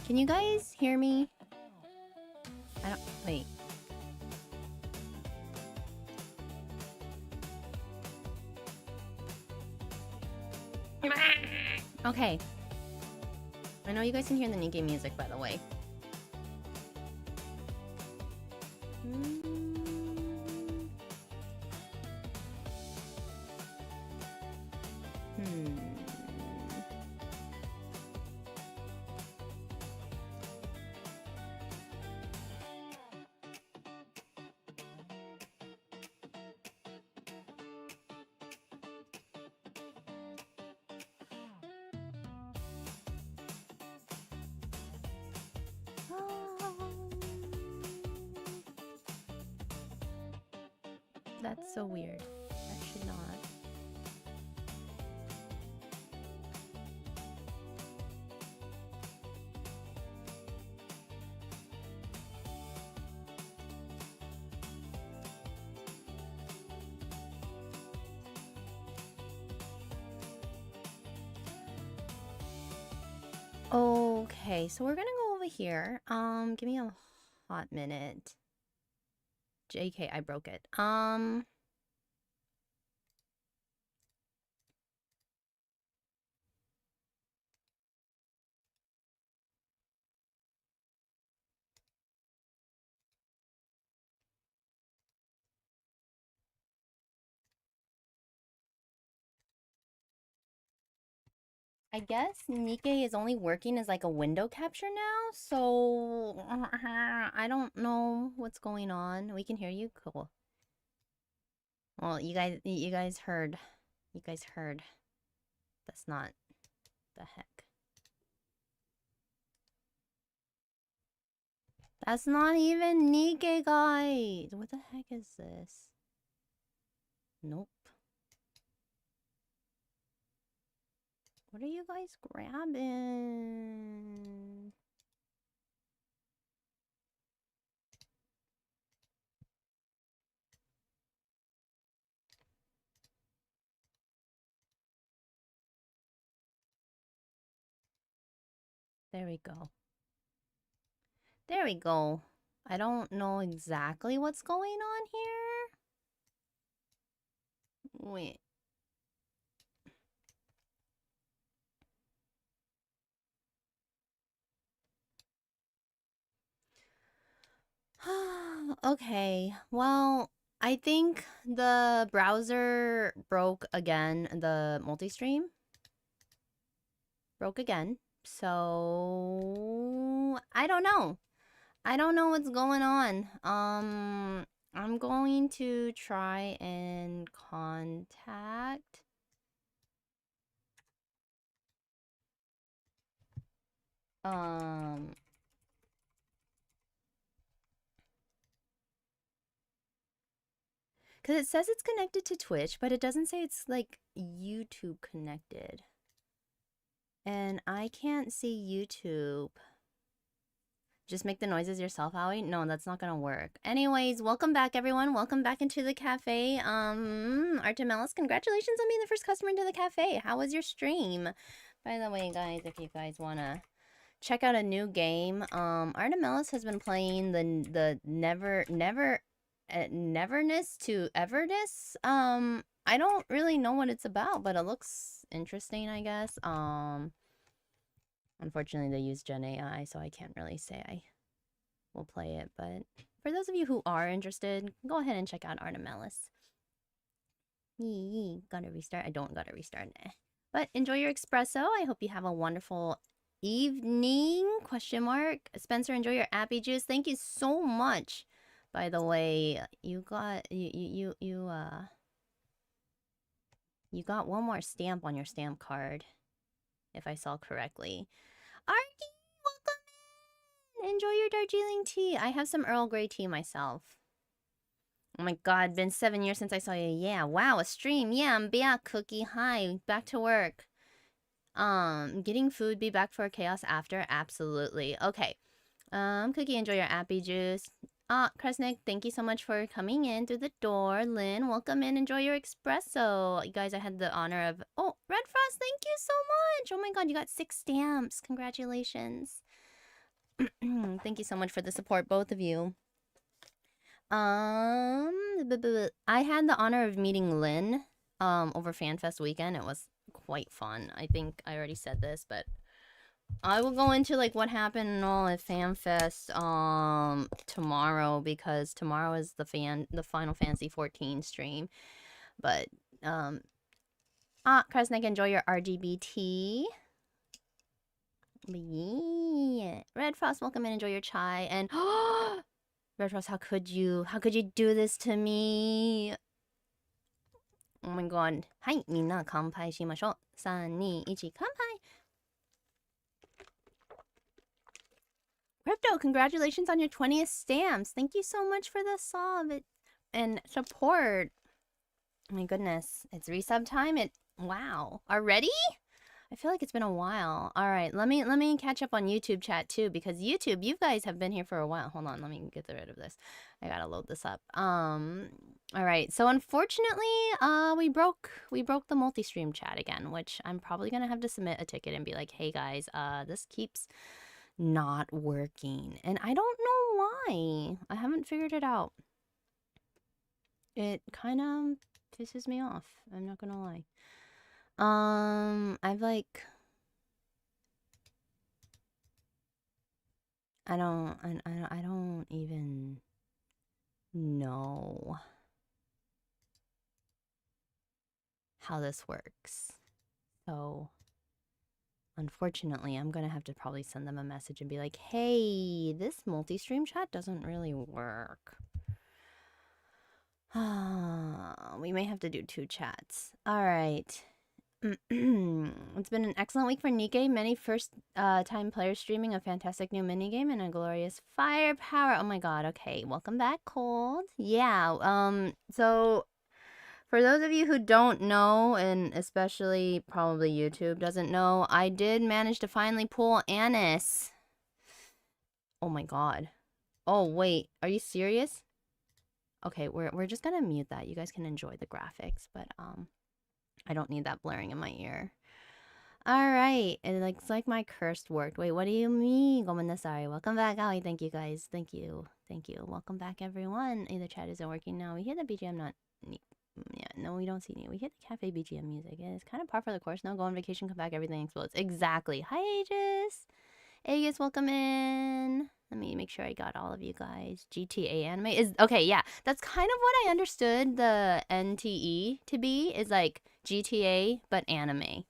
Can you guys hear me? I don't... Wait. Okay. I know you guys can hear the NIKKE music, by the way. That's so weird. That should not. Okay, so we're gonna go over here. Give me a hot minute. JK, I broke it. I guess NIKKE is only working as like a window capture now, so I don't know what's going on. We can hear you? Cool. Well, you guys heard. You guys heard. That's not the heck. That's not even NIKKE, guys. What the heck is this? Nope. What are you guys grabbing? There we go. There we go. I don't know exactly what's going on here. Wait. Okay, well, I think the browser broke again. The multi-stream broke again. So, I don't know. I don't know what's going on. I'm going to try and contact... Because it says it's connected to Twitch, but it doesn't say it's, like, YouTube connected. And I can't see YouTube. Just make the noises yourself, Howie? No, that's not gonna work. Anyways, welcome back, everyone. Welcome back into the cafe. Artemelis, congratulations on being the first customer into the cafe. How was your stream? By the way, guys, if you guys wanna check out a new game, Artemelis has been playing the Neverness to Everness. I don't really know what it's about, but it looks interesting, I guess. Unfortunately, they use Gen AI, so I can't really say I will play it. But for those of you who are interested, go ahead and check out Artemelis. Gotta restart. I don't gotta restart. But enjoy your espresso. I hope you have a wonderful evening. Question mark. Spencer, enjoy your appy juice. Thank you so much. By the way, you got one more stamp on your stamp card, if I saw correctly. Arky, welcome in! Enjoy your Darjeeling tea. I have some Earl Grey tea myself. Oh my god, been 7 years since I saw you. Yeah, wow, a stream. Yeah, I'm back, Cookie. Hi, back to work. Getting food, be back for chaos after? Absolutely. Okay. Cookie, enjoy your appy juice. Kresnik, thank you so much for coming in through the door. Lynn, welcome in. Enjoy your espresso. You guys, I had the honor of... Oh, Red Frost, thank you so much. Oh my god, you got 6 stamps. Congratulations. Thank you so much for the support, both of you. I had the honor of meeting Lynn over FanFest weekend. It was quite fun. I think I already said this, but I will go into like what happened and all at FanFest tomorrow, because tomorrow is the Final Fantasy 14 stream. But Kresnik, enjoy your RGBT. Yeah. Red Frost, welcome in, enjoy your chai. And Red Frost, how could you do this to me? Oh my god. Hi, minna kanpai shimashou. 3, 2, 1, kanpai. Crypto, congratulations on your 20th stamps. Thank you so much for the sub and support. Oh my goodness, it's resub time. Wow, already? I feel like it's been a while. All right, let me catch up on YouTube chat too, because YouTube, you guys have been here for a while. Hold on, let me get rid of this. I gotta load this up. All right, so unfortunately, we broke the multi-stream chat again, which I'm probably gonna have to submit a ticket and be like, hey guys, this keeps not working, and I don't know why. I haven't figured it out. It kind of pisses me off, I'm not gonna lie. I've like, I don't even know how this works. So unfortunately, I'm gonna have to probably send them a message and be like, hey, this multi-stream chat doesn't really work. We may have to do 2 chats. All right. It's been an excellent week for NIKKE. Many first-time players streaming a fantastic new minigame and a glorious firepower. Oh my god, okay. Welcome back, Cold. Yeah, so for those of you who don't know, and especially probably YouTube doesn't know, I did manage to finally pull Anis. Oh my god. Oh, wait. Are you serious? Okay, we're just gonna mute that. You guys can enjoy the graphics, but I don't need that blaring in my ear. All right, it looks like my curse worked. Wait, what do you mean? Gomennasai. Welcome back, Ali. Thank you, guys. Thank you. Welcome back, everyone. The chat isn't working now. We hear the BGM not. Yeah, no, we don't see any. We hear the cafe BGM music. It's kind of par for the course. No, go on vacation, come back, everything explodes. Exactly. Hi, Aegis. Aegis, welcome in. Let me make sure I got all of you guys. GTA anime is okay. Yeah, that's kind of what I understood the NTE to be. Is like GTA but anime.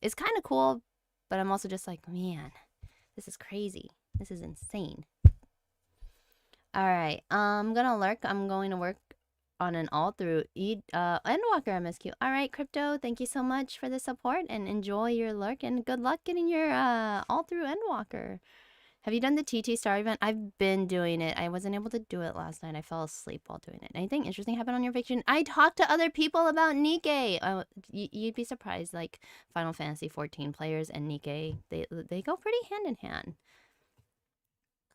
It's kind of cool, but I'm also just like, man, this is crazy. This is insane. All right, I'm gonna lurk. I'm going to work on an all through Endwalker MSQ. All right, Crypto, thank you so much for the support and enjoy your lurk and good luck getting your all through Endwalker. Have you done the TT Star event? I've been doing it. I wasn't able to do it last night. I fell asleep while doing it. Anything interesting happened on your vacation? I talked to other people about NIKKE. You'd be surprised. Like Final Fantasy 14 players and NIKKE, they go pretty hand in hand.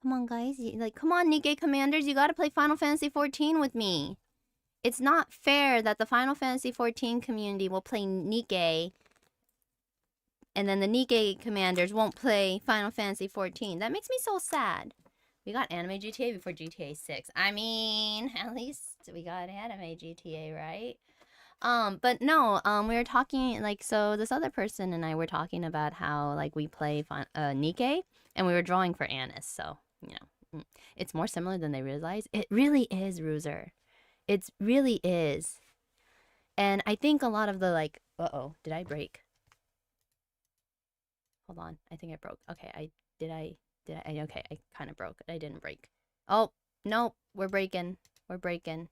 Come on, guys. Come on, NIKKE commanders. You gotta play Final Fantasy 14 with me. It's not fair that the Final Fantasy 14 community will play NIKKE and then the NIKKE commanders won't play Final Fantasy 14. That makes me so sad. We got anime GTA before GTA 6. I mean, at least we got anime GTA, right? But no, we were talking, like, so this other person and I were talking about how, like, we play NIKKE, and we were drawing for Anis, so, you know. It's more similar than they realize. It really is, Ruzer. It really is. And I think a lot of the, like, uh-oh, did I break? Hold on, I think I broke. Okay, okay, I kind of broke. I didn't break. Oh, nope, we're breaking. We're breaking.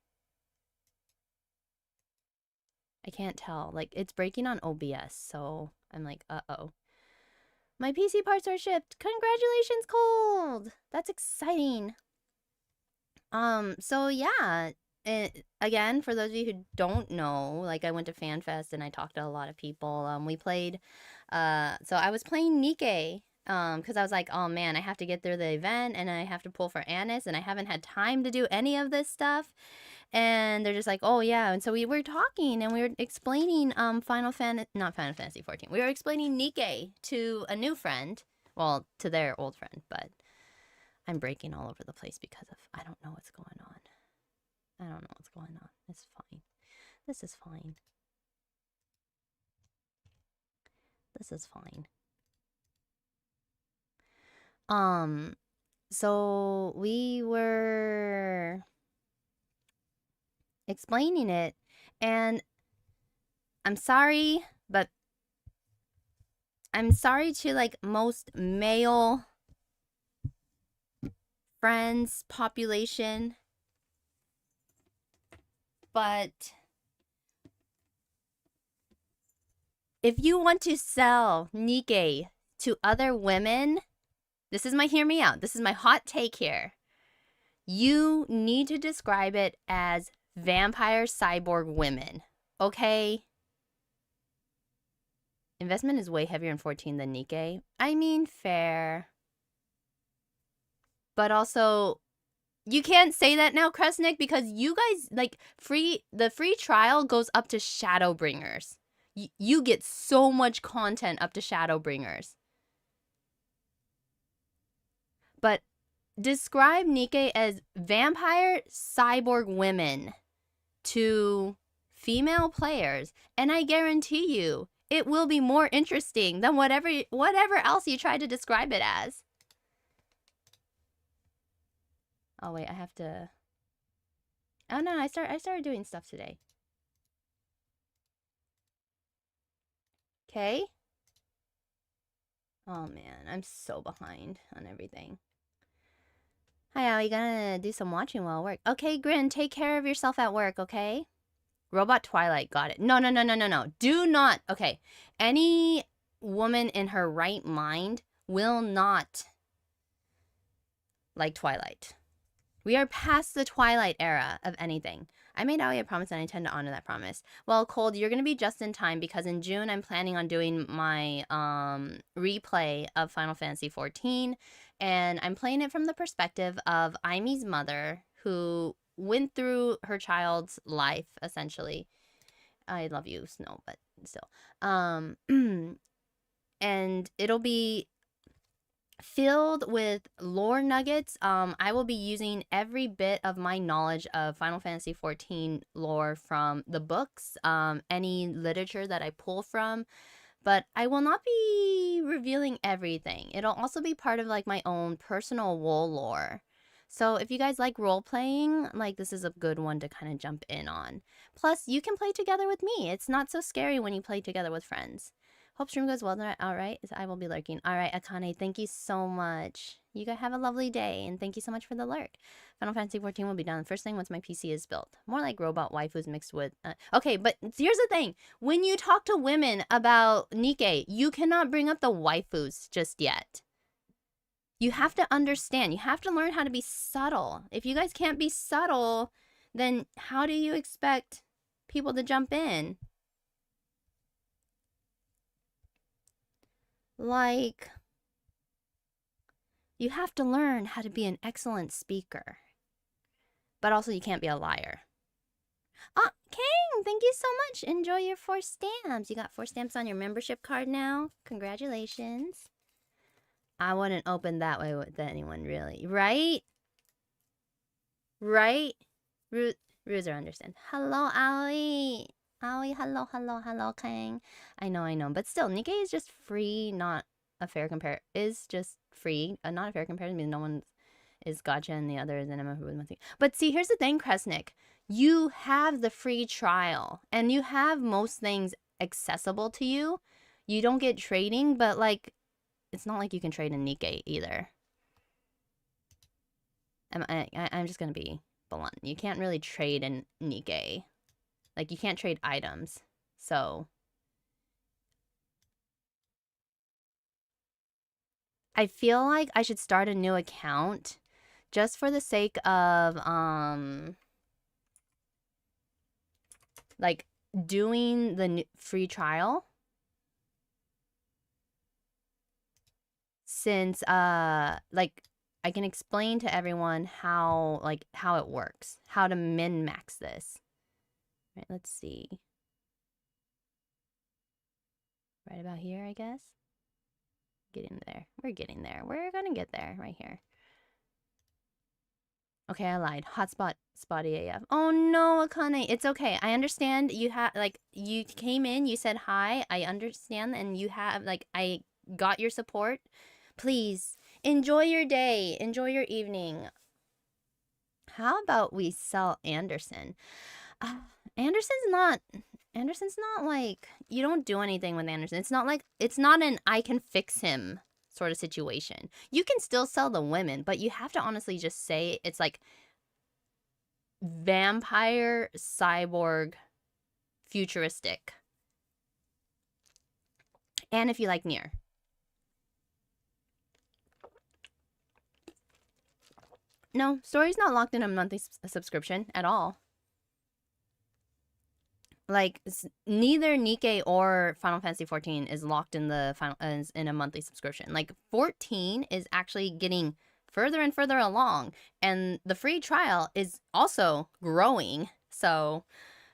I can't tell. Like, it's breaking on OBS, so I'm like, uh-oh. My PC parts are shipped. Congratulations, Cold! That's exciting. So yeah. Again, for those of you who don't know, like, I went to FanFest and I talked to a lot of people. We played, so I was playing NIKKE, because I was like, oh man, I have to get through the event and I have to pull for Anis and I haven't had time to do any of this stuff. And they're just like, oh yeah. And so we were talking and we were explaining not Final Fantasy 14. We were explaining NIKKE to a new friend. Well, to their old friend, but I'm breaking all over the place because of I don't know what's going on. I don't know what's going on. It's fine. This is fine. This is fine. So we were explaining it, and I'm sorry, but I'm sorry to like most male friends population, but if you want to sell NIKKE to other women, this is my hear me out. This is my hot take here. You need to describe it as vampire cyborg women, okay? Investment is way heavier in 14 than NIKKE. I mean, fair. But also, you can't say that now, Kresnik, because you guys, like, the free trial goes up to Shadowbringers. You get so much content up to Shadowbringers. But describe NIKKE as vampire cyborg women to female players, and I guarantee you, it will be more interesting than whatever else you try to describe it as. Oh wait, I have to. Oh no, I started doing stuff today. Okay. Oh man, I'm so behind on everything. Hi, Allie, gonna do some watching while at work. Okay, Grin, take care of yourself at work, okay? Robot Twilight, got it. No. Do not. Okay. Any woman in her right mind will not like Twilight. We are past the Twilight era of anything. I made Aoi a promise and I intend to honor that promise. Well, Cold, you're going to be just in time because in June I'm planning on doing my replay of Final Fantasy XIV, and I'm playing it from the perspective of Aimi's mother, who went through her child's life, essentially. I love you, Snow, but still. And it'll be filled with lore nuggets. I will be using every bit of my knowledge of Final Fantasy XIV lore from the books, any literature that I pull from, but I will not be revealing everything. It'll also be part of like my own personal WoW lore. So if you guys like role-playing, like this is a good one to kind of jump in on. Plus, you can play together with me. It's not so scary when you play together with friends. Hope stream goes well tonight. All right, I will be lurking. All right, Akane, thank you so much. You guys have a lovely day, and thank you so much for the lurk. Final Fantasy XIV will be done first thing once my PC is built. More like robot waifus mixed with... okay, but here's the thing. When you talk to women about NIKKE, you cannot bring up the waifus just yet. You have to understand. You have to learn how to be subtle. If you guys can't be subtle, then how do you expect people to jump in? Like, you have to learn how to be an excellent speaker. But also you can't be a liar. Oh, King, thank you so much. Enjoy your 4 stamps. You got 4 stamps on your membership card now. Congratulations. I wouldn't open that way with anyone, really. Right? Right? Ruzer understand. Hello, Aoi. Aoi, hello, Kang. I know. But still, NIKKE is just free, not a fair compare. Is just free. Not a fair comparison means no one is gotcha and the other is an MF with nothing. But see, here's the thing, Kresnik. You have the free trial, and you have most things accessible to you. You don't get trading, but like, it's not like you can trade in NIKKE either. I'm just gonna be blunt. You can't really trade in NIKKE. Like, you can't trade items. So I feel like I should start a new account just for the sake of like doing the free trial, since like I can explain to everyone how it works, how to min-max this. Right, let's see. Right about here, I guess. Getting there. We're getting there. We're gonna get there right here. Okay, I lied. Hotspot spotty AF. Oh no, Akane. It's okay. I understand you have like you came in, you said hi. I understand and you have like I got your support. Please enjoy your day. Enjoy your evening. How about we sell Anderson? Anderson's not like you don't do anything with Anderson. It's not an I can fix him sort of situation. You can still sell the women, but you have to honestly just say it's like vampire, cyborg, futuristic. And if you like Nier. No, story's not locked in a monthly subscription at all. Like neither NIKKE or Final Fantasy 14 is locked in the in a monthly subscription. Like 14 is actually getting further and further along, and the free trial is also growing. So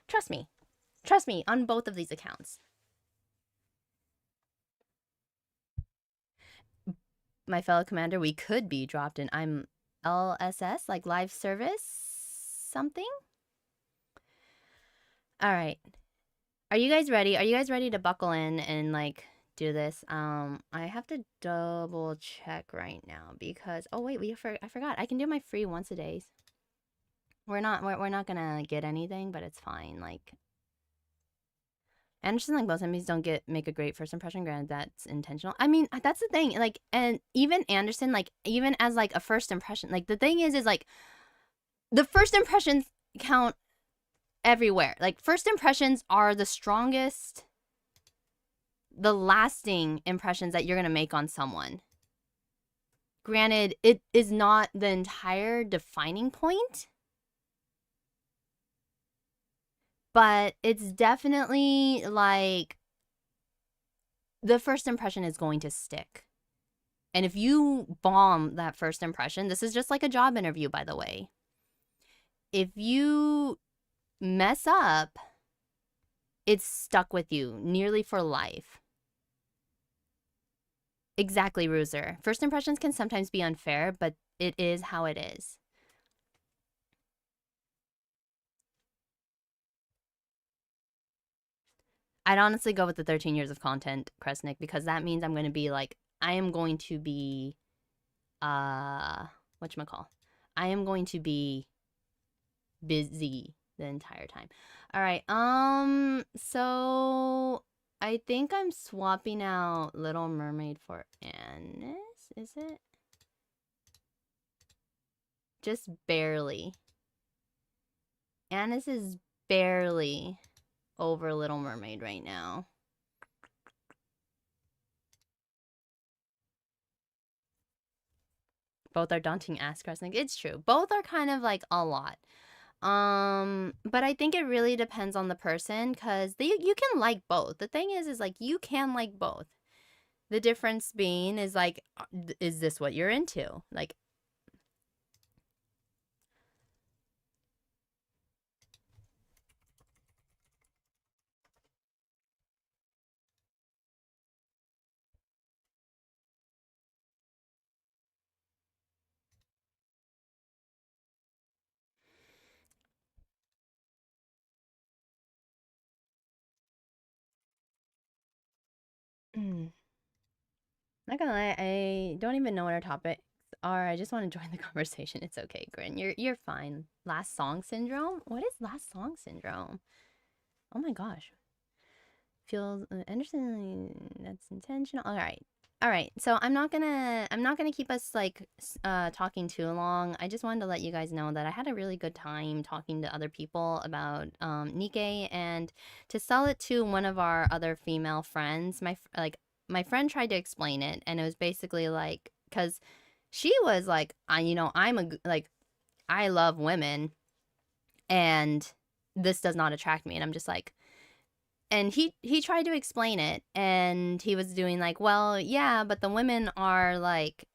trust me on both of these accounts. My fellow commander, we could be dropped in I'm LSS, like live service something. All right. Are you guys ready? Are you guys ready to buckle in and like do this? I have to double check right now because oh wait, I forgot. I can do my free once a days. We're not gonna get anything, but it's fine. Like Anderson, like most enemies don't make a great first impression. Granted, that's intentional. I mean, that's the thing. Like, and even Anderson, like even as like a first impression, like the thing is like the first impressions count everywhere. Like first impressions are the strongest, the lasting impressions that you're gonna make on someone. Granted, it is not the entire defining point, but it's definitely like the first impression is going to stick. And if you bomb that first impression, this is just like a job interview, by the way. If you mess up, it's stuck with you nearly for life. Exactly, Ruser. First impressions can sometimes be unfair, but it is how it is. I'd honestly go with the 13 years of content, Kresnik, because that means I'm going to be like, I am going to be, whatchamacall? I am going to be busy the entire time. All right, so I think I'm swapping out Little Mermaid for Annis, is it? Just barely. Annis is barely over Little Mermaid right now. Both are daunting ass Kresnik. It's true. Both are kind of like a lot. But I think it really depends on the person because you can like both. The thing is like you can like both. The difference being is like, is this what you're into? Like, not gonna lie, I don't even know what our topics are. I just want to join the conversation. It's okay, Grin. You're fine. Last song syndrome? What is last song syndrome? Oh my gosh. Feels Anderson. That's intentional. All right. All right. So I'm not gonna keep us like talking too long. I just wanted to let you guys know that I had a really good time talking to other people about NIKKE, and to sell it to one of our other female friends. My friend tried to explain it, and it was basically like, because she was like, I'm like, I love women, and this does not attract me, and I'm just like. And he tried to explain it, and he was doing like, well, yeah, but the women are like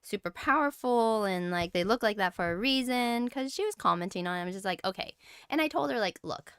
super powerful and like they look like that for a reason, because she was commenting on it. I was just like, okay. And I told her like, look,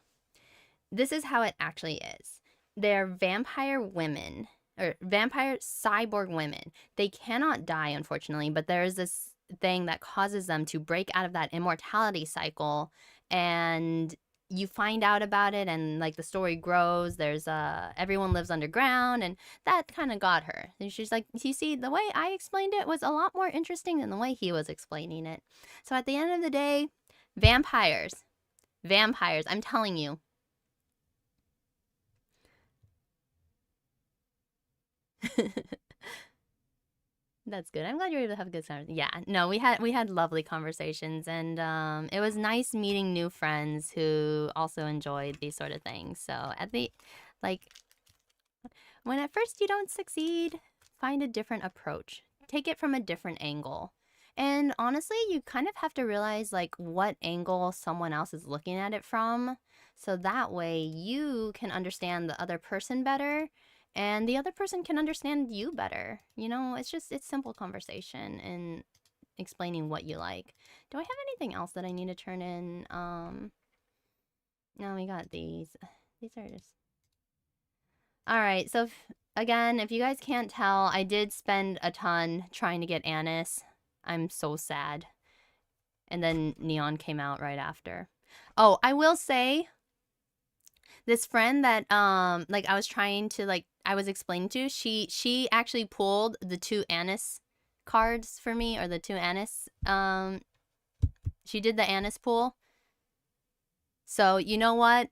this is how it actually is. They're vampire women, or vampire cyborg women. They cannot die, unfortunately, but there's this thing that causes them to break out of that immortality cycle, and you find out about it, and like the story grows. There's everyone lives underground, and that kind of got her. And she's like, you see, the way I explained it was a lot more interesting than the way he was explaining it. So at the end of the day, vampires, I'm telling you. That's good. I'm glad you were able to have a good time. Yeah, no, we had lovely conversations, and it was nice meeting new friends who also enjoyed these sort of things. So at the, like, when at first you don't succeed, find a different approach. Take it from a different angle. And honestly, you kind of have to realize like what angle someone else is looking at it from, so that way you can understand the other person better. And the other person can understand you better. You know, it's simple conversation and explaining what you like. Do I have anything else that I need to turn in? No, we got these. These are just... Alright, so again, if you guys can't tell, I did spend a ton trying to get Anise. I'm so sad. And then Neon came out right after. Oh, I will say... This friend that like I was trying to like I was explaining to, she actually pulled the 2 Anise cards for me, or the 2 Anise. She did the Anise pull. So you know what?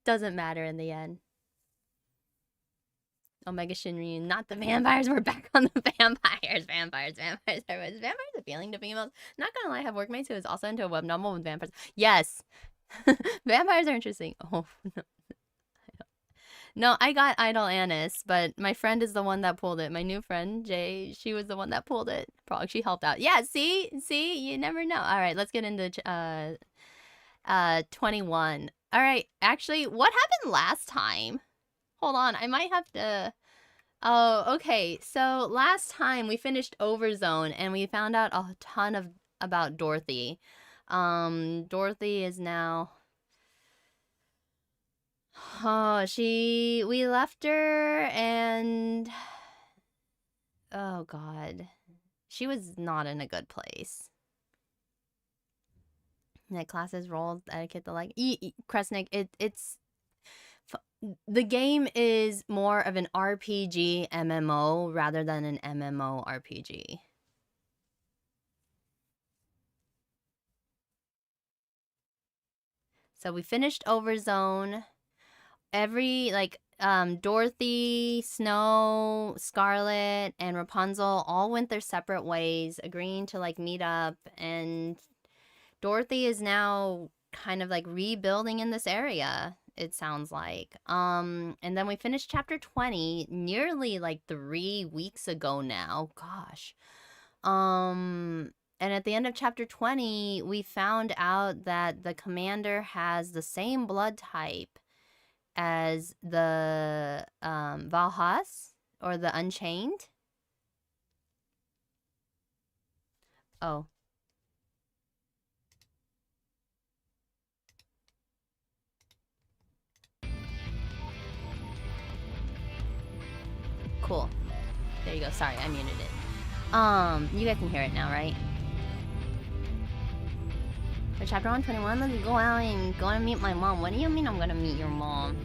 Doesn't matter in the end. Omega Shinryu, not the vampires. We're back on the vampires. Vampires. Vampires appealing to females. Not gonna lie, I have workmates who is also into a web novel with vampires. Yes. Vampires are interesting. Oh, no. No, I got Idol Anise, but my friend is the one that pulled it. My new friend, Jay, she was the one that pulled it. Probably she helped out. Yeah, see? You never know. All right, let's get into 21. All right, actually, what happened last time? Hold on, I might have to... Oh, okay. So last time we finished Overzone, and we found out a ton about Dorothy. Dorothy is now... Oh, we left her, and... Oh, God. She was not in a good place. That classes, roles, etiquette, the like... Kresnik, it's... The game is more of an RPG MMO rather than an MMO RPG. So we finished Overzone. Every, like, Dorothy, Snow, Scarlet, and Rapunzel all went their separate ways, agreeing to, like, meet up. And Dorothy is now kind of, like, rebuilding in this area, it sounds like. And then we finished chapter 20 nearly, like, 3 weeks ago now. Gosh. And at the end of chapter 20, we found out that the commander has the same blood type as the Valhas, or the Unchained. Oh. Cool. There you go. Sorry, I muted it. You guys can hear it now, right? For chapter 121, let's go out and go and meet my mom. What do you mean I'm gonna meet your mom?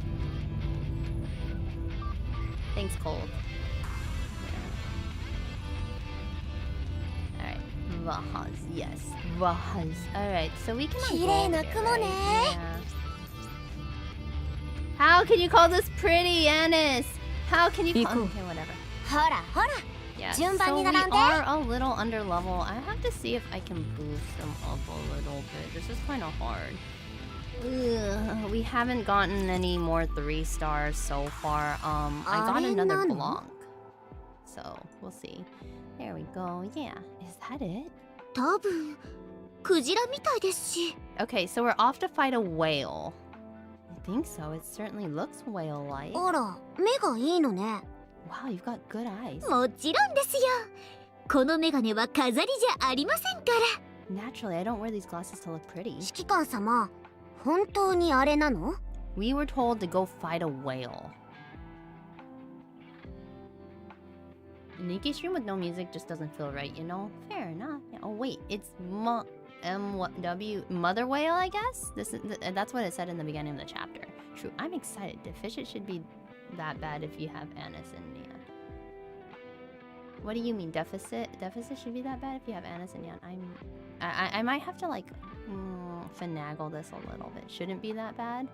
Thanks, Cold. Alright. Vahas, yes. Vahas. Alright, so we can go there, right? Yeah. How can you call this pretty, Anise? How can you call... Okay, whatever. Yeah, so we are a little under level. I have to see if I can boost them up a little bit. This is kind of hard. Ugh, we haven't gotten any more 3 stars so far. I got another Blanc. So, we'll see. There we go. Yeah. Is that it? Okay, so we're off to fight a whale. I think so. It certainly looks whale-like. Wow, you've got good eyes. Naturally, I don't wear these glasses to look pretty. We were told to go fight a whale. NIKKE stream with no music just doesn't feel right, you know? Fair enough. Yeah. Oh wait, it's M-W Mother Whale, I guess? That's what it said in the beginning of the chapter. True, I'm excited. Deficit should be that bad if you have Anise and Neon. What do you mean, deficit? Deficit should be that bad if you have Anise and Neon. I might have to like finagle this a little bit. Shouldn't be that bad.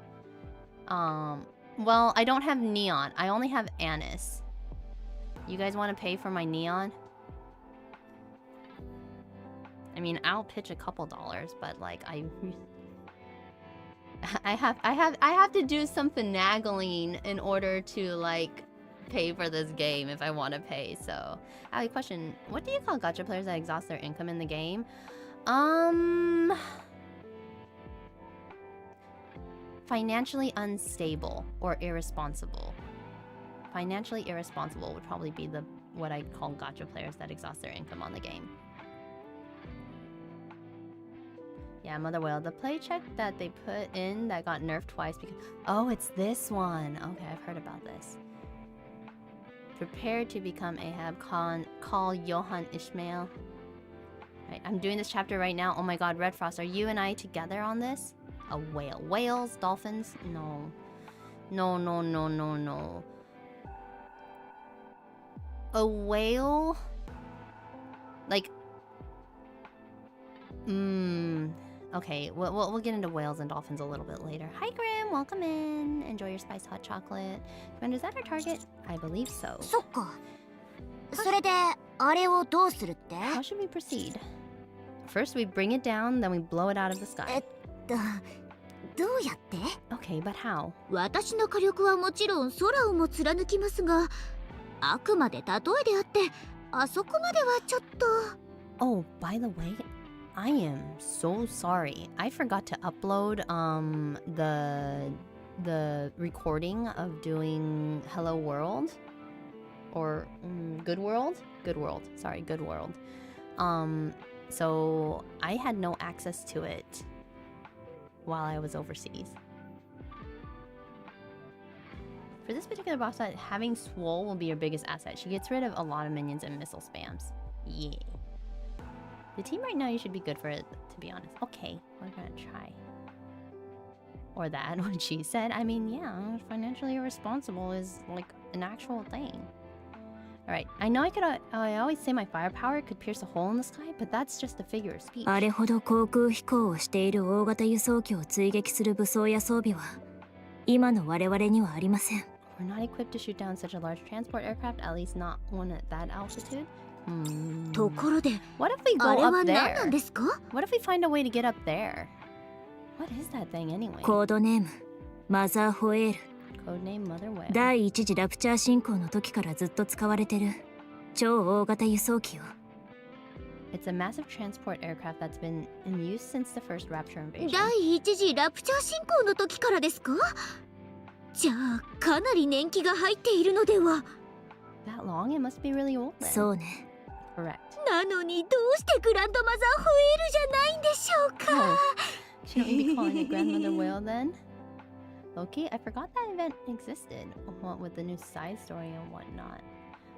Well, I don't have Neon. I only have Anise. You guys want to pay for my Neon? I mean, I'll pitch a couple dollars, but like I have to do some finagling in order to like pay for this game if I want to pay. So, Ali, question: what do you call gacha players that exhaust their income in the game? Financially unstable or irresponsible. Financially irresponsible would probably be what I call gacha players that exhaust their income on the game. Yeah, Mother Whale. The play check that they put in that got nerfed twice because... Oh, it's this one. Okay, I've heard about this. Prepare to become Ahab. Call Johann Ishmael. Right, I'm doing this chapter right now. Oh my god, Red Frost, are you and I together on this? A whale. Whales? Dolphins? No. No, no, no, no, no. A whale? Like... Okay, we'll get into whales and dolphins a little bit later. Hi Grim, welcome in. Enjoy your spiced hot chocolate. Commander, is that our target? I believe so. How should we proceed? First we bring it down, then we blow it out of the sky. Okay, but how? Oh, by the way, I am so sorry. I forgot to upload the recording of doing Hello World or Good World? Good World. Sorry, Good World. So I had no access to it while I was overseas. For this particular boss fight, having Swole will be your biggest asset. She gets rid of a lot of minions and missile spams. Yeah. The team right now, you should be good for it, to be honest. Okay, we're gonna try. Or that, what she said. I mean, yeah, financially irresponsible is like an actual thing. Alright, I know I always say my firepower could pierce a hole in the sky, but that's just a figure of speech. We're not equipped to shoot down such a large transport aircraft, at least not one at that altitude. What if we go up there? What if we find a way to get up there? What is that thing anyway? Codename Mother Whale. Codename Mother Whale. It's a massive transport aircraft that's been in use since the first Rapture invasion. That long? It must be really old then. Correct. Shouldn't we be calling it Grandmother Whale then? Okay, I forgot that event existed. What with the new side story and whatnot.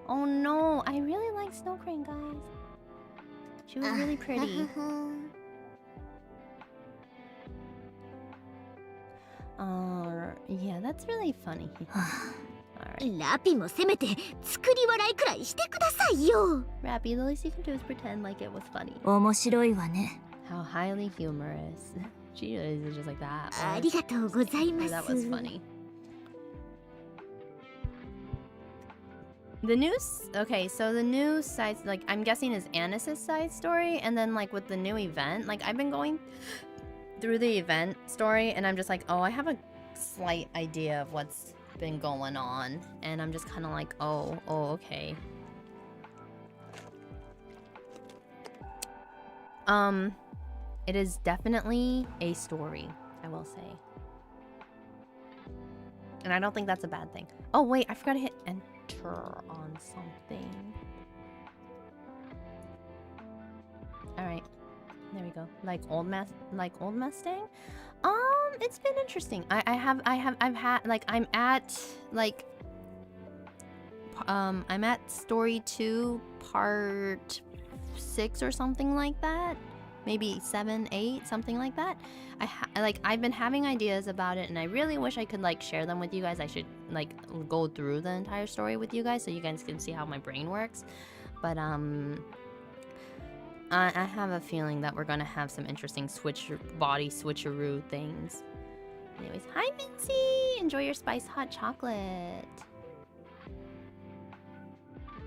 Oh no, I really like Snow Crane, guys. She was really pretty. Yeah, that's really funny. Alright. Rappy, the least you can do is pretend like it was funny. How highly humorous. She is just like that. That was funny. The new... Okay, so the new side... Like, I'm guessing is Anice's side story. And then, like, with the new event... Like, I've been going through the event story. And I'm just like, oh, I have a slight idea of what's been going on. And I'm just kind of like, oh, okay. It is definitely a story, I will say. And I don't think that's a bad thing. Oh, wait, I forgot to hit enter on something. Alright. There we go. Like old Mustang? It's been interesting. I'm at like I'm at story 2, part 6 or something like that. Maybe 7, 8, something like that. I've been having ideas about it, and I really wish I could like share them with you guys. I should like go through the entire story with you guys so you guys can see how my brain works. But I have a feeling that we're gonna have some interesting body switcheroo things. Anyways, hi Mincy! Enjoy your spiced hot chocolate.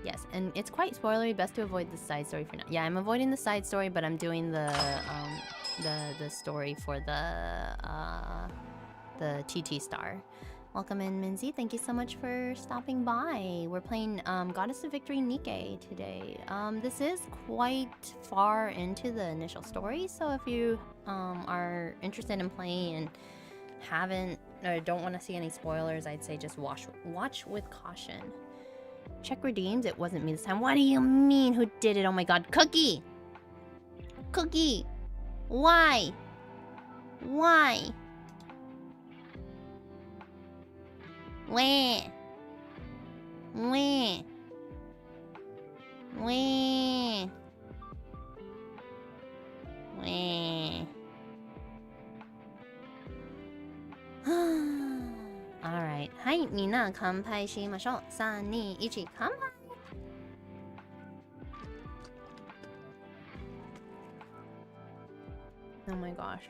Yes, and it's quite spoilery. Best to avoid the side story for now. Yeah, I'm avoiding the side story, but I'm doing the story for the TT star. Welcome in, Minzy. Thank you so much for stopping by. We're playing Goddess of Victory NIKKE today. This is quite far into the initial story, so if you are interested in playing and haven't or don't want to see any spoilers, I'd say just watch with caution. Check redeemed. It wasn't me this time. What do you mean? Who did it? Oh my god. Cookie! Cookie! Why? Why? Where? Where? Where? Where? Alright. Hi, Mina. Kanpai shimashou. 3, 2, 1, kanpai! Oh my gosh.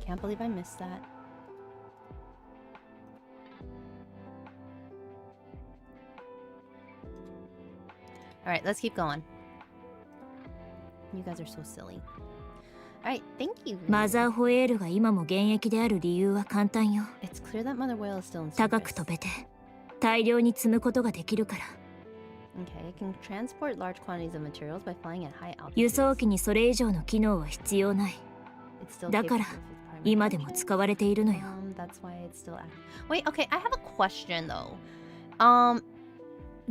Can't believe I missed that. Alright, let's keep going. You guys are so silly. Alright, thank you. マザーホエールが今も現役である理由は簡単よ。 It's clear that Mother Whale is still in 高 service. く飛べて大量に積むことができるから。 Okay, it can transport large quantities of materials by flying at high altitudes. 輸送機にそれ以上の機能は必要ない。 It's still だから capable of its primary 今でも function. 使われているのよ。 That's why it's still active. Wait, okay, I have a question though.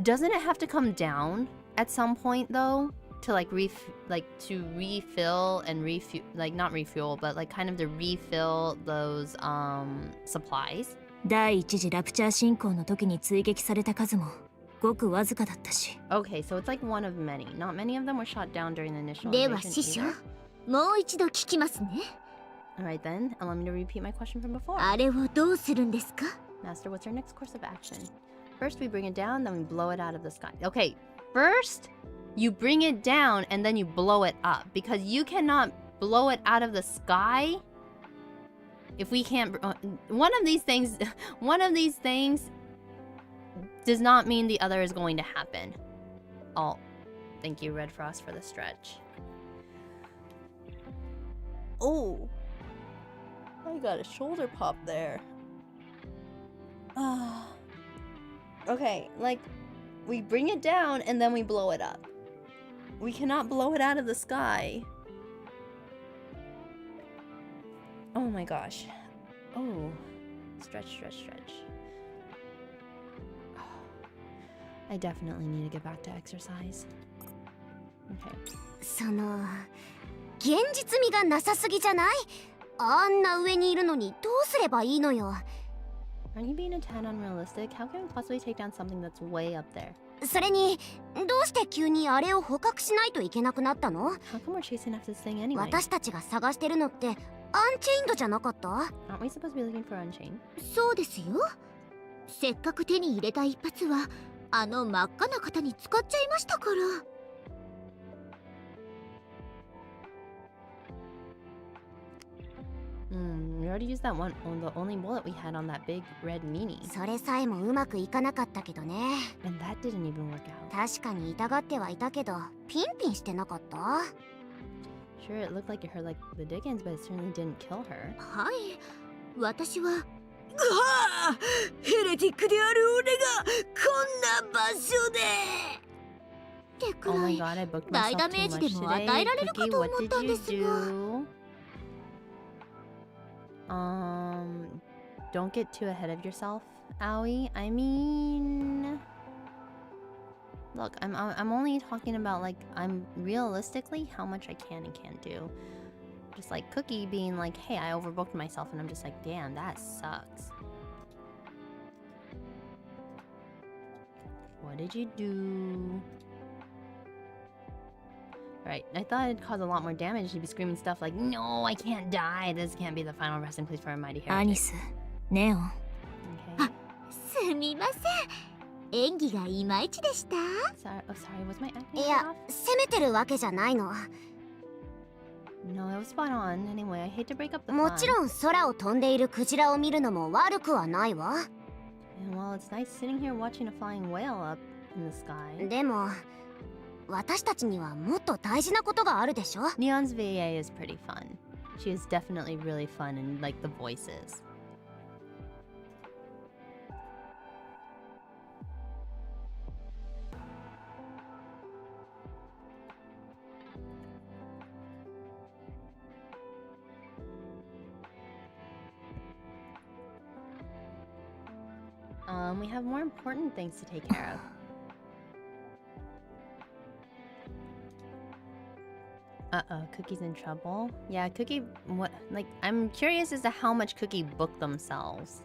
Doesn't it have to come down at some point though? To like to refill and refuel, like not refuel, but like kind of to refill those supplies. 第一次ラプチャー進行の時に追撃された数もごくわずかだったし。 Okay, so it's like one of many. Not many of them were shot down during the initial では invasion 師匠、 either. もう一度聞きますね。 Alright then, allow me to repeat my question from before. あれをどうするんですか？ Master, what's our next course of action? First we bring it down, then we blow it out of the sky. Okay, first you bring it down and then you blow it up, because you cannot blow it out of the sky if we can't. One of these things does not mean the other is going to happen. Oh, thank you, Red Frost, for the stretch. Oh, I got a shoulder pop there. Okay, like, we bring it down and then we blow it up. We cannot blow it out of the sky. Oh my gosh. Oh. Stretch, stretch, stretch. Oh. I definitely need to get back to exercise. Okay. その現実味がなさすぎじゃない？あんな上にいるのにどうすればいいのよ。 Aren't you being a tad unrealistic? How can we possibly take down something that's way up there? それにどうして急にあれを捕獲しないといけなくなったの？ How come we're chasing after this thing anyway? 私たちが探してるのってアンチェインドじゃなかった？ Aren't we supposed to be looking for Unchained? そうですよ。せっかく手に入れた一発はあの真っ赤な方に使っちゃいましたから。 We already used that one on the only bullet we had on that big red meanie. それさえもうまくいかなかったけどね。 And that didn't even work out. 確かに痛がってはいたけどピンピンしてなかった？ Sure, it looked like it hurt like the Dickens, but it certainly didn't kill her. はい、私は。 ヘレティックである俺がこんな場所で。 ってく Oh ら my い god, I booked 大 myself ダ too メー much ジでも today. 与えられるか Cookie, と what 思った did ん you ですが。 do? Don't get too ahead of yourself, Aoi. I mean, look, I'm only talking about like I'm realistically how much I can and can't do. Just like Cookie being like, hey, I overbooked myself, and I'm just like, damn, that sucks. What did you do? Right, I thought it'd cause a lot more damage. She'd be screaming stuff like, "No, I can't die. This can't be the final resting place for a mighty アニ heretic." ス、ネオン。 Okay. すみません、演技がいまいちでした。 Sorry, oh, sorry, was my acting い good や off? 責めてるわけじゃないの。 No, it was spot on. Anyway, I hate to break up the も fun. ちろん空を飛んでいるクジラを見るのも悪くはないわ。 And well, it's nice sitting here watching a flying whale up in the sky. でも私たちにはもっと大事なことがあるでしょ。 Neon's VA is pretty fun. She is definitely really fun and like the voices. We have more important things to take care of. Uh-oh, Cookie's in trouble. Yeah, Cookie, what, like, I'm curious as to how much Cookie booked themselves.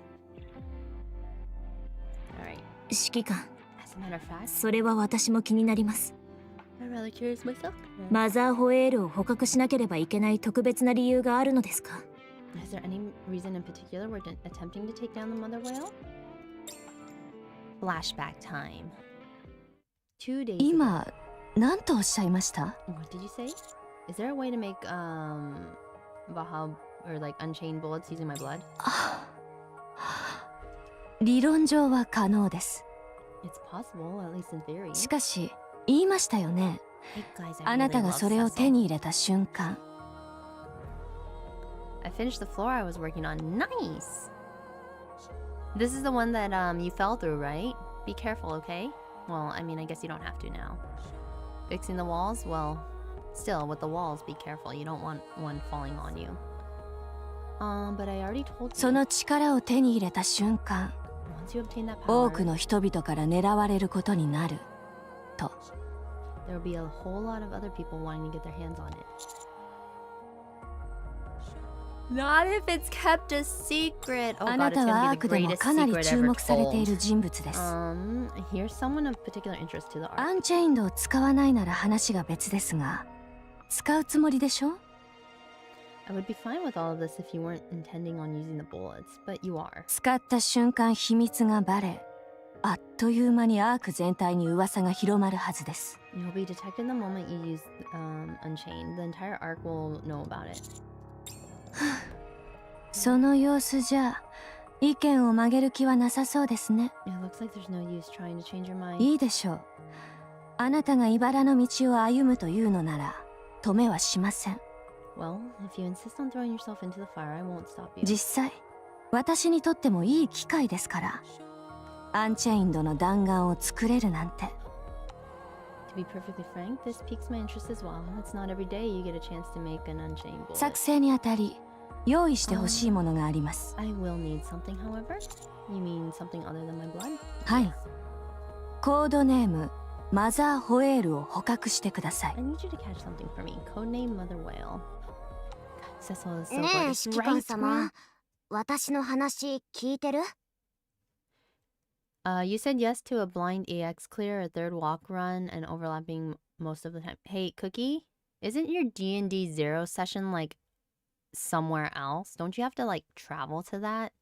Alright, 指揮官、 as a matter of fact, それは私も気になります。 I'm rather curious myself. マザーホエールを捕獲しなければいけない特別な理由があるのですか？ Is there any reason in particular we're attempting to take down the mother whale? Flashback time. 2 days ago. 今、何とおっしゃいました？ What did you say? Is there a way to make, Baha, or like unchained bullets using my blood? 理論上は可能です。 It's possible, at least in theory. しかし、言いましたよね。 Hey guys, あ I な really たが love それを Cecil. 手に入れた瞬間、 I finished the floor I was working on. Nice! This is the one that, you fell through, right? Be careful, okay? Well, I mean, I guess you don't have to now. Fixing the walls? Well, still, with the walls, be careful. You don't want one falling on you. But I already told you. その力を手に入れた瞬間、 Once you obtain that 多 power, くの人々から狙われることになると。 there will be a whole lot of other people wanting to get their hands on it. Not if it's kept a secret. Oh あ god, な it's たは gonna ア be ー the クでも greatest かなり secret 注 ever 目されている told. 人物です。 Here's someone of particular interest to the art. アンチェインドを使わないなら話が別ですが、使うつもりでしょ？ I would be fine with all of this if you weren't intending on using the bullets, but you are. 使った瞬間秘密がバレ、あっという間にアーク全体に噂が広まるはずです。 You'll be detected the moment you use Unchained. The entire arc will know about it. その様子じゃ、意見を曲げる気はなさそうですね。 It looks like there's no use trying to change your mind. いいでしょう。あなたが茨の道を歩むというのなら、止めはしません。 Well, if you insist on throwing yourself into the fire, I won't stop you. 実際、私にとってもいい機会ですから。アンチェインドの弾丸を作れるなんて。 To be perfectly frank, this piques my interest as well. It's not every day you get a chance to make an Unchained bullet. 作成にあたり、用意してほしいものがあります。 I will need something, however. You mean something other than my blood? はい。コードネーム、マザーホエールを捕獲してください。 I need you to catch something for me. Codename Mother Whale. Cecil is so ねえ gorgeous, 指揮官 right? 様、私の話聞いてる？ You said yes to a blind EX clear, a third walk run, and overlapping most of the time. Hey, Cookie, isn't your D&D 0 session like somewhere else? Don't you have to like travel to that?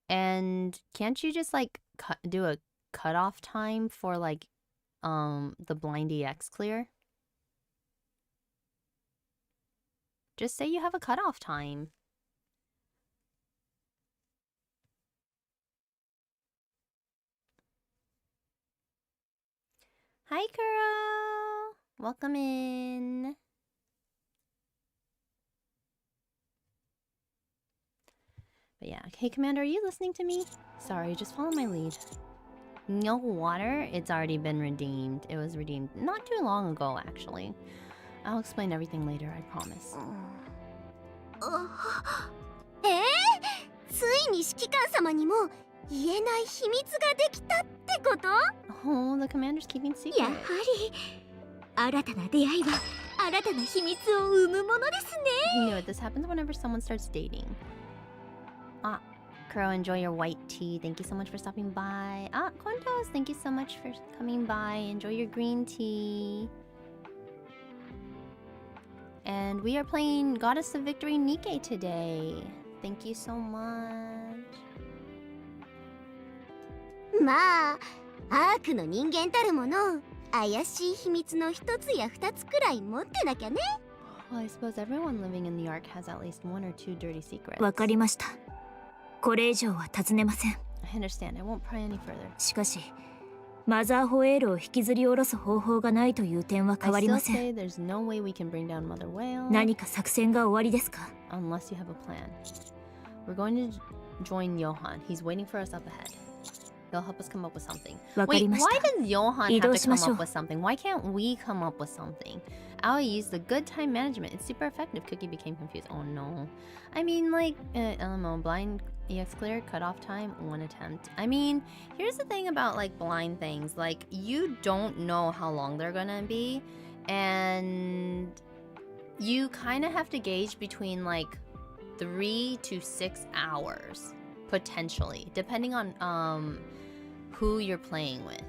And can't you just like do a cutoff time for like the blind EX clear? Just say you have a cutoff time. Hi, Kuro! Welcome in. But yeah, hey, Commander, are you listening to me? Sorry, just follow my lead. No water? It's already been redeemed. It was redeemed not too long ago, actually. I'll explain everything later, I promise. ついに指揮官様にも言えない秘密ができたってこと？ Oh, the commander's keeping やは secret. り新たな出会いは新たな秘密を生むものですね。 You know it. This happens whenever someone starts dating. Kuro, enjoy your white tea. Thank you so much for stopping by. Ah, Kontos, thank you so much for coming by. Enjoy your green tea. And we are playing Goddess of Victory NIKKE today. Thank you so much. まあアークの人間たるもの怪しい秘密の一つや二つくらい持ってなきゃね。 Well, I suppose everyone living in the Ark has at least one or two dirty secrets. わかりました。これ以上は尋ねません。 I understand. I won't pry any further. しかしマザーホエールを引きずり下ろす方法がないという点は変わりません。 I still say there's no way we can bring down Mother Whale. 何か作戦が終わりですか？ Unless you have a plan. We're going to join Johan. He's waiting for us up ahead. He'll help us come up with something. わか Wait, りまし why た。 does Johan 移 have 動 to しま come しょう。 up with something? Why can't we come up with something? I'll use the good time management. It's super effective. Cookie became confused. Oh no. I mean, like, I don't know. Blind EX clear, cutoff time, 1 attempt. I mean, here's the thing about like blind things. Like, you don't know how long they're gonna be, and you kind of have to gauge between like 3 to 6 hours potentially, depending on who you're playing with.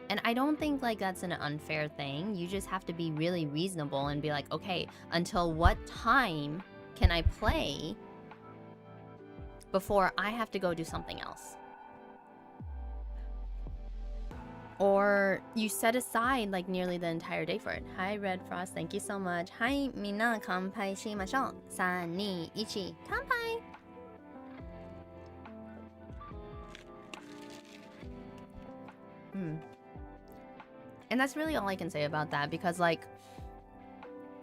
And I don't think like that's an unfair thing. You just have to be really reasonable and be like, okay, until what time can I play before I have to go do something else? Or you set aside like nearly the entire day for it. Hi Red Frost, thank you so much. Hi, みんな乾杯しましょう。3、2、1、乾杯。And that's really all I can say about that, because like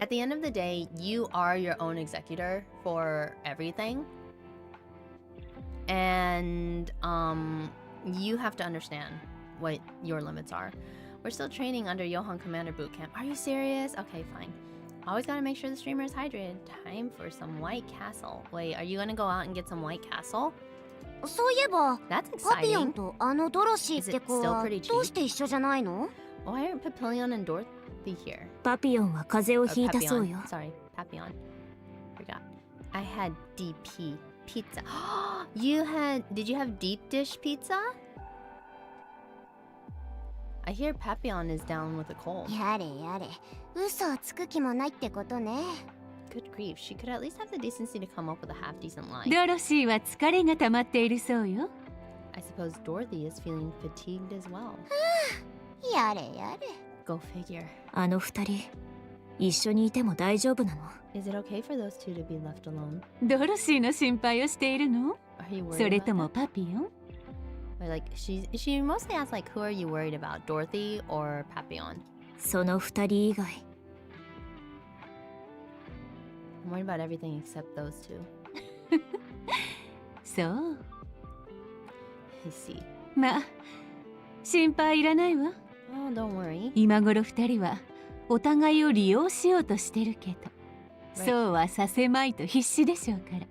at the end of the day, you are your own executor for everything, and you have to understand what your limits are. We're still training under Johan Commander Bootcamp. Are you serious? Okay, fine. Always gotta make sure the streamer is hydrated. Time for some White Castle. Wait, are you gonna go out and get some White Castle? そういえば That's パピヨン exciting. とあのドロシーって子 Is it still は pretty cheap? どうして一緒じゃないの？ Why aren't Papillon and Dorothy here? パピヨンは風邪を Or ひいたそう Papillon. よ。 Sorry, Papillon. Forgot. I had DP pizza. Did you have deep dish pizza? I hear Papillon is down with a cold. やれやれ嘘をつく気もないってことね。 Good grief, she could at least have the decency to come up with a half decent line. ドロシーは疲れが溜まっているそうよ。 I suppose Dorothy is feeling fatigued as well. やれやれ。 Go figure. あの二人一緒にいても大丈夫なの？ Is it okay for those two to be left alone? ドロシーの心配をしているの？ Are you worried それ about とも that? パピヨン？ Or like she mostly asks like, who are you worried about, Dorothy or Papillon? その二人以外 I'm worried about everything except those two. そう。 I see. まあ心配いらないわ。 Oh, don't worry. 今頃二人はお互いを利用しようとしてるけど、 Right. そうはさせまいと必死でしょうから。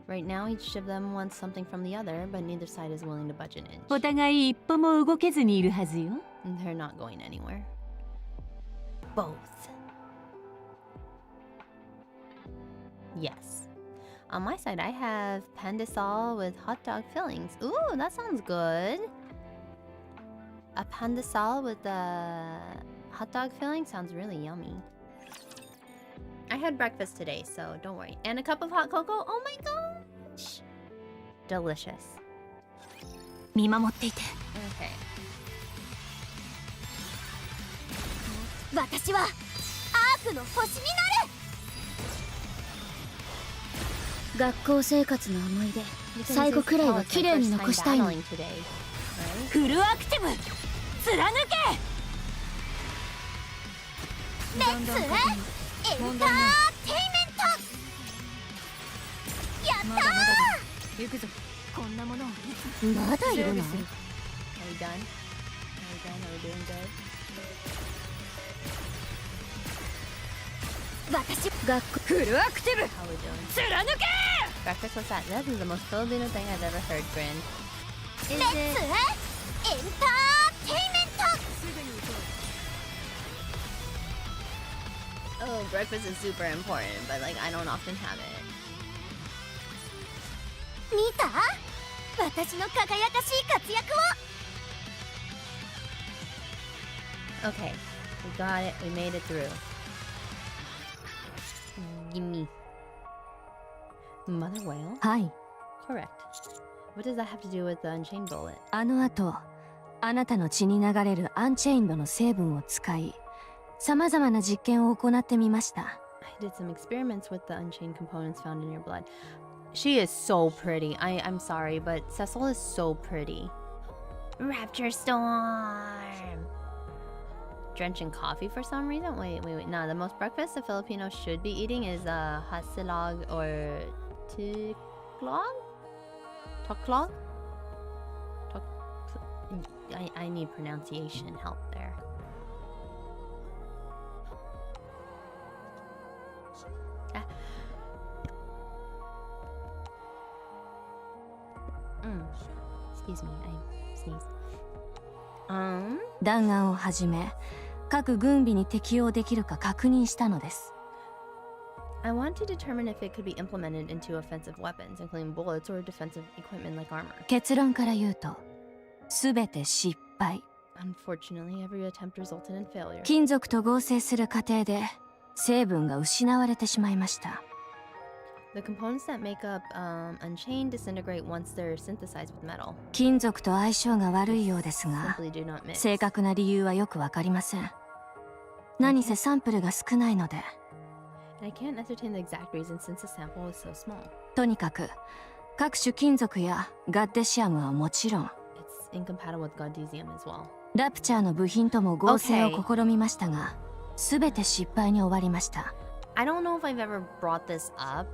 Right now, each of them wants something from the other, but neither side is willing to budge an お inch. 互い一歩も動けずにいるはずよ。 And they're not going anywhere. Both. Yes. On my side, I have pandesal with hot dog fillings. Ooh, that sounds good. A pandesal with the hot dog filling sounds really yummy. I had breakfast today, so don't worry. And a cup of hot cocoa. Oh my gosh. Delicious. 見守っていて。 Okay. 私はアークの星になる。学校生活の思い出、最後くらいは綺麗に残したいの。 Today, right? フルアクティブ貫け。レッツエンターテイメント。やったー。行くぞ。こんなものをいつまだいるの？ Are we done? Are we done? Are we doing good? 私学校フルアクティブ How we doing? 貫け。 Breakfast, what's that? That is the most Filipino thing I've ever heard, Grin. レ Is ッツエン it? ターテイメント。 Oh, breakfast is super important, but like I don't often have it. 見た？私の輝かしい活躍を。 Okay, we got it. We made it through. Gimme. Mother whale? はい。 Correct. What does that have to do with the unchained bullet? あの後、あなたの血に流れるアンチェインドの成分を使い、様々な実験を行ってみました。I did some experiments with the unchained components found in your blood. She is so pretty. I'm sorry, but Cecil is so pretty. Rapture Storm! Drenching coffee for some reason? Wait. No, the most breakfast a Filipino should be eating is hasilog or tiklog? Toklog? I need pronunciation help there. Excuse me, I sneezed. 弾丸をはじめ、各軍備に適用できるか確認したのです。I want to determine if it could be implemented into offensive weapons, including bullets or defensive equipment like armor. 結論から言うと、すべて失敗。Unfortunately, every attempt resulted in failure. 金属と合成する過程で、成分が失われてしまいました。The components that make up Unchained disintegrate once they're synthesized with metal. 金属と相性が悪いようですが、 Simply do not mix. 正確な理由はよくわかりません。何せサンプルが少ないので。I can't ascertain the exact reason since the sample is so small. とにかく、各種金属やガッデシアムはもちろん、 It's incompatible with Godesium as well. ラプチャーの部品とも合成を試みましたが、すべて失敗に終わりました。I don't know if I've ever brought this up,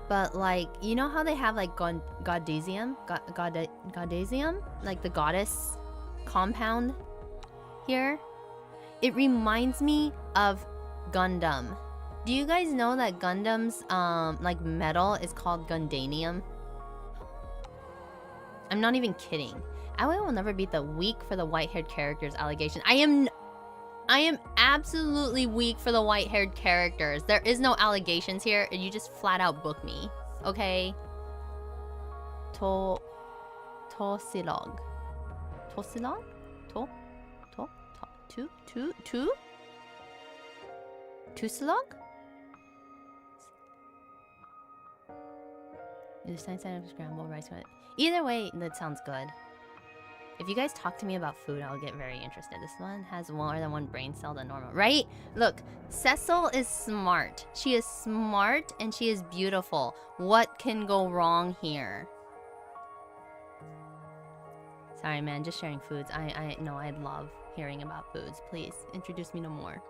but like, you know how they have like Godesium? Godesium? Like the goddess compound here? It reminds me of Gundam. Do you guys know that Gundam's like metal is called Gundanium? I'm not even kidding. I will never beat the weak for the white-haired characters allegation. I am absolutely weak for the white-haired characters. There is no allegations here. You just flat out book me. Okay? Tosilog. Tosilog? Tusilog? The science side of scramble rice. Either way, that sounds good. If you guys talk to me about food, I'll get very interested. This one has more than one brain cell than normal, right? Look, Cecil is smart. She is smart and she is beautiful. What can go wrong here? Sorry, man, just sharing foods. I love hearing about foods. Please, introduce me to more.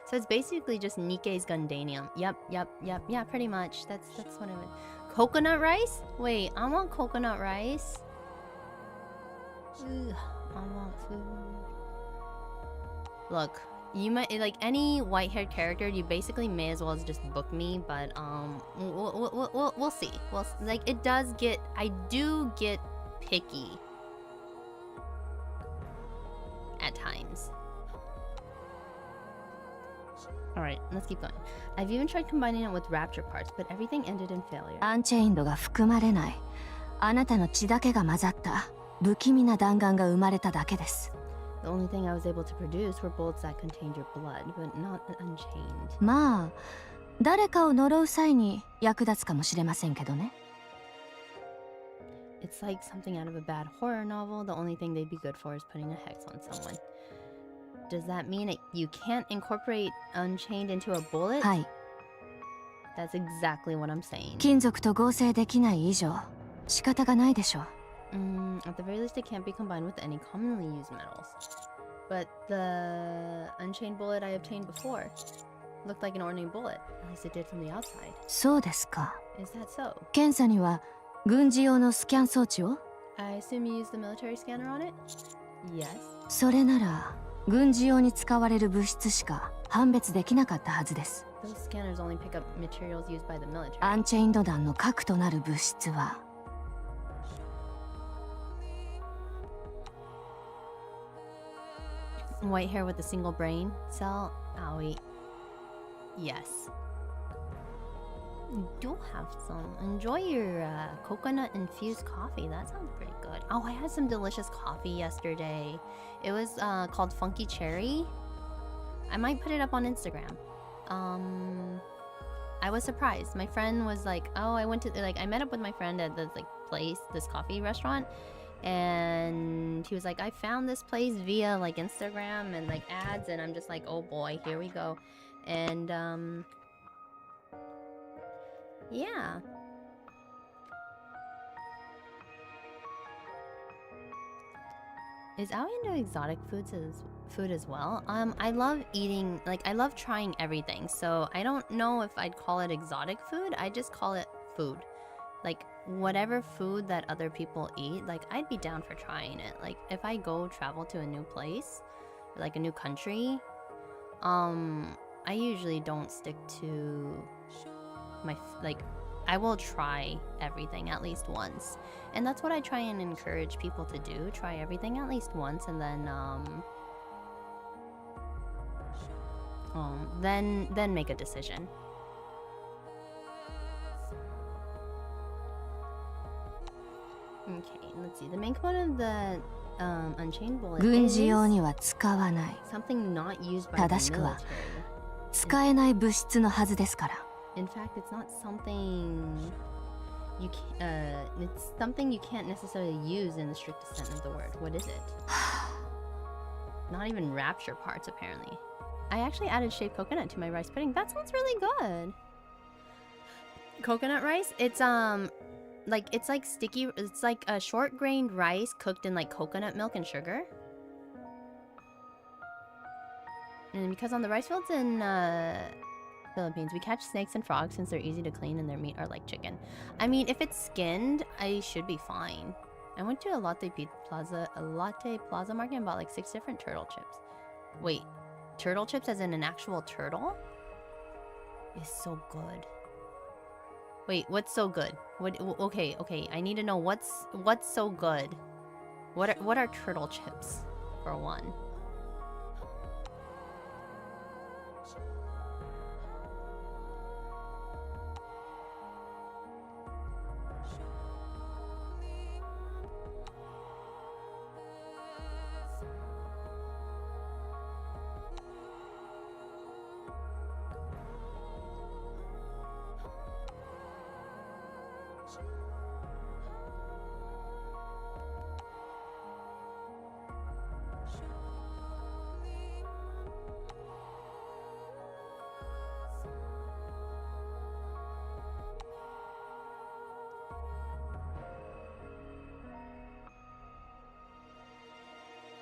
So it's basically just Nikke's Gundanium. Yep, yeah, pretty much. That's what I would... Coconut rice? Wait, I want coconut rice. Ugh, I want food. Look, you might like any white-haired character. You basically may as well just book me, but we'll see. Well, like it does get. I do get picky at times. All right, let's keep going. I've even tried combining it with rapture parts, but everything ended in failure. アンチェインドが含まれない、あなたの血だけが混ざった不気味な弾丸が生まれただけです。The only thing I was able to produce were bullets that contained your blood, but not unchained. まあ、誰かを呪う際に役立つかもしれませんけどね。It's like something out of a bad horror novel. The only thing they'd be good for is putting a hex on someone. Does that mean you can't incorporate Unchained into a bullet? はい。That's exactly what I'm saying. 金属と合成できない以上、仕方がないでしょう。At the very least, it can't be combined with any commonly used metals. But the Unchained bullet I obtained before looked like an ordinary bullet. At least it did from the outside. そうですか。Is that so? 検査には軍事用のスキャン装置を？ I assume you used the military scanner on it? Yes. それなら軍事用に使われる物質しか判別できなかったはずです。Those scanners only pick up materials used by the military. アンチェインド弾の核となる物質はWhite hair with a single brain cell? Owie. Yes. You do have some. Enjoy your coconut infused coffee. That sounds pretty good. Oh, I had some delicious coffee yesterday. It was called Funky Cherry. I might put it up on Instagram. I was surprised. My friend was like, "Oh, I went to I met up with my friend at this this coffee restaurant." And he was like, "I found this place via Instagram and ads," and I'm just like, "Oh boy, here we go." And yeah. Is Aoi into exotic food as well? I love eating, I love trying everything. So I don't know if I'd call it exotic food. I just call it food. Whatever food that other people eat, I'd be down for trying it. If I go travel to a new place, or, a new country, I usually don't stick to my I will try everything at least once, and that's what I try and encourage people to do. Try everything at least once, and then make a decision. Okay, let's see. The main component of the Unchained Bullet 軍 is 事用には使わない。 something not used by 正 the しくは military. 使えない物質のはずですから。 In fact, it's not something it's something you can't necessarily use in the strictest sense of the word. What is it? Not even rapture parts, apparently. I actually added shaved coconut to my rice pudding. That sounds really good. Coconut rice? It's it's sticky. It's a short-grained rice cooked in coconut milk and sugar. And because on the rice fields in Philippines, we catch snakes and frogs since they're easy to clean and their meat are like chicken. I mean, if it's skinned, I should be fine. I went to a latte plaza market and bought 6 different turtle chips. Wait, turtle chips as in an actual turtle? Is so good. Wait, what's so good? Okay, I need to know what's so good. What are turtle chips for one?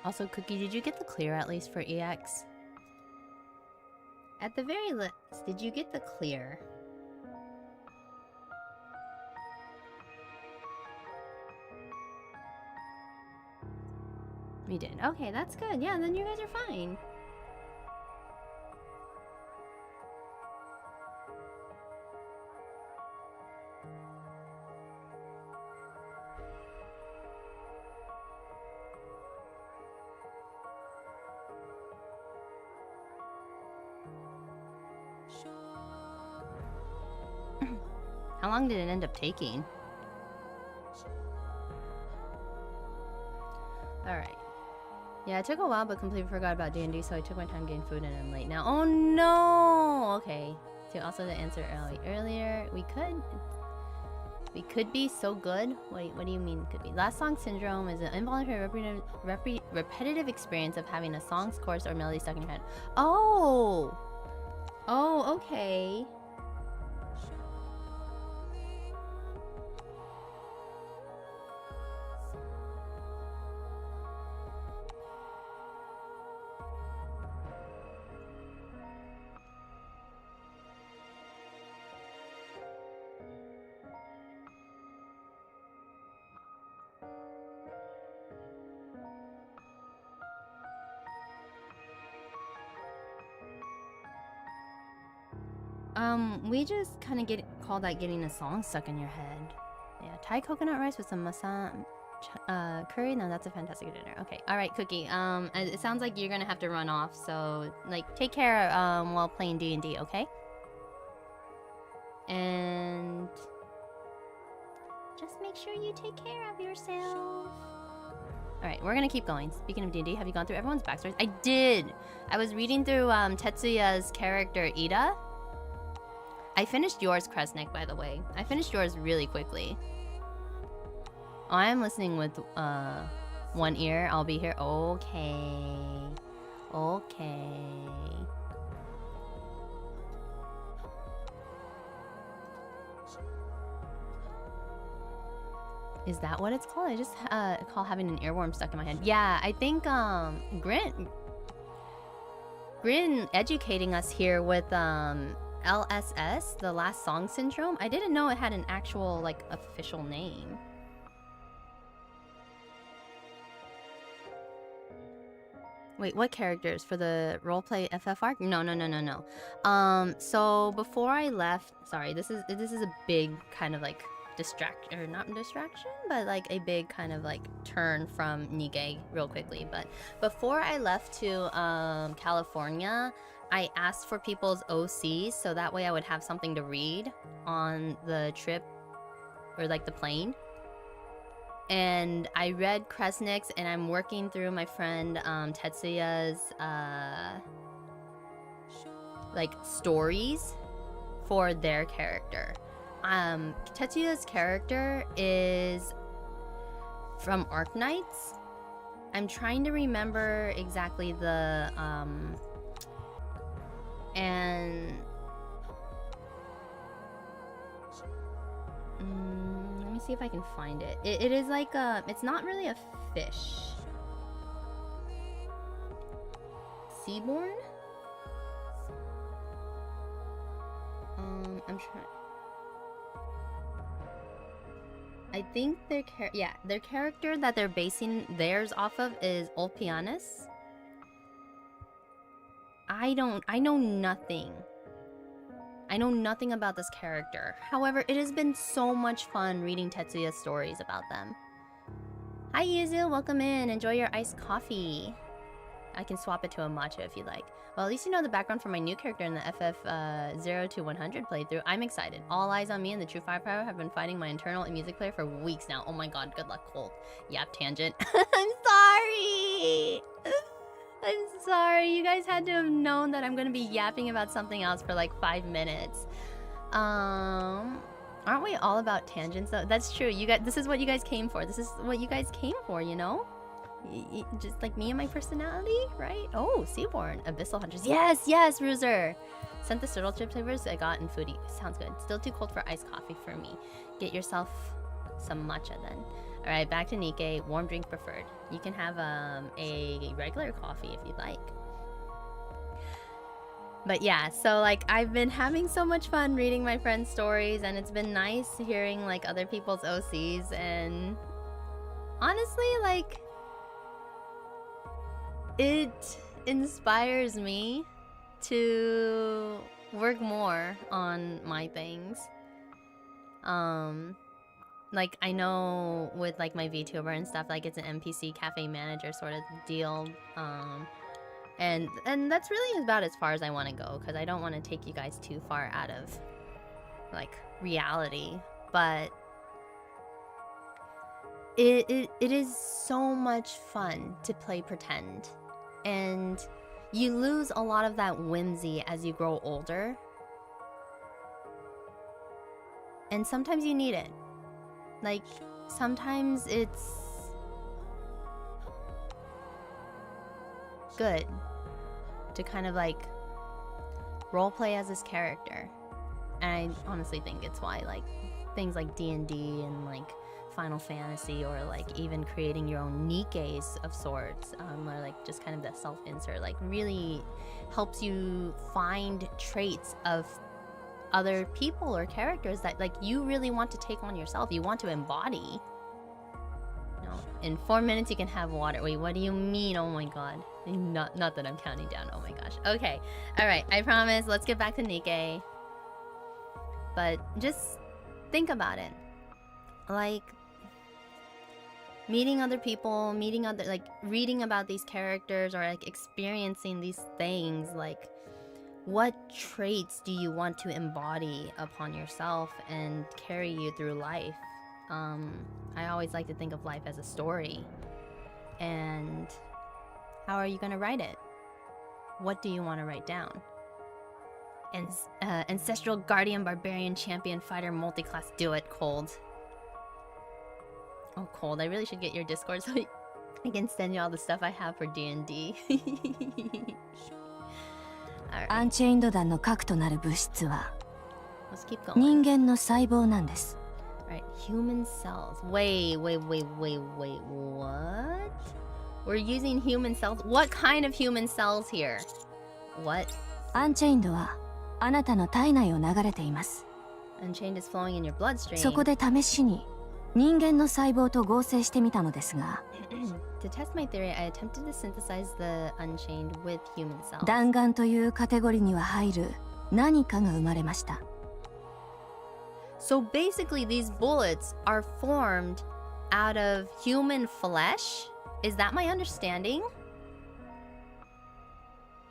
Also, Cookie, did you get the clear at least for EX? At the very least, did you get the clear? We did. Okay, that's good. Yeah, then you guys are fine. How long did it end up taking? Alright. Yeah, it took a while, but completely forgot about D&D, so I took my time getting food and I'm late now. Oh no! Okay. So also to answer earlier, we could be so good. Wait, what do you mean could be? Last song syndrome is an involuntary repetitive experience of having a song's chorus or melody stuck in your head. Oh! Oh, okay. We just kind of call that getting a song stuck in your head. Yeah, Thai coconut rice with some masam curry. No, that's a fantastic dinner. Okay, all right, Cookie. It sounds like you're gonna have to run off. So take care while playing D&D, okay? And and just make sure you take care of yourself. Alright, we're gonna keep going. Speaking of D&D, have you gone through everyone's backstories? I did! I was reading through Tetsuya's character, Ida. I finished yours, Kresnik, by the way. I finished yours really quickly. Oh, I am listening with one ear. I'll be here. Okay. Okay. Is that what it's called? I just call having an earworm stuck in my head. Yeah, I think Grin educating us here with LSS, the last song syndrome. I didn't know it had an actual like official name. Wait, what characters for the roleplay FF arc? No. So before I left, sorry, this is a big kind of like not distraction, but like a big kind of like turn from Nikkei real quickly. But before I left to California, I asked for people's OCs so that way I would have something to read on the trip or like the plane. And I read Kresnik's, and I'm working through my friend Tetsuya's like stories for their character. Tetsuya's character is from Arknights. I'm trying to remember exactly the and let me see if I can find it. It is like it's not really a fish. Seaborn? I'm trying. I think their character that they're basing theirs off of is Olpianus. I know nothing. I know nothing about this character. However, it has been so much fun reading Tetsuya's stories about them. Hi Yuzu, welcome in. Enjoy your iced coffee. I can swap it to a matcha if you like. Well, at least you know the background for my new character in the FF0 to 100 playthrough. I'm excited. All eyes on me and the true firepower have been fighting my internal music player for weeks now. Oh my god, good luck, Colt. Yap tangent. I'm sorry! I'm sorry. You guys had to have known that I'm gonna be yapping about something else for like 5 minutes. Aren't we all about tangents though? That's true. You guys, this is what you guys came for. This is what you guys came for, you know? Just like me and my personality, right? Oh, Seaborn, Abyssal Hunters. Yes, Ruzer. Sent the turtle chip flavors I got in foodie. Sounds good. Still too cold for iced coffee for me. Get yourself some matcha then. All right, back to Nikkei. Warm drink preferred. You can have a regular coffee if you'd like. But yeah, so like I've been having so much fun reading my friends' stories, and it's been nice hearing like other people's OCs, and honestly, like it inspires me to work more on my things. Like I know with like my VTuber and stuff, like it's an NPC Café Manager sort of deal. And that's really about as far as I want to go, because I don't want to take you guys too far out of like reality. But it is so much fun to play pretend, and you lose a lot of that whimsy as you grow older, and sometimes you need it. Like sometimes it's good to kind of like roleplay as this character. And I honestly think it's why like things like D&D and like Final Fantasy, or like even creating your own Nikkes of sorts, or like just kind of that self-insert, like really helps you find traits of other people or characters that like you really want to take on yourself, you want to embody. No, in 4 minutes you can have water. Wait, what do you mean? Oh my god. Not that I'm counting down. Oh my gosh. Okay. Alright, I promise. Let's get back to Nikkei. But just think about it. Like meeting other people, like reading about these characters, or like experiencing these things, like What traits do you want to embody upon yourself and carry you through life? I always like to think of life as a story. And how are you going to write it? What do you want to write down? Ancestral Guardian Barbarian Champion Fighter Multiclass. Do it, Cold. Oh, Cold, I really should get your Discord so I can send you all the stuff I have for D&D. アンチェインド団の核となる物質は Let's keep going. 人間の細胞なんです。 Alright, human cells. Wait, what? We're using human cells? What kind of human cells here? What? アンチェインドはあなたの体内を流れています。 Unchained is flowing in your bloodstream. そこで試しに人間の細胞と合成してみたのですが To test my theory, I attempted to synthesize the Unchained with human cells. 弾丸というカテゴリーには入る何かが生まれました。 So basically, these bullets are formed out of human flesh? Is that my understanding?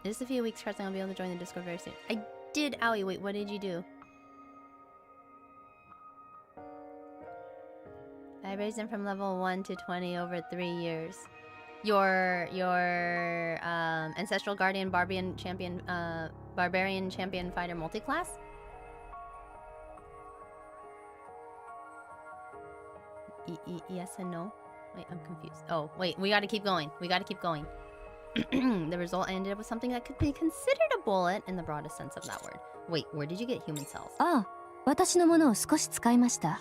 In just a few weeks, Carson will be able to join the Discord very soon. I did, Owie, wait, what did you do? I raised him from level 1 to 20 over 3 years. Your Ancestral Guardian Barbarian Champion Fighter Multiclass? Yes and no? Wait, I'm confused. Oh, wait, we gotta keep going. The result ended up with something that could be considered a bullet in the broadest sense of that word. Wait, where did you get human cells? ああ、私のものを少し使いました。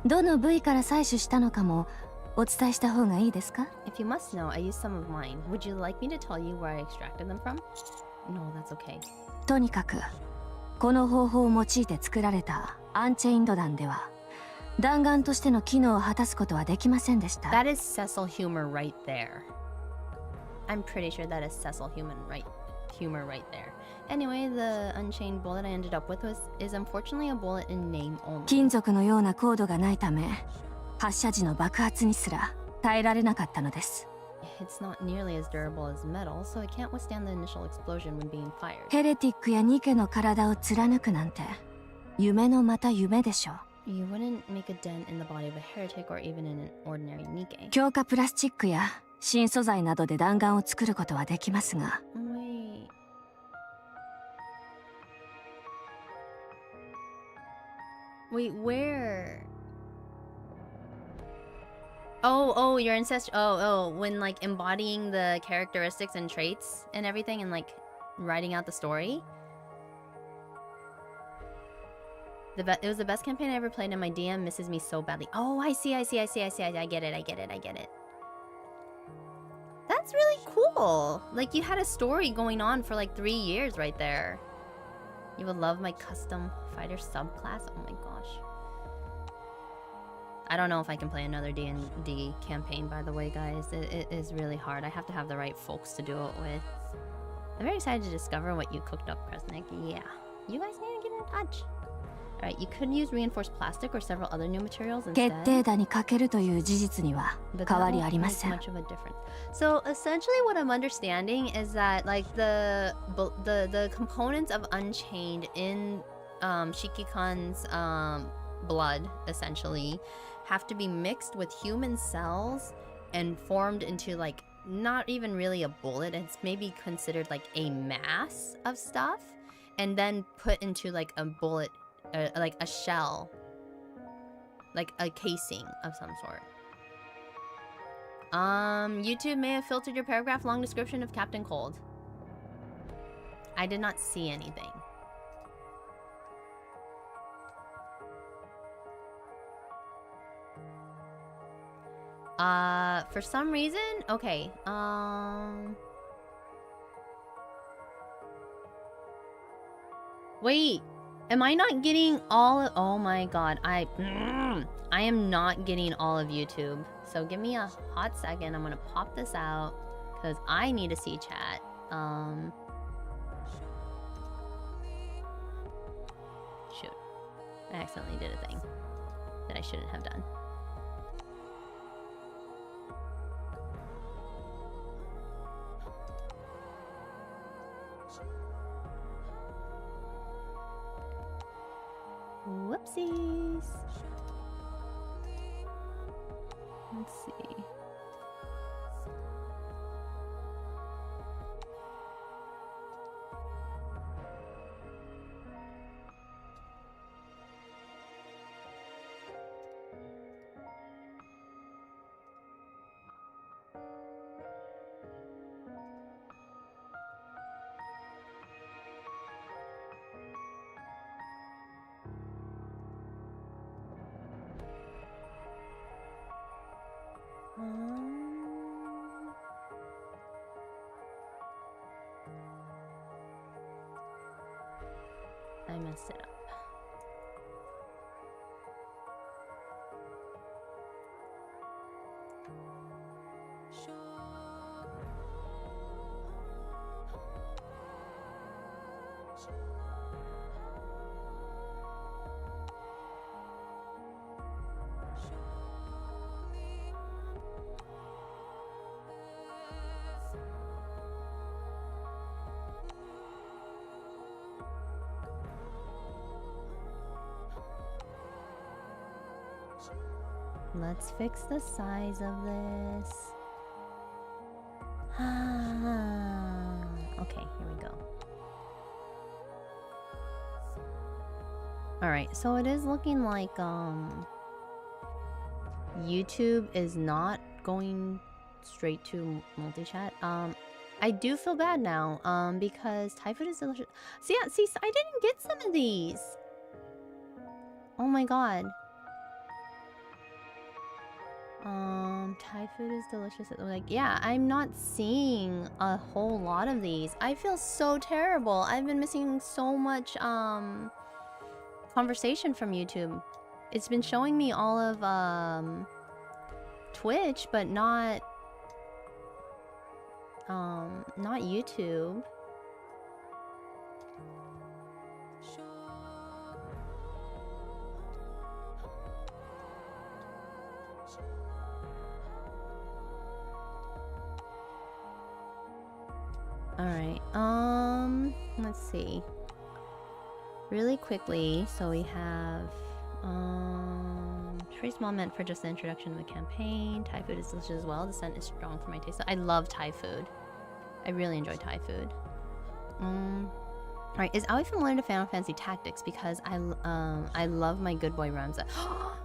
どの部位から採取したのかもお伝えした方がいいですか？ If you must know, I used some of mine. Would you like me to tell you where I extracted them from? No, that's okay. とにかくこの方法を用いて作られたアンチェインド弾では弾丸としての機能を果たすことはできませんでした。 That is Cecil humor right there. I'm pretty sure that is Cecil humor right there. Anyway, the Unchained bullet I ended up with is unfortunately a bullet in name only. 金属のような硬度がないため発射時の爆発にすら耐えられなかったのです。 It's not nearly as durable as metal, so it can't withstand the initial explosion when being fired. ヘレティックやニケの体を貫くなんて夢のまた夢でしょう。 You wouldn't make a dent in the body of a heretic or even in an ordinary NIKKE. 強化プラスチックや新素材などで弾丸を作ることはできますが Wait, where? Oh, your ancestor. Oh, when like embodying the characteristics and traits and everything and like writing out the story. It was the best campaign I ever played, and my DM misses me so badly. Oh, I see. I get it. That's really cool. Like, you had a story going on for like 3 years right there. You would love my custom fighter subclass. Oh my gosh. I don't know if I can play another D&D campaign, by the way, guys. It is really hard. I have to have the right folks to do it with. I'm very excited to discover what you cooked up, Kresnik. Yeah. You guys need to get in touch. Alright, you could use reinforced plastic or several other new materials 決 instead. 定打にかけるという事実には But 変 that わり won't ありま make せん。 much of a difference. So essentially what I'm understanding is that like the components of Unchained in Shikikan's blood essentially have to be mixed with human cells and formed into like not even really a bullet. It's maybe considered like a mass of stuff and then put into like a bullet, like a shell, like a casing of some sort. YouTube may have filtered your paragraph long description of Captain Cold. I did not see anything. For some reason, okay, wait, am I not getting all of, oh my god, I am not getting all of YouTube. So give me a hot second, I'm gonna pop this out, because I need to see chat. Shoot, I accidentally did a thing that I shouldn't have done. Whoopsies. Let's see. I messed it up. Let's fix the size of this. Okay, here we go. Alright, so it is looking like YouTube is not going straight to multi-chat. I do feel bad now, because Thai food is delicious. See, yeah, see, I didn't get some of these. Oh my god. Thai food is delicious. Like, yeah, I'm not seeing a whole lot of these. I feel so terrible. I've been missing so much conversation from YouTube. It's been showing me all of Twitch, but not YouTube. Alright, let's see. Really quickly, so we have, very small meant for just the introduction of the campaign. Thai food is delicious as well. The scent is strong for my taste. I love Thai food. I really enjoy Thai food. Alright, is Aoi familiar to Final Fantasy Tactics? Because I love my good boy Ramza.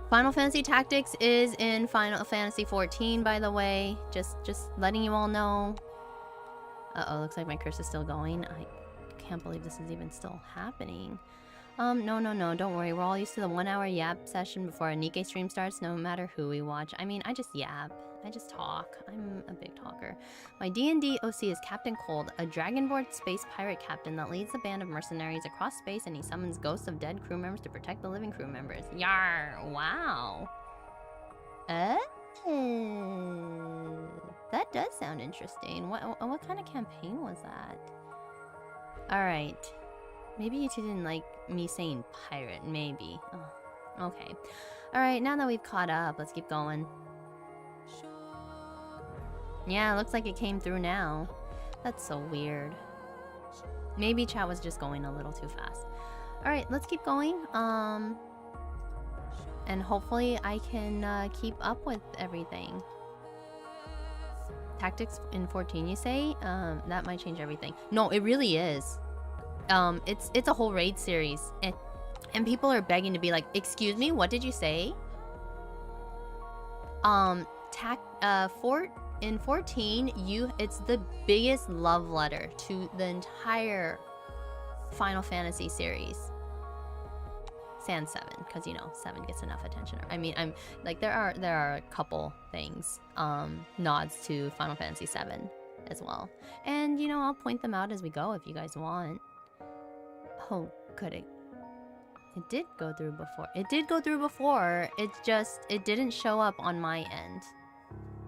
Final Fantasy Tactics is in Final Fantasy 14, by the way. Just letting you all know. Uh-oh, looks like my curse is still going. I can't believe this is even still happening. No, don't worry. We're all used to the 1 hour yap session before a NIKKE stream starts, no matter who we watch. I mean, I just yap. I just talk. I'm a big talker. My D&D OC is Captain Cold, a dragonborn space pirate captain that leads a band of mercenaries across space, and he summons ghosts of dead crew members to protect the living crew members. Yar! Wow. That does sound interesting. What kind of campaign was that? Alright. Maybe you two didn't like me saying pirate. Maybe. Oh, okay. Alright, now that we've caught up, let's keep going. Yeah, it looks like it came through now. That's so weird. Maybe chat was just going a little too fast. Alright, let's keep going. And hopefully I can keep up with everything. Tactics in 14, you say? That might change everything. No, it really is. It's a whole raid series. And people are begging to be like, excuse me, what did you say? In 14, it's the biggest love letter to the entire Final Fantasy series. Sans 7, because you know 7 gets enough attention. I mean, I'm like there are a couple things, nods to Final Fantasy 7 as well, and you know I'll point them out as we go if you guys want. Oh, good. It did go through before. It did go through before. It's just it didn't show up on my end.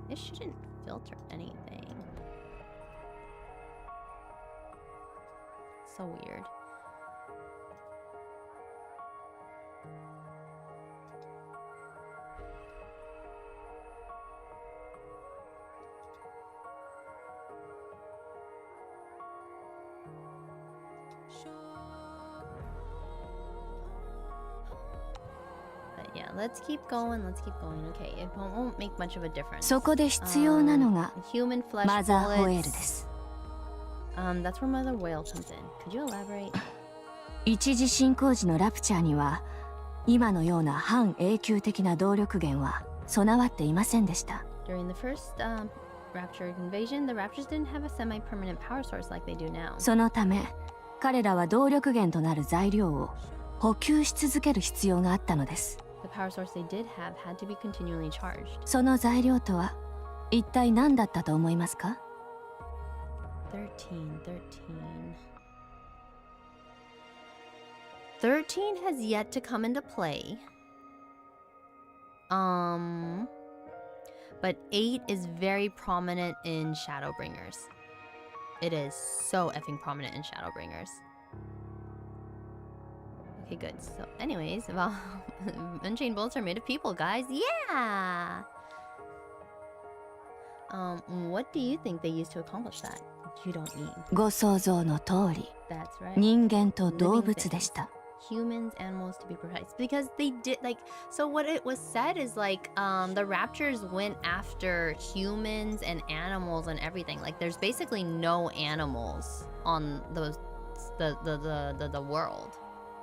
It shouldn't filter anything. So weird. let's keep going. Let's keep going. Okay, it won't make much of a difference. そこで必要なのが human flesh マザーホエール bullets. です。 That's where Mother Whale comes in. Could you elaborate? 一次進行時のラプチャーには今のような半永久的な動力源は備わっていませんでした。 During the first Rapture invasion, the Raptures didn't have a semi-permanent power source like they do now. そのため彼らは動力源となる材料を補給し続ける必要があったのです。 The power source they did have had to be continually charged. その材料とは一体何だったと思いますか？ 13 has yet to come into play. But 8 is very prominent in Shadowbringers. It is so effing prominent in Shadowbringers. Okay, good. So, anyways, well, Unchained Bolts are made of people, guys. Yeah! What do you think they used to accomplish that? You don't mean. ご想像の通り、 That's right. 人間と動物でした。 Humans, animals, to be precise, because they did like. So what it was said is like, the Raptors went after humans and animals and everything. Like, there's basically no animals on the world,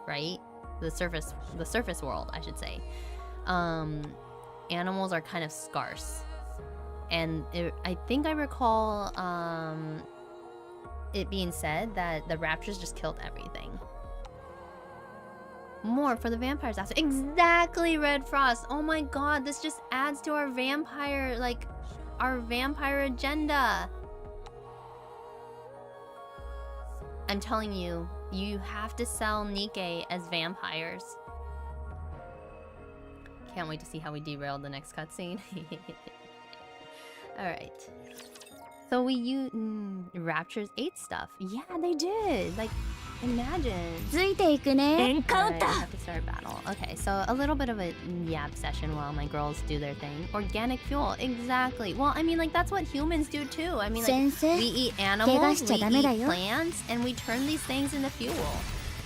right? The surface world, I should say. Animals are kind of scarce, and I think I recall it being said that the Raptors just killed everything. More for the vampires after. Exactly, Red Frost. Oh my god, this just adds to our vampire, like, our vampire agenda. I'm telling you, you have to sell NIKKE as vampires. Can't wait to see how we derailed the next cutscene. Alright. So we used Raptures 8 stuff. Yeah, they did. Like, imagine. ついていくね。 Alright, I have to start battle. Okay, so a little bit of a yab session while my girls do their thing. Organic fuel, exactly. Well, I mean, like, that's what humans do too. I mean, like, 先生、 we eat animals, we 怪我しちゃダメだ eat よ。 plants, and we turn these things into fuel.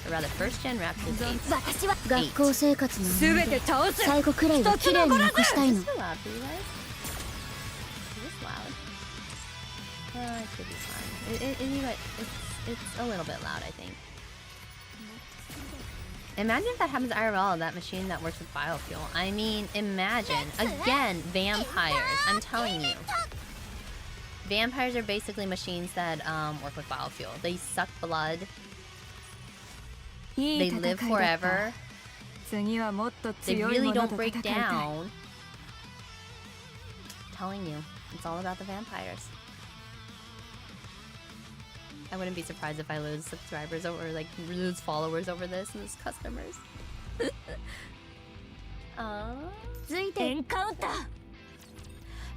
Or rather, first gen Raptors 8. 私は学校生活の思い出最後くらいは綺麗に残したい Is の。 this too loud for you guys? Is this loud? It should be fine. You know what? It's a little bit loud, I think. Imagine if that happens IRL, that machine that works with biofuel. I mean, imagine. Again, vampires. I'm telling you. Vampires are basically machines that work with biofuel. They suck blood. They live forever. They really don't break down. I'm telling you, it's all about the vampires. I wouldn't be surprised if I lose subscribers or like lose followers over this and lose customers.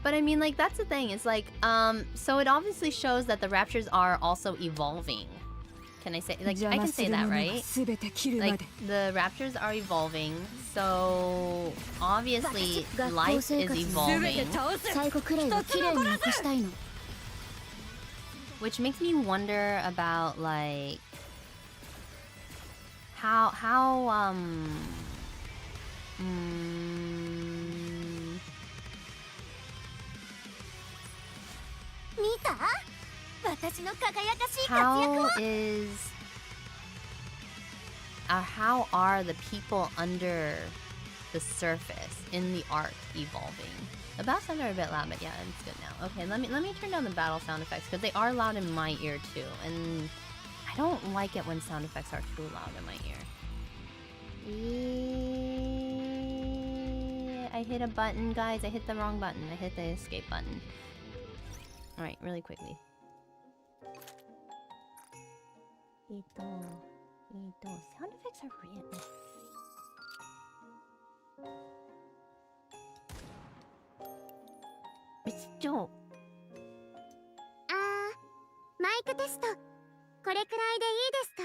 But I mean, like, that's the thing. It's like, so it obviously shows that the Raptures are also evolving. Can I say, like, I can say that, right? Like, the Raptures are evolving, so obviously life is evolving. 最後くらいは綺麗に残したいの。 Which makes me wonder about, like, how how are the people under the surface in the arc evolving? The battle sounds are a bit loud, but yeah, it's good now. Okay, let me turn down the battle sound effects because they are loud in my ear too, and I don't like it when sound effects are too loud in my ear. I hit a button, guys. I hit the wrong button. I hit the escape button. All right, really quickly. Sound effects are real. It's Joe. マイクテストこれくらいでいいですか？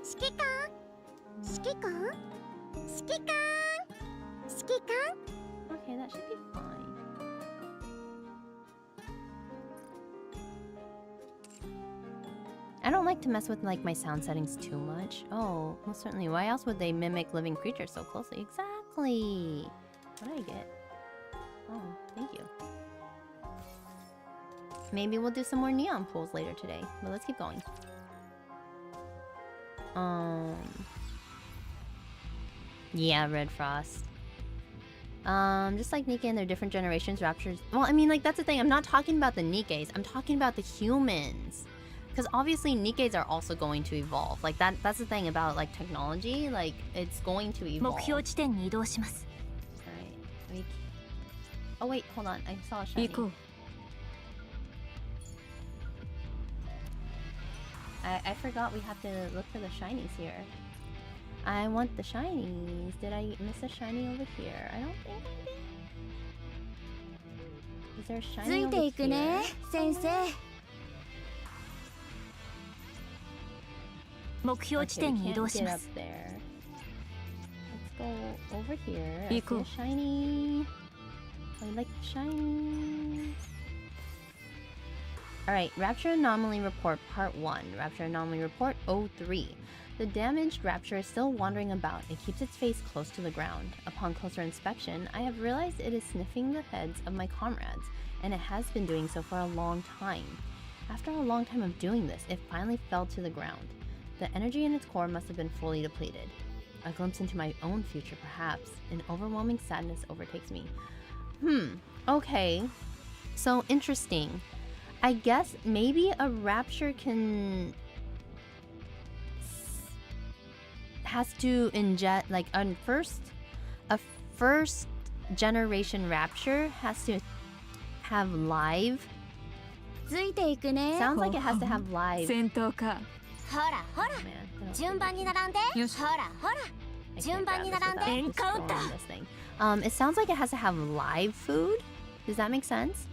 指揮官指揮官指揮官指揮官 Okay, that should be fine. I don't like to mess with like my sound settings too much. Oh, well certainly. Why else would they mimic living creatures so closely? Exactly. exactly. What did I get? Oh, thank you. Maybe we'll do some more neon pools later today, but let's keep going. Yeah, Red Frost. Just like Nikke and their different generations, Raptures. Well, I mean, like, that's the thing. I'm not talking about the Nikkes. I'm talking about the humans. Because obviously Nikkes are also going to evolve. Like, that's the thing about, like, technology. Like, it's going to evolve. 目標地点に移動します Alright. Oh, wait, hold on. I saw a shiny. 行こう I forgot we have to look for the shinies here. I want the shinies. Did I miss a shiny over here? I don't think I did. Is there a つ shiny い over ていくね here? 先生 目標地 Okay, 点 we に移 can't 動し get ま up す there. Let's go over here. I see Eco. a shiny. I like shinies. Alright, Rapture Anomaly Report Part 1. Rapture Anomaly Report 03. The damaged Rapture is still wandering about. It keeps its face close to the ground. Upon closer inspection, I have realized it is sniffing the heads of my comrades, and it has been doing so for a long time. After a long time of doing this, it finally fell to the ground. The energy in its core must have been fully depleted. A glimpse into my own future, perhaps. An overwhelming sadness overtakes me. Okay. So interesting. I guess maybe a Rapture has to inject, like, a first generation Rapture has to have live. ついていくね Sounds like it has to have live. 戦闘かほらほら Man, I don't 順番に並んでよしほらほら I can't 順番に grab this 並んで without destroying this thing. It sounds like it has to have live food. Does that make sense?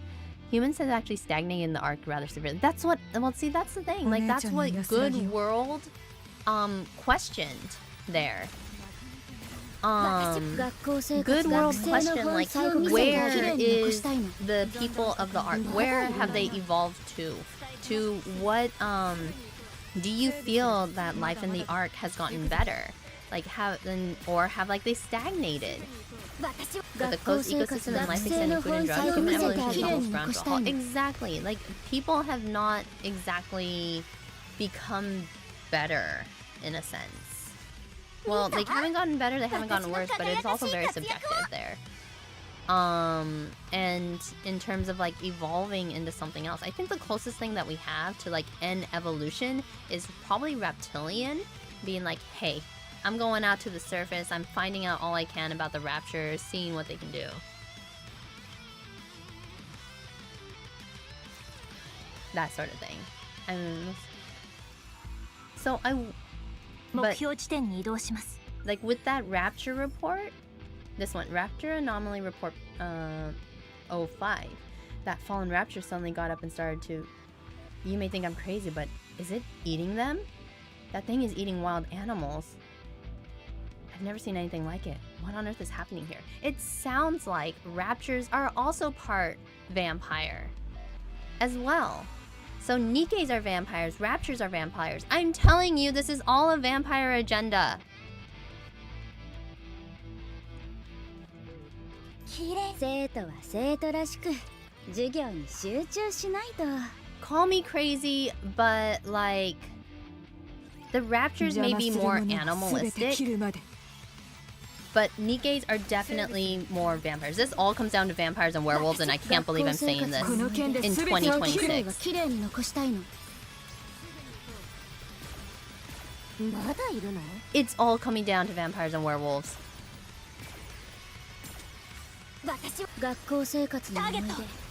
Humans have actually stagnated in the arc rather severely. That's what. Well, see, that's the thing. Like, that's what Good World, questioned there. 学校生 Good 活 World 学生の question 本 like 最後見せて where 綺麗に残 is したいの the people of the arc? Where have they evolved to? To what? Do you feel that life in the arc has gotten better? Like or have like they stagnated? 私 With a 学校 close 生活 ecosystem and 学 life 生 extending の food 本 and drugs, 最後 human 見せて evolution 綺麗 equals に ground 残 to し a た halt. いの Exactly. Like people have not exactly become better in a sense. Well, they haven't gotten better, they haven't gotten worse, but it's also very subjective there. And in terms of like evolving into something else, I think the closest thing that we have to like an evolution is probably reptilian being like, hey, I'm going out to the surface, I'm finding out all I can about the Raptures, seeing what they can do. That sort of thing. So but 目標地点に移動します like with that Rapture report, this one, Rapture Anomaly Report 05, that fallen Rapture suddenly got up and started to... You may think I'm crazy, but is it eating them? That thing is eating wild animals. I've never seen anything like it. What on earth is happening here? It sounds like Raptures are also part vampire as well. So Nikkes are vampires, Raptures are vampires. I'm telling you, this is all a vampire agenda. 綺麗生徒は生徒らしく授業に集中しないと Call me crazy, but like the Raptures may be more animalistic, but Nikkes are definitely more vampires. This all comes down to vampires and werewolves, and I can't believe I'm saying this in 綺麗は 2026. 綺麗に残したいのまだいるの It's all coming down to vampires and werewolves. 私は学校生活の思い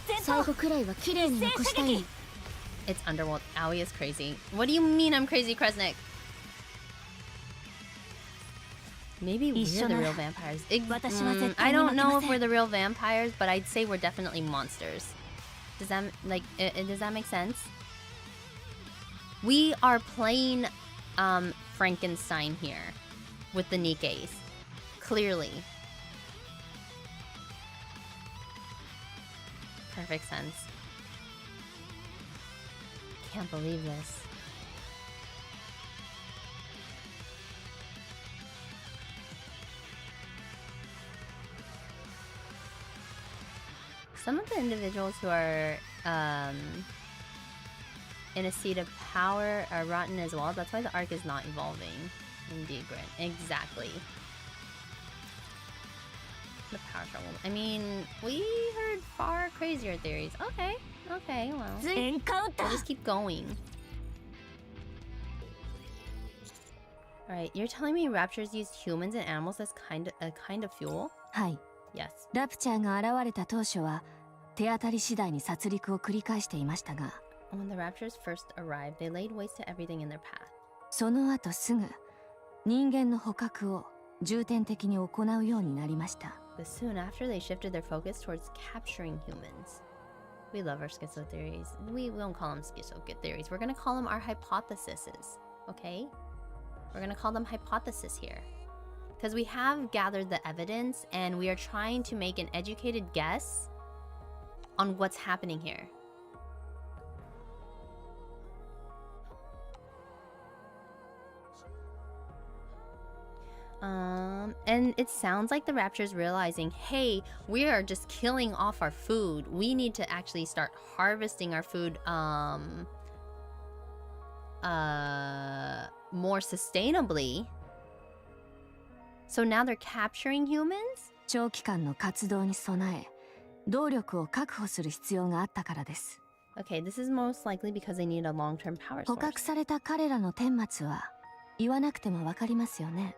出最後くらいは綺麗に残したいの It's Underworld. Owie is crazy. What do you mean I'm crazy, Kresnik? Maybe we're the real vampires. I don't know if we're the real vampires, but I'd say we're definitely monsters. Does that does that make sense? We are playing Frankenstein here with the Nikkes. Clearly. Perfect sense. Can't believe this. Some of the individuals who are in a seat of power are rotten as well. That's why the arc is not evolving. Indeed, Grant. Exactly. The power struggle. I mean, we heard far crazier theories. Okay. Okay, well. We'll just keep going. Alright, you're telling me raptors use humans and animals as a kind of fuel? はい。 Yes. ラプチャーが現れた当初は手当たり次第に殺戮を繰り返していましたが、 When the raptors first arrived, they laid waste to everything in their path. その後すぐ人間の捕獲を重点的に行うようになりました。 But soon after, they shifted their focus towards capturing humans. We love our schizo theories. We won't call them schizo theories. We're gonna call them our hypotheses. Okay? We're gonna call them hypothesis here. Because we have gathered the evidence and we are trying to make an educated guess on what's happening here. And it sounds like the raptors realizing, hey, we are just killing off our food. We need to actually start harvesting our food more sustainably. So now they're capturing humans? 長期間の活動に備え、動力を確保する必要があったからです。 Okay, this is most likely because they need a long-term power 捕 source. 獲された彼らの顛末は言わなくてもわかりますよね。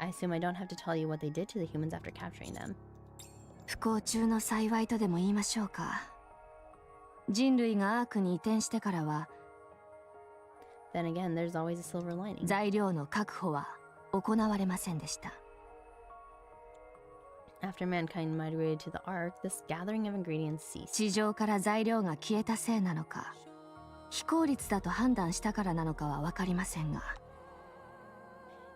I assume I don't have to tell you what they did to the humans after capturing them. 不幸中の幸いとでも言いましょうか。人類がアークに移転してからは、 Then again, there's always a silver lining. 材料の確保は行われませんでした。 After mankind migrated to the Ark, this gathering of ingredients ceased. 地上から材料が消えたせいなのか、非効率だと判断したからなのかはわかりませんが、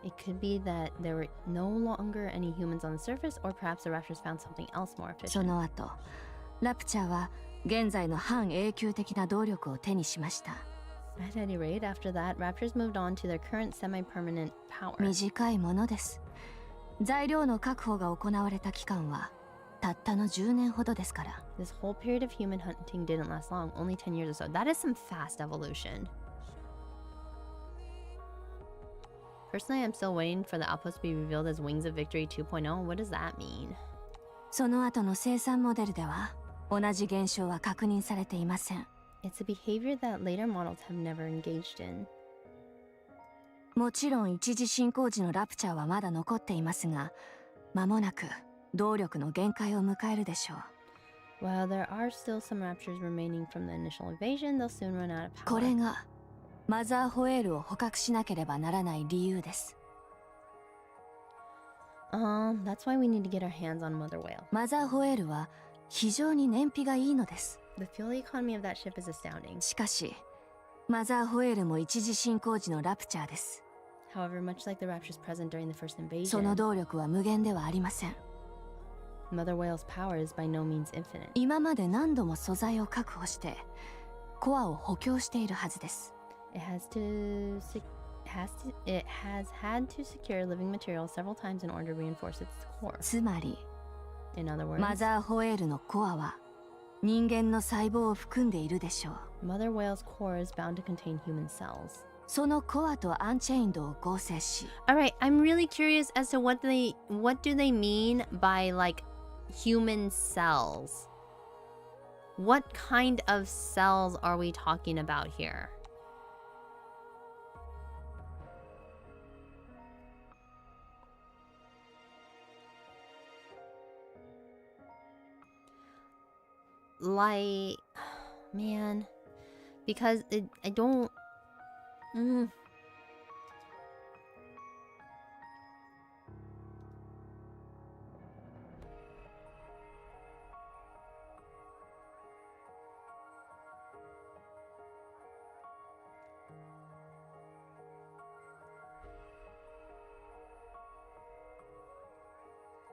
It could be that there were no longer any humans on the surface, or perhaps the raptors found something else more そ efficient. の後、ラプチャーは現在の半永久的な動力を手にしました。 At any rate, after that, raptors moved on to their current semi-permanent power. 短いものです。材料の確保が行われた期間はたったの10年ほどですから。 This whole period of human hunting didn't last long, only 10 years or so. That is some fast evolution. Personally, I'm still waiting for the outpost to be revealed as Wings of Victory 2.0. What does that mean? その後の生産モデルでは同じ現象は確認されていません。 It's a behavior that later models have never engaged in. もちろん一次進行時のラプチャーはまだ残っていますが、間もなく動力の限界を迎えるでしょう。 While there are still some raptors remaining from the initial invasion, they'll soon run out of power. これがマザーホエールを捕獲しなければならない理由です。 That's why we need to get our hands on Mother Whale. マザーホエールは非常に燃費がいいのです。 The fuel economy of that ship is astounding. しかし、マザーホエールも一次進行時のラプチャーです。 However, much like the raptors present during the first その invasion, 動力は無限ではありません。 Mother Whale's power is by no means infinite. 今まで何度も素材を確保して、コアを補強しているはずです。 It has had to secure living materials several times in order to reinforce its core. つまり、 In other マ words, ザーホエールのコアは人間の細胞を含んでいるでしょう。 Mother Whale's core is bound to contain human cells. そのコアとアンチェインドを合成し、 Alright, I'm really curious as to what do they mean by like human cells? What kind of cells are we talking about here? Like, man, because I don't.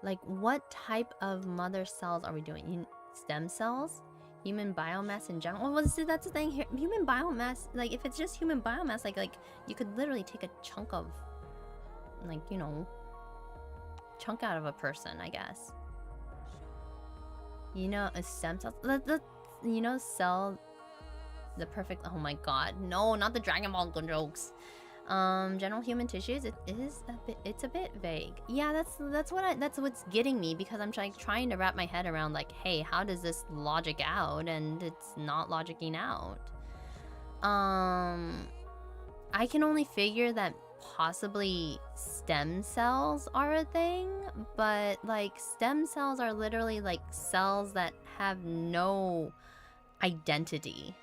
Like, what type of mother cells are we doing? Stem cells? Human biomass in general? Well, see, that's the thing here. Human biomass, like, if it's just human biomass, like you could literally take a chunk of, like, you know, chunk out of a person, I guess. You know, a stem cell. You know, cell. The perfect. Oh my god, no, not the Dragon Ball jokes. General human tissues. It is a bit. It's a bit vague. Yeah, that's what's getting me, because I'm trying to wrap my head around like, hey, how does this logic out? And it's not logicking out. I can only figure that possibly stem cells are a thing, but like stem cells are literally like cells that have no identity.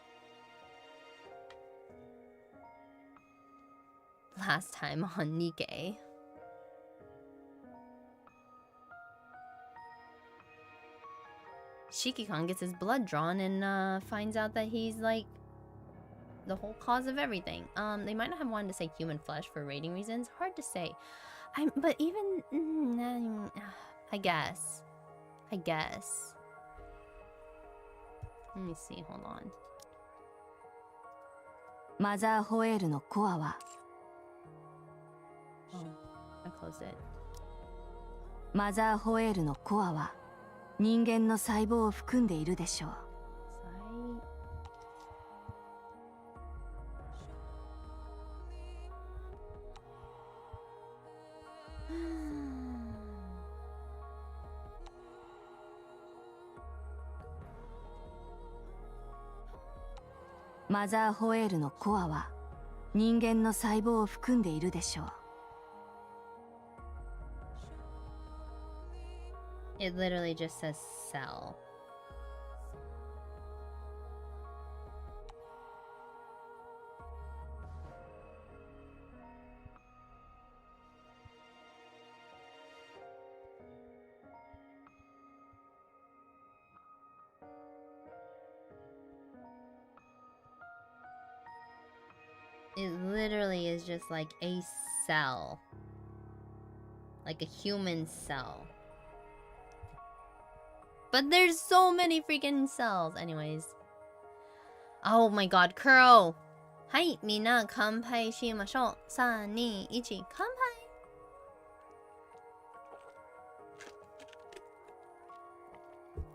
Last time on NIKKE. Shiki-kan gets his blood drawn and finds out that he's like the whole cause of everything. They might not have wanted to say human flesh for rating reasons. Hard to say. But even I guess. Let me see. Hold on. マザーホエールのコアは Oh, I closed it. マザーホエールのコアは人間の細胞を含んでいるでしょう。マザーホエールのコアは人間の細胞を含んでいるでしょう。It literally just says cell. It literally is just like a cell. Like a human cell. But there's so many freaking cells. Anyways. Oh my god, Kuro! Hai, mina kanpai shimashou. 3, 2, 1, kanpai!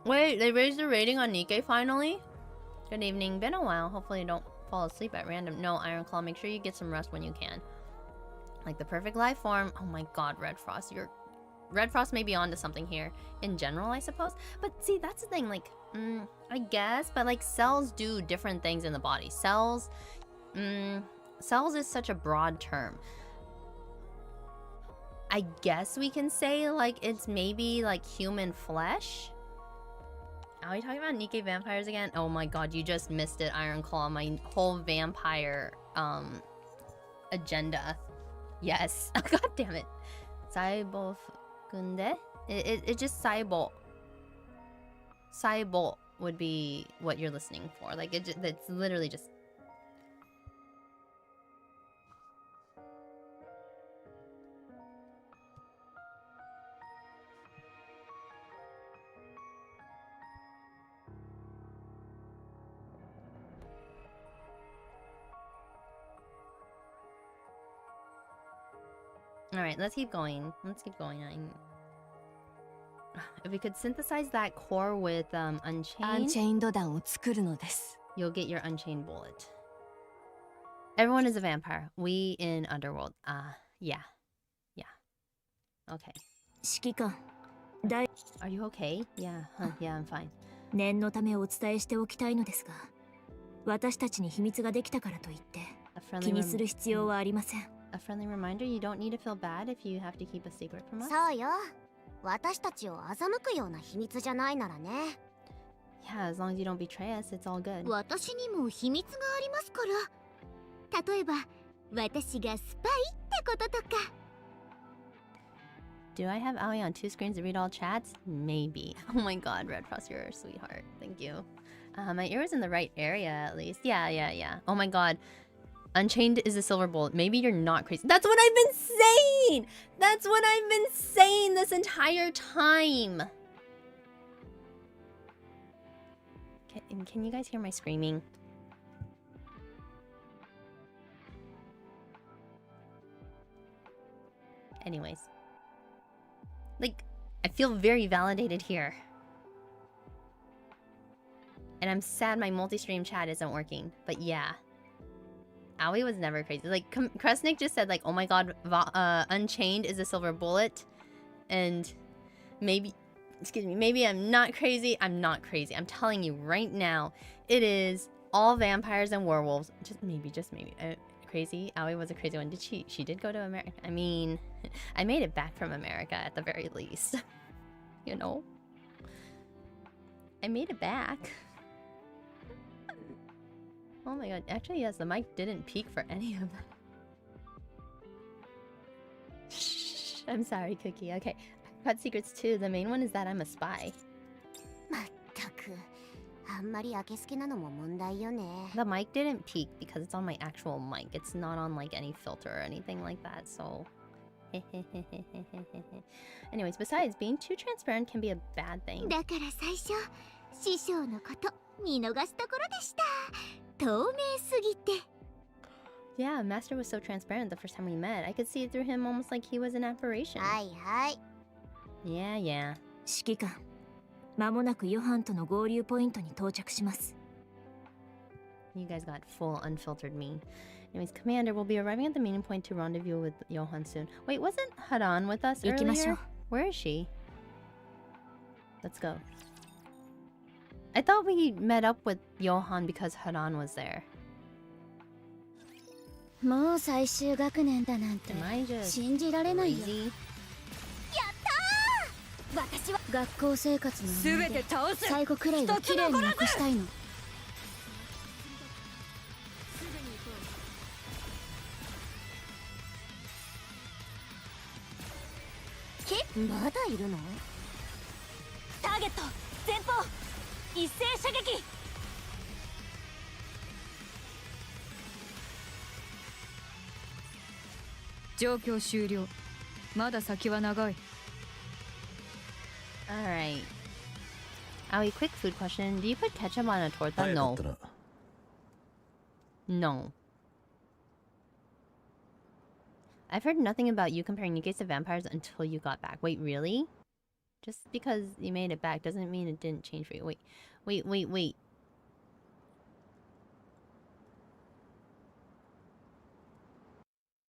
Wait, they raised the rating on NIKKE finally? Good evening. Been a while. Hopefully you don't fall asleep at random. No, Iron Claw, make sure you get some rest when you can. Like the perfect life form. Oh my god, Red Frost, Red Frost may be onto something here. In general, I suppose. But see, that's the thing, like, I guess, but like cells do different things in the body. Cells is such a broad term. I guess we can say like it's maybe like human flesh. Are we talking about NIKKE vampires again? Oh my god, you just missed it, Iron Claw. My whole vampire agenda. Yes. God damn it. Saibo Kunde? It just Saibo. Saibo would be what you're listening for. Like it's literally just. Alright, let's keep going. If we could synthesize that core with Unchained, 弾を作るのです。 you'll get your Unchained bullet. Everyone is a vampire. We in Underworld. Yeah. Okay. 指揮官、Are you okay? Yeah, yeah, I'm fine. 念のためお伝えしておきたいのですが、私たちに秘密ができたからといって気にする必要はありません。A friendly reminder, you don't need to feel bad if you have to keep a secret from us. そうよ。私たちを欺くような秘密じゃないならね。Yeah, as long as you don't betray us, it's all good. 私にも秘密がありますから。例えば、私がスパイってこととか。Do I have Aoi on 2 screens to read all chats? Maybe. Oh my god, Red Frost, you're a sweetheart. Thank you. My ear was in the right area at least. Yeah. Oh my god. Unchained is a silver bullet. Maybe you're not crazy. That's what I've been saying! That's what I've been saying this entire time! Can you guys hear my screaming? Anyways. Like, I feel very validated here. And I'm sad my multi-stream chat isn't working. But yeah. Aoi was never crazy. Like, Kresnik just said, like, oh my god, Unchained is a silver bullet. And maybe, excuse me, maybe I'm not crazy. I'm not crazy. I'm telling you right now, it is all vampires and werewolves. Just maybe. Crazy. Aoi was a crazy one. She did go to America. I mean, I made it back from America at the very least. You know? I made it back. Oh my god. Actually, yes, the mic didn't peak for any of that. Shh. I'm sorry, Cookie. Okay. I've got secrets too. The main one is that I'm a spy. The mic didn't peak because it's on my actual mic. It's not on like any filter or anything like that, so... Anyways, besides, being too transparent can be a bad thing. Yeah, Master was so transparent the first time we met. I could see it through him almost like he was an apparition. Yeah. 指揮官、間もなくヨハンとの合流ポイントに到着します。 You guys got full unfiltered me. Anyways, Commander, we'll be arriving at the meeting point to rendezvous with Johan soon. Wait, wasn't Hadan with us earlier? Where is she? Let's go. I thought we met up with Johan because Hadan was there. もう最終学年だなんて Am I just 信じられないよ。 crazy? 私は学校生活の思い出最後くらいは綺麗に残したいの。まだいるの？ターゲット前方一斉射撃。状況終了。まだ先は長い。 Alright. Aoi, quick food question. Do you put ketchup on a torta? No. No. I've heard nothing about you comparing Nikkes to vampires until you got back. Wait, really? Just because you made it back doesn't mean it didn't change for you. Wait.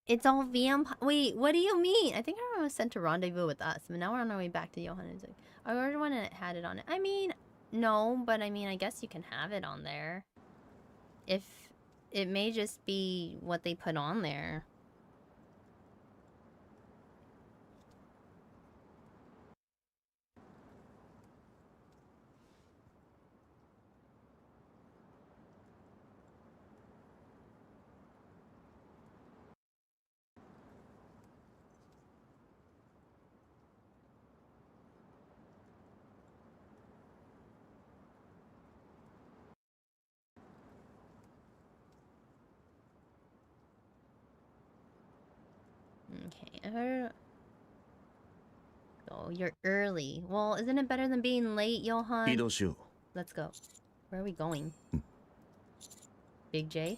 It's all vampire. Wait, what do you mean? I think everyone was sent to rendezvous with us, but now we're on our way back to Johan. It's like, I already want to had it on it. I mean, no, but I mean, I guess you can have it on there. If it may just be what they put on there. Okay. Oh, you're early. Well, isn't it better than being late, Johan? Let's go. Where are we going? Big J?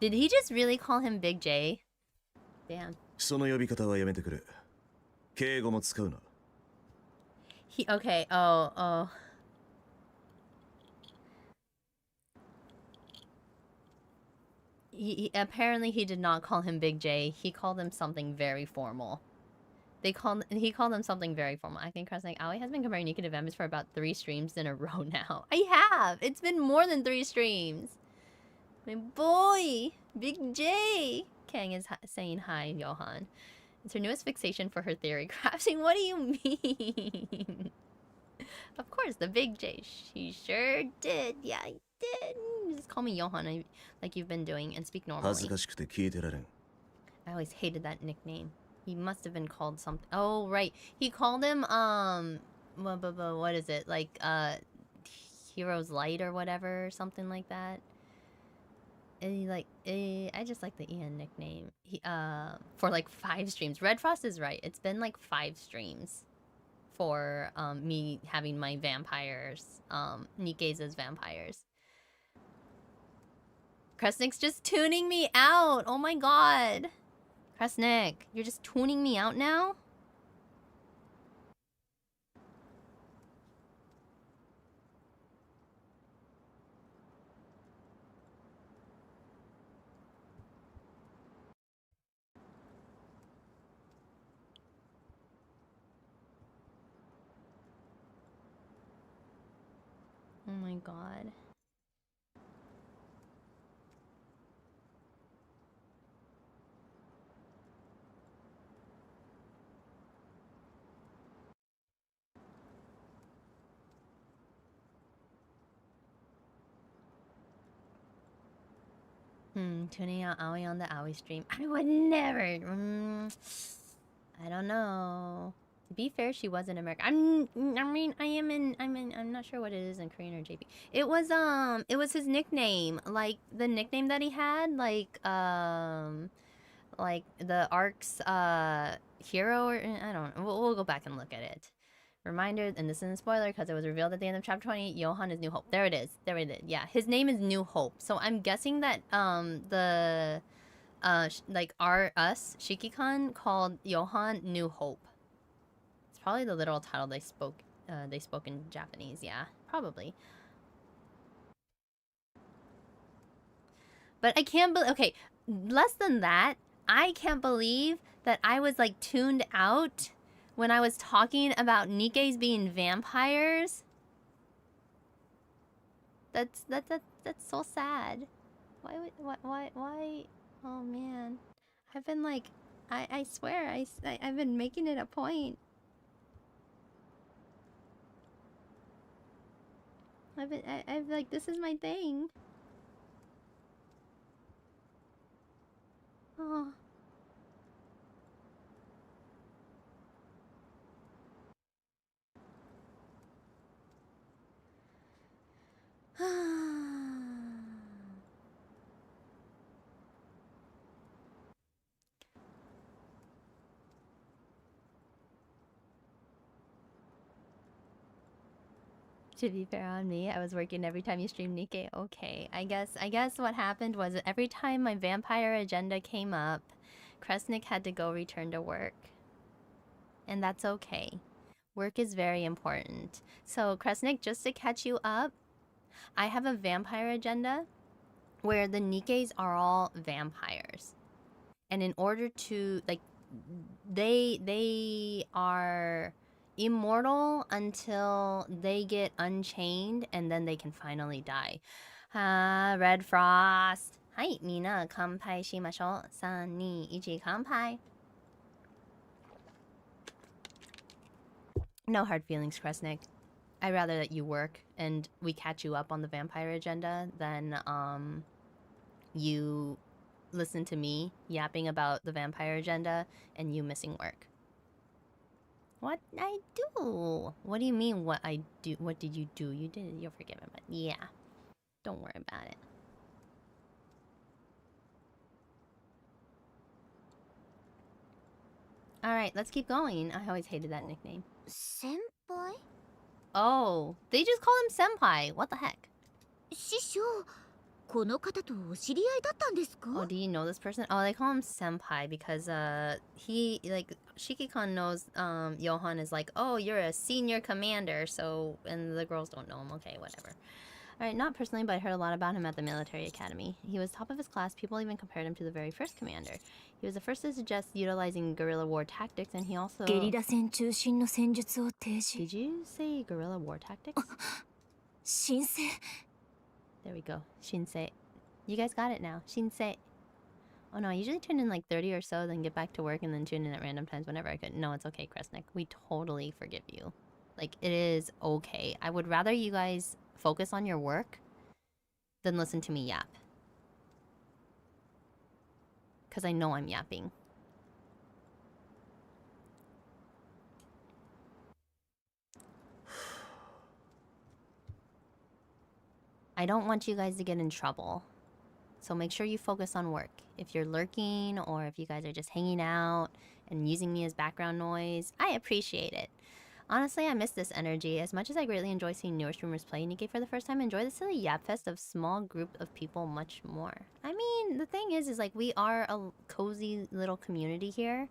Did he just really call him Big J? Damn. Okay, oh. Apparently he did not call him Big J. He called him something very formal. He called him something very formal. I think Kresnik Aoi has been comparing Nikkei to vampires for about 3 streams in a row now. I have! It's been more than 3 streams. My boy! Big J! Kang is saying hi, Johan. It's her newest fixation for her theory crafting. What do you mean? Of course, the Big J. She sure did. Yeah, I did. Just call me Johan like you've been doing and speak normally. I always hated that nickname. He must have been called something. Oh, right. He called him, what is it? Like, Hero's Light or whatever, something like that. I just like the Ian nickname. For like 5 streams. Red Frost is right. It's been like 5 streams for me having my vampires, Nikkes as vampires. Kresnik's just tuning me out. Oh my god. Kresnik, you're just tuning me out now? Oh my god. Tuning out Aoi on the Aoi stream. I would never. I don't know. To be fair, she was in America. I'm not sure what it is in Korean or JP. It was his nickname. Like, the nickname that he had, like the arc's hero, or I don't know. We'll go back and look at it. Reminder, and this isn't a spoiler because it was revealed at the end of chapter 20, Johan is New Hope. There it is. There it is. Yeah, his name is New Hope. So I'm guessing that like us Shiki-kan called Johan New Hope. It's probably the literal title they spoke in Japanese. Yeah, probably. But I can't believe, okay, less than that, I can't believe that I was like tuned out when I was talking about Nikke's being vampires. That's so sad. Why? Oh man. I've been like, I swear, I've been making it a point. I've like, this is my thing. Oh. To be fair on me, I was working every time you streamed Nikke. Okay, I guess what happened was every time my vampire agenda came up, Kresnik had to go return to work. And that's okay. Work is very important. So Kresnik, just to catch you up, I have a vampire agenda where the Nikkes are all vampires. And in order to, like, they are immortal until they get unchained, and then they can finally die. Red Frost. Hi, Mina. Kanpai shimashou. 3, 2, 1, kanpai. No hard feelings, Kresnik. I'd rather that you work and we catch you up on the vampire agenda than you listen to me yapping about the vampire agenda and you missing work. What I do? What do you mean what I do? What did you do? You did it. You're forgiven, but yeah. Don't worry about it. Alright, let's keep going. I always hated that nickname. Senpai? Oh, they just call him Senpai. What the heck? 師匠、この方とお知り合いだったんですか? Oh, do you know this person? Oh, they call him Senpai because he, like, Shiki-kan knows Johan is like, oh, you're a senior commander, so, and the girls don't know him. Okay, whatever. Alright, not personally, but I heard a lot about him at the military academy. He was top of his class. People even compared him to the very first commander. He was the first to suggest utilizing guerrilla war tactics, and he also... ゲリラ戦中心の戦術を提示。 Did you say guerrilla war tactics? 申請 There we go. Shinsei. You guys got it now. Shinsei. Oh no, I usually tune in like 30 or so, then get back to work, and then tune in at random times whenever I could. No, it's okay, Kresnik. We totally forgive you. Like, it is okay. I would rather you guys focus on your work than listen to me yap. Because I know I'm yapping. I don't want you guys to get in trouble. So make sure you focus on work. If you're lurking or if you guys are just hanging out and using me as background noise, I appreciate it. Honestly, I miss this energy. As much as I greatly enjoy seeing newer streamers play Nikke for the first time, I enjoy the silly yap fest of small group of people much more. I mean, the thing is like we are a cozy little community here,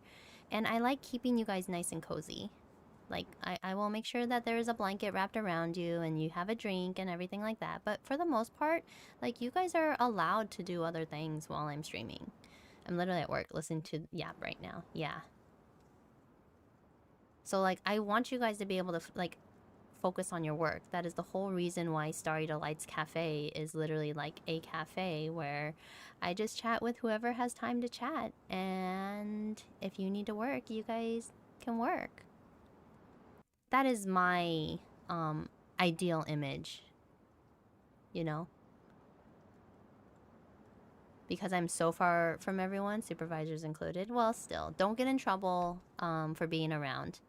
and I like keeping you guys nice and cozy. Like, I will make sure that there is a blanket wrapped around you and you have a drink and everything like that. But for the most part, like, you guys are allowed to do other things while I'm streaming. I'm literally at work listening to yap right now. Yeah. So, like, I want you guys to be able to, like, focus on your work. That is the whole reason why Starry Delight's Cafe is literally like a cafe where I just chat with whoever has time to chat. And if you need to work, you guys can work. That is my ideal image, you know? Because I'm so far from everyone, supervisors included. Well, still, don't get in trouble for being around.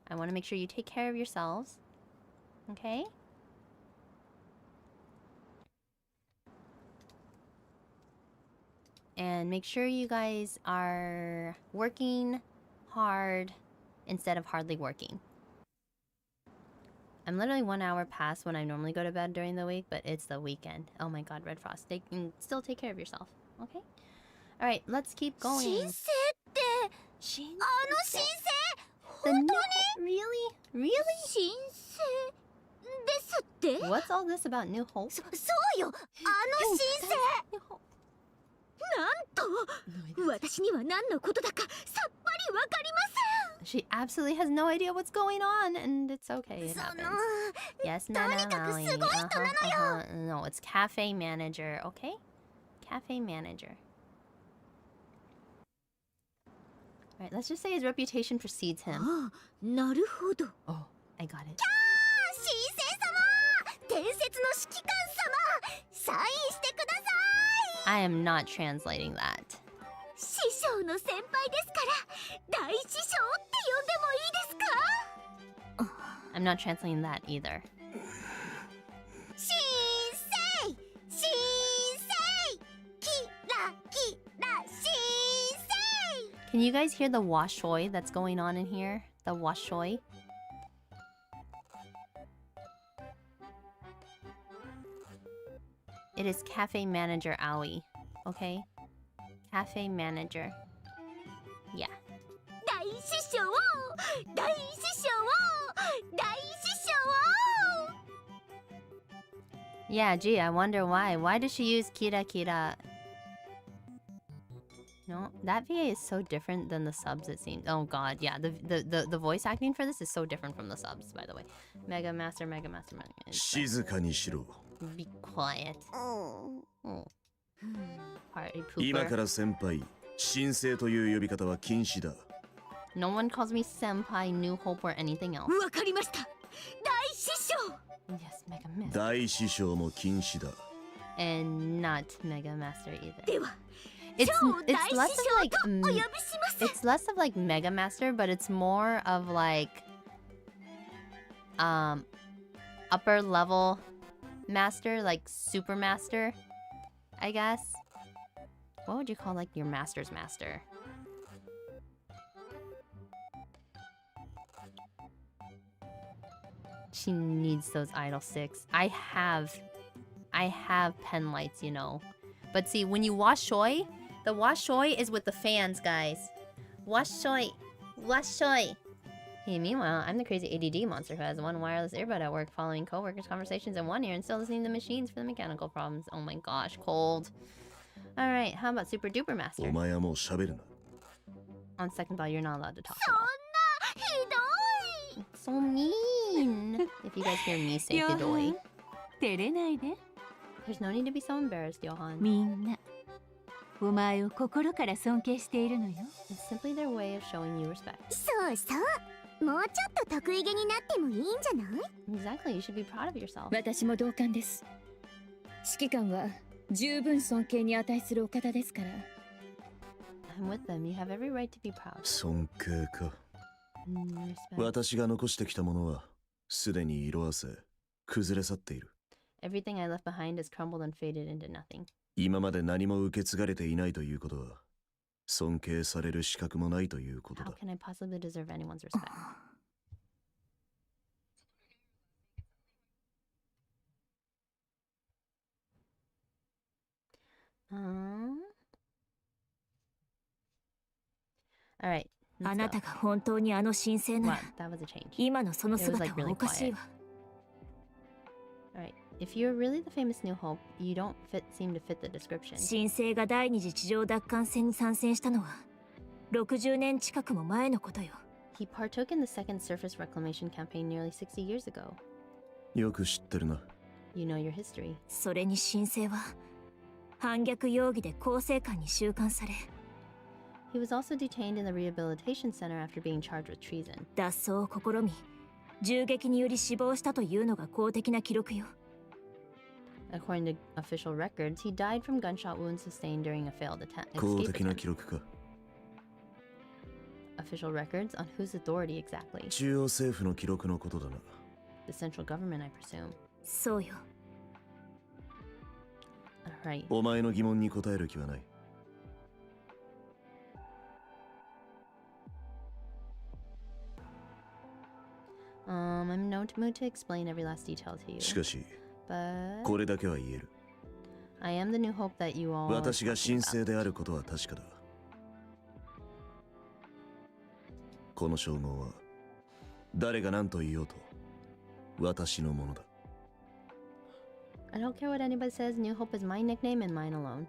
I want to make sure you take care of yourselves. Okay? And make sure you guys are working hard instead of hardly working. I'm literally 1 hour past when I normally go to bed during the week, but it's the weekend. Oh my god, Red Frost. Still take care of yourself. Okay? Alright, let's keep going. 申請ってあの申請 Really? Really? 申請ですって What's all this about New Hope? そうよあの申請 New Hope. なんと私には何のことだかさっぱりわかりま She absolutely has no idea what's going on, and it's okay. It せん happens. その Yes, Nana とにかく Maui. すごい人なのよ No, it's Café Manager, okay? Café Manager. Alright, let's just say his reputation precedes him. ああなるほど Oh, I got it. 神聖様伝説の指揮官様サインしてください I am not translating that. 師匠の先輩ですから大師匠って呼んでもいいですか I'm not translating that either. 神聖神聖キラキラ神聖 Can you guys hear the washoi that's going on in here? The washoi? It is Café Manager Aoi. Okay? Café Manager. Yeah. 大師匠大師匠大師匠 Yeah, gee, I wonder why. Why does she use Kira Kira? No, that VA is so different than the subs, it seems. Oh god, yeah, the voice acting for this is so different from the subs, by the way. Mega Master. Shizuka ni shiro. Be quiet. うん Oh. Party 今か pooper. ら先輩、神聖という呼び方は禁止だ。 No one calls me senpai, New Hope, or anything else. わかりました大師匠 Yes, Mega Master. 大師匠も禁止だ。 And not Mega Master either. では It's 超 it's 大師 less of 匠 like とお呼びします it's less of like Mega Master, but it's more of like upper level master, like super master, I guess. What would you call like your master's master? She needs those idle sticks. I have pen lights, you know. But see, when you washoi, the washoi is with the fans, guys. Washoi. Washoi. Hey, meanwhile, I'm the crazy ADD monster who has one wireless earbud at work, following coworkers' conversations in one ear and still listening to machines for the mechanical problems. Oh my gosh, cold. Alright, how about Super Duper お Master? 前はもう喋るな。 On second thought, you're not allowed to talk そ at ん all. なひどい So mean! If you guys hear me say hidoi. 照れないで。 There's no need to be so embarrassed, Johan. みんなお前を心から尊敬しているのよ。 It's simply their way of showing you respect. そうそうもうちょっと得意げになってもいいんじゃない Exactly, you should be proud of yourself. 私も同感です。指揮官は十分尊敬に値するお方ですから。 I'm with them. You have every right to be proud. 尊敬か。 Respect. 私が残してきたものは、すでに色あせ、崩れ去っている。 Everything I left behind is crumbled and faded into nothing. 今まで何も受け継がれていないということは、尊敬される資格もないということ How だ。 can I possibly deserve anyone's respect? Alright. あなたが本当にあの神聖な Wow, ら that was a change. 今のその It was 姿 like は really おかしい quiet. わ Alright. If you're really the famous New Hope, you don't seem to fit the description. 神聖が第二次地上奪還戦に参戦したのは60年近くも前のことよ。 He partook in the second surface reclamation campaign nearly 60 years ago. よく知ってるな。You know your history. それに申請は反逆容疑で構成官に収監され、 He was also detained in the rehabilitation center after being charged with treason. 脱走を試み銃撃により死亡したというのが公的な記録よ。 According to official records, he died from gunshot wounds sustained during a failed escape 公的な attempt. 記録か。 Official records on whose authority exactly? 中央政府の記録のことだな。The central government, I presume. そうよ。 Alright. お前の疑問に答える気はない。I'm in no mood to explain every last detail to you. しかし、 But これだけは言える。 I am the new hope that you all 私が talking 神 about. 聖であることは確かだ。この称号は誰が何と言おうと私のものだ。 I don't care what anybody says, New Hope is my nickname and mine alone.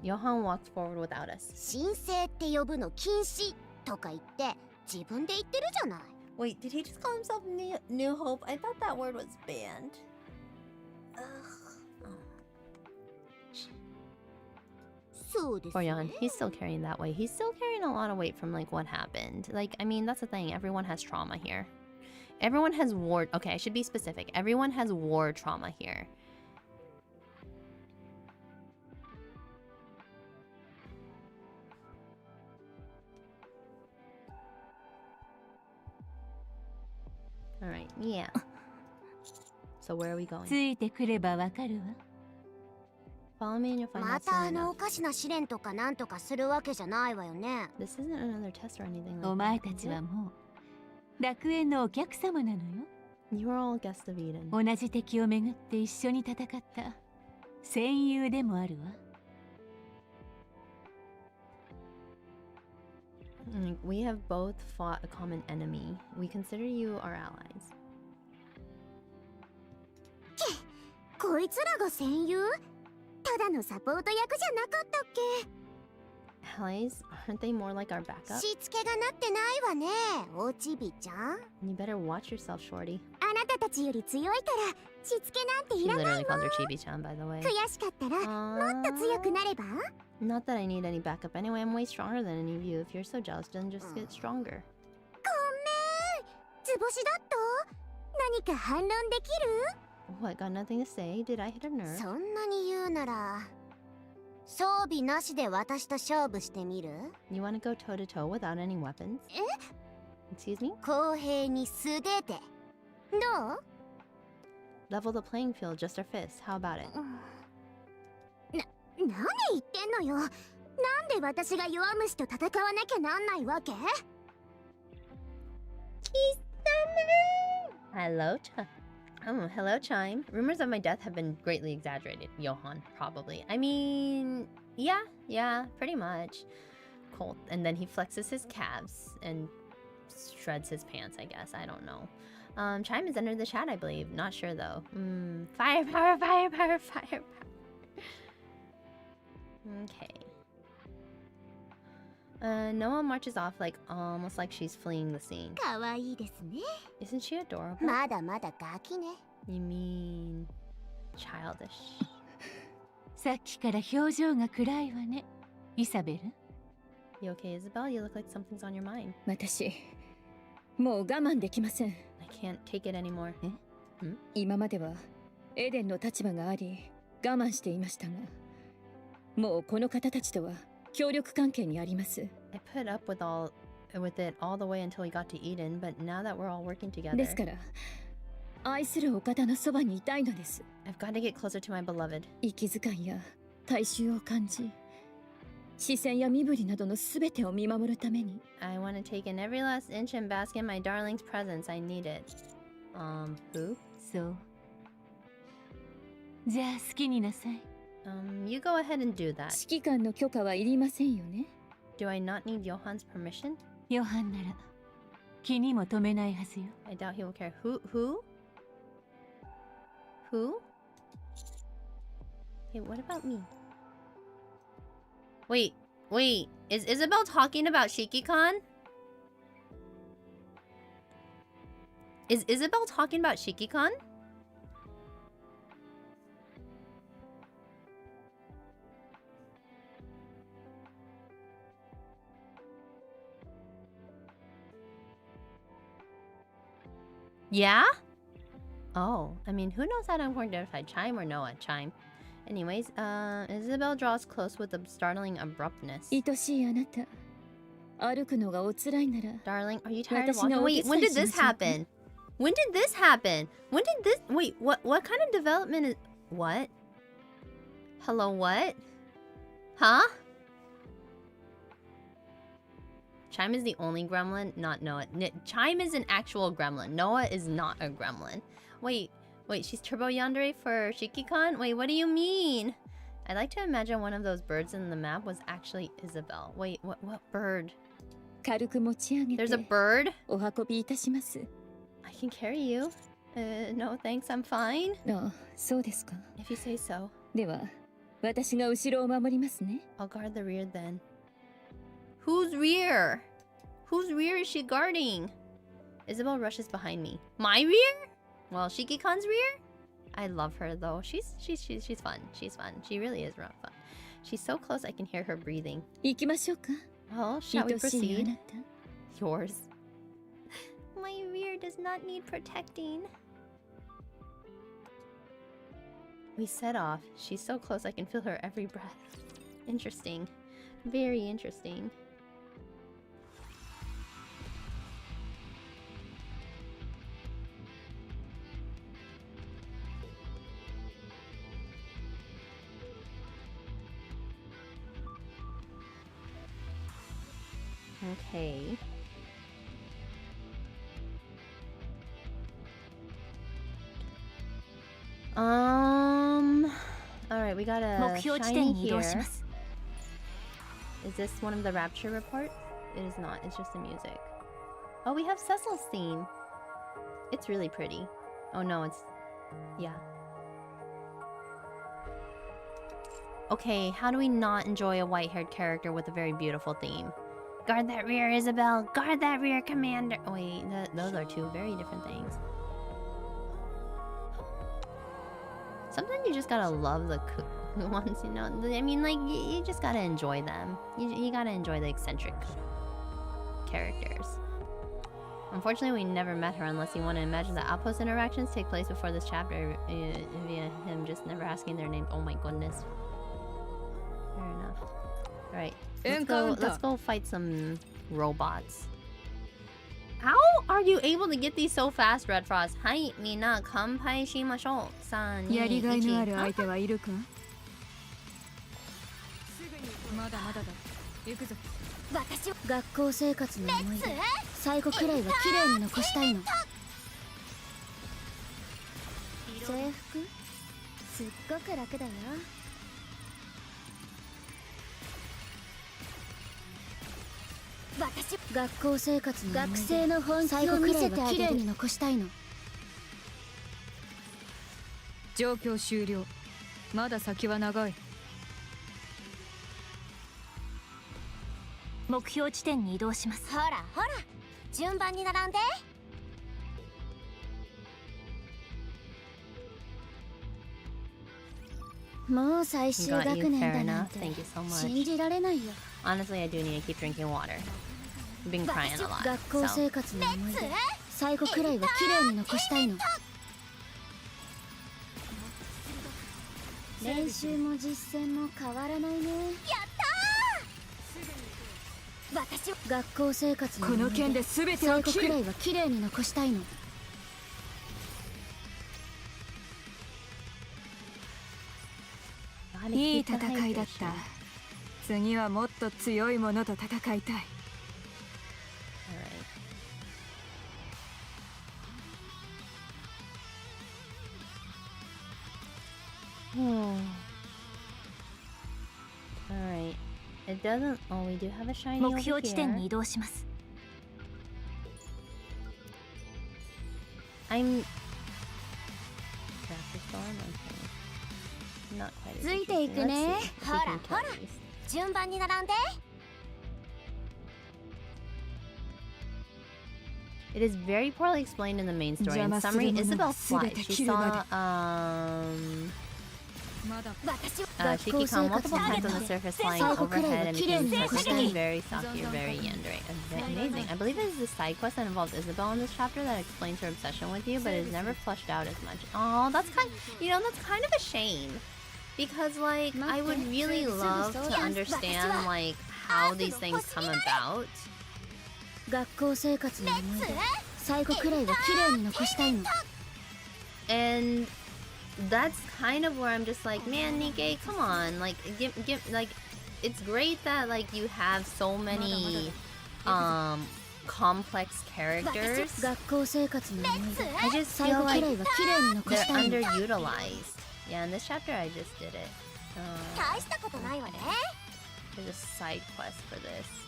Johan walks forward without us. 申請って呼ぶの禁止とか言って自分で言ってるじゃない。 Wait, did he just call himself New Hope? I thought that word was banned. Ugh. そうです For ね。 Johan, he's still carrying that weight. He's still carrying a lot of weight from like what happened. Like, I mean, that's the thing. Everyone has trauma here. Everyone has war. Okay, I should be specific. Everyone has war trauma here. All right, yeah. So where are we going? ついてくればわかるわ。 Follow me and you'll find ま out た soon お enough. かしな試練とかなんとかするわけじゃないわよね。 This isn't another test or anything like お that. 前たちはもう楽園のお客様なのよ。 You are all guests of Eden. 同じ敵をめぐって一緒に戦った戦友でもあるわ。 We have both fought a common enemy. We consider you our allies. こいつらが戦友？ただのサポート役じゃなかったっけ？ Allies? Aren't they more like our backup? しつけがなってないわね、おちびちゃん。 You better watch yourself, Shorty. あなたたちより強いからしつけなんてい She らない literally calls her Chibi-chan, by the way. 悔しかったらもっと強くなれば？ Not that I need any backup anyway. I'm way stronger than any of you. If you're so jealous, then just get stronger. ごめん、図星だった？何か反論できる？ What? Got nothing to say? Did I hit a nerve? そんなに言うなら装備なしで私と勝負してみる？ You want to go toe to toe without any weapons? え？ Excuse me? 公平に素手でどう？ Level the playing field, just our fists. How about it? 何言ってんのよ。なんで私が弱虫と戦わなきゃなんないわけ？ Hello, hello, Chime. Rumors of my death have been greatly exaggerated. Johan, probably. I mean, yeah, pretty much. Colt. And then he flexes his calves and shreds his pants, I guess. I don't know. Chime has entered the chat, I believe. Not sure, though. Firepower. Okay. Noah marches off like almost like she's fleeing the scene. 可愛いですね。 Isn't she adorable? まだまだガキね。 You mean childish? さっきから表情が暗いわね。イサベル。 You okay, Isabel? You look like something's on your mind. 私もう我慢できません。 I can't take it anymore. 今まではエデンの立場があり我慢していましたが、もうこの方たちとは協力関係にあります。 I put up with it all the way until we got to Eden, but now that we're all working together, ですから愛するお方のそばにいたいのです。 I've got to get closer to my beloved. 息遣いや大衆を感じ、視線や身振りなどのすべてを見守るために。 I want to take in every last inch and bask in my darling's presence. I need it. Who? そう。じゃあ好きになさい。You go ahead and do that. 指揮官の許可はいりませんよね。 Do I not need Johan's permission? ヨハンなら気にも留めないはずよ。 I doubt he will care. Who? Hey, what about me? Wait. Is Isabel talking about Shiki-kan? Is Isabel talking about Shiki-kan? Yeah? Oh, I mean, who knows how to identify Chime or Noah? Chime. Anyways, Isabel draws close with a startling abruptness. 愛しいあなた、歩くのがおつらいなら Darling, are you tired of 私が walking? お手 Wait, 伝 when い did しま this しょうか。 happen? When did this happen? When did this... Wait, what kind of development is... What? Hello, what? Huh? Chime is the only gremlin, not Noah. Chime is an actual gremlin. Noah is not a gremlin. Wait, she's Turbo Yandere for Shiki-kan? Wait, what do you mean? I'd like to imagine one of those birds in the map was actually Isabel. Wait, what bird? 軽く持ち上げ There's a て bird? お運びいたします。 I can carry you. No thanks, I'm fine. あ、そうですか。 If you say so. では、私が後ろを守りますね。 I'll guard the rear then. Whose rear? Whose rear is she guarding? Isabel rushes behind me. My rear? Well, Shiki-kan's rear? I love her though. She's fun. She's fun. She really is real fun. She's so close I can hear her breathing. 行きましょうか。 Well, shall we 愛しいあ proceed? なた。 Yours. My rear does not need protecting. We set off. She's so close I can feel her every breath. Interesting. Very interesting. Okay. Alright, we got a 目標地 shiny 点に移動 here. します。 Is this one of the rapture reports? It is not, it's just the music. Oh, we have Cecil's theme. It's really pretty. Oh no, it's... yeah. Okay, how do we not enjoy a white-haired character with a very beautiful theme? Guard that rear, Isabel! Guard that rear, Commander! Oh, wait, those are two very different things. Sometimes you just gotta love the ones, you know? I mean, like, you just gotta enjoy them. You gotta enjoy the eccentric characters. Unfortunately, we never met her unless you want to imagine the outpost interactions take place before this chapter via him just never asking their names. Oh my goodness. Fair enough. Alright, let's go fight some robots. How are you able to get these so fast, Red Frost? Hai, mina, kanpai shimashou. 3, 2, やりがいのある 1. 相手はいるか？まだまだだ。行くぞ。私は学校生活の思い出、最後くらいは綺麗に残したいの。制服？すっごく楽だよ。私学校生活の思い出、学生の本気を見せて綺麗に残したいの。状況終了。まだ先は長い。目標地点に移動します。ほらほら順番に並んで。もう最終 Got 学 you, 年 fair だなん enough. て Thank you so 信 much. じられないよ。 Honestly, I do need to keep drinking water. I've been crying a lot. 学校 So. 生活の思い出、最後くらいは綺麗に残したいの。練習も実践も変わらないね。やったー。私は学校生活のこ思い出、の剣で全てを最後切る。くらいは綺麗に残したいの。いい戦いだった。次はもっと強いものと戦いたい。Alright. It doesn't... Oh, we do have a shiny 目 over 標地点 here. に移動します。 I'm... Raptor Storm? Okay. Not quite as ついてい interesting. くね。 Let's see if we can ほら kill ほら these. 順番に並んで。 It is very poorly explained in the main story. In summary, Isabel flies. She saw, Shiki-kan multiple times on the surface flying overhead and became suddenly very Saki or very yandere. Amazing. I believe it is the side quest that involves Isabel in this chapter that explains her obsession with you, but it is never fleshed out as much. Oh, that's kind of a shame. Because like I would really love to understand like how these things come about. 学校生活の思い出最後くらいは綺麗に残したいの And that's kind of where I'm just like, man, Nikke, come on, like give like it's great that like you have so many complex characters. 学校生活の思い出 I just 最 feel 後くら like いは綺麗に残 they're したいの underutilized. Yeah, in this chapter I just did it. 大したことないわね There's a side quest for this.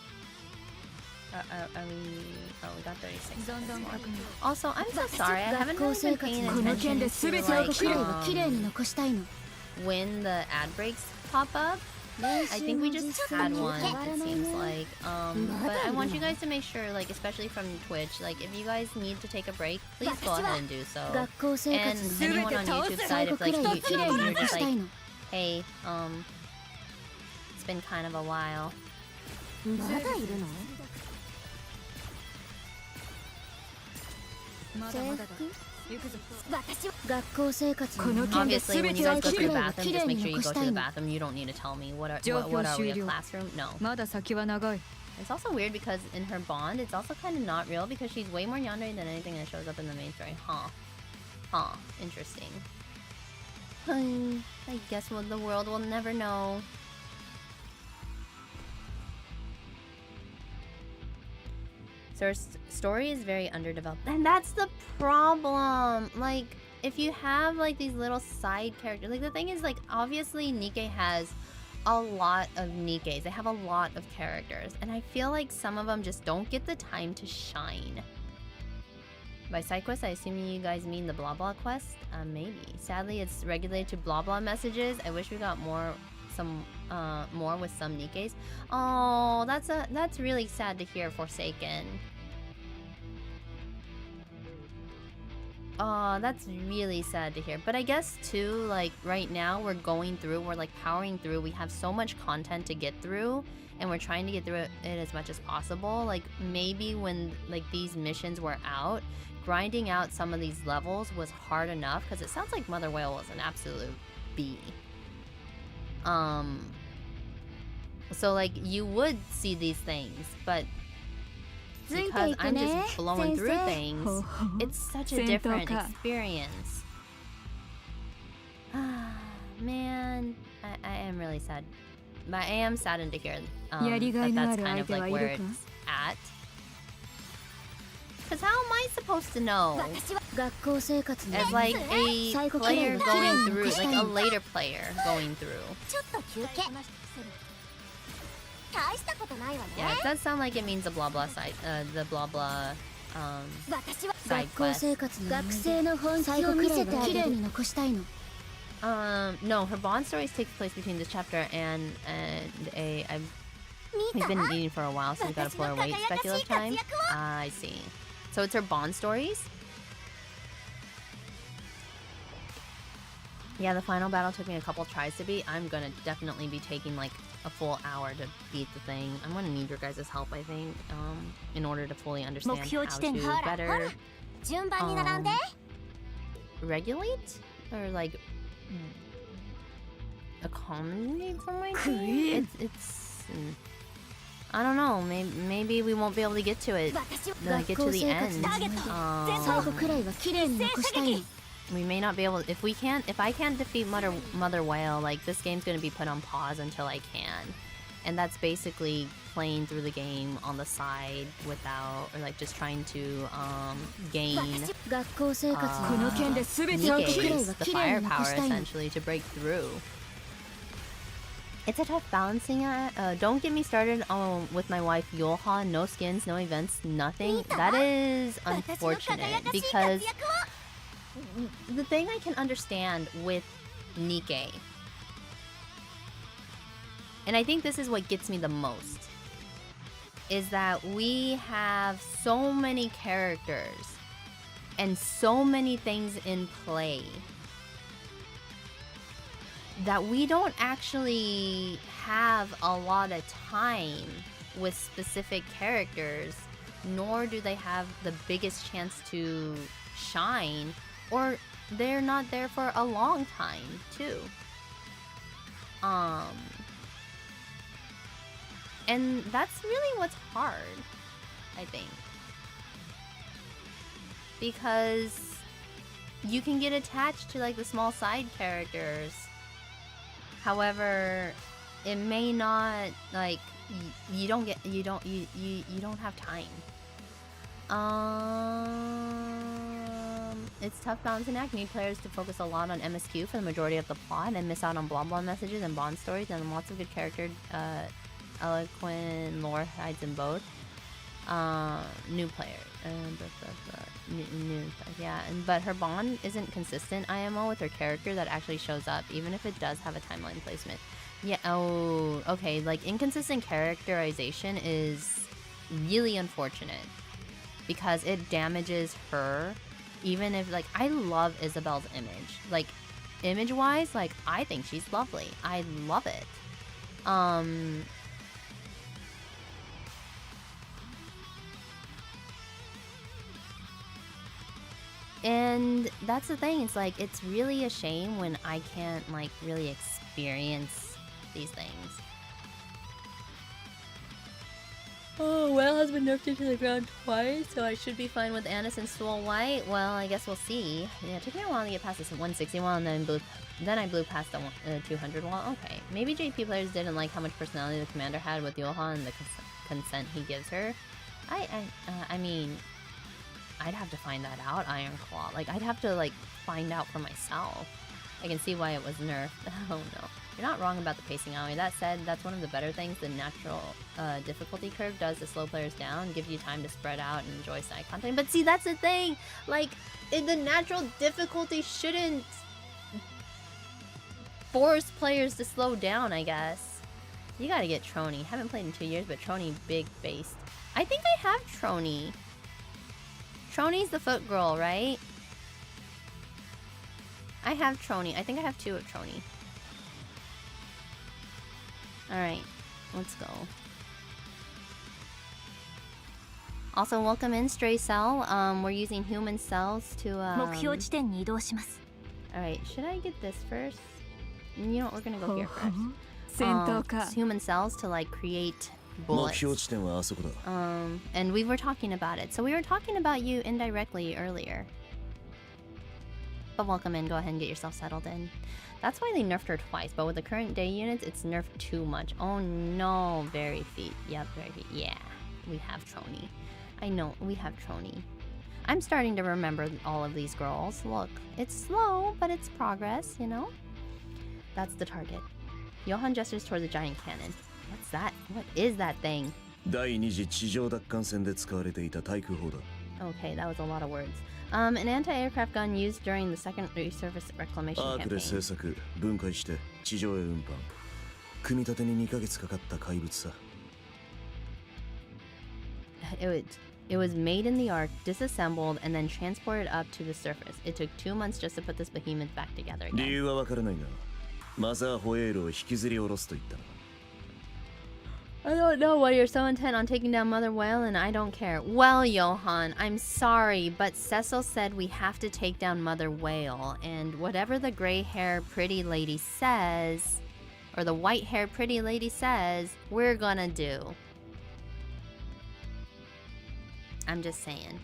Are we? Oh, we got 36 seconds more. Also, I'm so sorry. I haven't 学校 really 生 been 活 paying のこの件 attention で to 全て最後 like くらいは綺麗に残したいの when the ad breaks pop up. I think we just had one. It seems like. But I want you guys to make sure, like, especially from Twitch, like, if you guys need to take a break, please go ahead and do so. 学校生 And 活の anyone on YouTube 最 side, 後 if く like らいは綺麗に you're 残 just したい like, の hey, it's been kind of a while. まだいるの学校生活の思い出 Obviously, when you guys go to the 最後くらいは bathroom, 綺 just 麗 make に sure you 残 go した to い the の bathroom. You don't need to tell me what are we, a 終了 classroom? No. まだ先は長い It's also weird because in her bond, it's also kind of not real because she's way more yandere than anything that shows up in the main story. Huh. Interesting. I guess the world will never know. So her story is very underdeveloped. And that's the problem! Like, if you have, like, these little side characters... Like, the thing is, like, obviously Nikke has a lot of Nikkes. They have a lot of characters. And I feel like some of them just don't get the time to shine. By side quest, I assume you guys mean the blah blah quest? Maybe. Sadly, it's regulated to blah blah messages. I wish we got more with some Nikkes. Oh, that's really sad to hear, Forsaken. Oh, that's really sad to hear. But I guess too, like right now we're like powering through. We have so much content to get through, and we're trying to get through it as much as possible. Like maybe when like these missions were out, grinding out some of these levels was hard enough because it sounds like Mother Whale was an absolute B. So like you would see these things, but because I'm just blowing through things, it's such a different experience. Man, I am really sad. But I am saddened to hear that that's kind of like where it's at. Because how am I supposed to know? As like a player going through, like a later player going through. Yeah, it does sound like it means the blah blah side, the blah blah side quest. No, her bond stories take place between this chapter and we've been eating for a while, so we gotta pull our weight speculative time. I see. So it's her bond stories? Yeah, the final battle took me a couple tries to beat. I'm gonna definitely be taking like a full hour to beat the thing. I'm gonna need your guys' help, I think, in order to fully understand how to better regulate or like accommodate for my team. It's I don't know. Maybe we won't be able to get to it. Get to the end. We may not be able. If I can't defeat Mother Whale, like this game's gonna be put on pause until I can, and that's basically playing through the game on the side without, or like just trying to gain Nikke's, the firepower essentially to break through. It's a tough balancing act. Don't get me started with my wife Yolha. No skins, no events, nothing. That is unfortunate because the thing I can understand with Nikke, and I think this is what gets me the most, is that we have so many characters and so many things in play that we don't actually have a lot of time with specific characters, nor do they have the biggest chance to shine, or they're not there for a long time too. And that's really what's hard, I think, because you can get attached to like the small side characters. However, it may not, like, you don't have time. It's tough balancing act. Need players to focus a lot on MSQ for the majority of the plot and miss out on blah blah messages and bond stories, and lots of good character eloquent lore hides in both. New player. Yeah, but her bond isn't consistent IMO with her character that actually shows up, even if it does have a timeline placement. Yeah, oh, okay, like inconsistent characterization is really unfortunate because it damages her, even if, like, I love Isabel's image. Like, image-wise, like, I think she's lovely. I love it. And that's the thing, it's like, it's really a shame when I can't, like, really experience these things. Oh, Whale has been nerfed into the ground twice, so I should be fine with Anis and Swole White. Well, I guess we'll see. Yeah, it took me a while to get past this 160 wall, and then I blew past the 200 wall. Okay, maybe JP players didn't like how much personality the commander had with Johan and the consent he gives her. I mean, I'd have to find that out, Ironclaw. Like, I'd have to, like, find out for myself. I can see why it was nerfed. Oh no. You're not wrong about the pacing, Aoi. That said, that's one of the better things the natural difficulty curve does to slow players down, gives you time to spread out and enjoy side content. But see, that's the thing! Like, the natural difficulty shouldn't force players to slow down, I guess. You gotta get Trony. Haven't played in 2 years, but Trony big based. I think I have Trony. Trony's the foot girl, right? I have Trony. I think I have 2 of Trony. Alright, let's go. Also, welcome in, Stray Cell. We're using human cells to, 目標地点に移動します Alright, should I get this first? You know what, we're gonna go here first. 戦闘か Human cells to, like, create 目 bullets. 標地点はあそこだ And we were talking about it. So we were talking about you indirectly earlier. But welcome in, go ahead and get yourself settled in. That's why they nerfed her twice, but with the current day units, it's nerfed too much. Oh no, very feet. Yep, very feet. Yeah, we have Trony. I know, we have Trony. I'm starting to remember all of these girls. Look, it's slow, but it's progress, you know? That's the target. Johan gestures toward the giant cannon. What's that? What is that thing? 第二次地上奪還戦で使われていた対空砲だ Okay, that was a lot of words. An anti-aircraft gun used during the second resurface reclamation アークで campaign. 製作分解して地上へ運搬組み立てに2ヶ月かかった怪物さ It was made in the Ark, disassembled, and then transported up to the surface. It took 2 months just to put this behemoth back together 理 again. 由はわからないがマザーホエールを引きずり下ろすと言ったな I don't know why you're so intent on taking down Mother Whale, and I don't care. Well, Johan, I'm sorry, but Cecil said we have to take down Mother Whale, and whatever the gray-haired pretty lady says, or the white-haired pretty lady says, we're gonna do. I'm just saying.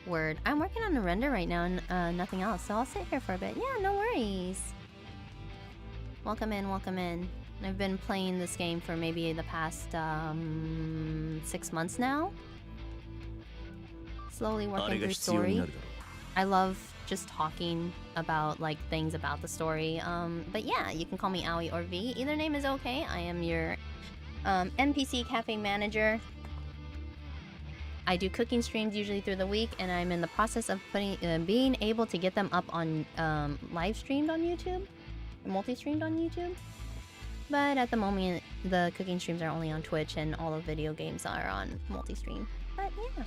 Word. I'm working on the render right now and nothing else, so I'll sit here for a bit. Yeah, no worries. Welcome in, welcome in. I've been playing this game for maybe the past 6 months now. Slowly あ working れが through 必要に story. なるだろ I love just talking about like things about the story. But yeah, you can call me Aoi or V. Either name is okay. I am your NPC Café Manager. I do cooking streams usually through the week, and I'm in the process of being able to get them up on live streamed on YouTube, multi-streamed on YouTube. But at the moment, the cooking streams are only on Twitch, and all of video games are on multi-stream. But yeah.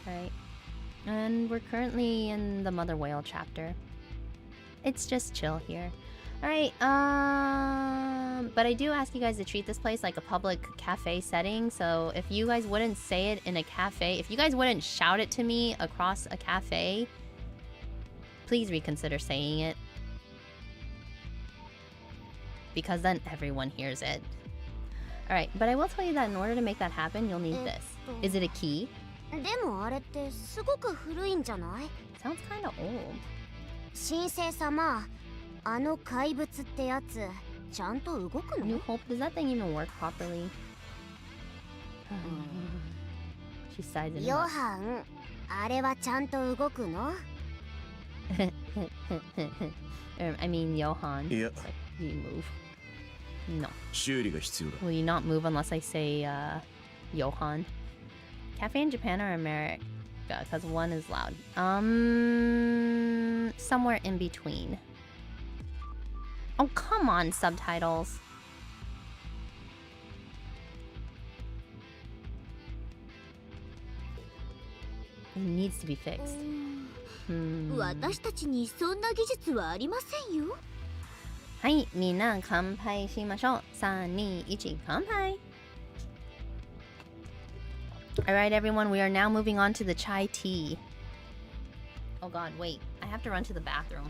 Alright. And we're currently in the Mother Whale chapter. It's just chill here. Alright, but I do ask you guys to treat this place like a public cafe setting, so if you guys wouldn't say it in a cafe, if you guys wouldn't shout it to me across a cafe, please reconsider saying it. Because then everyone hears it. Alright, but I will tell you that in order to make that happen, you'll need this. Is it a key? でもあれってすごく古いんじゃない？ Sounds kinda old. 神聖様、あの怪物ってやつ、ちゃんと動くの？ New Hope, does that thing even work properly? She sighs in ヨハン、あれはちゃんと動くの？ I mean, Johan. Yeah. It's like, do you move? No. 修理が必要だ。 Will you not move unless I say, Johan? Cafe in Japan or America? Because one is loud. Somewhere in between. Oh, come on, subtitles. It needs to be fixed. 私たちにそんな技術はありませんよ。はい、みんな乾杯しましょう。3、2、1、乾杯。Alright, everyone, we are now moving on to the chai tea. Oh god, wait. I have to run to the bathroom.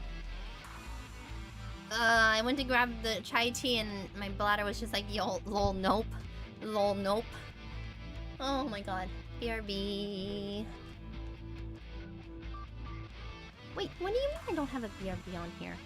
I went to grab the chai tea and my bladder was just like, yo, lol, nope. Lol, nope. Oh my god. BRB. Wait, what do you mean I don't have a BRB on here?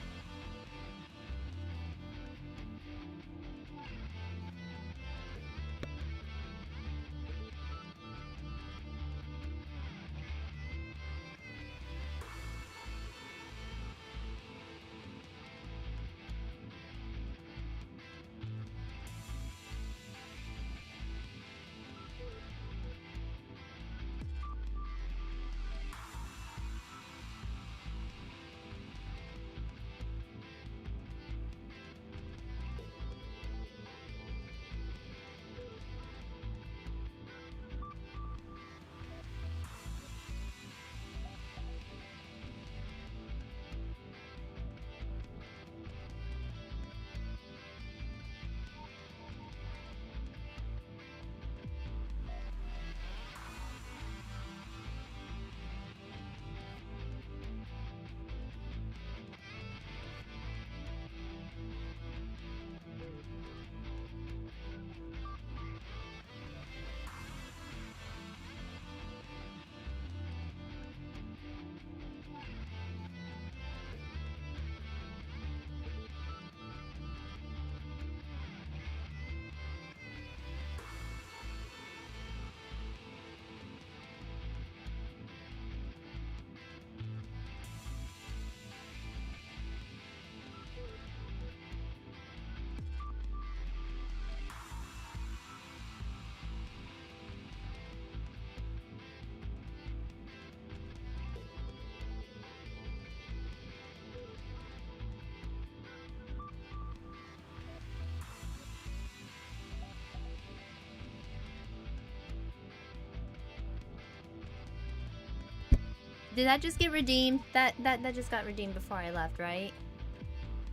Did that just get redeemed? That just got redeemed before I left, right?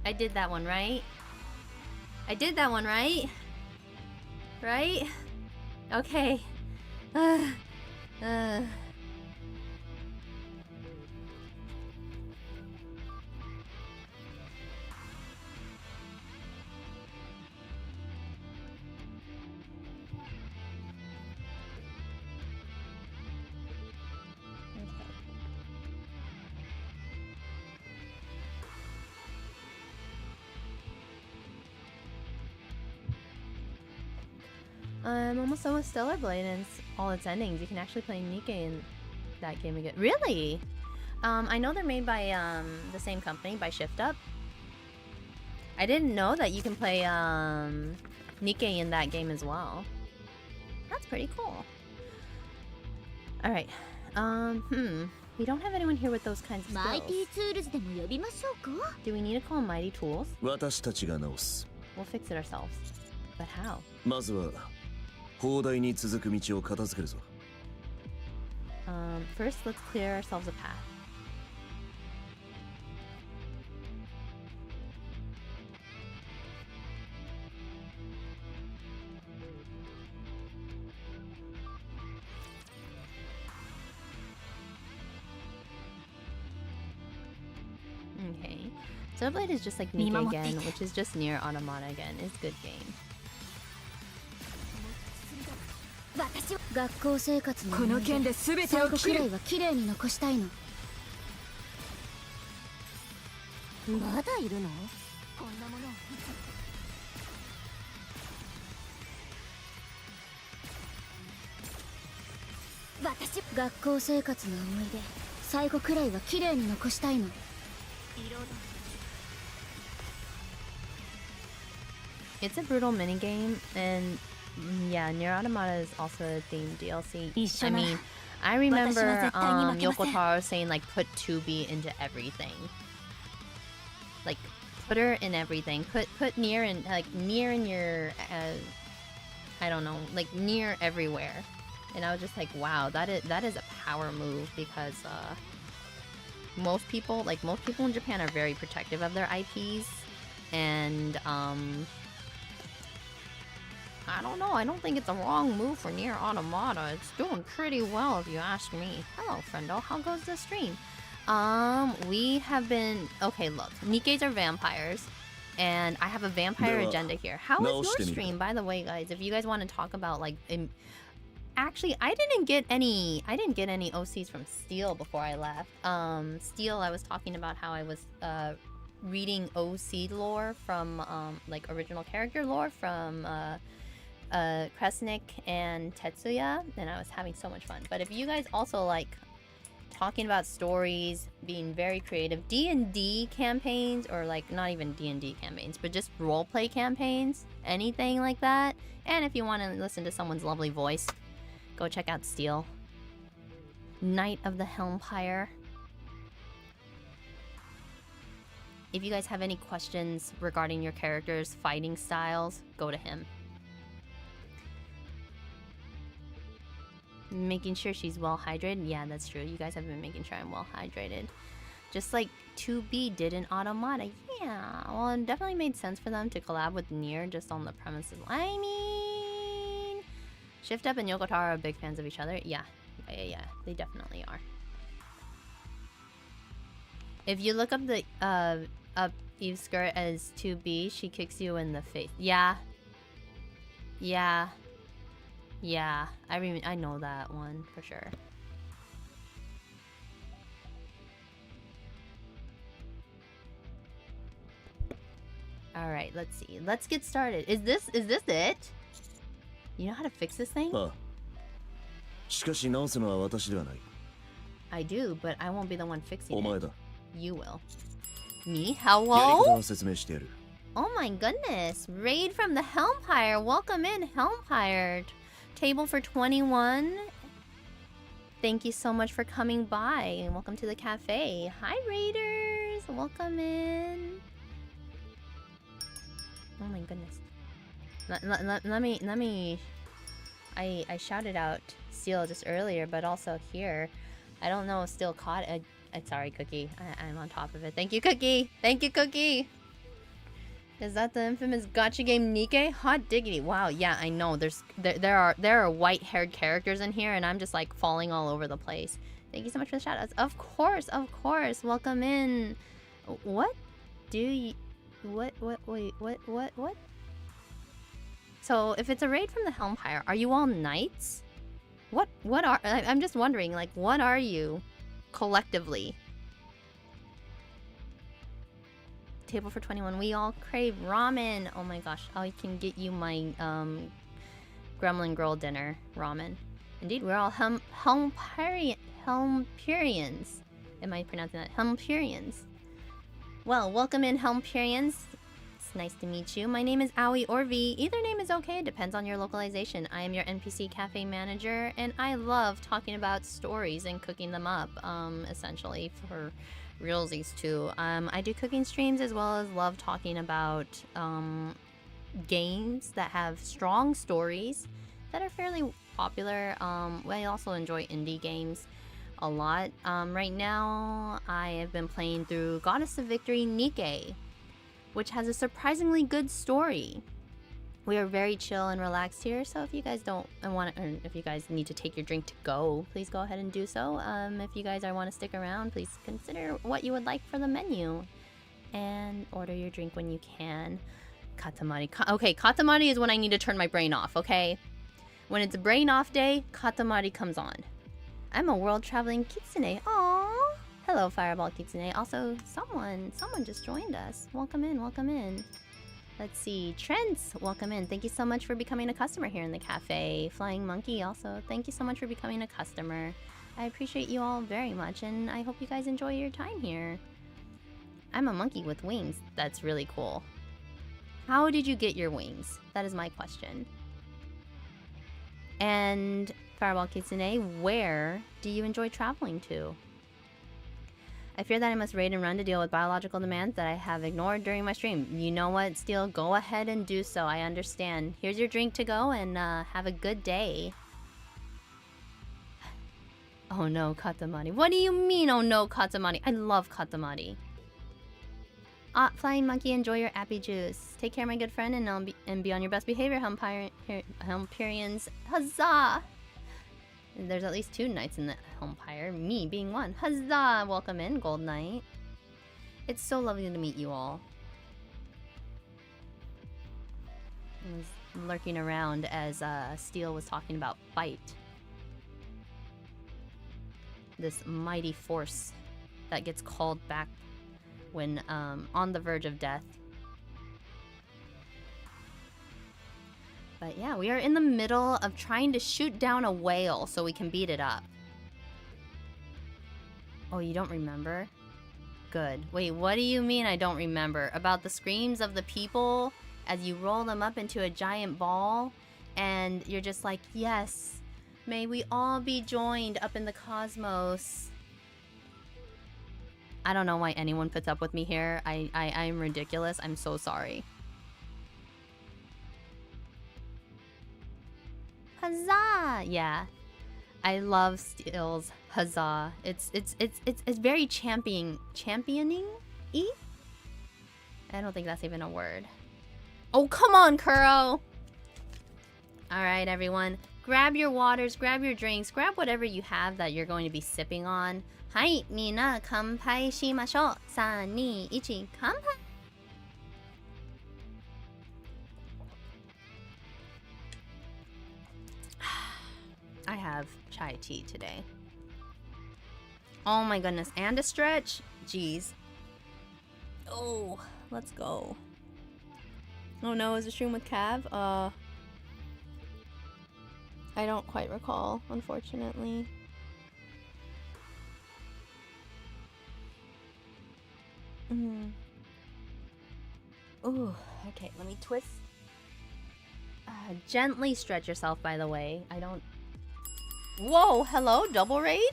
I did that one, right? I did that one, right? Right? Okay. I'm almost done with Stellar Blade and all its endings. You can actually play NIKKE in that game again. Really? I know they're made by the same company, by Shift Up. I didn't know that you can play NIKKE in that game as well. That's pretty cool. Alright. We don't have anyone here with those kinds of マイティ skills. ツールズでも呼びましょうか？ Do we need to call Mighty Tools? 私たちが直す。 We'll fix it ourselves. But how? まずは砲台に続く道を片付けるぞ。First, let's clear ourselves a path. Xenoblade is just like NIKKE again, which is just near Automata again. It's a good game. 学校生活のこの件で全て最後くを切る。らいは綺麗に残したいの。まだいるの？こんなものを私学校生活の思い出最後くらいは綺麗に残したいの。 It's a brutal minigame, and yeah, Nier Automata is also a themed DLC. I mean, I remember Yoko Taro saying like put 2B into everything. Like put her in everything. Put Nier in like Nier in your I don't know, like Nier everywhere. And I was just like, wow, that is a power move, because most people in Japan are very protective of their IPs, and I don't know, I don't think it's a wrong move for Nier Automata. It's doing pretty well if you ask me. Hello, friendo, how goes the stream? We have been... Okay, look, Nikkes are vampires, and I have a vampire agenda here. How was your stream, by the way, guys? If you guys want to talk about, like... Actually, I didn't get any OCs from Steel before I left. Steel, I was talking about how I was reading OC lore from like original character lore from Kresnik and Tetsuya, and I was having so much fun. But if you guys also like talking about stories, being very creative, D&D campaigns, or like not even D&D campaigns, but just roleplay campaigns, anything like that, and if you want to listen to someone's lovely voice, go check out Steel. Knight of the Helmpire. If you guys have any questions regarding your character's fighting styles, go to him. Making sure she's well hydrated. Yeah, that's true. You guys have been making sure I'm well hydrated. Just like 2B did in Automata. Yeah, well, it definitely made sense for them to collab with Nier just on the premises. I mean, Shift Up and Yoko Taro are big fans of each other. Yeah, they definitely are. If you look up the up Eve's skirt as 2B, she kicks you in the face. Yeah. I know that one for sure. All right, let's see. Let's get started. Is this it? You know how to fix this thing? I do, but I won't be the one fixing it. You will. Me? Hello? Oh my goodness. Raid from the Helmpire. Welcome in, Helmpire. Table for 21. Thank you so much for coming by. And welcome to the cafe. Hi, Raiders. Welcome in. Oh my goodness. Let me... I shouted out Steel just earlier, but also here. I don't know if Steel caught it. Sorry, Cookie. I'm on top of it. Thank you, Cookie. Thank you, Cookie. Is that the infamous gacha game NIKKE? Hot diggity. Wow, yeah, I know. There are white-haired characters in here, and I'm just like falling all over the place. Thank you so much for the shoutouts. Of course. Welcome in. What? Wait, what? So, if it's a raid from the Helmpire, are you all knights? I'm just wondering, like, what are you collectively? Table for 21. We all crave ramen. Oh my gosh. I can get you my Gremlin Girl dinner ramen. Indeed, we're all Helmperians. Am I pronouncing that? Helmperians. Well, welcome in, Helmperians. It's nice to meet you. My name is Aoi or V. Either name is okay. It depends on your localization. I am your NPC Café Manager, and I love talking about stories and cooking them up, essentially, for realsies too. I do cooking streams as well as love talking about games that have strong stories that are fairly popular. I also enjoy indie games a lot. Right now, I have been playing through Goddess of Victory NIKKE, which has a surprisingly good story. We are very chill and relaxed here, so if you guys if you guys need to take your drink to go, please go ahead and do so. If you guys want to stick around, please consider what you would like for the menu. and order your drink when you can. Katamari. Okay, Katamari is when I need to turn my brain off, okay? When it's a brain off day, Katamari comes on. I'm a world traveling kitsune. Aww. Hello, Fireball Kitsune. Also, someone just joined us. Welcome in, welcome in. Let's see. Trent's, welcome in. Thank you so much for becoming a customer here in the cafe. Flying Monkey, also, thank you so much for becoming a customer. I appreciate you all very much, and I hope you guys enjoy your time here. I'm a monkey with wings. That's really cool. How did you get your wings? That is my question. And Fireball Kitsune, where do you enjoy traveling to? I fear that I must raid and run to deal with biological demands that I have ignored during my stream. You know what, Steel? Go ahead and do so. I understand. Here's your drink to go, and have a good day. Oh no, Katamari. What do you mean, oh no, Katamari? I love Katamari. Flying Monkey, enjoy your appy juice. Take care, my good friend, and be on your best behavior, Helmpirians. Huzzah! There's at least 2 knights in the Helmpire, me being one. Huzzah! Welcome in, Gold Knight. It's so lovely to meet you all. I was lurking around as Steel was talking about Fight. This mighty force that gets called back when on the verge of death. But yeah, we are in the middle of trying to shoot down a whale so we can beat it up. Oh, you don't remember? Good. Wait, what do you mean I don't remember? About the screams of the people as you roll them up into a giant ball? And you're just like, yes, may we all be joined up in the cosmos. I don't know why anyone puts up with me here. I'm ridiculous. I'm so sorry. Huzzah! Yeah. I love Steel's huzzah. It's very championing-y? I don't think that's even a word. Oh, come on, Kuro! Alright, everyone. Grab your waters, grab your drinks, grab whatever you have that you're going to be sipping on. Hai, mina, kanpai shimashou. 3, 2, 1, kanpai! I have chai tea today. Oh my goodness, and a stretch? Jeez. Oh, let's go. Oh no, is the stream with Cav? I don't quite recall, unfortunately. Ooh, okay, let me twist. Gently stretch yourself, by the way. I don't... Whoa, hello, double raid?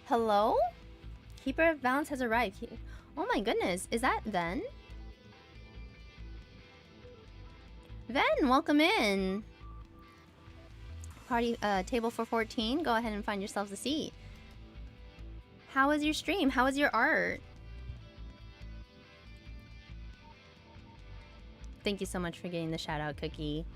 Hello? Keeper of Balance has arrived. Oh my goodness, is that Ven? Ven, welcome in. Party, table for 14. Go ahead and find yourselves a seat. How was your stream? How was your art? Thank you so much for getting the shout out, Cookie.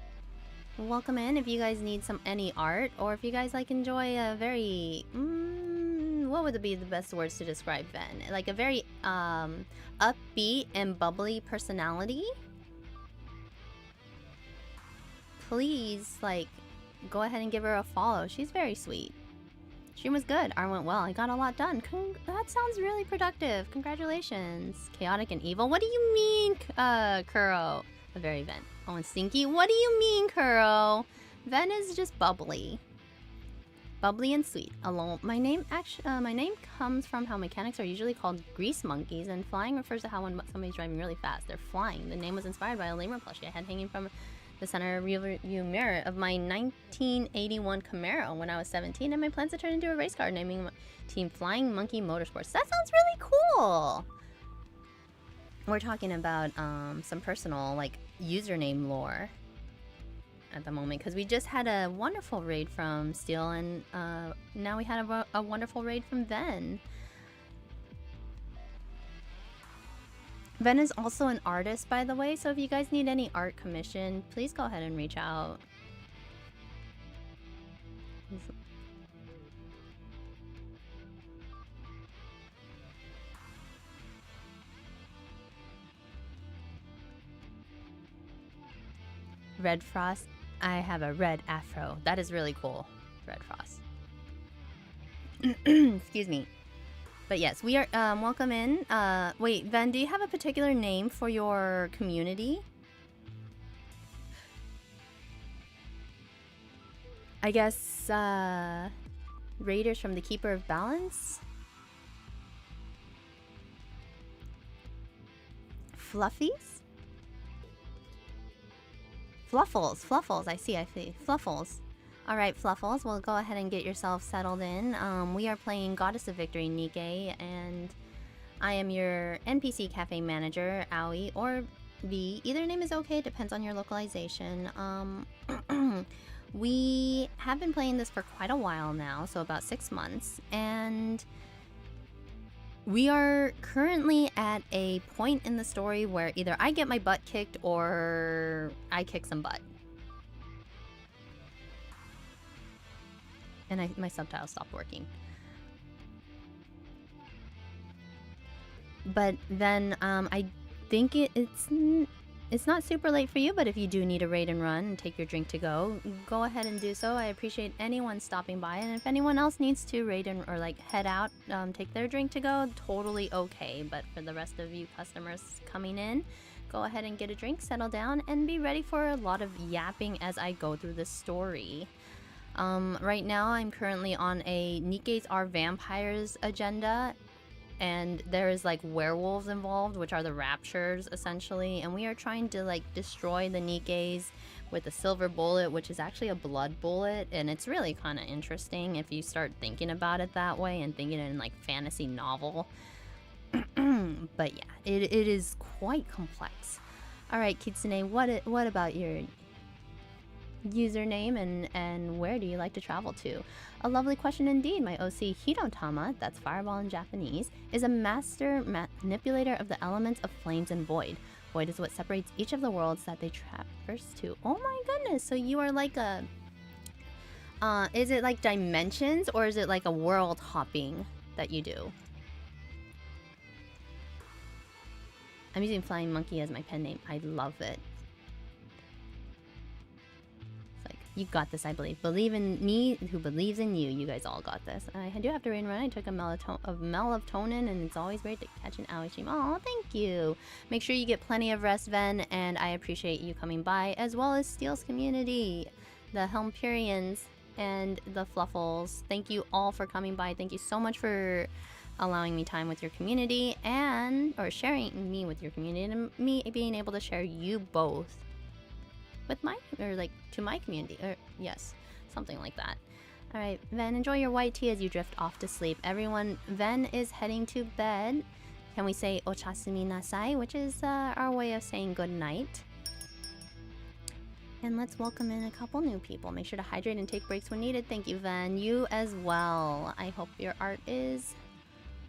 Welcome in. If you guys need any art, or if you guys like enjoy a very what would be the best words to describe Ven? Like a very upbeat and bubbly personality. Please, like, go ahead and give her a follow. She's very sweet. Stream was good. Art went well. I got a lot done. That sounds really productive. Congratulations. Chaotic and evil. What do you mean, Kuro? A very Ven. Oh, and stinky. What do you mean, Kuro? Ven is just bubbly. Bubbly and sweet. Alone. My name comes from how mechanics are usually called grease monkeys, and flying refers to how when somebody's driving really fast, they're flying. The name was inspired by a lemur plushie I had hanging from the center rearview mirror of my 1981 Camaro when I was 17, and my plans to turn into a race car, naming Team Flying Monkey Motorsports. That sounds really cool! We're talking about some personal, like, username lore at the moment, because we just had a wonderful raid from Steel, and now we had a wonderful raid from Ven. Ven is also an artist, by the way, so if you guys need any art commissioned, please go ahead and reach out. Red Frost. I have a red afro. That is really cool. Red Frost. Excuse me. But yes, we are welcome in. Wait, Ven, do you have a particular name for your community? I guess Raiders from the Keeper of Balance? Fluffies? Fluffles, I see. Fluffles. Alright, Fluffles, well go ahead and get yourself settled in. We are playing Goddess of Victory, NIKKE, and I am your NPC Cafe Manager, Aoi, or V. Either name is okay, depends on your localization. We have been playing this for quite a while now, so about 6 months, and we are currently at a point in the story where either I get my butt kicked or I kick some butt. And my subtitles stopped working. But then I think it's not super late for you, but if you do need a raid and run and take your drink to go ahead and do so. I appreciate anyone stopping by, and if anyone else needs to raid and or like head out, take their drink to go, totally okay. But for the rest of you customers coming in, go ahead and get a drink, settle down, and be ready for a lot of yapping as I go through this story. Right now I'm currently on a NIKKE's Are Vampires agenda, and there is like werewolves involved, which are the raptures essentially, and we are trying to like destroy the NIKKE's with a silver bullet, which is actually a blood bullet, and it's really kind of interesting if you start thinking about it that way and thinking in like fantasy novel. But yeah, it is quite complex. All right, Kitsune, what about your username and where do you like to travel to? A lovely question indeed. My OC Hirotama, that's fireball in Japanese, is a master manipulator of the elements of flames and void. Void is what separates each of the worlds that they traverse to. Oh my goodness, so you are like a is it like dimensions, or is it like a world hopping that you do? I'm using Flying Monkey as my pen name. I love it. You got this, I believe. Believe in me, who believes in you. You guys all got this. I do have to raid and run. I took a melatonin, and it's always great to catch an owie stream. Oh, thank you. Make sure you get plenty of rest, Ven, and I appreciate you coming by, as well as Steel's community, the Helmpurians, and the Fluffles. Thank you all for coming by. Thank you so much for allowing me time with your community, or sharing me with your community, and me being able to share you both with my, or like to my community, or yes, something like that. All right, Ven, enjoy your white tea as you drift off to sleep. Everyone, Ven is heading to bed. Can we say ochasumi nasai, which is our way of saying good night? And let's welcome in a couple new people. Make sure to hydrate and take breaks when needed. Thank you, Ven. You as well. I hope your art is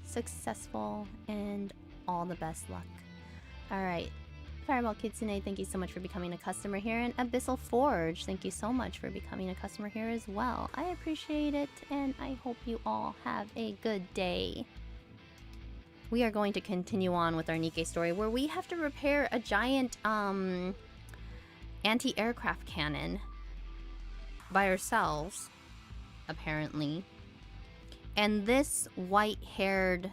successful and all the best luck. All right. Fireball Kitsune, thank you so much for becoming a customer here. And Abyssal Forge, thank you so much for becoming a customer here as well. I appreciate it, and I hope you all have a good day. We are going to continue on with our NIKKE story, where we have to repair a giant anti-aircraft cannon by ourselves, apparently. And this white-haired,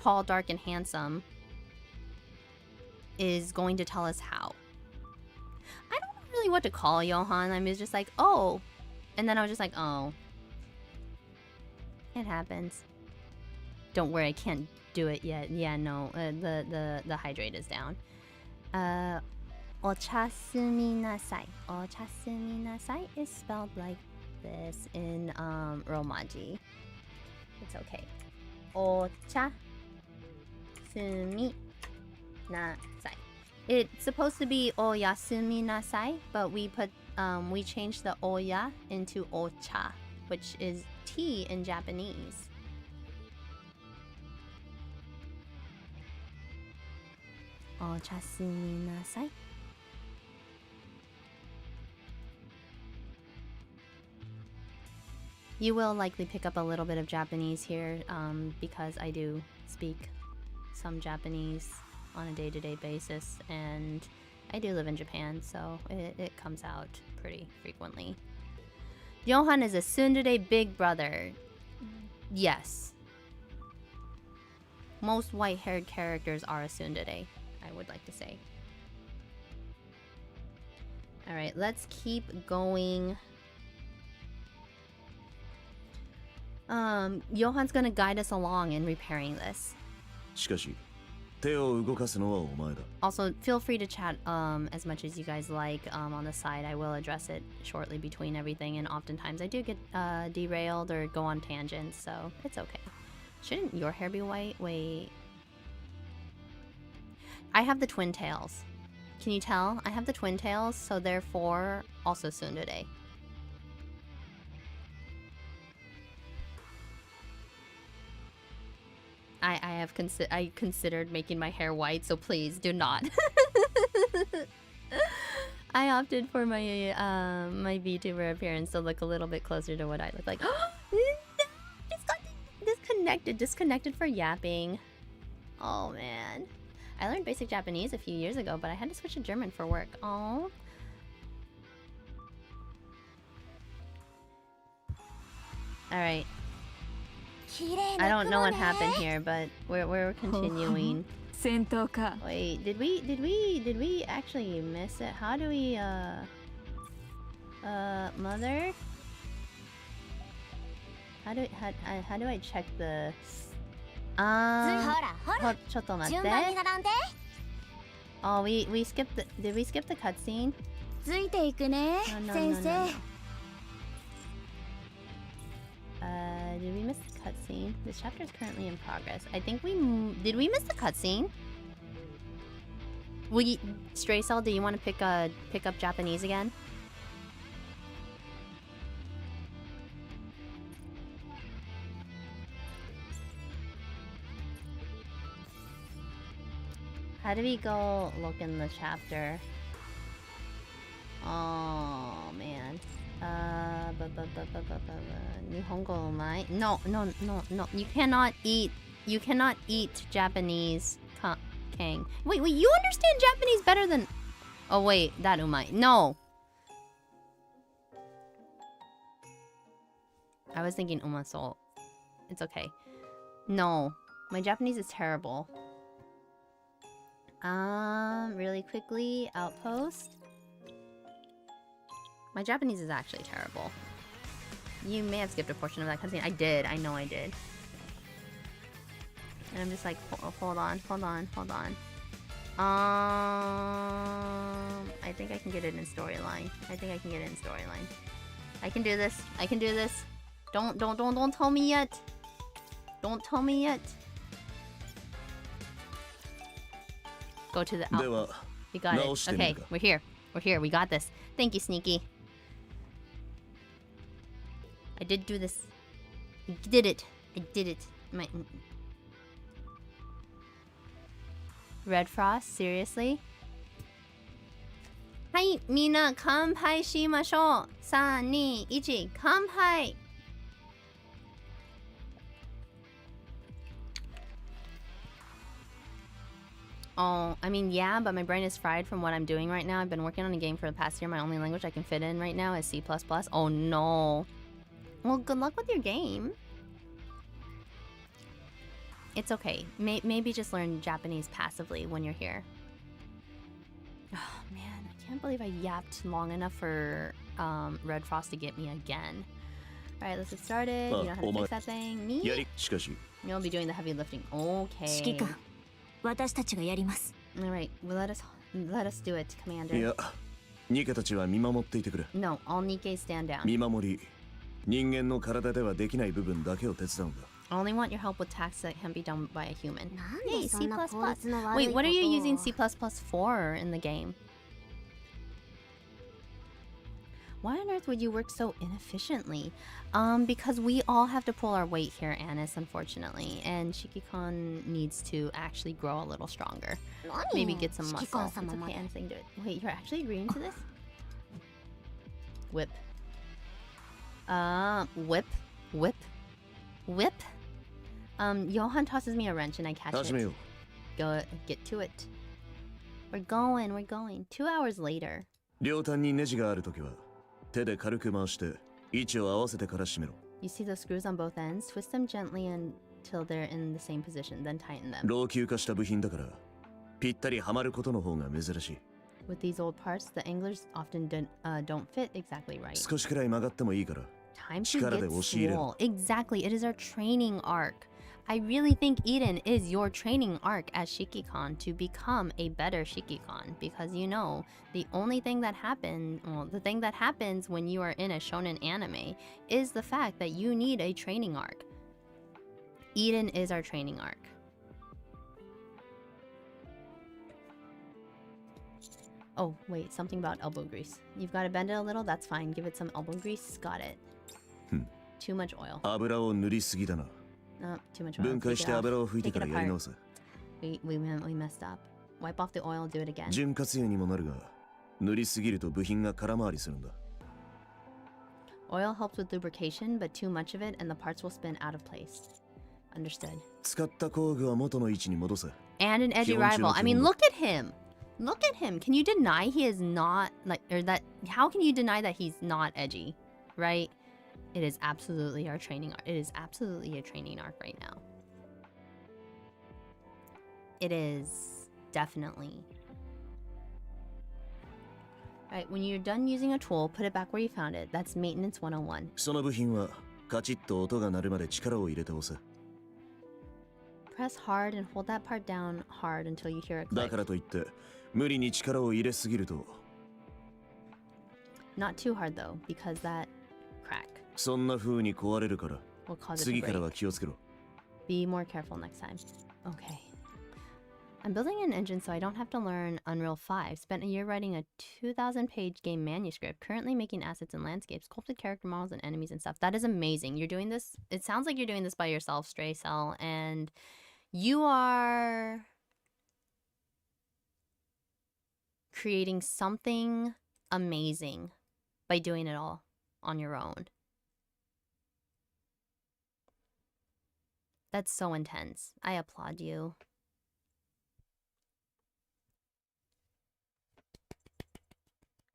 tall, dark, and handsome is going to tell us how. I don't know really what to call Johan. I mean, it's just like, oh. And then I was just like, oh. It happens. Don't worry, I can't do it yet. Yeah, no, the hydrate is down. Ochasumi nasai. Ochasumi nasai is spelled like this in Romaji. It's okay. Ochasumi nasai. It's supposed to be oyasumi nasai, but we changed the oya into ocha, which is tea in Japanese. Ochasumi nasai. You will likely pick up a little bit of Japanese here, because I do speak some Japanese on a day-to-day basis, and I do live in Japan, so it comes out pretty frequently. Johan is a tsundere big brother. Yes. Most white-haired characters are a tsundere, I would like to say. Alright, let's keep going. Johan's gonna guide us along in repairing this. しかし手を動かすのはお前だ Also, feel free to chat as much as you guys like on the side. I will address it shortly between everything, and oftentimes I do get derailed or go on tangents, so it's okay. Shouldn't your hair be white? Wait. I have the twin tails. Can you tell? I have the twin tails, so therefore also tsundere. I considered making my hair white, so please do not. I opted for my my VTuber appearance to look a little bit closer to what I look like. Just got disconnected for yapping. Oh man. I learned basic Japanese a few years ago, but I had to switch to German for work. Oh. Alright. I don't know what happened here, but we're continuing. 戦闘か Wait, did we actually miss it? How do we mother? How do I check the ほらほらちょっと待って。順番に並んで Oh, we skipped the. Did we skip the cutscene? ついていくね No, 先生 Did we miss the cutscene? This chapter is currently in progress. I think did we miss the cutscene? Stray Cell, do you want to pick up Japanese again? How do we go look in the chapter? Oh man. Nihongo umai? No. You cannot eat Japanese Kang. Wait, you understand Japanese better than... Oh wait, that umai. No. I was thinking umaso. It's okay. No. My Japanese is terrible. Really quickly, Outpost. My Japanese is actually terrible. You may have skipped a portion of that cutscene. I did. I know I did. And I'm just like, hold on. I think I can get it in storyline. I can do this. Don't tell me yet. Don't tell me yet. Go to the outpost. We got it. Okay, we're here. We got this. Thank you, Sneaky. I did do this. I did it. Red Frost? Seriously? Hai, mina, kanpai shimashou. 3, 2, 1, kanpai. Oh, I mean, yeah, but my brain is fried from what I'm doing right now. I've been working on a game for the past year. My only language I can fit in right now is C++. Oh, no. Well, good luck with your game. It's okay. Maybe just learn Japanese passively when you're here. Oh, man. I can't believe I yapped long enough for Red Frost to get me again. Alright, let's get started. You know how to fix that thing. Me? You'll be doing the heavy lifting. Okay. 私たちがやります Alright, well, let us do it, Commander. いや、ニケたちは見守っていてくれ No, all Nikke stand down. 見守り、人間の体ではできない部分だけを手伝うんだ I only want your help with tasks that can be done by a human. なん Hey, でそ C++. んな効率の悪い Wait, ことを what are you using C++ for in the game? Why on earth would you work so inefficiently? Because we all have to pull our weight here, Anis, unfortunately. And Shiki-kun needs to actually grow a little stronger. 何 Maybe get some 指揮 muscle. 官 It's 様ま okay, で Anis, I can do it. Wait, you're actually agreeing to this? Whip. Whip. Johan tosses me a wrench and I catch 始め it. よう Go, get to it. We're going. 2 hours later. 両端にネジがあるときは手で軽く回して位置を合わせてから締めろ。 You see the screws on both ends? Twist them gently until they're in the same position, then tighten them. 老朽化した部品だからぴったりはまることの方が珍しい。 With these old parts, the anglers often don't fit exactly right. 少しくらい曲がってもいいから Time to 力で get 押し入れ swole. ろ。 Exactly, it is our training arc. I really think Eden is your training arc as Shiki-Kon to become a better Shiki-Kon, because you know, the only thing that the thing that happens when you are in a shonen anime is the fact that you need a training arc. Eden is our training arc. Oh, wait, something about elbow grease. You've got to bend it a little, that's fine. Give it some elbow grease, got it. Too much oil. 油を塗りすぎだな。 Too much oil. 分解 Take し it て off. 油を拭いて Take か it らやり apart. 直せ。 We messed up. Wipe off the oil, do it again. 潤滑油にもなるが塗りすぎると部品が空回りするんだ。 Oil helps with lubrication, but too much of it and the parts will spin out of place. Understood. 使った工具は元の位置に戻せ。 And an edgy rival. I mean, look at him. Look at him. Can you deny he is not how can you deny that he's not edgy? Right? It is absolutely our training arc. It is absolutely a training arc right now. It is definitely. Alright, when you're done using a tool, put it back where you found it. That's maintenance 101. その部品はカチッと音が鳴るまで力を入れて押せ。 Press hard and hold that part down hard until you hear a だ click. からといって無理に力を入れすぎると Not too hard though, because that crack そんな風に壊れるから will cause it 次 to からは break. 気をつけろ。 Be more careful next time. Okay. I'm building an engine so I don't have to learn Unreal 5. Spent a year writing a 2,000-page game manuscript. Currently making assets and landscapes, sculpted character models and enemies and stuff. That is amazing. You're doing this. It sounds like you're doing this by yourself, Stray Cell, and you are creating something amazing by doing it all on your own. That's so intense. I applaud you.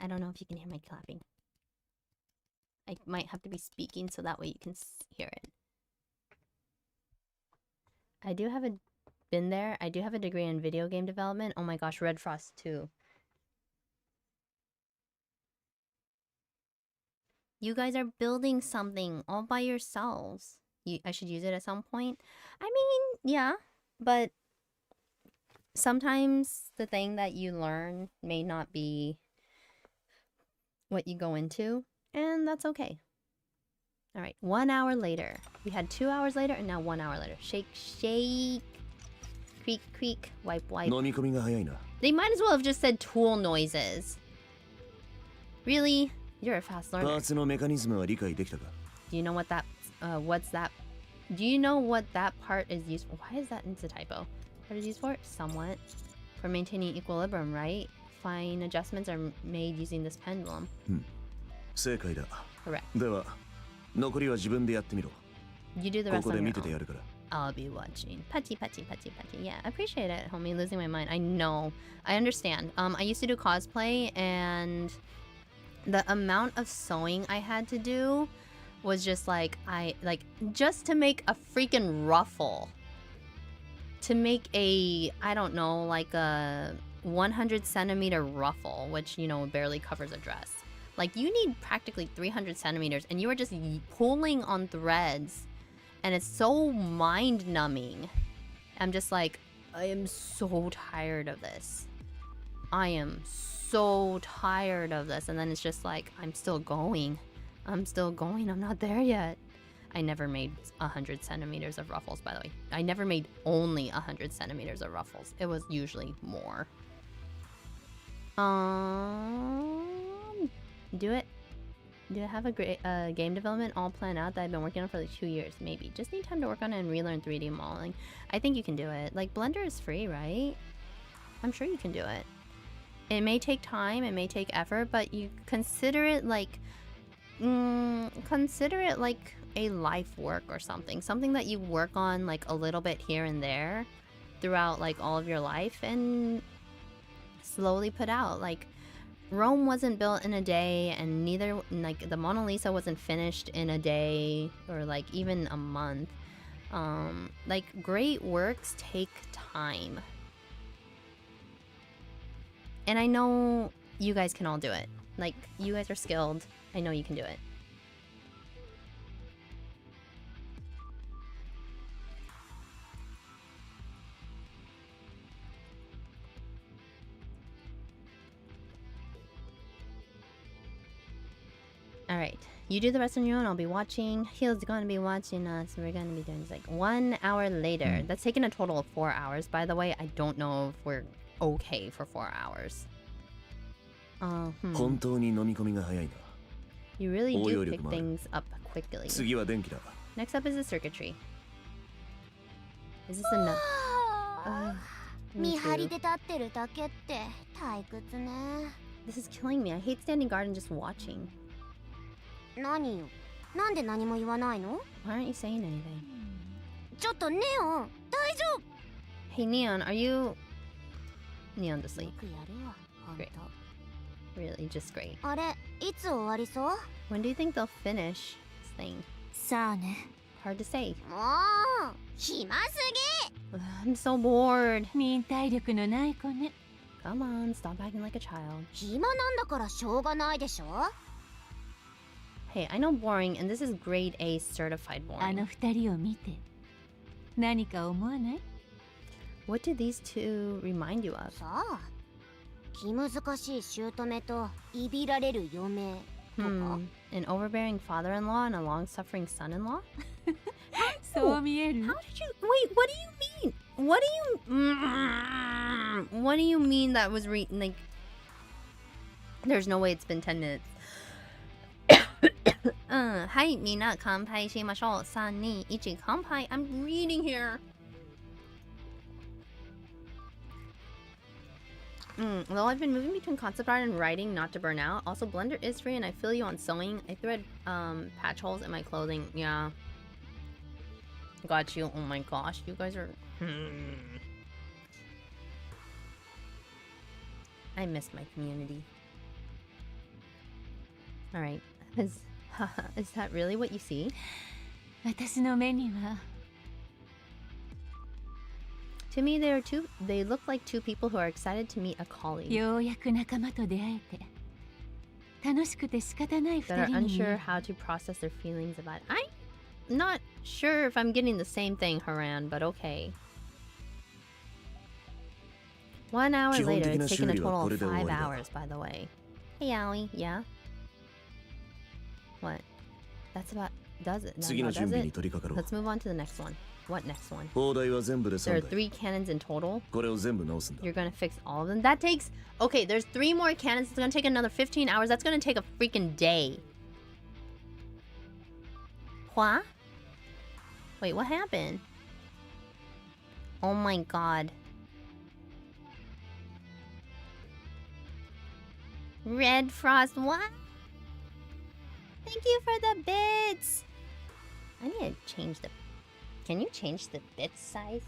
I don't know if you can hear my clapping. I might have to be speaking so that way you can hear it. I do have been there. I do have a degree in video game development. Oh my gosh, Red Frost 2. You guys are building something all by yourselves. I should use it at some point. I mean, yeah, but sometimes the thing that you learn may not be what you go into, and that's okay. All right, 1 hour later. We had 2 hours later, and now 1 hour later. Shake, shake. Creak, creak. Wipe, wipe. 飲み込みが早いな。 They might as well have just said tool noises. Really? You're a fast パ learner. ーツのメカニズムは理解できたか？ Do you know what that, what's that? Do you know what that part is used for? Why is that it's a typo? What is it used for? Somewhat. For maintaining equilibrium, right? Fine adjustments are made using this pendulum. 正解だ。 Correct. では残りは自分でやってみろ。 You do the こ rest こ on で your 見てて own. やるから。 I'll be watching. Patchy, patchy, patchy, patchy. Yeah, I appreciate it, homie. Losing my mind. I know. I understand. I used to do cosplay, and the amount of sewing I had to do was just like, just to make a freaking ruffle. To make a, I don't know, like a 100 centimeter ruffle, which, you know, barely covers a dress. Like, you need practically 300 centimeters, and you are just pulling on threads. And it's so mind-numbing. I'm just like, I am so tired of this. I am so tired of this. And then it's just like, I'm still going. I'm still going. I'm not there yet. I never made 100 centimeters of ruffles, by the way. I never made only 100 centimeters of ruffles. It was usually more. Do it. Do I have a great game development all planned out that I've been working on for like 2 years? Maybe. Just need time to work on it and relearn 3D modeling. I think you can do it. Like, Blender is free, right? I'm sure you can do it. It may take time, it may take effort, but you consider it like... consider it like a life work or something. Something that you work on like a little bit here and there throughout like all of your life, and slowly put out. Like, Rome wasn't built in a day, and neither, like, the Mona Lisa wasn't finished in a day or like even a month. Like, great works take time. And I know you guys can all do it. Like, you guys are skilled. I know you can do it. Alright, you do the rest on your own. I'll be watching. Heel's gonna be watching us. We're gonna be doing this like 1 hour later. That's taken a total of 4 hours, by the way. I don't know if we're okay for 4 hours. You really do pick things up quickly. Next up is the circuitry. Is this enough? 見張りで立ってるだけって退屈ね。 This is killing me. I hate standing guard and just watching. 何よ。なんで何も言わないの？ Why aren't you saying anything? ちょっとネオン、大丈夫？ Hey Neon, are you... Neon to sleep. よくやるわ、ほんと。 Really, just great. あれ、いつ終わりそう？ When do you think they'll finish this thing? さあね。 Hard to say. もう、暇すぎ！ I'm so bored. 忍耐力のない子ね。 Come on, stop acting like a child. 暇なんだからしょうがないでしょ？ Hey, I know boring, and this is grade A certified あ boring. の二人を見て何か思わない？ What do these two remind you of? さあ、気難しい姑といびられる嫁とか。An overbearing father-in-law and a long-suffering son-in-law? そう見える？ How did you... Wait, what do you mean? What do you... What do you mean that was like... There's no way it's been 10 minutes. はい、みんな乾杯しましょう。3、2、1、乾杯。I'm reading here. Well, I've been moving between concept art and writing not to burn out. Also, Blender is free and I feel you on sewing. I thread patch holes in my clothing. Yeah. Got you. Oh my gosh, you guys are... I miss my community. Alright. Is that really what you see? 私の目には To me, they look like two people who are excited to meet a colleague ようやく仲間と出会えて楽しくて仕方ない that 二 are 人に unsure how to process their feelings about it. I'm not sure if I'm getting the same thing, Haran, but okay. 1 hour later, it's taken a total of 5 hours, by the way. Hey, Aoi, yeah? What? That's about... Does it? No, does it? Let's move on to the next one. What next one? There are 3 cannons in total. You're gonna fix all of them? That takes... Okay, there's 3 more cannons. It's gonna take another 15 hours. That's gonna take a freaking day. What? Wait, what happened? Oh my god. Red Frost, what? Thank you for the bits! I need to change the... Can you change the bit size?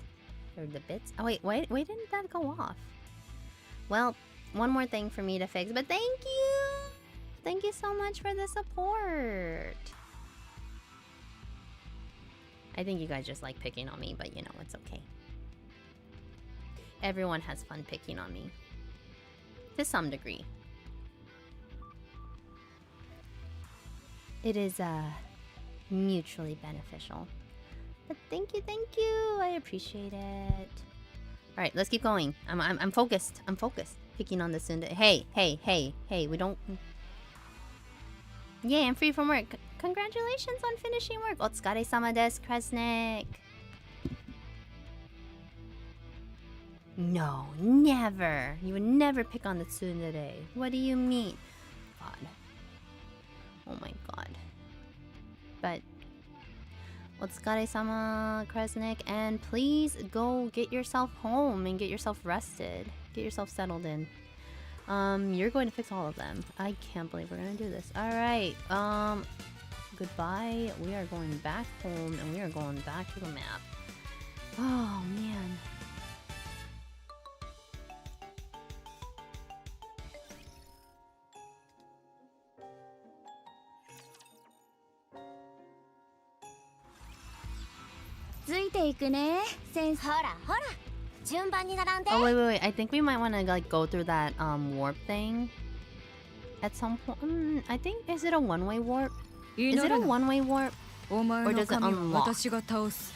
Or the bits? Oh wait, why didn't that go off? Well, one more thing for me to fix, but thank you! Thank you so much for the support! I think you guys just like picking on me, but you know, it's okay. Everyone has fun picking on me. To some degree. It is, mutually beneficial. But thank you, I appreciate it. Alright, let's keep going. I'm focused. I'm focused. Picking on this Sunday. Hey, we don't... Yay, I'm free from work. Congratulations on finishing work. Otsukare-sama desu, Kresnik. No, never. You would never pick on the tsundere. What do you mean? God. Oh my god. But... Otsukare-sama, Kresnik, and please go get yourself home and get yourself rested. Get yourself settled in. You're going to fix all of them. I can't believe we're gonna do this. Alright, goodbye. We are going back home and we are going back to the map. Oh, man. ていくね先生。ほらほら順番に並んで。 Oh wait. I think we might want to like go through that warp thing at some point. I think is it a one-way warp? Is it a one-way warp? お前 Or の does it 神は unlock? 私が倒す。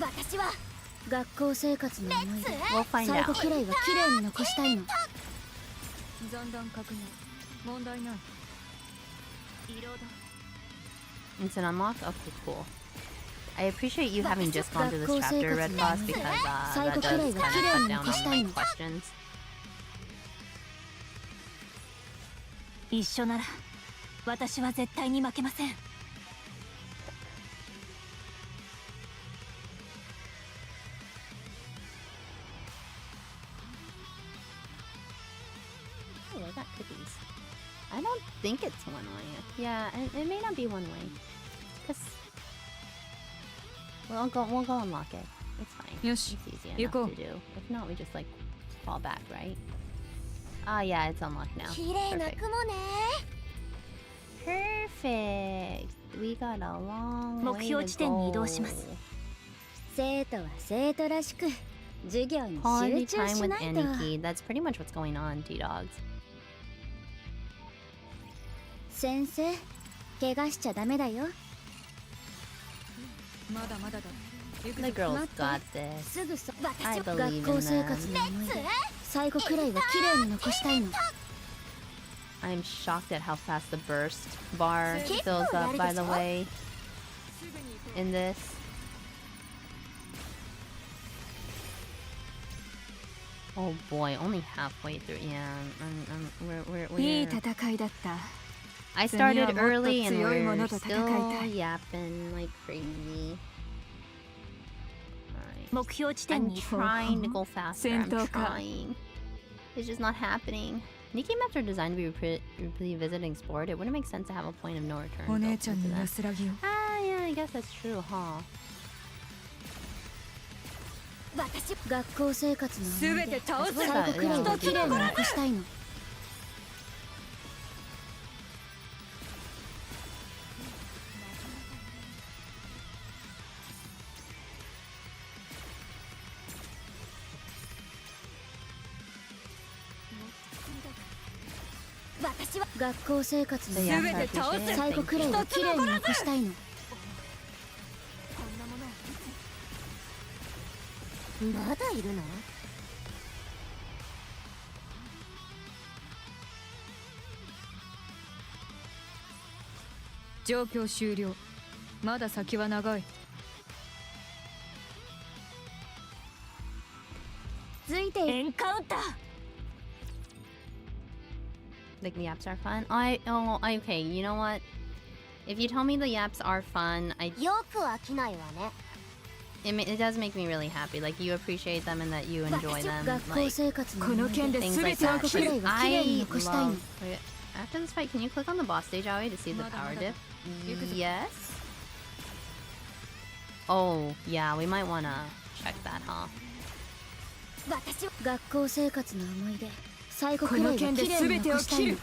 私は学校生活の思い出 We'll find 最後 out. くらいは綺麗に残したいの。残弾確認。問題ない。 It's an unlock? Okay, cool. I appreciate you having just gone through this chapter, Red Boss, because that does kind of cut down on my questions. 一緒なら私は絶対に負けません。 Oh, I got cookies. I don't think it's one way. Yeah, it may not be one way. Cause we'll go unlock it. It's fine. Yoshi, It's easy enough to do. If not, we just like fall back, right? Ah, yeah, it's unlocked now. 綺麗な Perfect. 雲ね。 Perfect. We got a long 目 way 標 to 地点に移動 go. します。生徒は生徒らしく授業に Quality 集中 time し with ないと。 NIKKE. That's pretty much what's going on, T-Dogs. 先生怪我しちゃダメだよ。まだまだだ。行く The ぞ。 girls got this. すぐそ I 私は believe 学校 in 生活 them. の思い出最後くらいは綺麗に残したいの。 I'm shocked at how fast the burst bar fills up, by the way, in this. Oh boy, only halfway through. Yeah, we're いい戦いだった。 I started 次はもっと early and 強いも we're のと戦い still たい。 yapping like crazy. Alright. 目標地点 I'm に trying to go faster. I'm 戦闘か。 trying. It's just not happening. NIKKE maps are designed to be revisiting sport. It wouldn't make sense to have a point of no return お built 姉ちゃん into に them. 安らぎを。 Ah, yeah, I guess that's true, huh? 私学校生活の思い全て出倒す。最後くらいは綺麗に残したいの。私は学校生活の So 思い yeah, 出 I appreciate it. 最後 Thank くら you. いは綺麗に残したいの。まだいるの。状況終了。まだ先は長い。ついてエンカウンター Like the yaps are fun. Okay. You know what? If you tell me the yaps are fun, よく飽きないわね。it does make me really happy. Like you appreciate them and that you enjoy them. 学校 Like 生活のこの思い出剣で things 全 like てを that. 最後くらいは綺麗に残したいの。 Wait, after this fight, can you click on the boss stage, Aoi, to see the power dip? Yes. Oh, yeah. We might wanna check that, huh? 私は学校生活の思い出最後こくらいは綺の剣で麗に全てを残したいの切る。。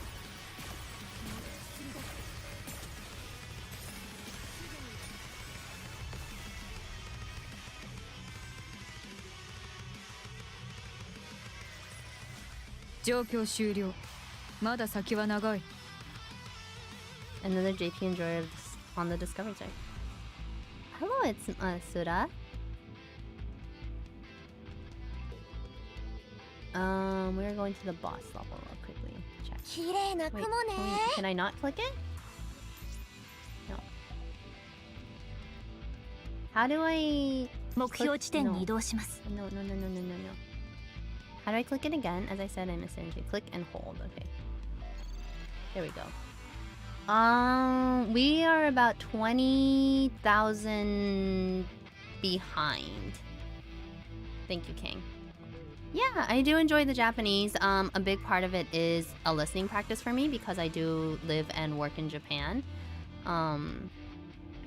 状況終了。まだ先は長い。 Another JP enjoyer on the Discovery side. Hello, it's Sura. We're going to the boss level real quickly. Check. 綺麗な Wait, 雲ね。 can I not click it? No. How do I... 目標地点に移動します。 No. How do I click it again? As I said, I missed it. Click and hold. Okay. There we go. We are about 20,000 behind. Thank you, King. Yeah, I do enjoy the Japanese. A big part of it is a listening practice for me because I do live and work in Japan.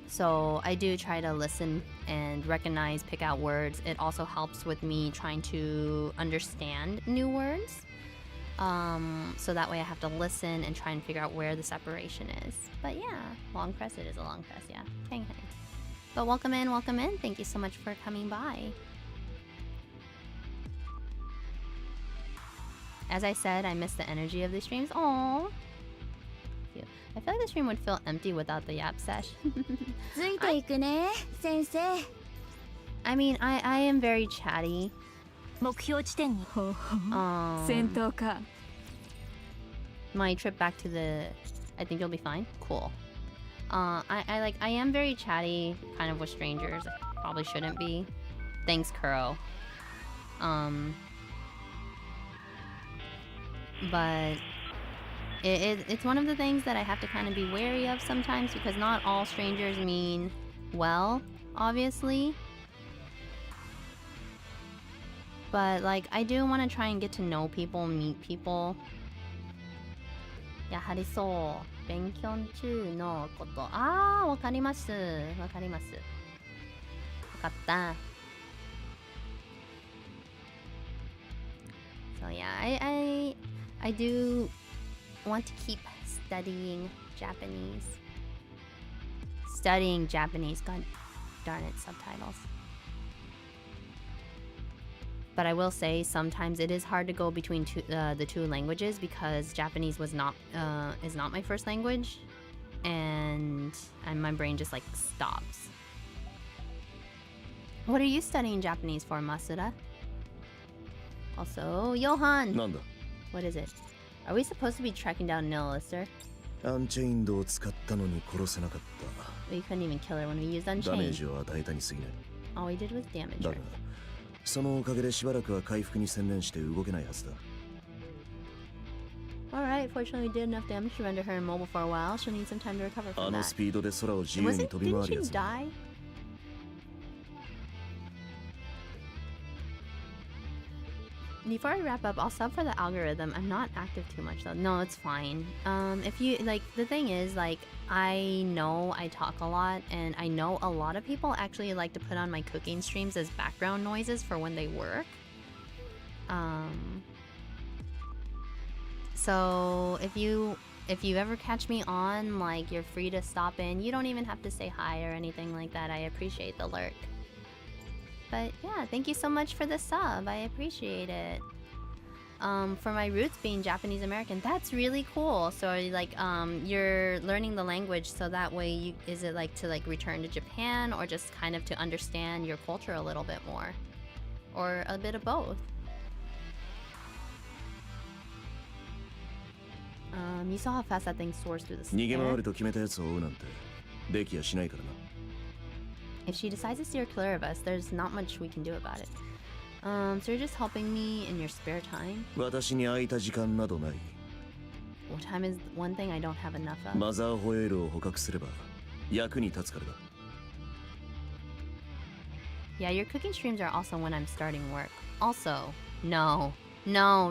So I do try to listen and recognize, pick out words. It also helps with me trying to understand new words. So that way I have to listen and try and figure out where the separation is. But yeah, long press, it is a long press, yeah. Hang. But welcome in, welcome in. Thank you so much for coming by. As I said, I miss the energy of the streams. Aww. I feel like the stream would feel empty without the yap sesh. I mean, I am very chatty. 目標地点に戦闘か My trip back to the... I think you'll be fine. Cool. I am very chatty, kind of with strangers. I probably shouldn't be. Thanks, Kuro. But it's one of the things that I have to kind of be wary of sometimes, because not all strangers mean well, obviously. But like, I do want to try and get to know people, meet people. やはりそう。勉強中のこと。ああ、わかります。わかります。わかった。So yeah, I do want to keep studying Japanese. Studying Japanese, god darn it, subtitles. But I will say sometimes it is hard to go between the two languages, because Japanese is not my first language, and my brain just like stops. What are you studying Japanese for, Masuda? Also, Johan. なんだ What is it? Are we supposed to be tracking down Nillister? アンチェインドを使ったのに殺せなかっ We couldn't even kill her when we used たダメー Unchained. ジを与えたに過ぎない All we did was damage だ her. がそのおかげでしばらくは回復に専念して動けないはずだ Alright, fortunately we did enough damage to render her immobile for a while. She'll need some time to recover あ from の that. スピードで空を自由に飛び回 Didn't るや she つは die? Before I wrap up, I'll sub for the algorithm. I'm not active too much though. No, it's fine. If you like, the thing is, like, I know I talk a lot, and I know a lot of people actually like to put on my cooking streams as background noises for when they work. So if you ever catch me on, like, you're free to stop in. You don't even have to say hi or anything like that. I appreciate the lurk. But yeah, thank you so much for the sub. I appreciate it. For my roots being Japanese American, that's really cool. So like, you're learning the language so that way is it like to like return to Japan, or just kind of to understand your culture a little bit more, or a bit of both? You saw how fast that thing soars through the 逃げ回 air? ると決めたやつを追うなんてできやしないからな If she decides to steer clear of us, there's not much we can do about it. So you're just helping me in your spare time? 私に空いた時間などない What time is one thing I don't have enough of? マザーホエールを捕獲すれば役に立つからだ Yeah, your cooking streams are also when I'm starting work. Also, no,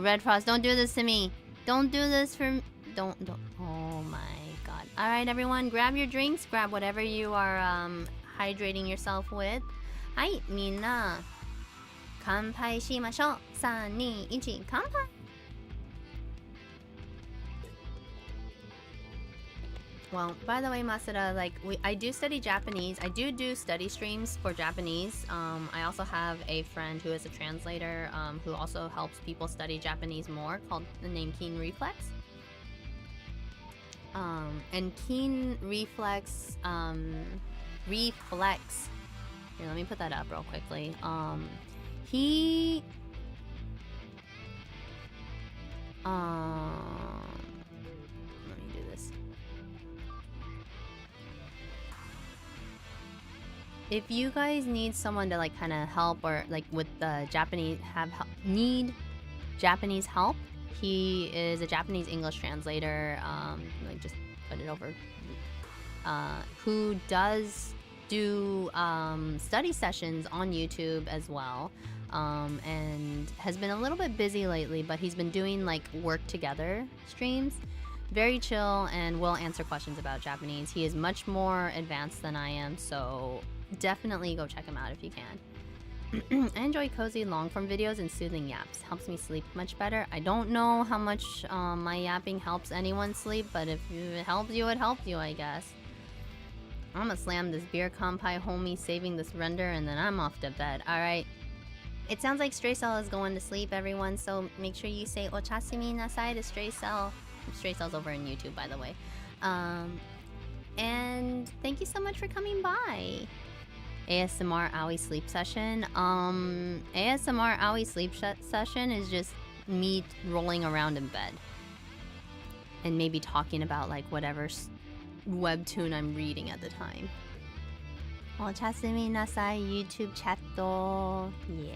Red Frost, don't do this to me. Don't do this for me. Don't. Oh my god. All right, everyone, grab your drinks. Grab whatever you are hydrating yourself with. はい、みんな乾杯しましょう。3、2、1、乾杯。Well, by the way, Masuda, like I do study Japanese. I do study streams for Japanese. I also have a friend who is a translator, who also helps people study Japanese more, called the name Keen Reflex. And Keen Reflex, Here, let me put that up real quickly. He let me do this. If you guys need someone to like kind of help, or like with the Japanese need Japanese help, he is a Japanese English translator. Like just put it over. Who does do study sessions on YouTube as well, and has been a little bit busy lately, but he's been doing like work together streams. Very chill, and will answer questions about Japanese. He is much more advanced than I am, so definitely go check him out if you can. I enjoy cozy long-form videos and soothing yaps. Helps me sleep much better. I don't know how much my yapping helps anyone sleep, but if it helps you, it helps you, I guess. I'm gonna slam this beer compai homie saving this render and then I'm off to bed. Alright. It sounds like Stray Cell is going to sleep, everyone, so make sure you say Ochasumi nasai to Stray Cell. Stray Cell's over in YouTube, by the way. And thank you so much for coming by. ASMR Aoi sleep session. ASMR Aoi sleep session is just me rolling around in bed. And maybe talking about like whatever webtoon I'm reading at the time. Ochasumi nasai YouTube chat though. Yeah.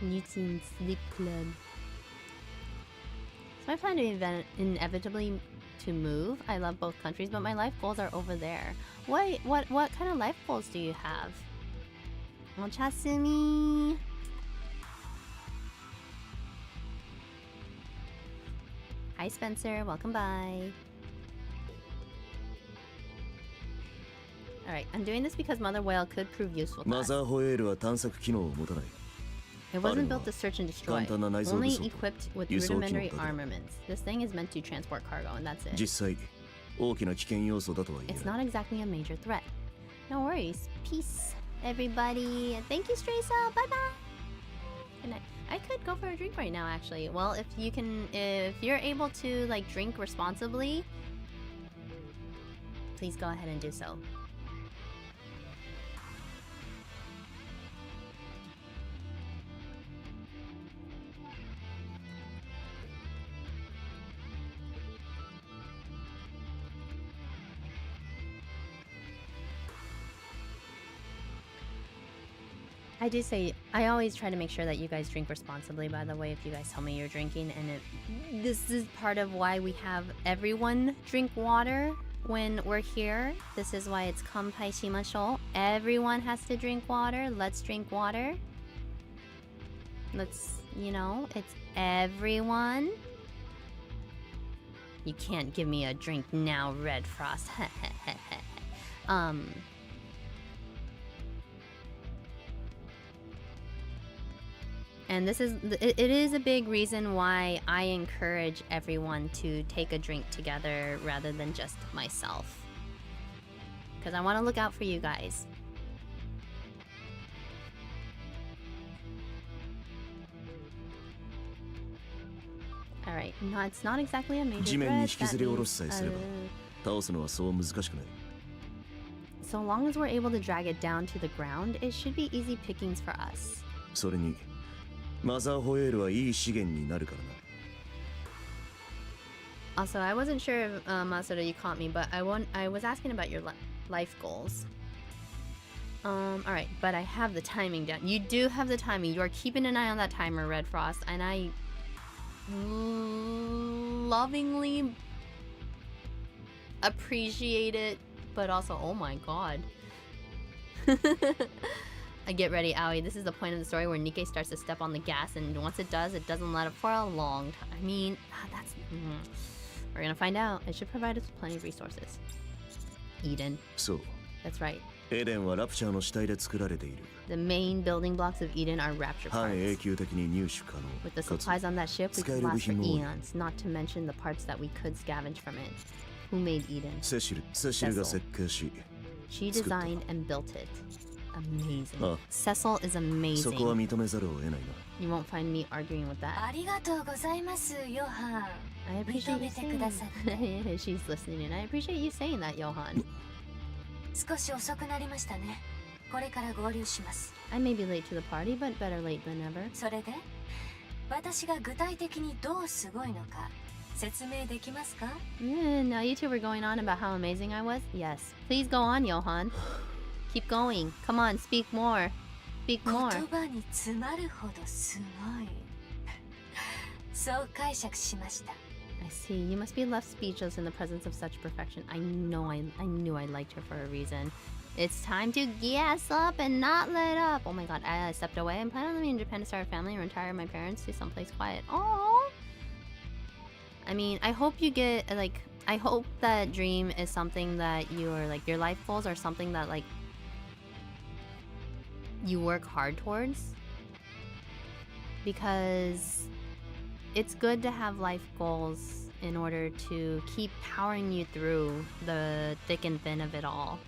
YouTube sleep club. So I plan to inevitably to move. I love both countries, but my life goals are over there. What kind of life goals do you have? Ochasumi. Hi Spencer, welcome by. Alright, I'm doing this because Mother Whale could prove useful to us. It wasn't built to search and destroy, only equipped with rudimentary armaments. This thing is meant to transport cargo, and that's it. It's not exactly a major threat. No worries. Peace, everybody. Thank you, Stray Cell. Bye-bye. Good night. I could go for a drink right now, actually. Well, if you're able to, like, drink responsibly, please go ahead and do so. I do say, I always try to make sure that you guys drink responsibly, by the way, if you guys tell me you're drinking. And this is part of why we have everyone drink water when we're here. This is why it's Kanpai Shimashou. Everyone has to drink water. Let's drink water. Let's, you know, it's everyone. You can't give me a drink now, Red Frost. And this is, it is a big reason why I encourage everyone to take a drink together rather than just myself. Because I want to look out for you guys. Alright, no, it's not exactly a major threat. So long as we're able to drag it down to the ground, it should be easy pickings for us. Also, I wasn't sure if Masuda, you caught me, but I was asking about your life goals. Alright, but I have the timing down. You do have the timing. You are keeping an eye on that timer, Red Frost, and I lovingly appreciate it, but also, oh my god. Get ready, Aoi. This is the point of the story where Nikke starts to step on the gas, and once it does, it doesn't let up for a long time. I mean, that's... We're gonna find out. It should provide us with plenty of resources. Eden. So. That's right. The main building blocks of Eden are rapture parts. With the supplies on that ship, we could last for eons, not to mention the parts that we could scavenge from it. Who made Eden? Cecil. She designed and built it. Amazing. Cecil is amazing. You won't find me arguing with that. I appreciate you saying that. She's listening in. I appreciate you saying that, Johan. I may be late to the party, but better late than never. Now you two were going on about how amazing I was? Yes. Please go on, Johan. Keep going. Come on, speak more. Speak more. I see. You must be left speechless in the presence of such perfection. I knew I liked her for a reason. It's time to gas up and not let up. Oh my god, I stepped away. I'm planning on living in Japan to start a family and retire my parents to someplace quiet. Oh. I mean, I hope you get, like, I hope that dream is something that you're, like, your life goals are something that, like, you work hard towards. Because it's good to have life goals in order to keep powering you through the thick and thin of it all.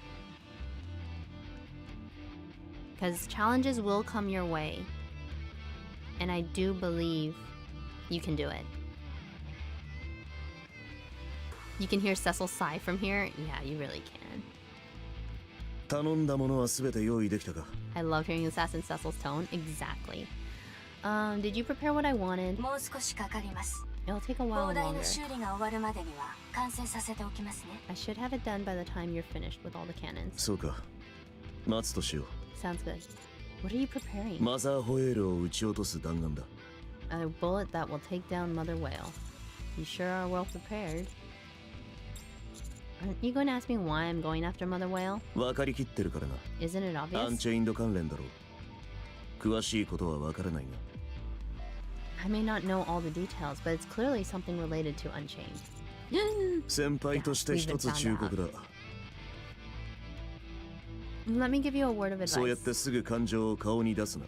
Because challenges will come your way. And I do believe you can do it. You can hear Cecil sigh from here. Yeah, you really can. 頼んだものは全て用意できたか I love hearing Assassin Cecil's tone. Exactly. Did you prepare what I wanted? もう少しかかります。 It'll take a while 膨大 longer. な修理が終わるまでには完成させておきますね。 I should have it done by the time you're finished with all the cannons. そうか待つとしよ Sounds good. What are you preparing? うマザーホエールを撃ち落とす弾丸だ A bullet that will take down Mother Whale. You sure are well prepared. Aren't you going to ask me why I'm going after Mother Whale? 分かりきってるからな Isn't it アン obvious? チェインド関連だろう詳しいことは分からないが I may not know all the details, but it's clearly something related to Unchained. 先輩として一つ忠告だ Let me give you a word of そうやっ advice. てすぐ感情を顔に出すな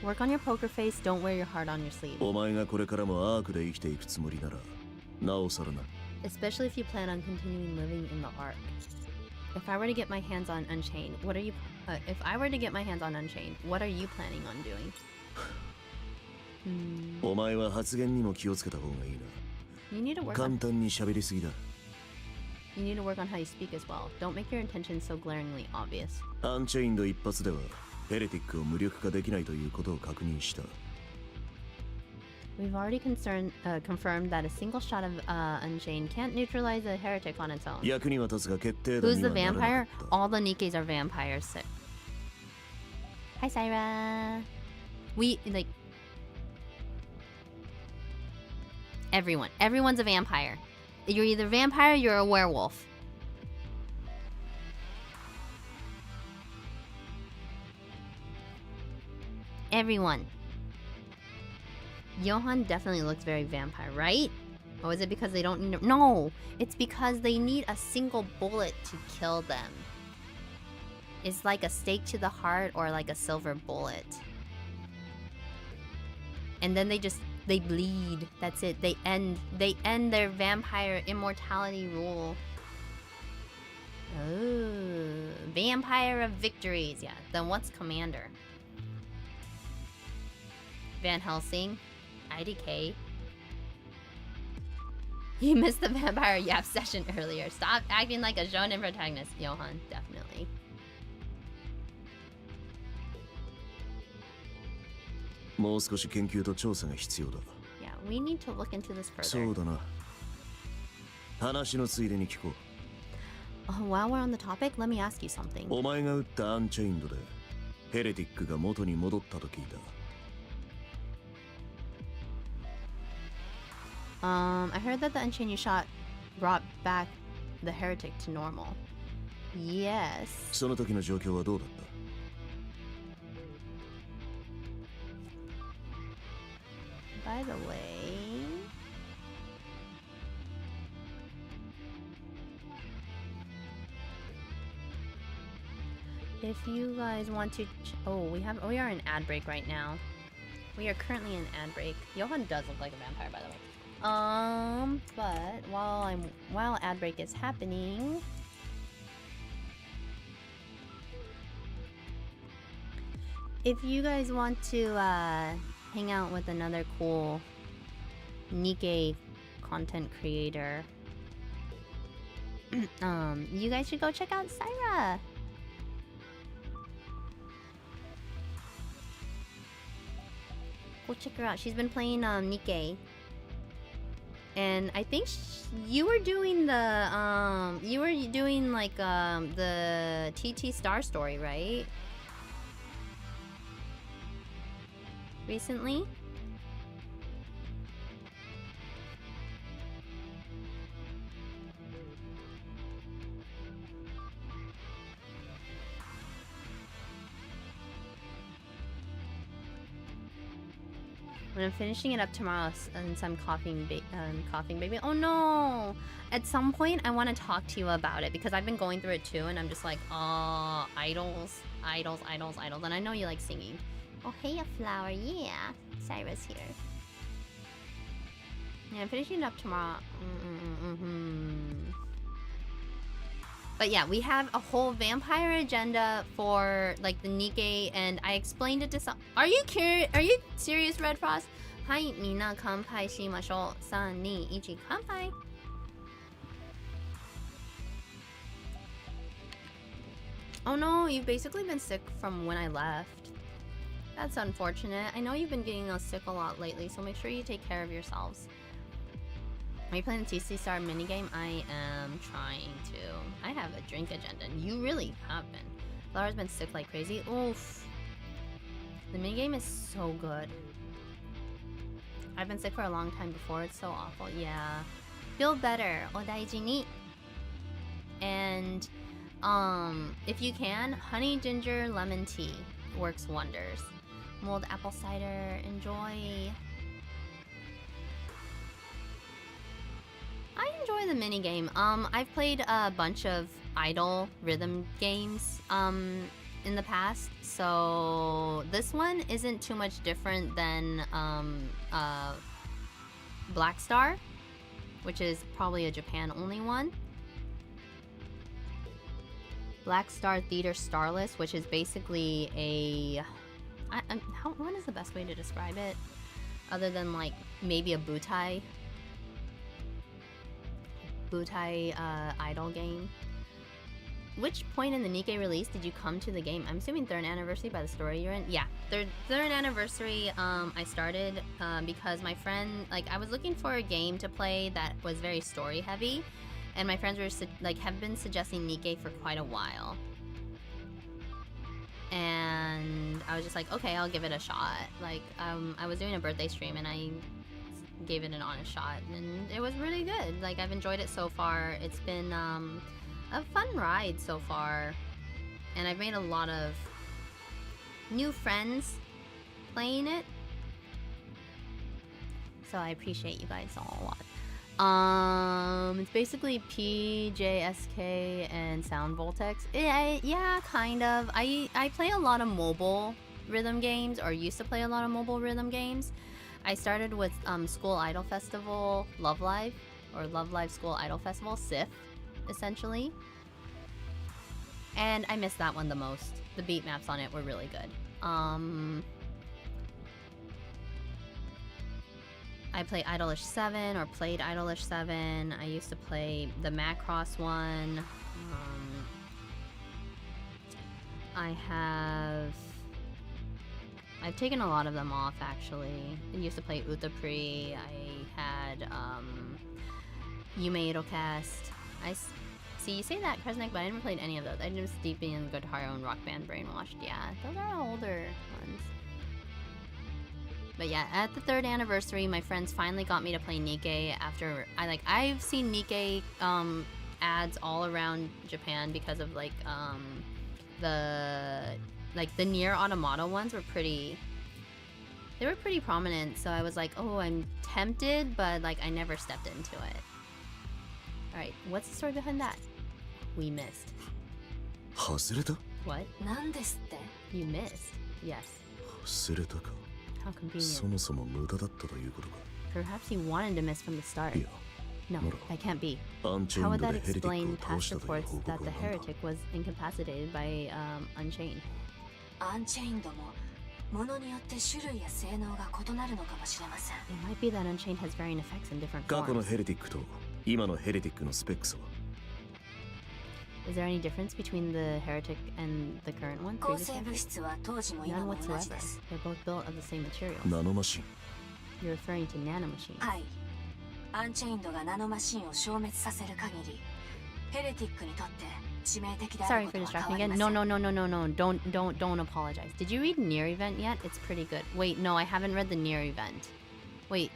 Work on your poker face, don't wear your heart on your sleeve. お前がこれからもアークで生きていくつもりならなおさらな Especially if you plan on continuing living in the Ark. If I were to get my hands on Unchained, what are you... if I were to get my hands on Unchained, what are you planning on doing? お前は発言にも気をつけた方がいい You need to な work 簡 on... 単に喋りすぎだ You need to work on how you speak as well. Don't make your intentions so glaringly obvious. アンチェインド一発ではヘレティックを無力化できないということを確認した We've already confirmed that a single shot of Unchained can't neutralize a heretic on its own. 役には立つが決定打 Who's に the はならなか vampire? った All the Nikkes are vampires. Hi, Syra. We, like... Everyone's a vampire. You're either a vampire or you're a werewolf. Everyone. Johan definitely looks very vampire, right? Or is it because they don't need... No! It's because they need a single bullet to kill them. It's like a stake to the heart or like a silver bullet. And then they bleed. That's it. They end their vampire immortality rule. Oh, vampire of victories. Yeah, then what's commander? Van Helsing, IDK. You missed the vampire yap session earlier. Stop acting like a shonen protagonist, Johan. Definitely. Yeah, we need to look into this further. そうだな話のついでに聞こ While we're on the topic, let me ask you something. うお前が撃ったアンチェインドでヘレティックが元に戻ったと聞いた I heard that the Unchained you shot brought back the heretic to normal. Yes. その時の状況はどうだった By the way... If you guys want to... we are in ad break right now. We are currently in ad break. Johan does look like a vampire, by the way. But while ad break is happening... If you guys want to hang out with another cool Nikkei content creator, you guys should go check out Syra. Go check her out. She's been playing Nikkei, and I think you were doing the the TT Star Story, right? Recently? When I'm finishing it up tomorrow, since I'm coughing baby. Oh no! At some point, I want to talk to you about it because I've been going through it too, and I'm just like, oh, idols. And I know you like singing. Oh, hey, a flower. Yeah, Syra's here. Yeah, I'm finishing it up tomorrow. But yeah, we have a whole vampire agenda for like the NIKKE, and I explained it to some. Are you curious? Are you serious, Red Frost? Hi, Mina, kanpai shimashou. 3, 2, 1, kanpai. Oh no, you've basically been sick from when I left. That's unfortunate. I know you've been getting sick a lot lately, so make sure you take care of yourselves. Are you playing the TC Star minigame? I am trying to. I have a drink agenda, and you really have been. Laura's been sick like crazy. Oof. The minigame is so good. I've been sick for a long time before. It's so awful. Yeah. Feel better. Odaiji ni. And if you can, honey ginger lemon tea works wonders. Mulled apple cider. Enjoy. I enjoy the minigame. I've played a bunch of idol rhythm games in the past, so this one isn't too much different than Black Star, which is probably a Japan only one. Black Star Theater Starless, which is basically a what is the best way to describe it other than like maybe a butai idol game. Which point in the NIKKE release did you come to the game? I'm assuming 3rd anniversary by the story you're in. Yeah, third anniversary. I started because my friend, like, I was looking for a game to play that was very story heavy, and my friends were have been suggesting NIKKE for quite a while, and I was just like, okay, I'll give it a shot. Like, I was doing a birthday stream and I gave it an honest shot, and it was really good. Like, I've enjoyed it so far. It's been a fun ride so far, and I've made a lot of new friends playing it, so I appreciate you guys all a lot. It's basically PJSK and Sound Voltex. Yeah, kind of. I play a lot of mobile rhythm games, or used to play a lot of mobile rhythm games. I started with School Idol Festival Love Live, or Love Live School Idol Festival, SIF, essentially. And I missed that one the most. The beat maps on it were really good. I play Idolish 7, or played Idolish 7. I used to play the Macross one. I've taken a lot of them off, actually. I used to play Utapri. I had Yume Irocast. See, you say that, Kresnik, but I never played any of those. I just deep in Good Haro and Rock Band Brainwashed. Yeah, those are older ones. But yeah, at the 3rd anniversary, my friends finally got me to play NIKKE after I've seen NIKKE ads all around Japan because of the Nier Automata ones were pretty prominent, so I was like, oh, I'm tempted, but like I never stepped into it. Alright, what's the story behind that? We missed. What? You missed. Yes. How convenient. Perhaps you wanted to miss from the start. No, that can't be. How would that explain past reports that the heretic was incapacitated by Unchained? It might be that Unchained has varying effects in different forms. Is there any difference between the heretic and the current one? None whatsoever. They're both built of the same materials. You're referring to nanomachines. Sorry for distracting again. No. Don't apologize. Did you read Nier Event yet? It's pretty good. Wait, no, I haven't read the Nier Event. Wait,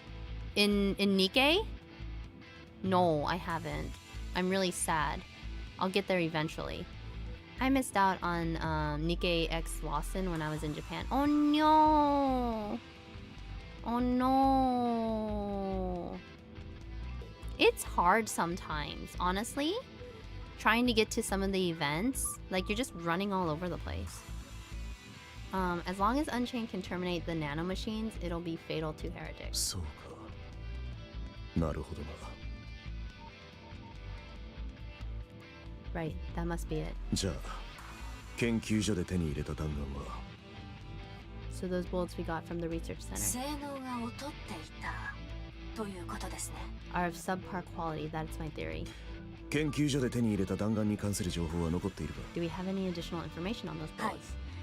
in NIKKE? No, I haven't. I'm really sad. I'll get there eventually. I missed out on NIKKE X Lawson when I was in Japan. Oh no! Oh no! It's hard sometimes, honestly. Trying to get to some of the events, like you're just running all over the place. As long as Unchained can terminate the nanomachines, it'll be fatal to heretics. なるほどな。 Right, that must be it. じゃあ研究所で手に入れた弾丸は So those bullets we got from the research center 性能が劣っていたということですね。 are of subpar quality. That's my theory. 研究所で手に入れた弾丸に関する情報は残っているか？ Do we have any additional information on those bullets?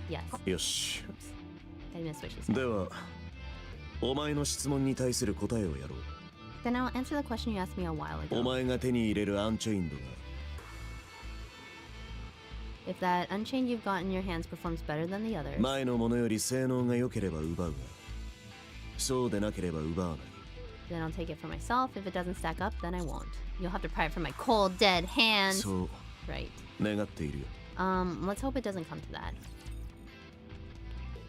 Yes. よし。 Oops. I missed what she said. ではお前の質問に対する答えをやろう。 Then I'll answer the question you asked me a while お ago. 前が手に入れるアンチェインドが If that Unchained you've got in your hands performs better than the others, 前のものより性能が良ければ奪うが、そうでなければ奪わない。 then I'll take it for myself. If it doesn't stack up, then I won't. You'll have to pry it from my cold, dead hands. そう Right. 願っているよ。 Let's hope it doesn't come to that.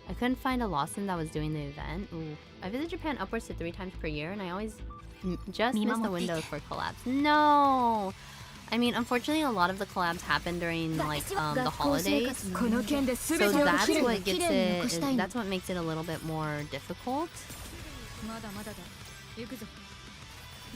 I couldn't find a Lawson that was doing the event. Ooh. I visit Japan upwards to 3 times per year, and I always just miss the window for collabs. No! I mean, unfortunately, a lot of the collabs happen during, like, the holidays. この件で So 全てを that's きれい what に gets きれいに残したい it, の。 that's what makes it a little bit more difficult. まだまだだ。行くぞ。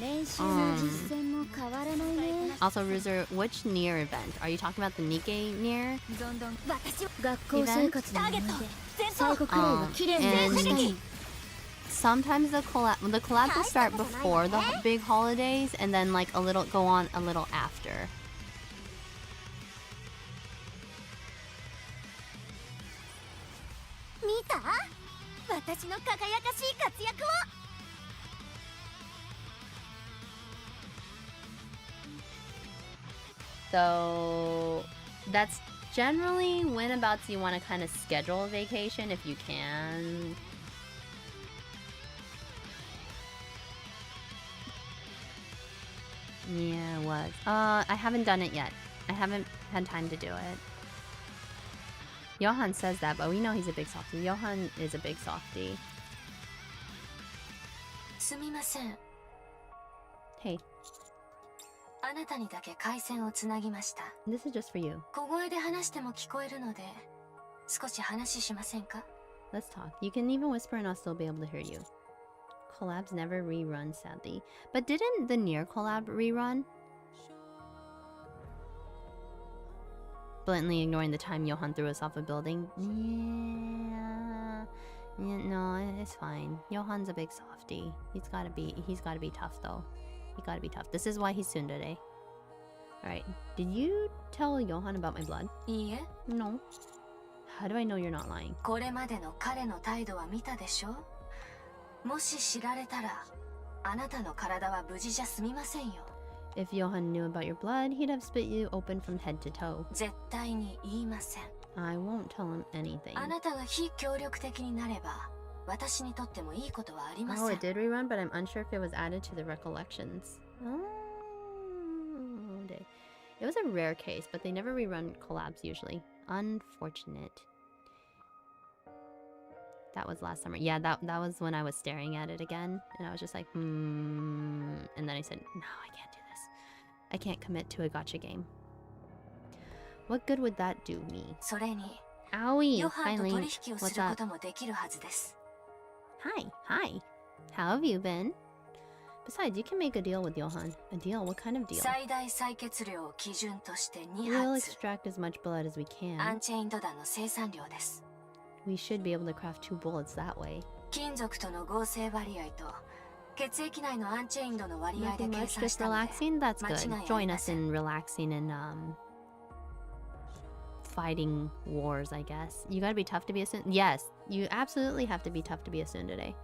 練習の実践も変わらないね。 Also, Ruzer, which Nier event? Are you talking about the Nikkei Nier? どんどん私は学校生活の思い出最後くらいはきれいに残したい。 Sometimes the collab will start before the big holidays and then like go on a little after. 見た？私の輝かしい活躍を。 So that's generally whenabouts you want to kind of schedule a vacation if you can. Yeah, it was. I haven't done it yet. I haven't had time to do it. Johan says that, but we know he's a big softie. Johan is a big softie. すみません。 Hey, あなたにだけ回線をつなぎました。 this is just for you. 小声で話しても聞こえるので、少し話しませんか？ Let's talk. You can even whisper and I'll still be able to hear you. Collabs never rerun, sadly. But didn't the Nier collab rerun? Blatantly ignoring the time Johan threw us off a building. Yeah, no, it's fine. Johan's a big softie. He's gotta be tough though. He gotta be tough. This is why he's tsundere. Alright, did you tell Johan about my blood? いいえ、 No. How do I know you're not lying? これまでの彼の態度は見たでしょ？もし知られたら、あなたの体は無事じゃ済みませんよ。 If Johan knew about your blood, he'd have split you open from head to toe. 絶対に言いません。 I won't tell him anything. あなたが非協力的になれば、私にとってもいいことはありませ Oh, ん。 it did rerun, but I'm unsure if it was added to the recollections. Oh, it was a rare case, but they never rerun collabs usually. Unfortunate. That was last summer. Yeah, that was when I was staring at it again, and I was just like, and then I said, no, I can't do this. I can't commit to a gacha game. What good would that do me? それに、 Owie, ヨハンと finally. 取引をす What's るこ up? ともできるはずです。 Hi. How have you been? Besides, you can make a deal with Johan. A deal? What kind of deal? 最大採血量を基準として2 We'll 発、 extract as much blood as we ア can. ンチェインド弾の生産量です。 We should be able to craft 2 bullets that way. 金属との合成割合と血液内のアンチェインドの割合で Nothing 計 much, 算し just たので、 relaxing? That's good. 間違いあり Join ま us せん。 in relaxing and fighting wars, I guess. You gotta be tough to be a tsundere. Yes, you absolutely have to be tough to be a tsundere.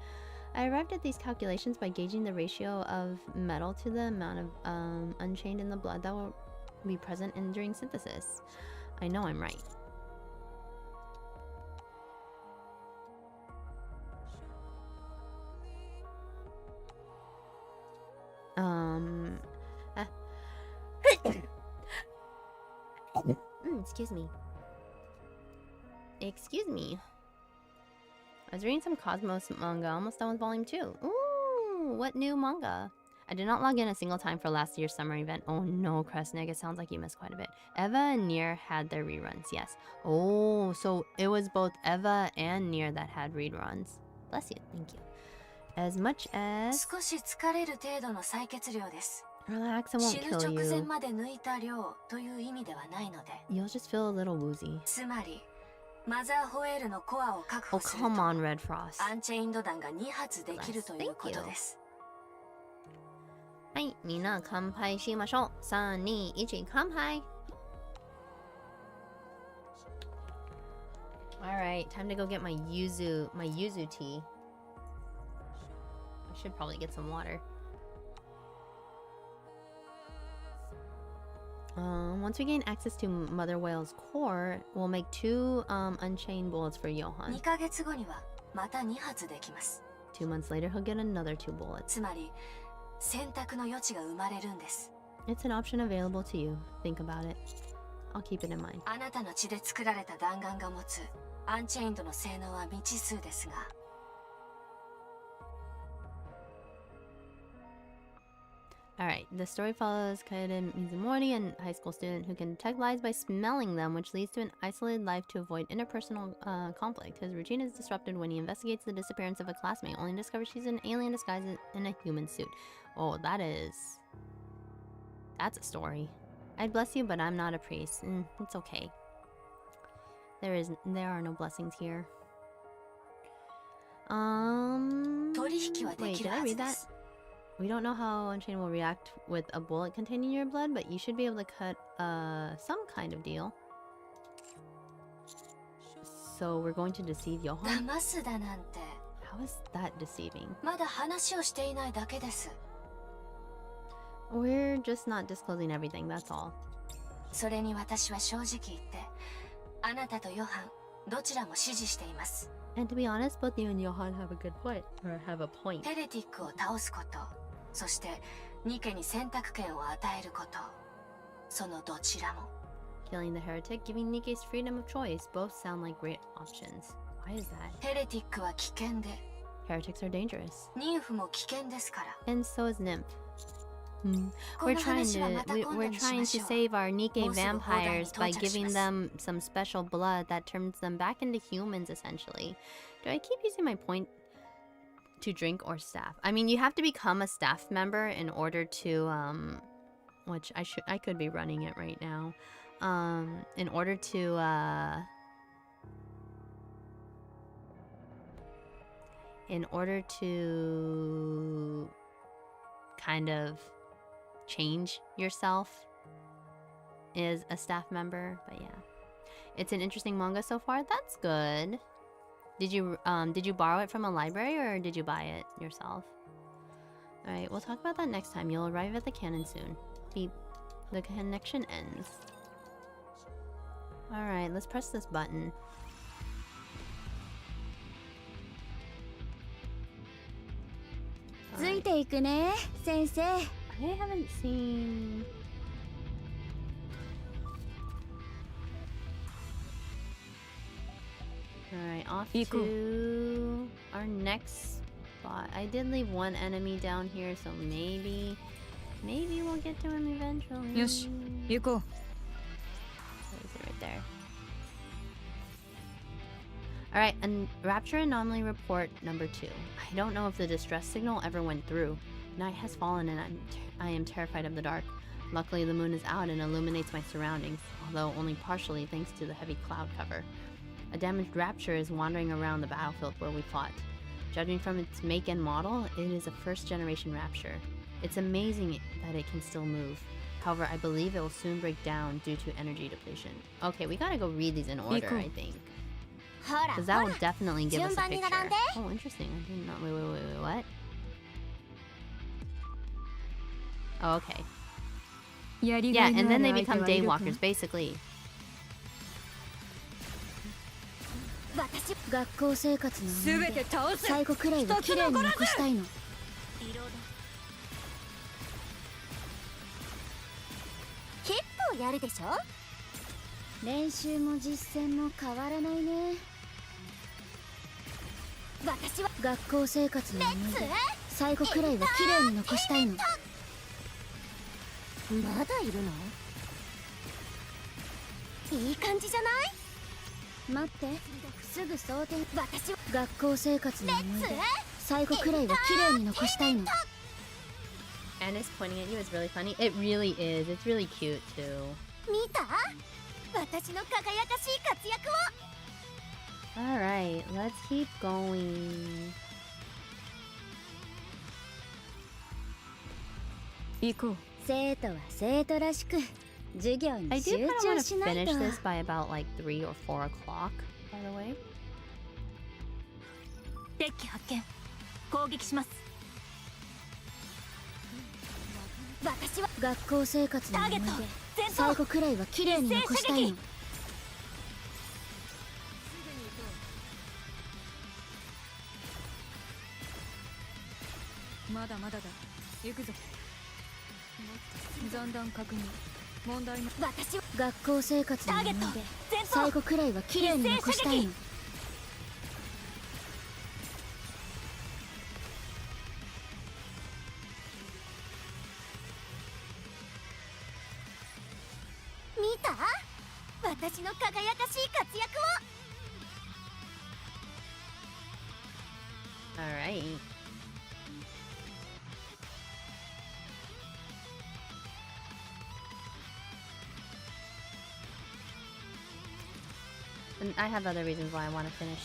I arrived at these calculations by gauging the ratio of metal to the amount of unchained in the blood that will be present during synthesis. I know I'm right. Excuse me. Excuse me. I was reading some Cosmos manga, almost done with volume 2. Ooh, what new manga? I did not log in a single time for last year's summer event. Oh no, Kresnig, it sounds like you missed quite a bit. Eva and Nier had their reruns, yes. Oh, so it was both Eva and Nier that had reruns. Bless you, thank you. as much as 少し疲れる程度の採血量です。 relax and 死 won't ぬ kill 直前 you. まで抜いた量という意味ではないので、 You'll just feel a little woozy. つまりマザーホエールのコアを確 Oh, 保する come と on, Red Frost. アンチェインド弾が2発できるということです。はい、みんな乾杯しましょう。3、2、1、乾杯。Alright, time to go get my yuzu tea. I should probably get some water. Once we gain access to Mother Whale's core, we'll make 2 unchained bullets for Johan. 2ヶ月後にはまた2発できます。 2 months later, he'll get another 2 bullets. つまり選択の余地が生まれるんです。 It's an option available to you. Think about it. I'll keep it in mind. あなたの血で作られた弾丸が持つアンチェインドの性能は未知数ですが、 Alright, the story follows Kaede Mizumori, a high school student who can detect lies by smelling them, which leads to an isolated life to avoid interpersonal conflict. His routine is disrupted when he investigates the disappearance of a classmate, only to discover she's an alien disguised in a human suit. Oh, that's a story. I'd bless you, but I'm not a priest. It's okay. There are no blessings here. Wait, did I read that? We don't know how Unchained will react with a bullet containing your blood, but you should be able to cut some kind of deal. So we're going to deceive Johan? 騙すだなんて How is that deceiving? まだ話をしていないだけです。 We're just not disclosing everything, that's all. それに私は正直言ってあなたとヨハンどちらも支持しています。 And to be honest, both you and Johan have a good point. Or have a point. ヘレティックを倒すこと、そしてニケに選択権を与えること、そのどちらも。 Killing the heretic, giving Nikke's freedom of choice, both sound like great options. Why is that? ヘレティックは危険で、 Heretics are dangerous. ニンフも危険ですから。 And so is Nymph. こ We're の trying 話はまた to 今度にし we're ま trying し to ょう。 save our Nikke もうすぐ放題に vampires by 到着し giving ます。 them some special blood that turns them back into humans essentially. Do I keep using my point to drink or staff? I mean, you have to become a staff member in order to which I could be running it right now. In order to kind of change yourself as a staff member, but yeah, it's an interesting manga so far. That's good. Did you borrow it from a library or did you buy it yourself? All right, we'll talk about that next time. You'll arrive at the cannon soon. Beep. The connection ends. All right, let's press this button. ついていくね、先生。 I haven't seen... Alright, off to our next spot. I did leave one enemy down here, so maybe we'll get to him eventually. よし、行こう。 Where is it? Right there. Alright, and Rapture Anomaly Report number 2. I don't know if the distress signal ever went through. Night has fallen and I am terrified of the dark. Luckily the moon is out and illuminates my surroundings, although only partially thanks to the heavy cloud cover. A damaged Rapture is wandering around the battlefield where we fought. Judging from its make and model, it is a first-generation Rapture. It's amazing that it can still move. However, I believe it will soon break down due to energy depletion. Okay, we gotta go read these in order, I think. Because that will definitely give us a picture. Oh, interesting. I did not... Wait, what? Oh, okay. Yeah, and then they become daywalkers, basically. 学校生活の思い出最後くらいは綺麗に残したいの。結構やるでしょ。練習も実践も変わらないね。私は学校生活の思い出最後くらいは綺麗に残したいの。まだいるの？いい感じじゃない？待って、すぐ装填。私は学校生活の思い出最後くらいは綺麗に残したいの。 Anna's pointing at you is really funny. It really is. It's really cute too. 見た？私の輝かしい活躍を。 Alright, let's keep going. 行こう。生徒は生徒らしく授業 I に do 集 kind of 中 want し to ない finish と。 this by about like 3 or 4 o'clock, by the way. 敵機発見。攻撃します。私は学校生活の思い出、最後くらいは綺麗に残したいの。まだまだだ。行くぞ。残弾確認。問題の。私は学校生活の思い出、最後くらいは綺麗に残したいの。見た？私の輝かしい活躍を。 Alright. And I have other reasons why I want to finish,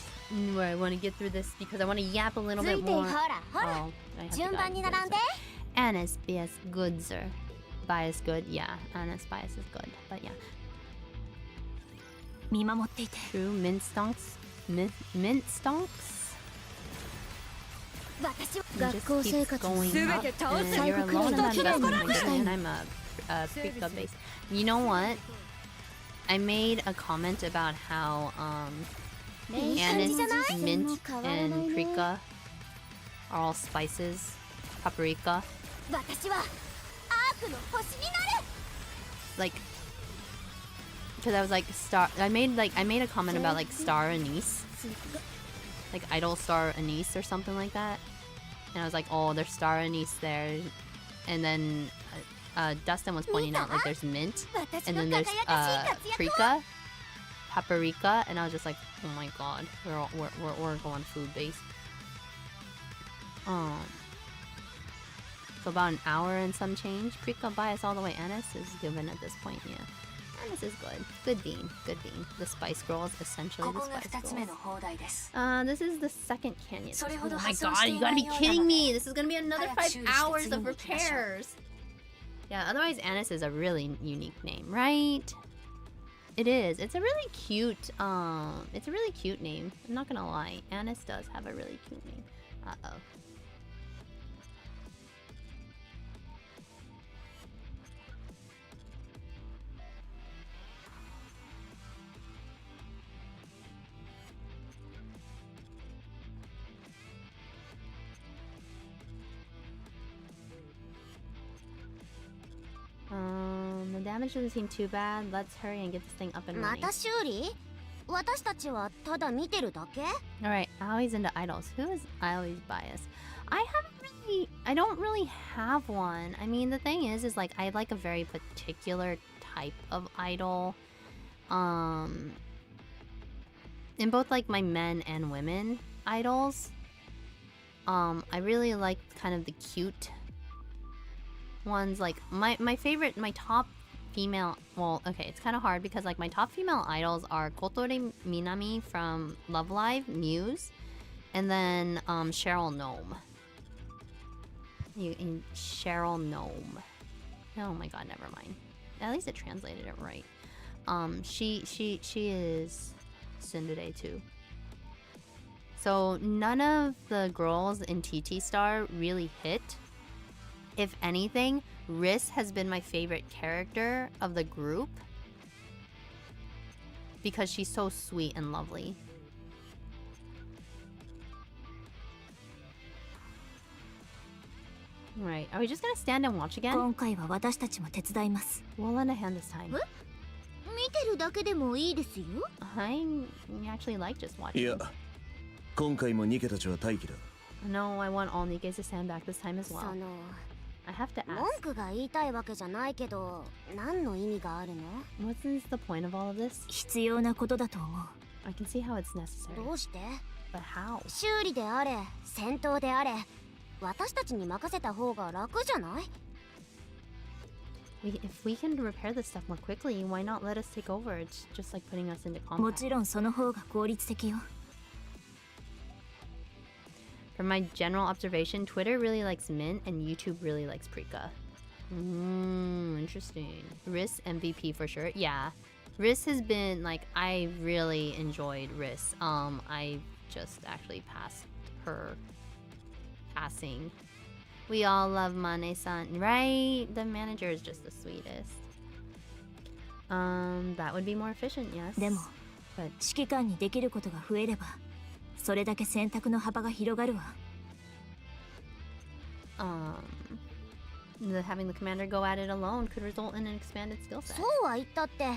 where I want to get through this, because I want to yap a little つい bit てほ more. らほら、 Oh, I have to 順 go 番に good, 並んで。 Anna's bias good, sir. Bias good, yeah. Anna's bias is good, but yeah. 見守っていて。 True, mint stonks. Mint stonks? 私は It 学 just 校生 keeps 活 going の up, 全て倒 and す。 you're 最後くら alone い in は that 綺麗に investment, 残したい and の。 I'm a pickup base. You know what? I made a comment about how Anna's mint and paprika are all spices. Paprika. 私はアークの星になる。 Like, because I was like I made a comment about like star anise, like idol star anise or something like that, and I was like, oh, there's star anise there, and then Dustin was pointing out like there's mint, 私 and の then 輝 there's かしい活躍を。 paprika, and I was just like, oh my god, we're going food based. So about an hour and some change. Paprika bias all the way. Anise is given at this point, yeah. Anise is good. Good bean. Good bean. The Spice Girls, essentially こ the こが Spice 2つ目 Girls. の砲台です This is the second canyon. それほど Oh my 発想 god, してい you な gotta い be ようなの kidding で me! This is gonna be another 早く 5 注意して hours 次 of に行きましょう repairs. Yeah, otherwise Anise is a really unique name, right? It is. It's a really cute name. I'm not gonna lie. Anise does have a really cute name. Uh-oh. The damage doesn't seem too bad. Let's hurry and get this thing up and ま running. た修理？私たちはただ見てるだけ？ Alright, Aoi's into idols. Who is Aoi's bias? I don't really have one. I mean, the thing is like I like a very particular type of idol. In both like my men and women idols. I really like kind of the cute ones. Like my top female, well, okay, it's kind of hard because like my top female idols are Kotori Minami from Love Live Muse, and then Cheryl Gnome. Cheryl Gnome. Oh my god, never mind. At least it translated it right. She is Tsundere too. So none of the girls in TT Star really hit. If anything, Riss has been my favorite character of the group because she's so sweet and lovely. Right, are we just gonna stand and watch again? 今回は私たちも手伝います。 We'll lend a hand this time. 見てるだけでもいいですよ。 I actually like just い watching. や今回もニケたちは待機だ No, I want all Nikkes to stand back this time as そ well. の I have to 文 ask, 句が言いたいわけじゃないけど、何の意味があるの？ what's the point of all of this? 必要なことだと思う。 I can see how it's necessary. どうして？ But how? 修理であれ戦闘であれ私たちに任せた方が楽じゃない？ If we can repair this stuff more quickly, why not let us take over? It's just like putting us into も combat. ちろんその方が効率的よ。 From my general observation, Twitter really likes Mint and YouTube really likes Prika. Interesting. Riss MVP for sure. Yeah. Riss has been like, I really enjoyed Riss. I just actually passed her passing. We all love Mane-san, right? The manager is just the sweetest. That would be more efficient, yes. でも But 指揮官にできることが増えればそれだけ選択の幅が広がるわ。 having the commander go at it alone could result in an expanded skill set. そうは言ったって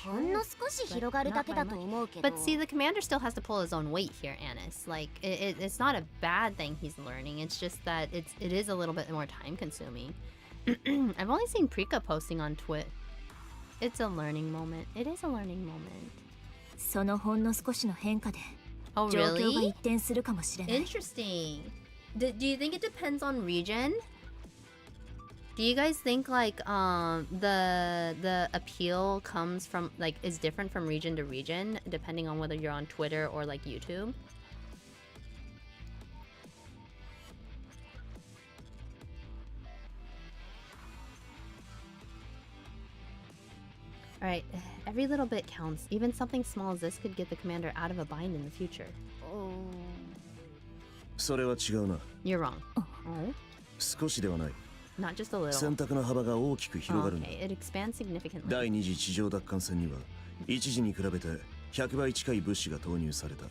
ほんの少し広がるだけだと思うけど。 But see, the commander still has to pull his own weight here, Anis. Like, it's not a bad thing he's learning. It's just that it is a little bit more time consuming. I've only seen Prika posting on Twit. It's a learning moment. It is a learning moment. そのほんの少しの変化で Oh, 状況が really? 一転するかもしれない。 Interesting. Do you think it depends on region? Do you guys think like the appeal comes from like is different from region to region depending on whether you're on Twitter or like YouTube? Alright, every little bit counts. Even something small as this could get the commander out of a bind in the future. それは違うな。 You're wrong. Oh? 少しではない。 Not just a little. 選択の幅が大きく広がるんだ。 Okay, it expands significantly. 第二次地上奪還戦には一時に比べて100倍近い物資が投入された。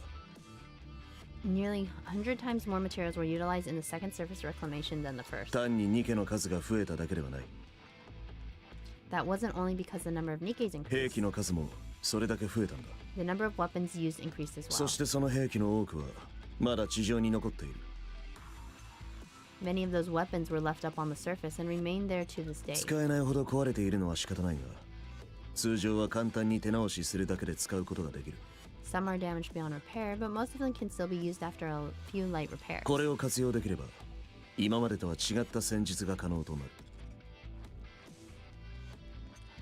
Nearly 100 times more materials were utilized in the second surface reclamation than the first. 単にニケの数が増えただけではない。 That wasn't only because the number of Nikkes 兵 increased. 器の数もそれだけ増えたんだ。 The number of weapons used increased as そ well. してその兵器の多くはまだ地上に残っている。 Many of those weapons were left up on the surface and remain there to this day. 使えないほど壊れているのは仕方ないが、通常は簡単に手直しするだけで使うことができる。 Some are damaged beyond repair, but most of them can still be used after a few light repairs. これを活用できれば、今までとは違った戦術が可能となる。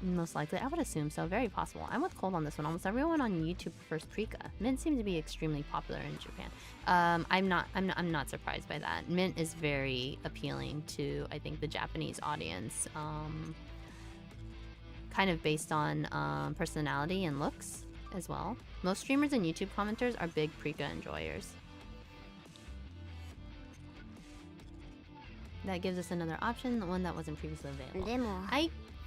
Most likely, I would assume so. Very possible. I'm with Cold on this one. Almost everyone on YouTube prefers Prika. Mint seems to be extremely popular in Japan. I'm not surprised by that. Mint is very appealing to, I think, the Japanese audience. Kind of based on personality and looks as well. Most streamers and YouTube commenters are big Prika enjoyers. That gives us another option, the one that wasn't previously available. でも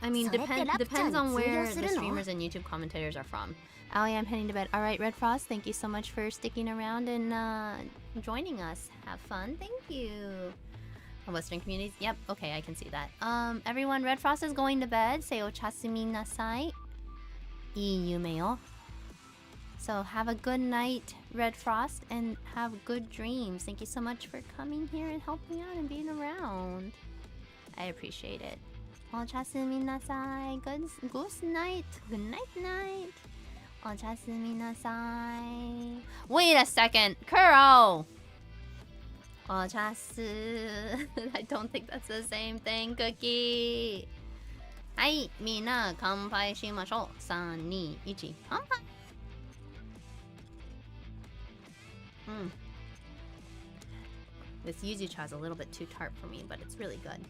I mean, それってラプチャーに depends on 通用 where す the るの？ streamers and YouTube commentators are from. Allie, I'm heading to bed. All right, Red Frost, thank you so much for sticking around and joining us. Have fun. Thank you. Western communities. Yep. Okay, I can see that. Everyone, Red Frost is going to bed. Say ochasumi nasai. Ii yume yo. So have a good night, Red Frost, and have good dreams. Thank you so much for coming here and helping out and being around. I appreciate it. Ochasumi nasai. Good night. Good night. Ochasumi nasai. Wait a second, Kuro. Ochasu. I don't think that's the same thing, Cookie. Hai, mina kanpai shimashou. 3, 2, 1. Kanpai. This yuzu cha is a little bit too tart for me, but it's really good.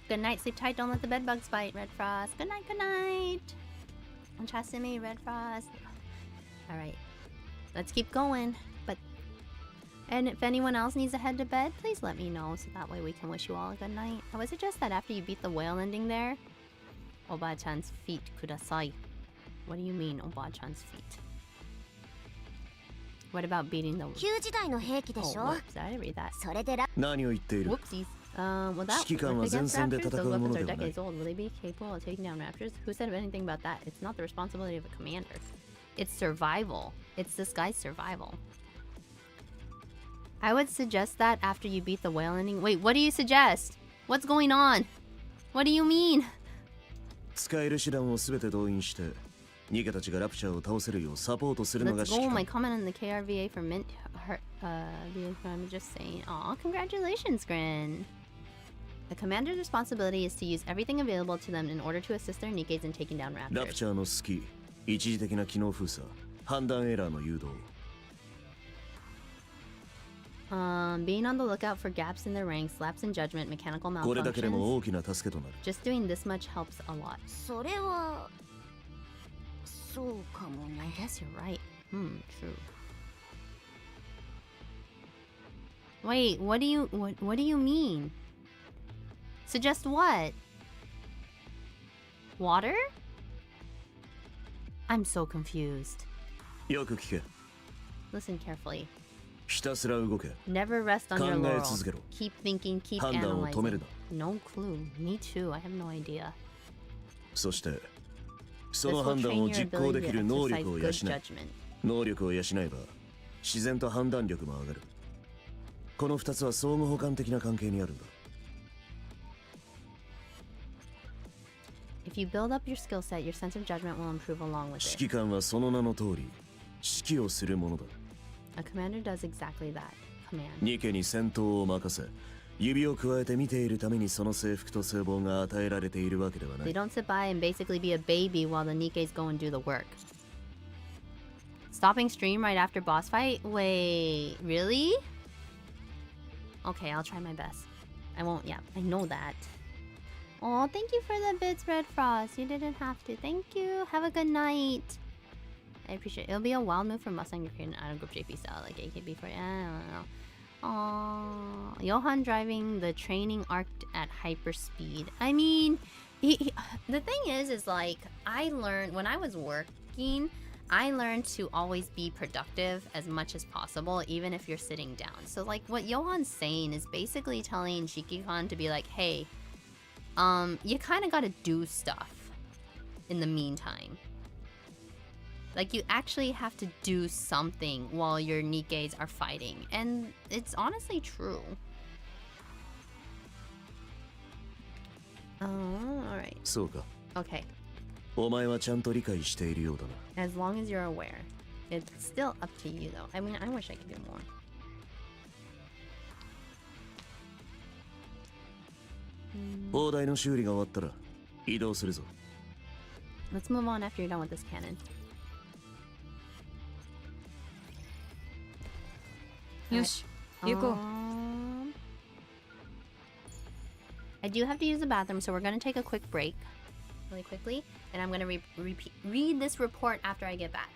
Good night, sleep tight, don't let the bed bugs bite, Red Frost. Good night, good night. Ochasumi, Red Frost. Alright, let's keep going. And if anyone else needs to head to bed, please let me know so that way we can wish you all a good night. I would suggest that after you beat the whale ending there, Oba-chan's feet kudasai. What do you mean, Oba-chan's feet? What about beating the... 旧時代の兵器でし Oh, ょ？ whoops, I didn't read that. それでラ何を言っている？ Whoopsies. Well, that指揮官は against 前線で raptors, 戦 those うも weapons の are ではない decades old. Will they be capable of taking down raptors? Who said anything about that? It's not the responsibility of a commander. It's survival. It's this guy's survival. I would suggest that after you beat the whale ending. Wait, what do you suggest? What's going on? What do you mean? 使える手段を全て動員してニケたちがラプチャーを倒せるようサポートするのが Let's 指 go. 揮 My 官。 comment on the KRVA for Mint. I'm just saying. Aw, congratulations, Grin. The commander's responsibility is to use everything available to them in order to assist their Nikke's in taking down ラプ raptors. チャーのスキー、一時的な機能封鎖、判断エラーの誘導。 Being on the lookout for gaps in their ranks, lapse in judgment, mechanical これだけで malfunctions. も大きな助けとなる。 Just doing this much helps a lot. それはそうかも I ね。 guess you're right. True. Wait, what do you mean? Suggest what? Water? I'm so confused. よく聞け。 Listen carefully. ひたすら動け。 Never rest on your 考え laurels. 続けろ。 Keep thinking, keep 判断を止める analyzing. な。 No clue. Me too. I have no idea. そしてそ This の will 判断 train を your 実行で ability き to る能 exercise 力を good 養い、 judgment. 能力を養えば自然と判断力も上がる。この2つは相互補完的な関係にあるんだ。 If you build up your skill set, your sense of judgment will improve along with 指 it. 揮官はその名の通り指揮をするものだ。 A commander does exactly that. Command. ニケに戦闘を任せ、指を加えて見ているためにその征服と聖望が与えられているわけではな They い。 don't sit by and basically be a baby while the Nikke's go and do the work. Stopping stream right after boss fight? Wait, really? Okay, I'll try my best. I won't, yeah, I know that. Oh, thank you for the bits, Red Frost. You didn't have to. Thank you. Have a good night. I appreciate it. It'll be a wild move from Mustang to create an Iron Group JP style, like AKB for I don't know. Aww. Johan driving the training arc at hyper speed. I mean, the thing is like, I learned when I was working, I learned to always be productive as much as possible, even if you're sitting down. So like what Johan's saying is basically telling Shiki-kan to be like, hey, you kind of got to do stuff in the meantime. Like you actually have to do something while your Nikke's are fighting. And it's honestly true. Oh, alright. そうか。 Okay. お前はちゃんと理解しているようだな。 As long as you're aware. It's still up to you though. I mean, I wish I could do more. Hmm. 砲台の修理が終わったら移動するぞ。 Let's move on after you're done with this cannon. よし、行こう。 I do have to use the bathroom, so we're gonna take a quick break, really quickly, and I'm gonna read this report after I get back.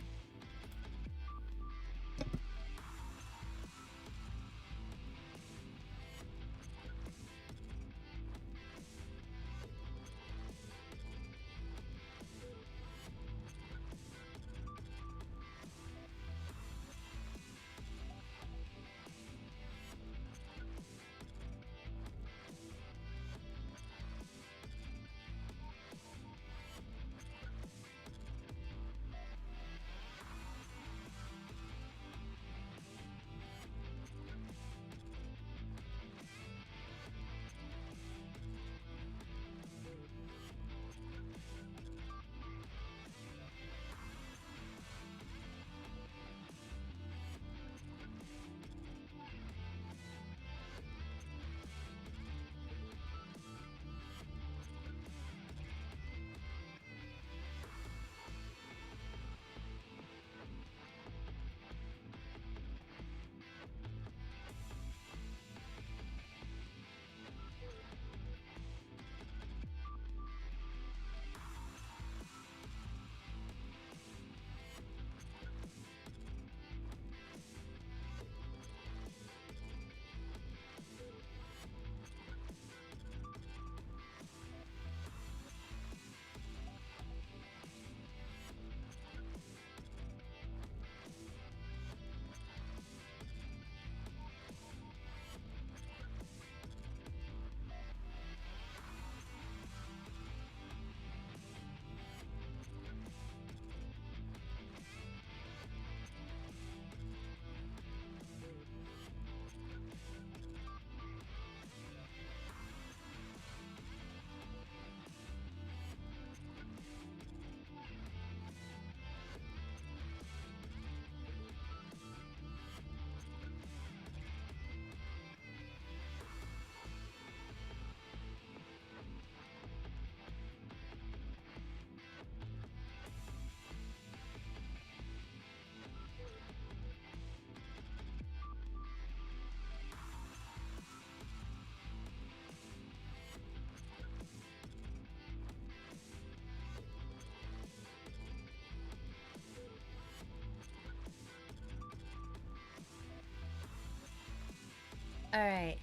Alright.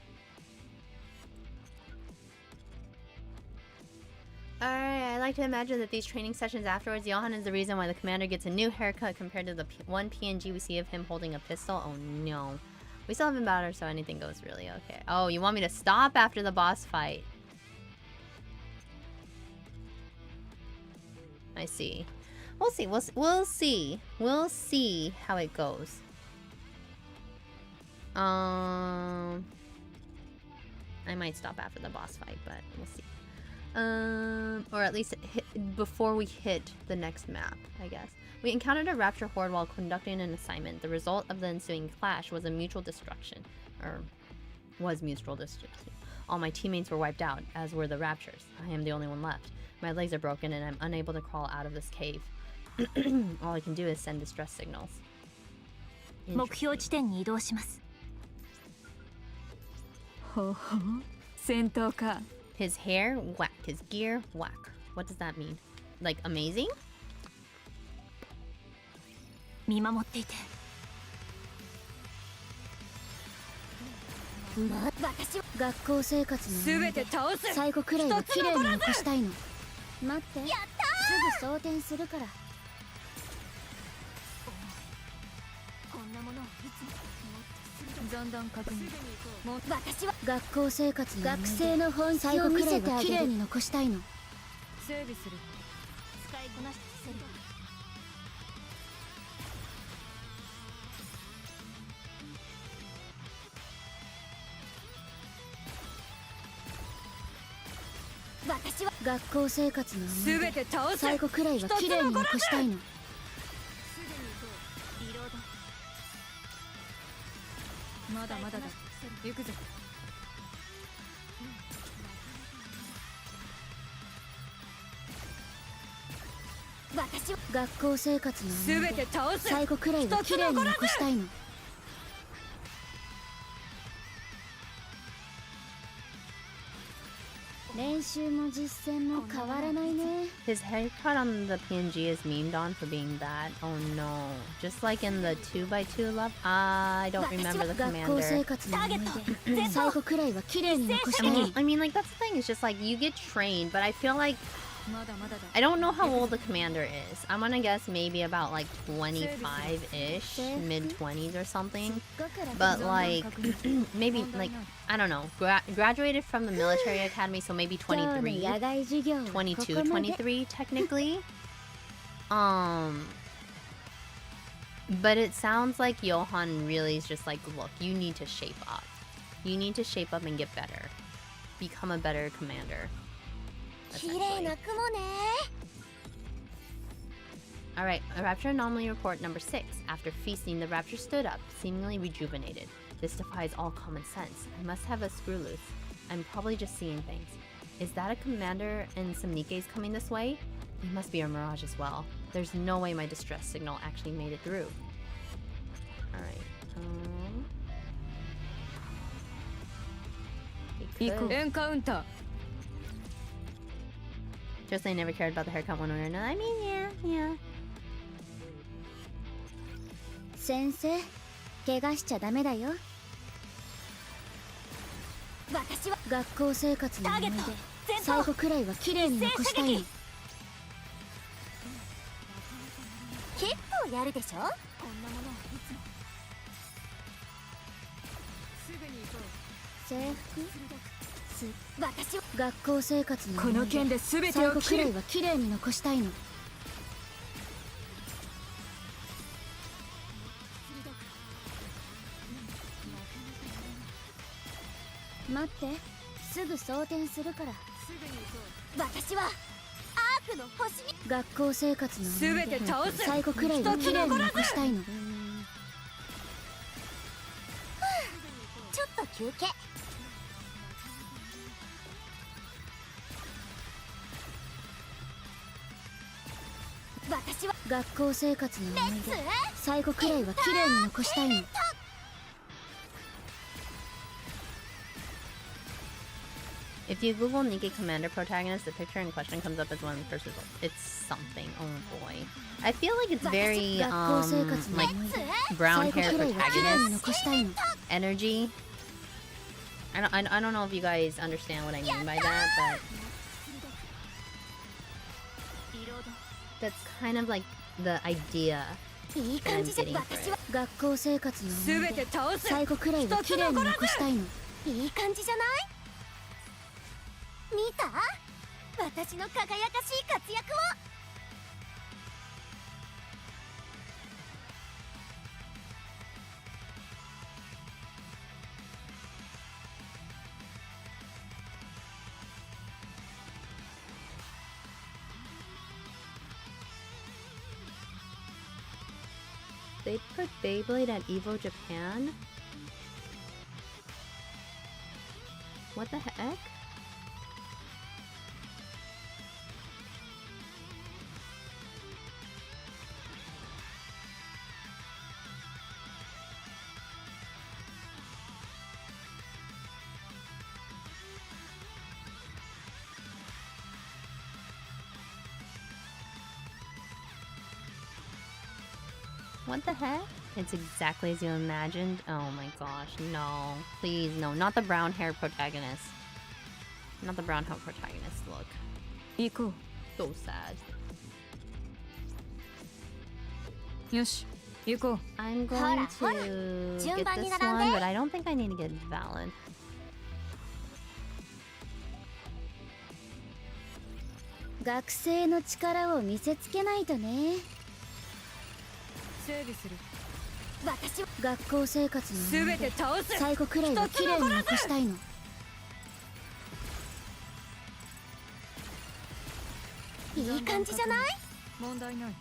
Alright, I like to imagine that these training sessions afterwards, Johan is the reason why the commander gets a new haircut compared to the one PNG we see of him holding a pistol. Oh no. We still haven't battled, so anything goes really okay. Oh, you want me to stop after the boss fight? I see. We'll see. We'll see. We'll see how it goes. I might stop after the boss fight, but we'll see. Or at least before we hit the next map, I guess. We encountered a rapture horde while conducting an assignment. The result of the ensuing clash was a mutual destruction. Or was mutual destruction. All my teammates were wiped out, as were the raptures. I am the only one left. My legs are broken and I'm unable to crawl out of this cave. All I can do is send distress signals. 目標地点に移動します。ほほう、戦闘か。 His hair, whack. His gear, whack. What does that mean? Like, amazing? 見守っていて。私は学校生活の全て倒せ。最後くらいは綺麗に残したいの。待って、やったー。すぐ装填するから。こんなものをいつも残弾確認。私は学校生活の学生の本気を見せてあげる。綺麗に残したいの。整備する。使いこなしてみせる。私は学校生活の全て倒せ。最後くらいは綺麗に残したいの。まだまだだ。行くぞ。私は学校生活の全て倒せ。最後くらいは綺麗に残したいの。練習も実践も変わらないね。 His haircut on the PNG is memed on for being bad. Oh no. Just like in the 2x2 level? I don't remember the 学校 commander. 生活の思い出。最後くらいは綺麗に残したいの。 I mean, like, that's the thing. It's just like, you get trained, but I feel like... まだまだだ。 I don't know how old the commander is. I'm gonna guess maybe about, like, 25-ish. Mid-20s or something. But, like, maybe, like, I don't know. Graduated from the military academy, so maybe 23. 22, 23, technically. But it sounds like Johan really is just like, look, you need to shape up. You need to shape up and get better. Become a better commander. Essentially. Alright, a rapture anomaly report number 6. After feasting, the rapture stood up, seemingly rejuvenated. This defies all common sense. I must have a screw loose. I'm probably just seeing things. Is that a commander and some Nikkes coming this way? It must be a mirage as well. There's no way my distress signal actually made it through. Alright, Encounter. Just I never cared about the haircut one way or another. I mean, yeah. 先生、怪我しちゃダメだよ。私は学校生活の思い出。最後くらいは綺麗に残したいの。結構やるでしょ。こんなものはいつも。すぐに行こう。制服。私は学校生活の思い出。この件で全てを最後くらいは綺麗に残したいの。待って、すぐ装填するから。私はアークの星に。学校生活の思い出。最後くらいは綺麗に残したいの。ちょっと休憩。私は学校生活の思い出。最後くらいは綺麗に残したいの。If you Google Nikkei Commander protagonist, the picture in question comes up as one of the first results. It's something. Oh boy. I feel like it's very, like, brown hair protagonist energy. I don't know if you guys understand what I mean by that, but that's kind of like the idea いい that I'm 感じじゃ getting 私 for は it. 学校生活の思い出最後くらいは綺麗に残したいのいい感じじゃない見た私の輝かしい活躍を They put Beyblade at Evo Japan? What the heck? What the heck? It's exactly as you imagined. Oh my gosh, no. Please, no. Not the brown hair protagonist. Not the brown hair protagonist look. 行こ So sad. う。よし、行こう。 I'm going Hora, to hora. get this 順番に one, 並んで。 but I don't think I need to get valid. 学生の力を見せつけないとね整備する。私は学校生活の思い出全て倒す。最後くらいは綺麗に残したいのいい感じじゃない問題ない。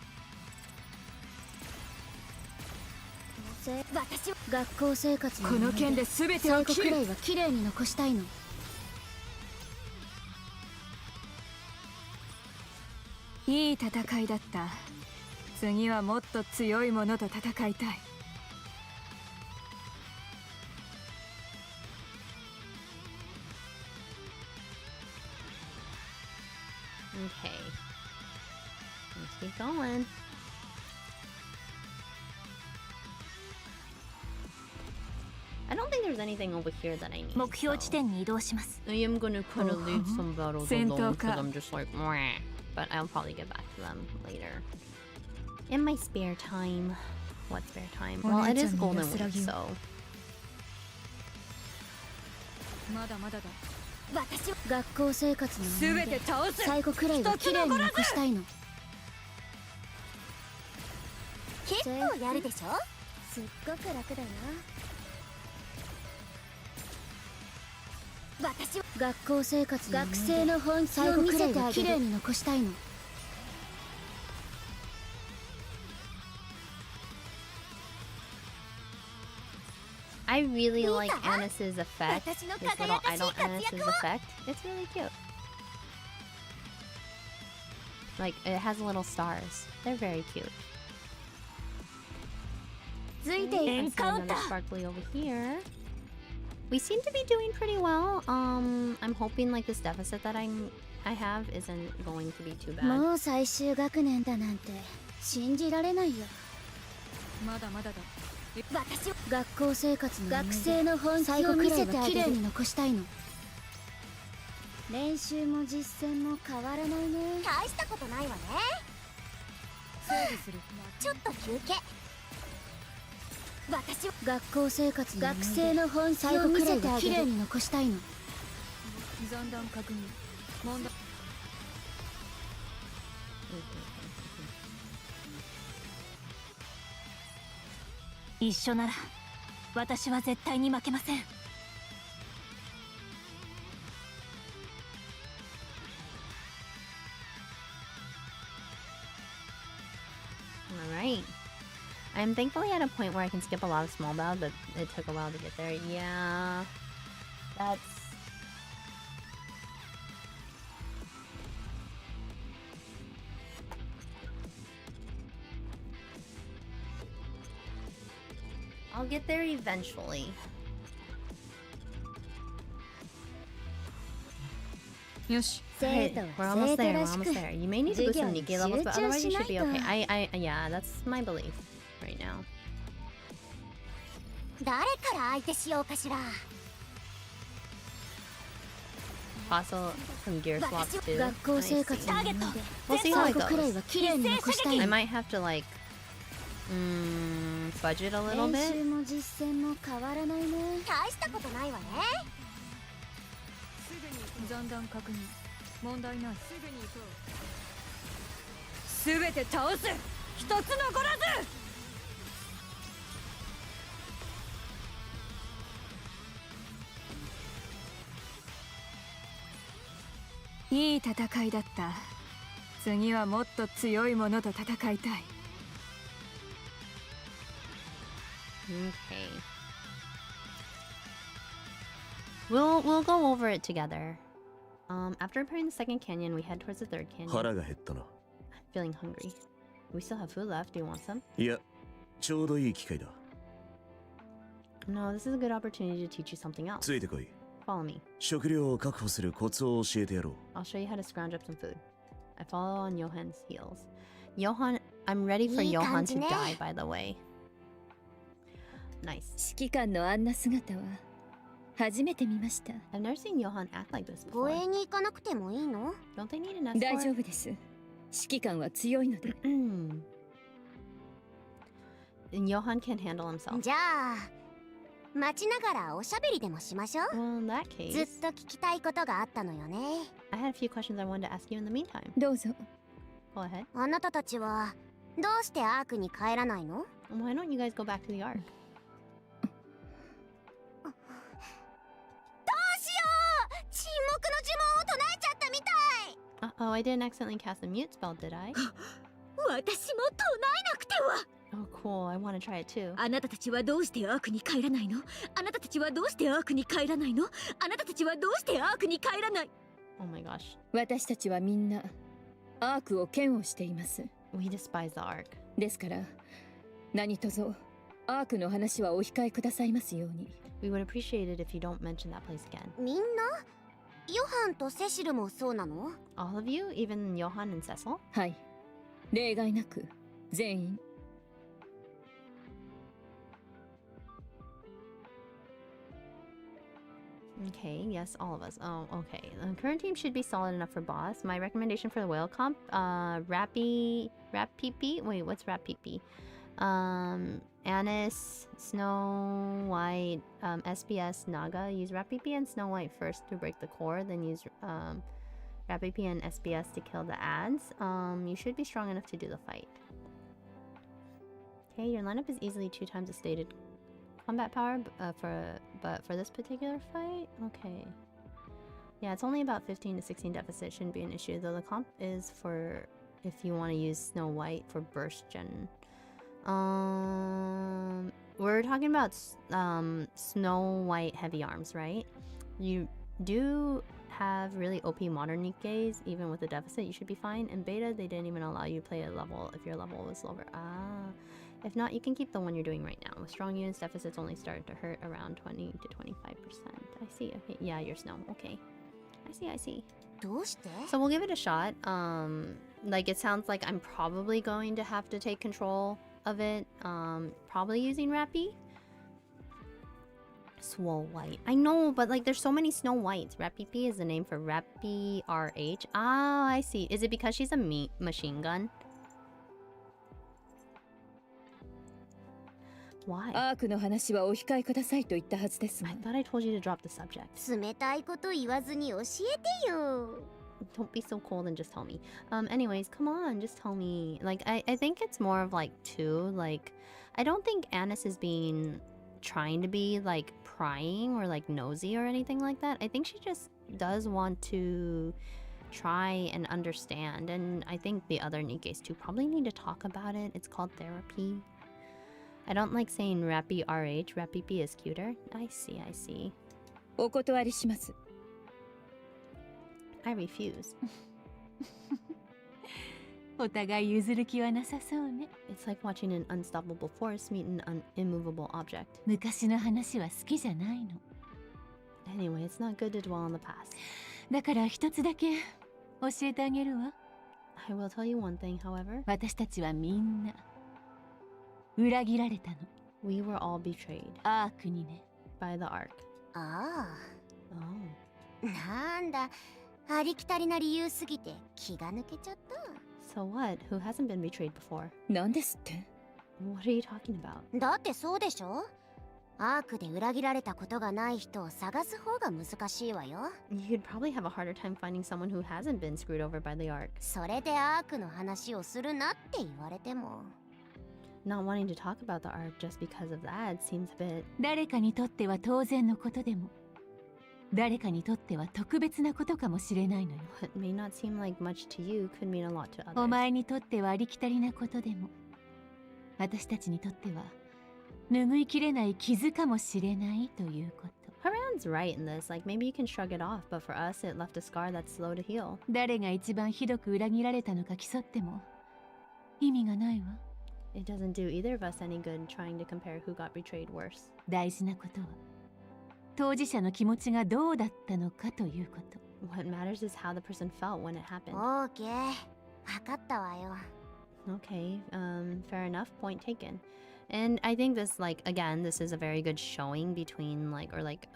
私は学校生活のこ思い出の件で全て最を切る。後くらいは綺麗に残したいのいい戦いだった。次はもっと強いものと戦いたい。 Okay. Let's keep going. I don't think there's anything over here that I need. 目標地 so 点に移動します I am gonna kind of leave some battles Sento alone because ka. I'm just like, meh. But I'll probably get back to them later. In my spare time. What spare time? Well, it is Golden Week, so まだまだだ。私は学校生活の思い全出て倒す。最後くらいは綺麗に残したいの結構やるでしょすっごく楽だよ私は学校生活の学生の本気を見せて綺麗に残したいの I really like Anis's effect. This little idol Anis's effect. It's really cute. Like, it has little stars. They're very cute. ついて I see another sparkly over here. We seem to be doing pretty well. I'm hoping like this deficit that I have isn't going to be too bad. もう最終学年だなんて信じられないよまだまだだ。私は学校生活の学生の本気を見せて綺麗に残したいの練習も実践も変わらないね大したことないわね整備する。ちょっと休憩私は学校生活の学生の本気を見せて綺麗に残したいの残弾確認。問題。一緒なら私は絶対に負けません Alright. I'm thankfully at a point where I can skip a lot of small battles, but it took a while to get there. Yeah. That's... I'll get there eventually. Yosh. Right, we're almost there, we're almost there. You may need to boost some Nikkei levels, but otherwise you should be okay. Yeah, that's my belief right now. 誰から相手しようかしら Also, some gear swaps too. 学校生活の思い出 We'll see how 最 it 後くらいは goes. 綺麗に残したい I might have to like fudge it a little 練習 bit. も実践も変わらないね大したことないわね残弾確認問題ないすぐに行こうすべて倒す一つ残らずいい戦いだった次はもっと強いものと戦いたい Okay. We'll go over it together. After repairing the second canyon, we head towards the third canyon. 腹が減ったな。 I'm feeling hungry. We still have food left. Do you want some? いや、ちょうどいい機会だ。 No, this is a good opportunity to teach you something else. ついてこい。 Follow me. 食料を確保するコツを教えてやろう。 I'll show you how to scrounge up some food. I follow on Johan's heels. Johan, I'm ready for いい Johan 感じ to ね。 die, by the way. Nice. 指揮官のあんな姿は初めて見ました I've never seen Johan act like this 護 before. 衛に行かなくてもいいの Don't they need an 大丈 escort? 夫です指揮官は強いので And Johan can handle himself. じゃあ待ちながらおしゃべりでもしましょう Well, in that ずっ case, と聞きたいことがあったのよね I had a few questions I wanted to ask you in the meantime. どうぞ Go ahead. あなたたちはどうしてアークに帰らないの Why don't you guys go back to the Ark? どうしよう沈黙の呪文を唱えちゃったみたい Oh, I didn't accidentally cast a mute spell, did I? 私も唱えなくては Oh, cool. I want to try it too. あなたたちはどうしてアークに帰らないのあなたたちはどうしてアークに帰らないのあなたたちはどうしてアークに帰らない Oh my gosh. 私たちはみんなアークを嫌悪しています We despise the Ark. ですから何卒アークの話はお控えくださいますように We would appreciate it if you don't mention that place again. みんなヨハンとセシルもそうなの All of you, even Johan and Cecil? はい例外なく全員 Okay, yes, all of us. Oh, okay. The current team should be solid enough for boss. My recommendation for the whale comp, Rap PP? Wait, what's Rap PP? Anis, Snow White, SBS, Naga. Use Rap PP and Snow White first to break the core, then use Rap PP and SBS to kill the ads. You should be strong enough to do the fight. Okay, your lineup is easily 2 times the stated combat power, but for this particular fight, okay. Yeah, it's only about 15 to 16 deficit, shouldn't be an issue, though the comp is for if you want to use Snow White for burst gen. We're talking about Snow White heavy arms, right? You do have really OP modern Nikke's, even with a deficit, you should be fine. In beta, they didn't even allow you to play a level if your level was lower. If not, you can keep the one you're doing right now. With strong units, deficits only start to hurt around 20 to 25%. I see. Okay, yeah, you're Snow. Okay. I see. どうして So we'll give it a shot. Like, it sounds like I'm probably going to have to take control of it. Probably using Rappy. Swole White. I know, but like, there's so many Snow Whites. Rappy P is the name for Rappy RH. Ah, I see. Is it because she's a machine gun? Why? アークの話はお控えくださいと言ったはずですが I thought I told you to drop the subject. 冷たいこと言わずに教えてよ Don't be so cold and just tell me. Anyways, come on, just tell me. Like, I think it's more of like 2. Like, I don't think Anis is trying to be like prying or like nosy or anything like that. I think she just does want to try and understand. And I think the other Nikke's too probably need to talk about it. It's called therapy. I don't like saying Rappy RH. Rappy P is cuter. I see. お断りします I refuse. お互い譲る気はなさそうね It's like watching an unstoppable force meet an immovable object. 昔の話は好きじゃないの Anyway, it's not good to dwell on the past. だから一つだけ教えてあげるわ I will tell you one thing, however. 私たちはみんな裏切られたの We were all betrayed アークにね by the Ark. ああ Oh. なんだ、ありきたりな理由すぎて気が抜けちゃった。 So what? Who hasn't been betrayed before? なんですって？ What are you talking about? だってそうでしょ。アークで裏切られたことがない人を探す方が難しいわよ。 You'd probably have a harder time finding someone who hasn't been screwed over by the Ark. それでアークの話をするなって言われても。 Not wanting to talk about the Ark just because of that seems a bit... 誰かにとっては当然のことでも、誰かにとっては特別なことかもしれないのよ。What may not seem like much to you could mean a lot to お others. 前にとってはありきたりなことでも、私たちにとっては拭いきれない傷かもしれないということ。Haran's right in this. Like, maybe you can shrug it off, but for us, it left a scar that's slow to heal. 誰が一番ひどく裏切られたのか競っても意味がないわ。It doesn't do either of us any good trying to compare who got betrayed worse. 大事なことは当事者の気持ちがどうだったのかということ。 What matters is how the person felt when it happened. オーケー、わかったわよ。 Okay, fair enough. Point taken. And I think this, like, again, this is a very good showing between, like, or like,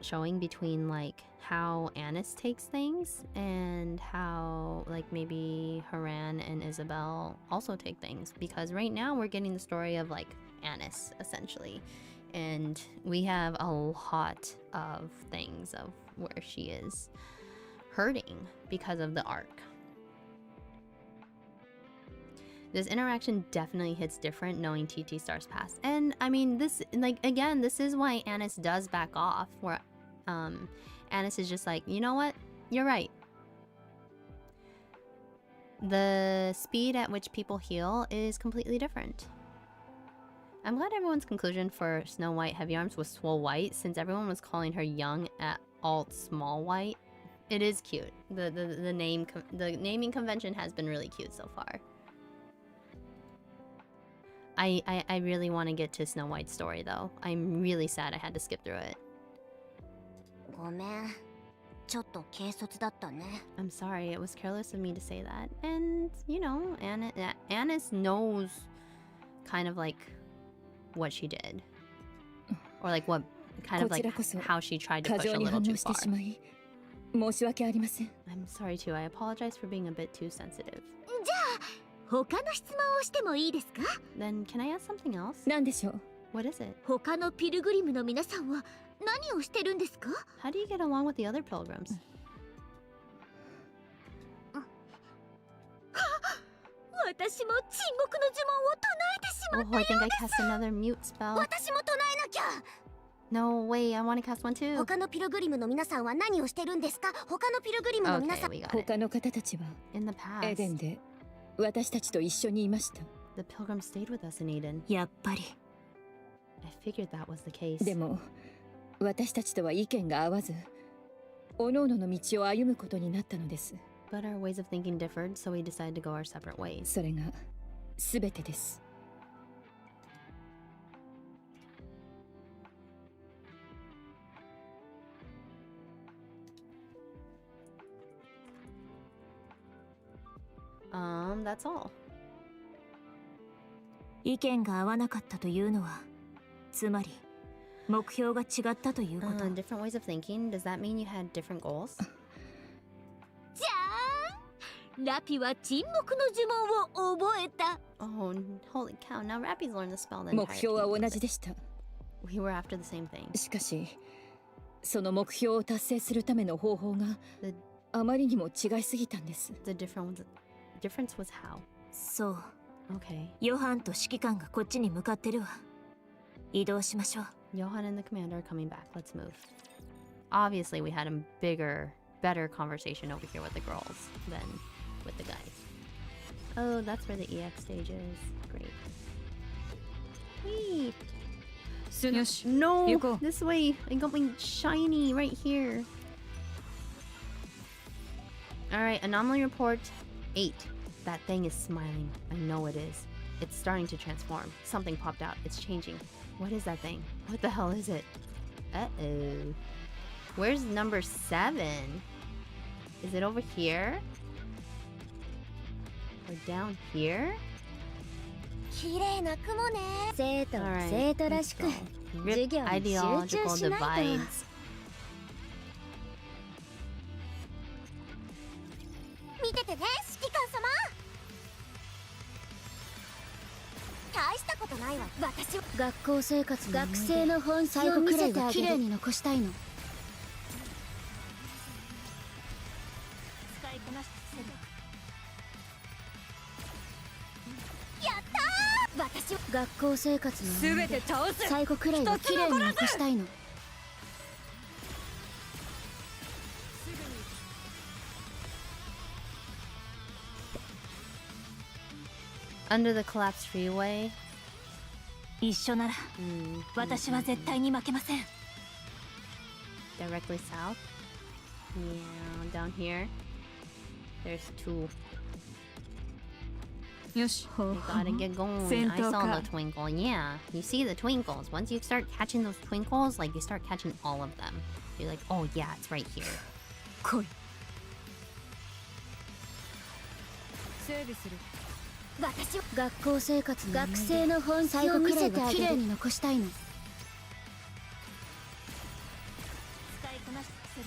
showing between, like, how Annis takes things and how, like, maybe Haran and Isabel also take things. Because right now we're getting the story of, like, Annis, essentially. And we have a lot of things of where she is hurting because of the Ark. This interaction definitely hits different knowing TT Star's past. And I mean, this, like, again, this is why Annis does back off, where Annis is just like, you know what? You're right. The speed at which people heal is completely different. I'm glad everyone's conclusion for Snow White Heavy Arms was Swole White, since everyone was calling her young at alt Small White. It is cute. The naming convention has been really cute so far. I really want to get to Snow White's story though. I'm really sad I had to skip through it. ごめん、ちょっと軽率だったね。 I'm sorry, it was careless of me to say that. And, you know, Annis knows kind of like what she did. Or like what kind of like how she tried to push a little too far. 申し訳ありません。 I'm sorry too, I apologize for being a bit too sensitive. じゃあ、他の質問をしてもいいですか？ Then can I ask something else? なんでしょう？ What is it? 他のピルグリムの皆さんは何をしてるんですか？ How do you get along with the other pilgrims? 私も沈黙の呪文を唱えてしまっ Oh, I think I cast another mute spell. 私も唱えなきゃ。 No, wait, I want to cast one too. 他のピルグリムの皆さんは何をしてるんですか？他のピルグリムの皆さ Okay, ん。 we got it. 他の方たちは In the エデン past, で私たちと一緒にいました。 the pilgrims stayed with us in Eden. やっぱり I figured that was the case. でも私たちとは意見が合わず、各々の道を歩むことになったのです。 But our ways of thinking differed, so we decided to go our separate ways. それが全てです。 That's all. 意見が合わなかったというのは、つまり目標が違ったということ。 Different ways of thinking, does that mean you had different goals? じゃーん、ラピは沈黙の呪文を覚えた。 Oh, holy cow, now Rappy's learned the spell the 目 entire 標は team. 同じでした。 We were after the same thing. しかし、その目標を達成するための方法が The あまりにも違いすぎたんです。 difference was how. そう、 Okay. ヨハンと指揮官がこっちに向かってるわ。移動しましょう。 Johan and the commander are coming back. Let's move. Obviously, we had a bigger, better conversation over here with the girls than with the guys. Oh, that's where the EX stage is. Great. Wait. よし、 No! 行こう。 This way! I got my shiny right here. Alright, anomaly report 8. That thing is smiling. I know it is. It's starting to transform. Something popped out. It's changing. What is that thing? What the hell is it? Uh-oh. Where's number 7? Is it over here? Or down here? 綺麗な雲ね。生徒は Alright, 生徒らし let's く go. Rip ideological divides. 見ててね、指揮官様。大したことないわ。私は学校生活の学生の本最後くらいは綺麗に残したいの。使いこなしやったー。私は学校生活の全て倒す。最後くらいは綺麗に残したいの。 Under the collapsed freeway. 一緒なら私は絶対に負けません。 Directly south. Yeah, down here. There's two. よし。 You gotta get going. I saw the twinkle. Yeah, you see the twinkles. Once you start catching those twinkles, like you start catching all of them. You're like, oh yeah, it's right here. 来い。整備する。 私は学校生活の学生の本最後くらいは綺麗に残したいの。使いこなしする。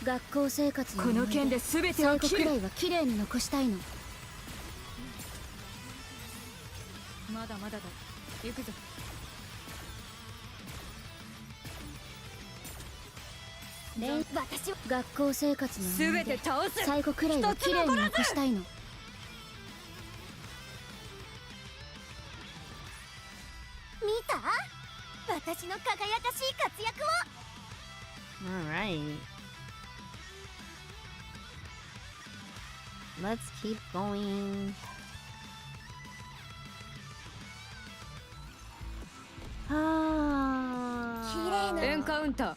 学校生活のこの件で全てを最後切る。くらいは綺麗に残したいの。まだまだだ。行くぞ。 私は学校生活の全て倒す。最後くらいは綺麗に残したいの。見た？私の輝かしい活躍を。 Alright. Let's keep going. Ah. エンカウンター。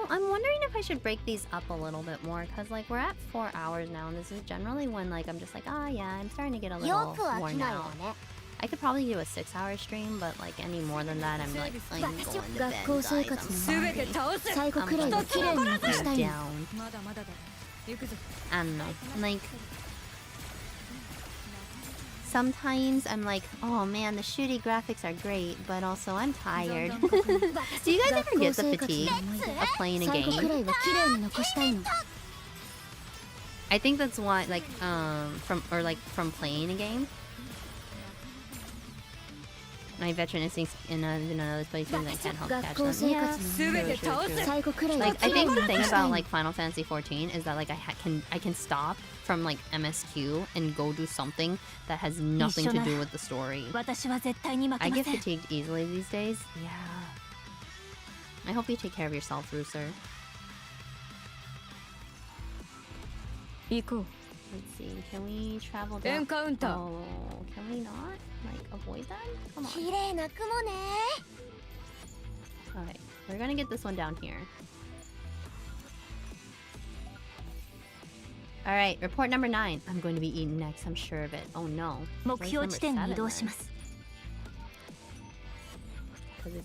I'm wondering if I should break these up a little bit more, because like we're at 4 hours now, and this is generally when like I'm just like, ah yeah, I'm starting to get a よ little く飽き worn ないわ out. ね。 I could probably do a 6-hour stream, but like any more than that, I'm like, I'm going to bed, 学校 guys. 生活 I'm の 全 sorry. て倒す。最後くらいは綺麗に残したいの。 Down. まだまだだ。行くぞ。 I don't know. Like sometimes I'm like, oh man, the shooty graphics are great, but also I'm tired. Do you guys ever get the fatigue of playing a 最後く game? らいは綺麗に残したいの。 I think that's why, like, from playing a game. My veteran instincts in another place and I can't help catch 学校 them. 生 Yeah, 活の true, true, true. 最後くらいは Like, I 綺麗 think に the thing 残したい about の。 like Final Fantasy XIV is that like I can stop from like MSQ and go do something that has nothing to do with the story. 私は絶対に負 I けま get せん。 fatigued easily these days. Yeah. I hope you take care of yourself, Rooster. 行こう。 Let's see. Can we travel エ down? ンカウンター。 Oh, can we not like avoid them? Come on. 綺麗な雲ね。 Alright, we're gonna get this one down here. Alright, report number 9. I'm going to be eaten next, I'm sure of it. Oh no. 目 Where's 標 number 地点に 7 移動し then? ます。 'Cause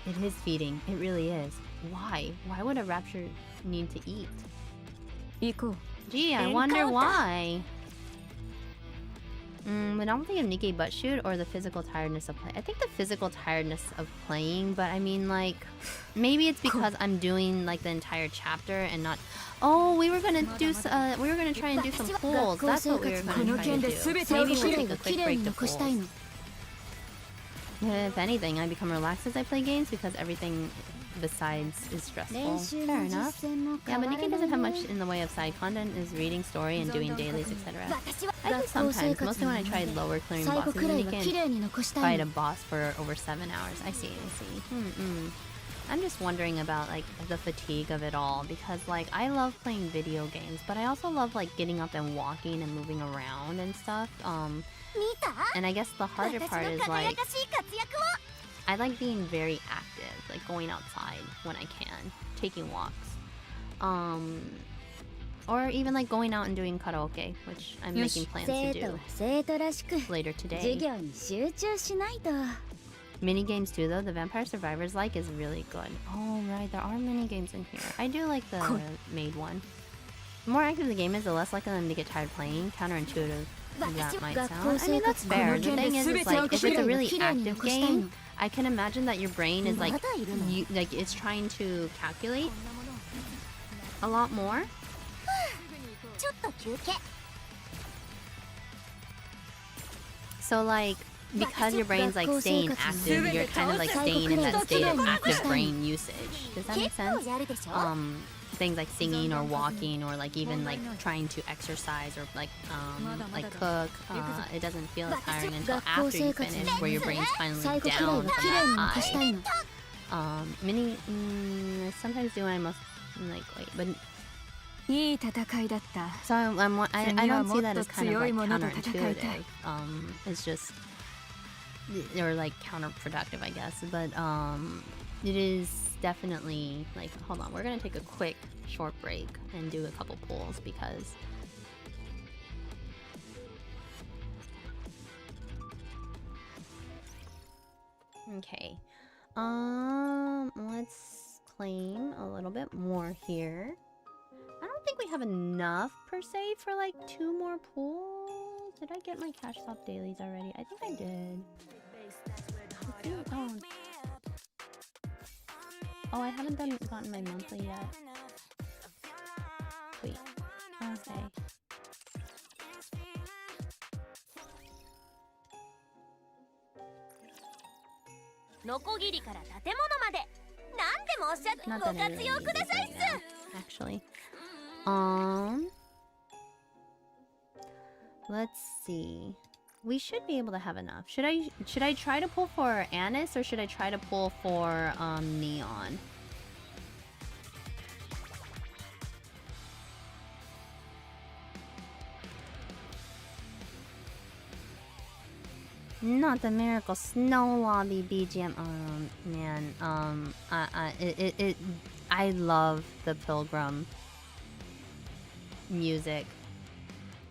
it is feeding. It really is. Why? Why would a rapture need to eat? 行こう。 Gee, I wonder why. But I don't think of Nikkei butt shoot or the physical tiredness of play. I think the physical tiredness of playing, but I mean like maybe it's because I'm doing like the entire chapter and not. Oh, we were gonna do we were gonna try and do some pulls. That's what we were gonna try to do. 最 Maybe 後く we'll らい take は a 綺 quick 麗 break に to 残したい pulls. の。 If anything, I become relaxed as I play games because everything besides is stressful. 練習 Fair の enough. 実践も Yeah, 変 but わ Nikkei ら doesn't have ない much ね。 in the way of side content. Is reading story and doing dailies, etc. 私は I do sometimes, mostly when I tried lower clearing 最後 bosses, くらい and は they 綺 can 麗に残したい fight a の。 boss for over 7 hours. I see, I see. I'm just wondering about like the fatigue of it all because like I love playing video games, but I also love like getting up and walking and moving around and stuff. 見た？ And I guess the harder 私 part の is 輝 like かしい活躍を。 I like being very active, like going outside when I can, taking walks. Or even like going out and doing karaoke, which I'm making plans to 生徒 do は生徒らしく later 授 today. 業に集中しないと。 Mini games too, though. The Vampire Survivors like is really good. Oh right, there are mini games in here. I do like the maid one. more active the game is, the less likely them to get tired playing. Counterintuitive that might sound. I mean, that's fair. The thing is like, if it's a really active game, I can imagine that your brain is like, it's trying to calculate a lot more. So like, because your brain's like staying active, you're kind of like staying in that state of active brain usage. Does that make sense? Things like singing or walking or like even like trying to exercise or like cook, it doesn't feel as tiring until after you finish, where your brain's finally down from that high. Sometimes do I must like wait, but so I don't see that as kind of like counterintuitive. It's just, or like counterproductive, I guess. But it is definitely like, hold on, we're gonna take a quick short break and do a couple pulls because okay. Let's claim a little bit more here. I don't think we have enough per se for like 2 more pulls. Did I get my cash swap dailies already? I think I did. Oh, I haven't gotten my monthly yet. Wait. Okay. Not that I really need this right now, actually. Let's see. We should be able to have enough. Should I try to pull for Anis or should I try to pull for Neon? Not the Miracle Snow Lobby BGM. Man. I love the Pilgrim music.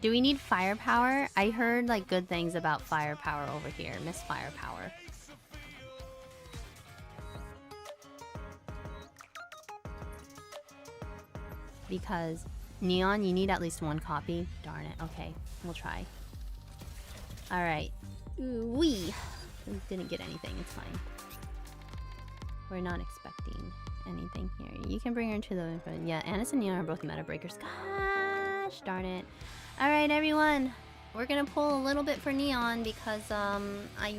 Do we need firepower? I heard like good things about firepower over here. Miss Firepower. Because Neon, you need at least 1 copy. Darn it. Okay, we'll try. Alright. We didn't get anything. It's fine. We're not expecting anything here. You can bring her into the... Yeah, Anis and Neon are both meta breakers. Gosh darn it. Alright, everyone. We're gonna pull a little bit for Neon because I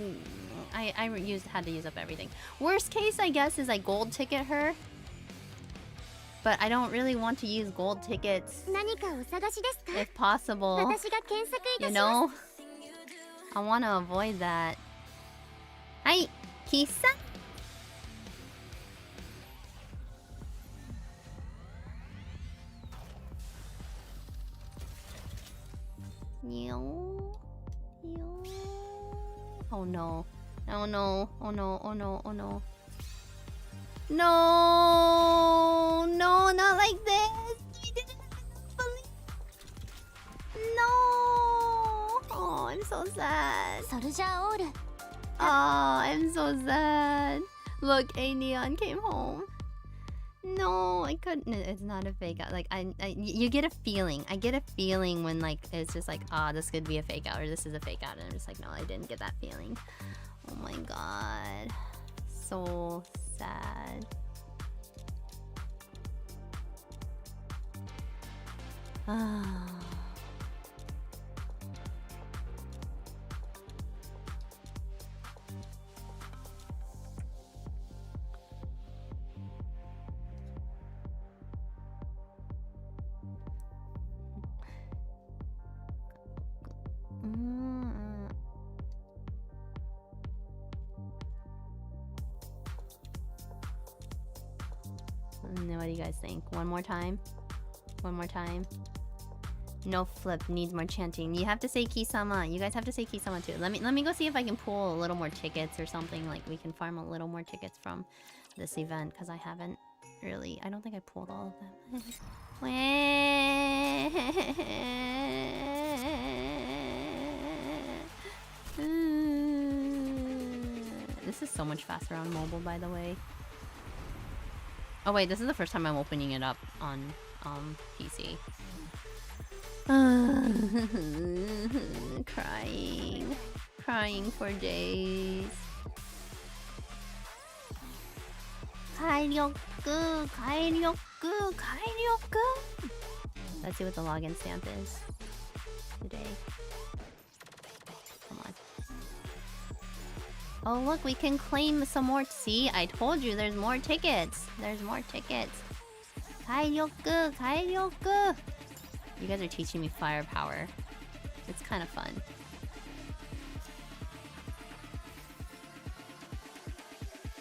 had to use up everything. Worst case, I guess, is I gold ticket her. But I don't really want to use gold tickets if possible. You know? I want to avoid that. Hi, Kisa. Oh no. Oh no. Oh no. Oh no. Oh no. No. No, not like this. You didn't believe. No. Oh, I'm so sad. Oh, I'm so sad. Look, A Neon came home. No, I couldn't. It's not a fake out. Like you get a feeling. I get a feeling when like it's just like, ah, this could be a fake out or this is a fake out, and I'm just like, no, I didn't get that feeling. Oh my god, so sad. Ah. What do you guys think? One more time? One more time? No flip, needs more chanting. You have to say Kisama. You guys have to say Kisama too. Let me go see if I can pull a little more tickets or something. Like we can farm a little more tickets from this event because I haven't really. I don't think I pulled all of them. This is so much faster on mobile, by the way. Oh wait, this is the first time I'm opening it up on PC. Crying. Crying for days. Kairyoku, Kairyoku, Kairyoku. Let's see what the login stamp is today. Come on. Oh look, we can claim some more. See, I told you there's more tickets. There's more tickets. Kairyoku, Kairyoku. You guys are teaching me firepower. It's kind of fun.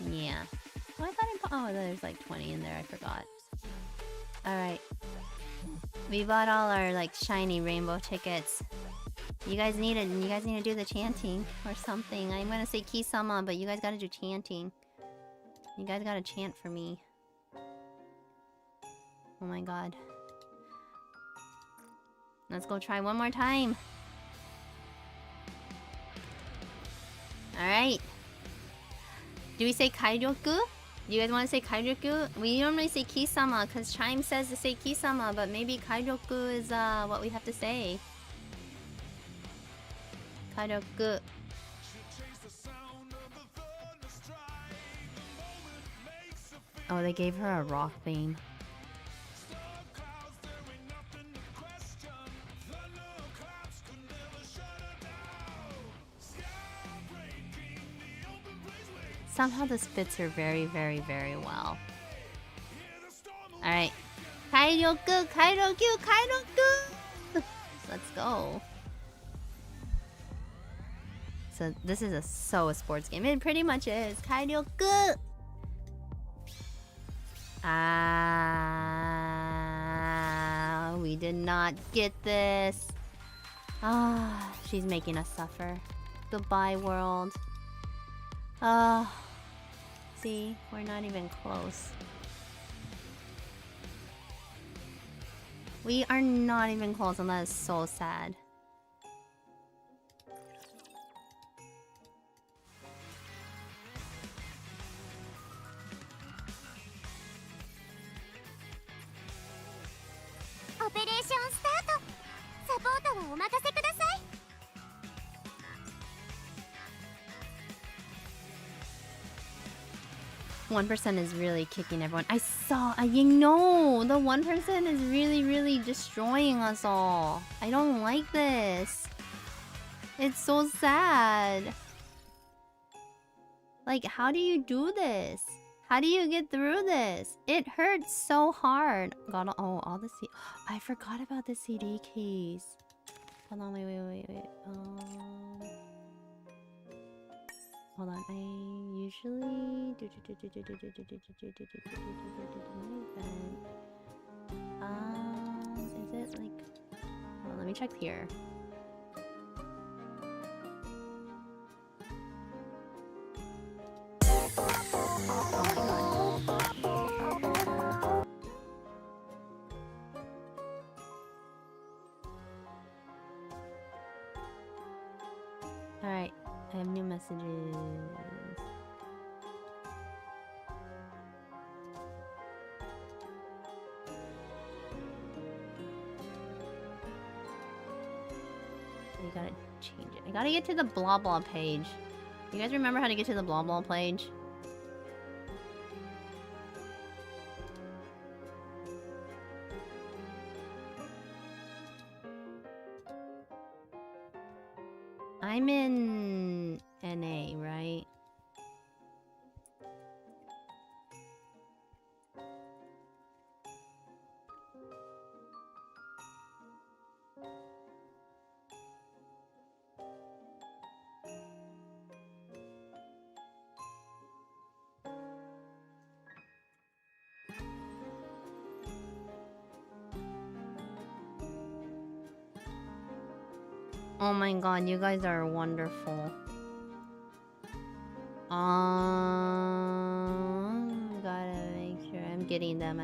Yeah. Oh, I thought oh, there's like 20 in there. I forgot. All right. We bought all our like shiny rainbow tickets. You guys need it. You guys need to do the chanting or something. I'm gonna say Kisama, but you guys gotta do chanting. You guys gotta chant for me. Oh my god. Let's go try one more time. Alright. Do we say Kairyoku? Do you guys want to say Kairyoku? We normally say Kisama because Chime says to say Kisama, but maybe Kairyoku is what we have to say. Kairyoku. Oh, they gave her a rock theme. Somehow this fits her very, very, very well. Alright. Kairyoku, Kairyoku, Kairyoku! Let's go. So this is a sports game. It pretty much is. Kairyoku! Ah, we did not get this. Ah, she's making us suffer. Goodbye, world. See, we're not even close. We are not even close, and that is so sad. Operation start. Support wa omakase kudasai. One percent is really kicking everyone. I saw, you know, the 1% is really, really destroying us all. I don't like this. It's so sad. Like, how do you do this? How do you get through this? It hurts so hard. Got all the I forgot about the CD keys. Hold on, wait. Hold on, I usually do is it like, well, let me check here. Alright, I have new messages. You gotta change it. I gotta get to the blah blah page. You guys remember how to get to the blah blah page? I'm in NA, right? Oh my god, you guys are wonderful. Gotta make sure I'm getting them.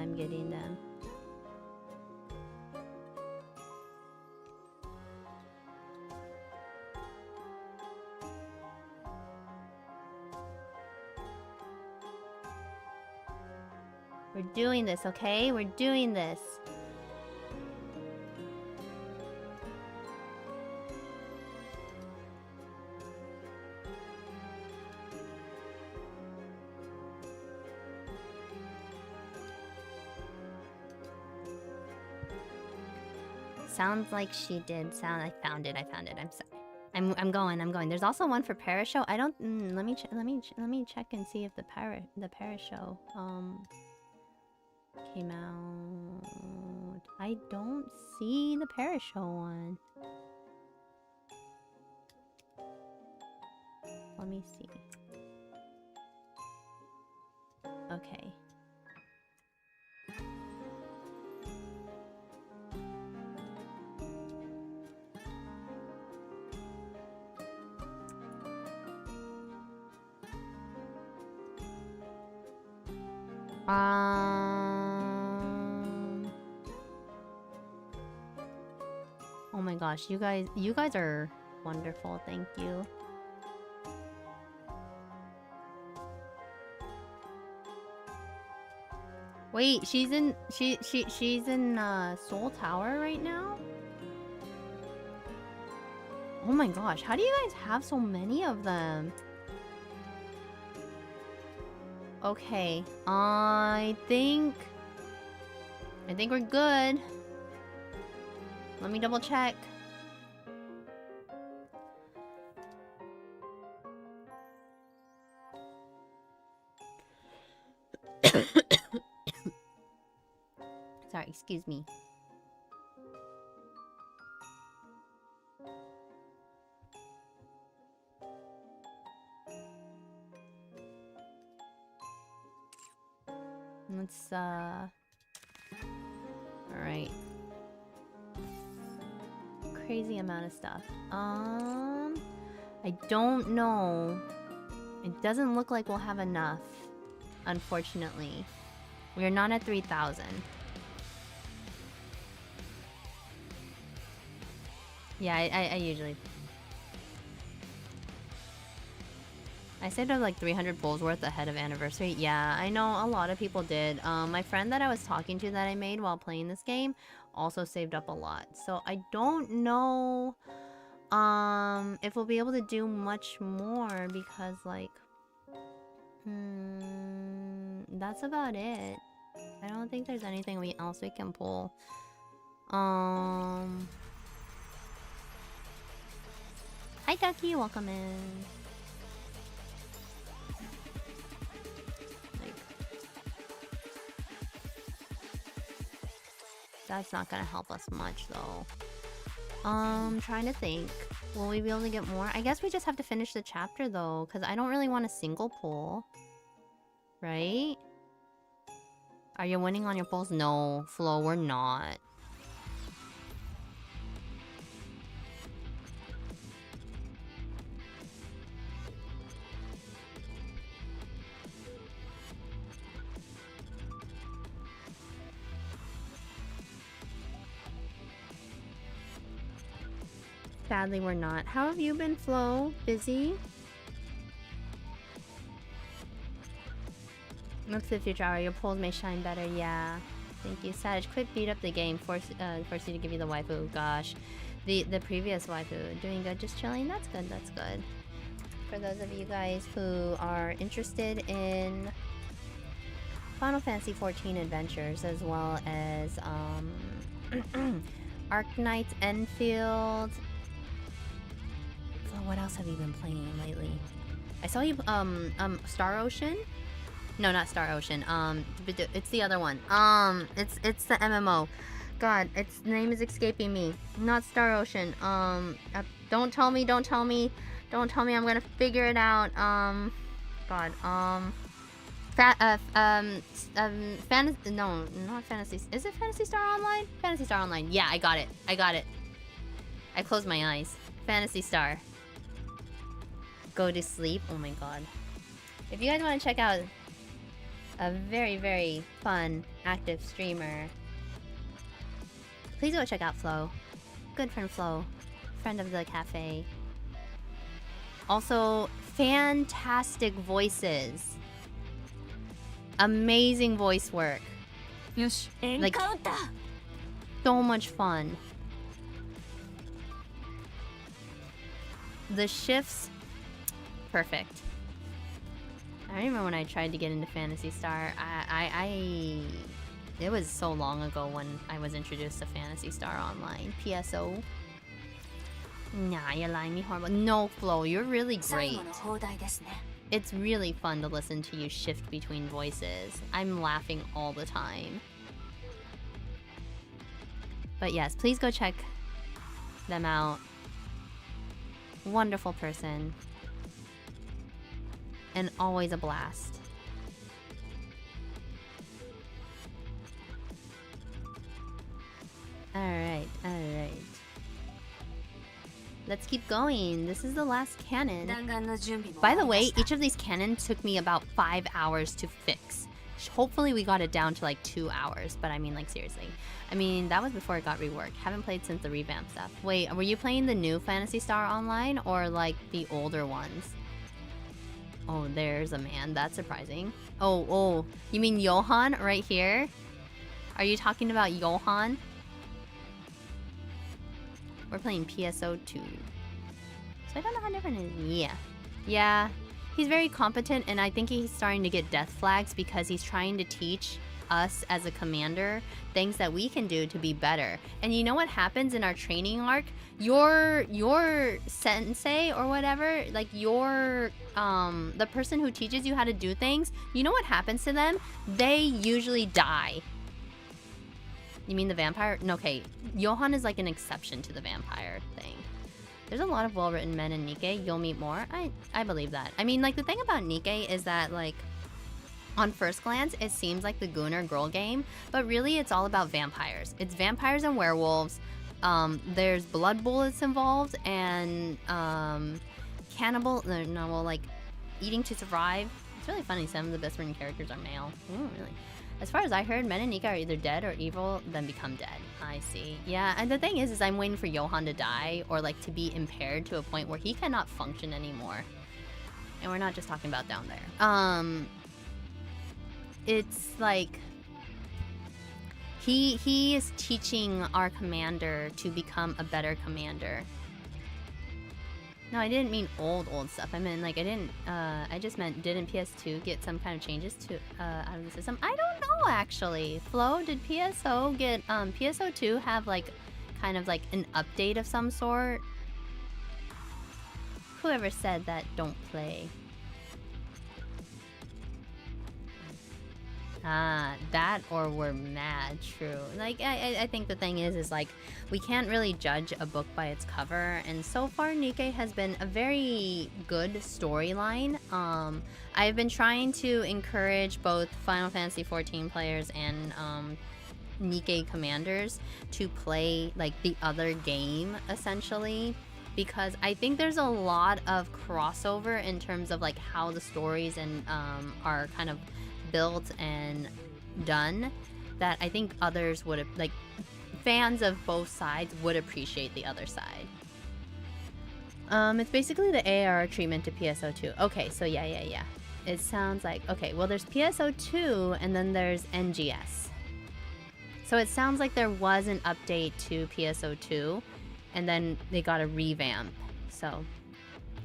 We're doing this, okay? We're doing this. Sounds like she did. I found it. I'm sorry. I'm going. There's also one for Parashow. I don't. Let me check and see if the Parashow came out. I don't see the Parashow one. Let me see. Okay. Oh my gosh, you guys are wonderful. Thank you. Wait, she's in Seoul Tower right now? Oh my gosh, how do you guys have so many of them? Okay, I think we're good. Let me double check. Sorry, excuse me. Let's alright. Crazy amount of stuff. I don't know. It doesn't look like we'll have enough, unfortunately. We are not at 3,000. Yeah, I usually... I saved up like 300 bowls worth ahead of anniversary. Yeah, I know a lot of people did. My friend that I was talking to that I made while playing this game also saved up a lot. So I don't know if we'll be able to do much more because like... that's about it. I don't think there's anything else we can pull. Hi Ducky, welcome in. That's not gonna help us much though. Trying to think. Will we be able to get more? I guess we just have to finish the chapter though, because I don't really want a single pull. Right? Are you winning on your pulls? No, Flo, we're not. Sadly, we're not. How have you been, Flo? Busy? Look to the future hour. Your polls may shine better. Yeah. Thank you, Savage. Quit beat up the game. Force you to give you the waifu. Gosh. The previous waifu. Doing good. Just chilling. That's good. That's good. For those of you guys who are interested in Final Fantasy XIV Adventures as well as Arknights Enfield. What else have you been playing lately? I saw you Star Ocean? No, not Star Ocean. It's the other one. It's the MMO. God, its name is escaping me. Not Star Ocean. Don't tell me. I'm gonna figure it out. God. Fantasy. No, not Fantasy. Is it Fantasy Star Online? Fantasy Star Online. Yeah, I got it. I closed my eyes. Fantasy Star. Go to sleep. Oh my god. If you guys want to check out a very, very fun, active streamer, please go check out Flo. Good friend Flo. Friend of the cafe. Also, fantastic voices. Amazing voice work. Like, so much fun. The shifts, perfect. I remember when I tried to get into Phantasy Star. it was so long ago when I was introduced to Phantasy Star Online. PSO. Nah, you're lying me horrible. No, Flo, you're really 最 great. 後の放題ですね It's really fun to listen to you shift between voices. I'm laughing all the time. But yes, please go check them out. Wonderful person. And always a blast. Alright, alright. Let's keep going. This is the last cannon. 弾丸の準備も By the 終わり way, ました each of these cannons took me about 5 hours to fix. Hopefully we got it down to like 2 hours, but I mean like seriously. I mean, that was before it got reworked. Haven't played since the revamp stuff. Wait, were you playing the new Phantasy Star Online or like the older ones? Oh, there's a man. That's surprising. Oh, you mean Johan right here? Are you talking about Johan? We're playing PSO2. So I don't know how different it is. Yeah. He's very competent, and I think he's starting to get death flags because he's trying to teach us as a commander things that we can do to be better. And you know what happens in our training arc? Your sensei or whatever, like your the person who teaches you how to do things, you know what happens to them? They usually die. You mean the vampire? No, okay. Johan is like an exception to the vampire thing. There's a lot of well-written men in NIKKE. You'll meet more. I believe that. I mean, like, the thing about NIKKE is that, like, on first glance, it seems like the Gunnar girl game, but really it's all about vampires. It's vampires and werewolves. There's blood bullets involved and cannibal, no, well, like, eating to survive. It's really funny. Some of the best written characters are male. Ooh, really? As far as I heard, men in NIKKE are either dead or evil, then become dead. I see. Yeah, and the thing is I'm waiting for Johan to die or like to be impaired to a point where he cannot function anymore. And we're not just talking about down there. It's like he is teaching our commander to become a better commander. No, I didn't mean old stuff. I meant like I just meant didn't PS2 get some kind of changes to out of the system? I don't know actually. Flo, did PSO get PSO2 have like kind of like an update of some sort? Whoever said that don't play. That or we're mad, true. Like, I think the thing is like, we can't really judge a book by its cover, and so far NIKKE has been a very good storyline. I've been trying to encourage both Final Fantasy XIV players and NIKKE commanders to play like the other game, essentially, because I think there's a lot of crossover in terms of like how the stories and are kind of built and done, that I think others would have, like, fans of both sides would appreciate the other side. It's basically the AR treatment to PSO2. Okay, so yeah. It sounds like, okay, well there's PSO2 and then there's NGS. So it sounds like there was an update to PSO2 and then they got a revamp. So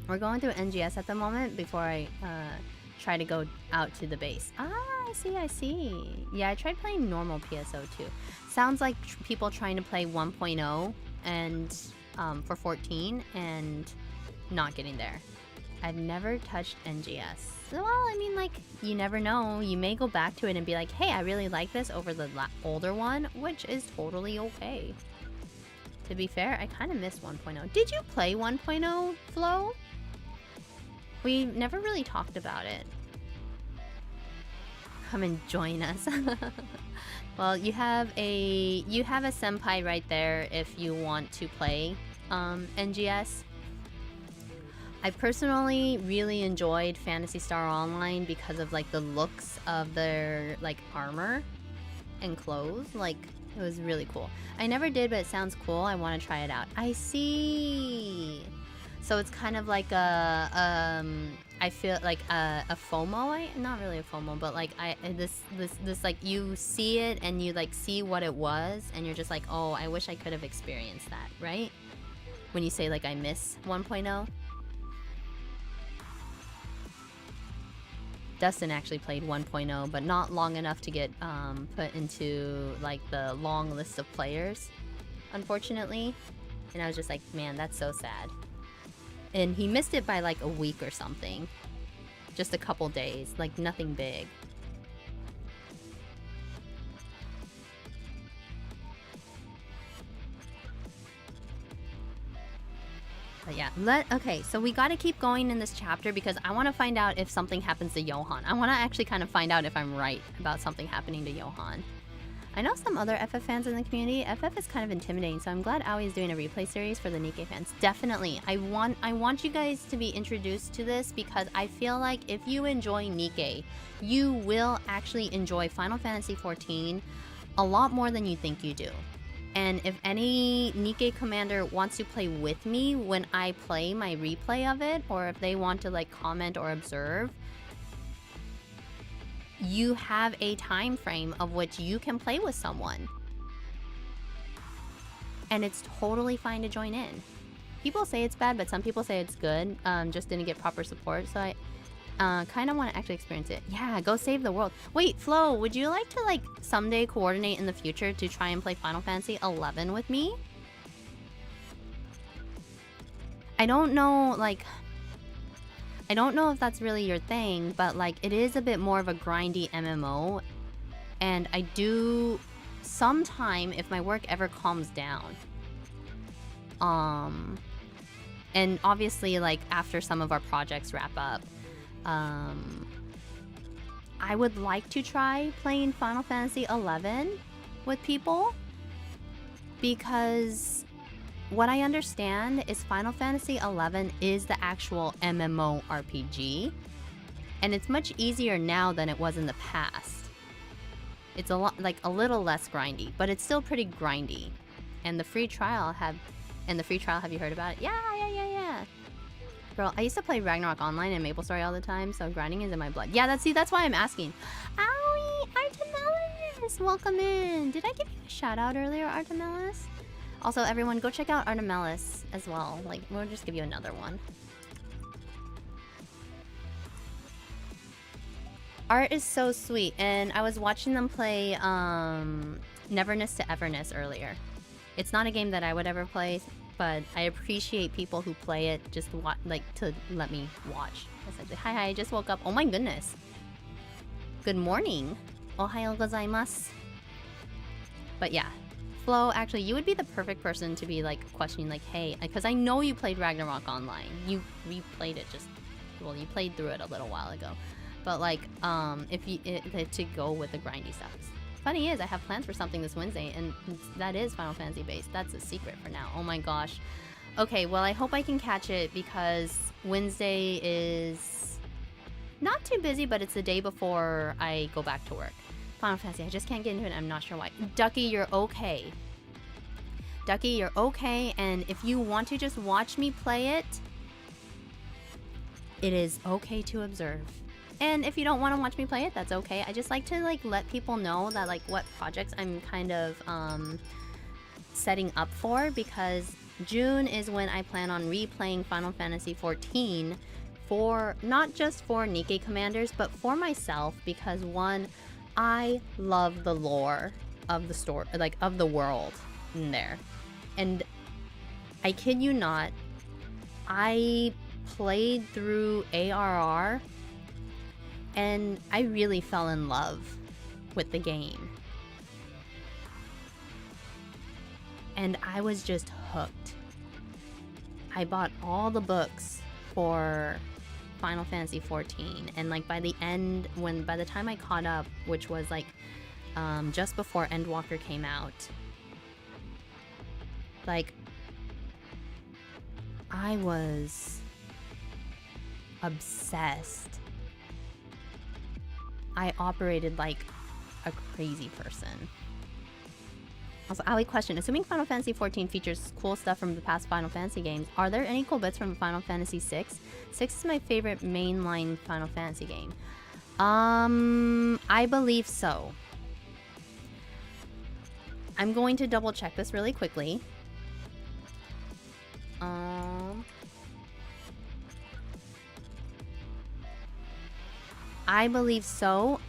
we're going through NGS at the moment before I try to go out to the base. I see. Yeah, I tried playing normal PSO2. Sounds like people trying to play 1.0 and for 14 and not getting there. I've never touched NGS. Well, I mean, like, you never know. You may go back to it and be like, hey, I really like this over the older one, which is totally okay. To be fair, I kind of missed 1.0. Did you play 1.0, Flo? We never really talked about it. Come and join us. Well, you have a senpai right there if you want to play NGS. I personally really enjoyed Phantasy Star Online because of like the looks of their like armor and clothes. Like, it was really cool. I never did, but it sounds cool. I want to try it out. I see. So it's kind of like a I feel like a FOMO. Not really a FOMO, but like this like you see it and you like see what it was and you're just like, oh, I wish I could have experienced that, right? When you say like I miss 1.0. Dustin actually played 1.0, but not long enough to get put into like the long list of players, unfortunately. And I was just like, man, that's so sad. And he missed it by like a week or something. Just a couple days, like nothing big. But yeah, okay, so we gotta keep going in this chapter because I want to find out if something happens to Johan. I want to actually kind of find out if I'm right about something happening to Johan. I know some other FF fans in the community. FF is kind of intimidating, so I'm glad Aoi is doing a replay series for the NIKKE fans. Definitely, I want you guys to be introduced to this because I feel like if you enjoy NIKKE, you will actually enjoy Final Fantasy XIV a lot more than you think you do. And if any NIKKE commander wants to play with me when I play my replay of it, or if they want to like comment or observe, you have a time frame of which you can play with someone. And it's totally fine to join in. People say it's bad, but some people say it's good. Just didn't get proper support, so I kind of want to actually experience it. Yeah, go save the world. Wait, Flo, would you like to like someday coordinate in the future to try and play Final Fantasy XI with me? I don't know, like, I don't know if that's really your thing, but like it is a bit more of a grindy MMO, and I do sometime if my work ever calms down. And obviously like after some of our projects wrap up, I would like to try playing Final Fantasy XI with people because what I understand is Final Fantasy XI is the actual MMORPG, and it's much easier now than it was in the past. It's a lot, like a little less grindy, but it's still pretty grindy. And the free trial have you heard about it? Yeah. Girl, I used to play Ragnarok Online and MapleStory all the time, so grinding is in my blood. Yeah, that's why I'm asking. Owie, Artemelis, welcome in. Did I give you a shout out earlier, Artemelis? Also, everyone, go check out Artemelis as well. Like, we'll just give you another one. Art is so sweet, and I was watching them play Neverness to Everness earlier. It's not a game that I would ever play, but I appreciate people who play it just to let me watch. Essentially, hi, I just woke up. Oh my goodness. Good morning. Ohayo gozaimasu. But yeah, Flo, actually, you would be the perfect person to be like questioning, like, hey, because I know you played Ragnarok Online. You replayed it you played through it a little while ago. But like, to go with the grindy stuff. Funny is, I have plans for something this Wednesday, and that is Final Fantasy based. That's a secret for now. Oh my gosh. Okay, well, I hope I can catch it because Wednesday is not too busy, but it's the day before I go back to work. Final Fantasy, I just can't get into it. I'm not sure why. Ducky, you're okay. Ducky, you're okay, and if you want to just watch me play it, it is okay to observe. And if you don't want to watch me play it, that's okay. I just like to like let people know that like what projects I'm kind of setting up for, because June is when I plan on replaying Final Fantasy XIV for not just for NIKKE commanders, but for myself, because one, I love the lore of the story, like of the world in there. And I kid you not, I played through ARR and I really fell in love with the game. And I was just hooked. I bought all the books for Final Fantasy XIV, and like by the time I caught up, which was like just before Endwalker came out, like I was obsessed. I operated like a crazy person. Also, Ali, question. Assuming Final Fantasy XIV features cool stuff from the past Final Fantasy games, are there any cool bits from Final Fantasy VI? 6 is my favorite mainline Final Fantasy game. I believe so. I'm going to double check this really quickly. I believe so.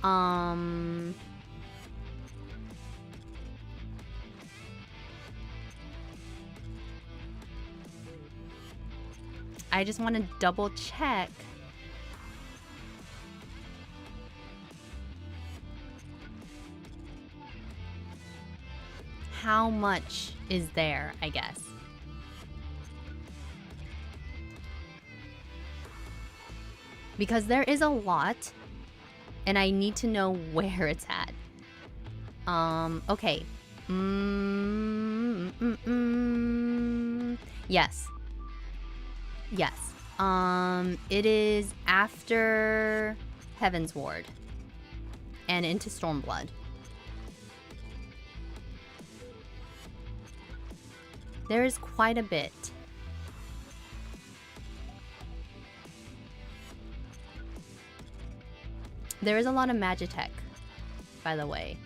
I just want to double check. How much is there, I guess. Because there is a lot, and I need to know where it's at. Okay. Yes. Yes. It is after Heaven's Ward and into Stormblood. There is quite a bit. There is a lot of Magitech, by the way.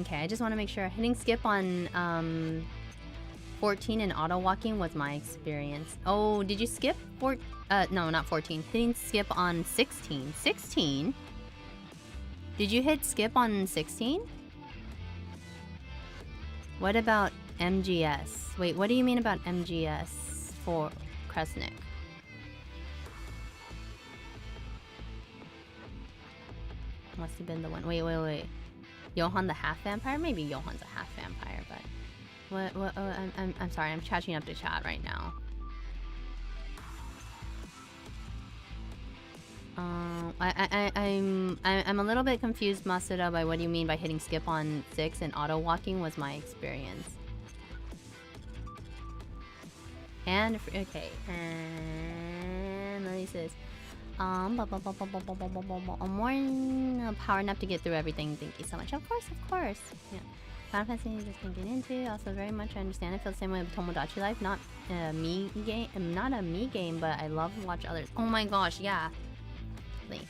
Okay, I just want to make sure. Hitting skip on 14 and auto walking was my experience. Oh, did you skip? No, not 14. Hitting skip on 16. 16? Did you hit skip on 16? What about MGS? Wait, what do you mean about MGS for Kresnik? Must have been the one. Wait. Johan the half vampire? Maybe Johan's a half vampire, but what? Oh, I'm sorry. I'm catching up to chat right now. I'm a little bit confused, Masuda, by what you mean by hitting skip on 6 and auto walking was my experience. And okay, and let me see this. I'm more power enough to get through everything. Thank you so much. Of course. Yeah. Final Fantasy just can't get into. Also, very much I understand. I feel the same way with Tomodachi Life. Not a me game, but I love to watch others. Oh my gosh, yeah.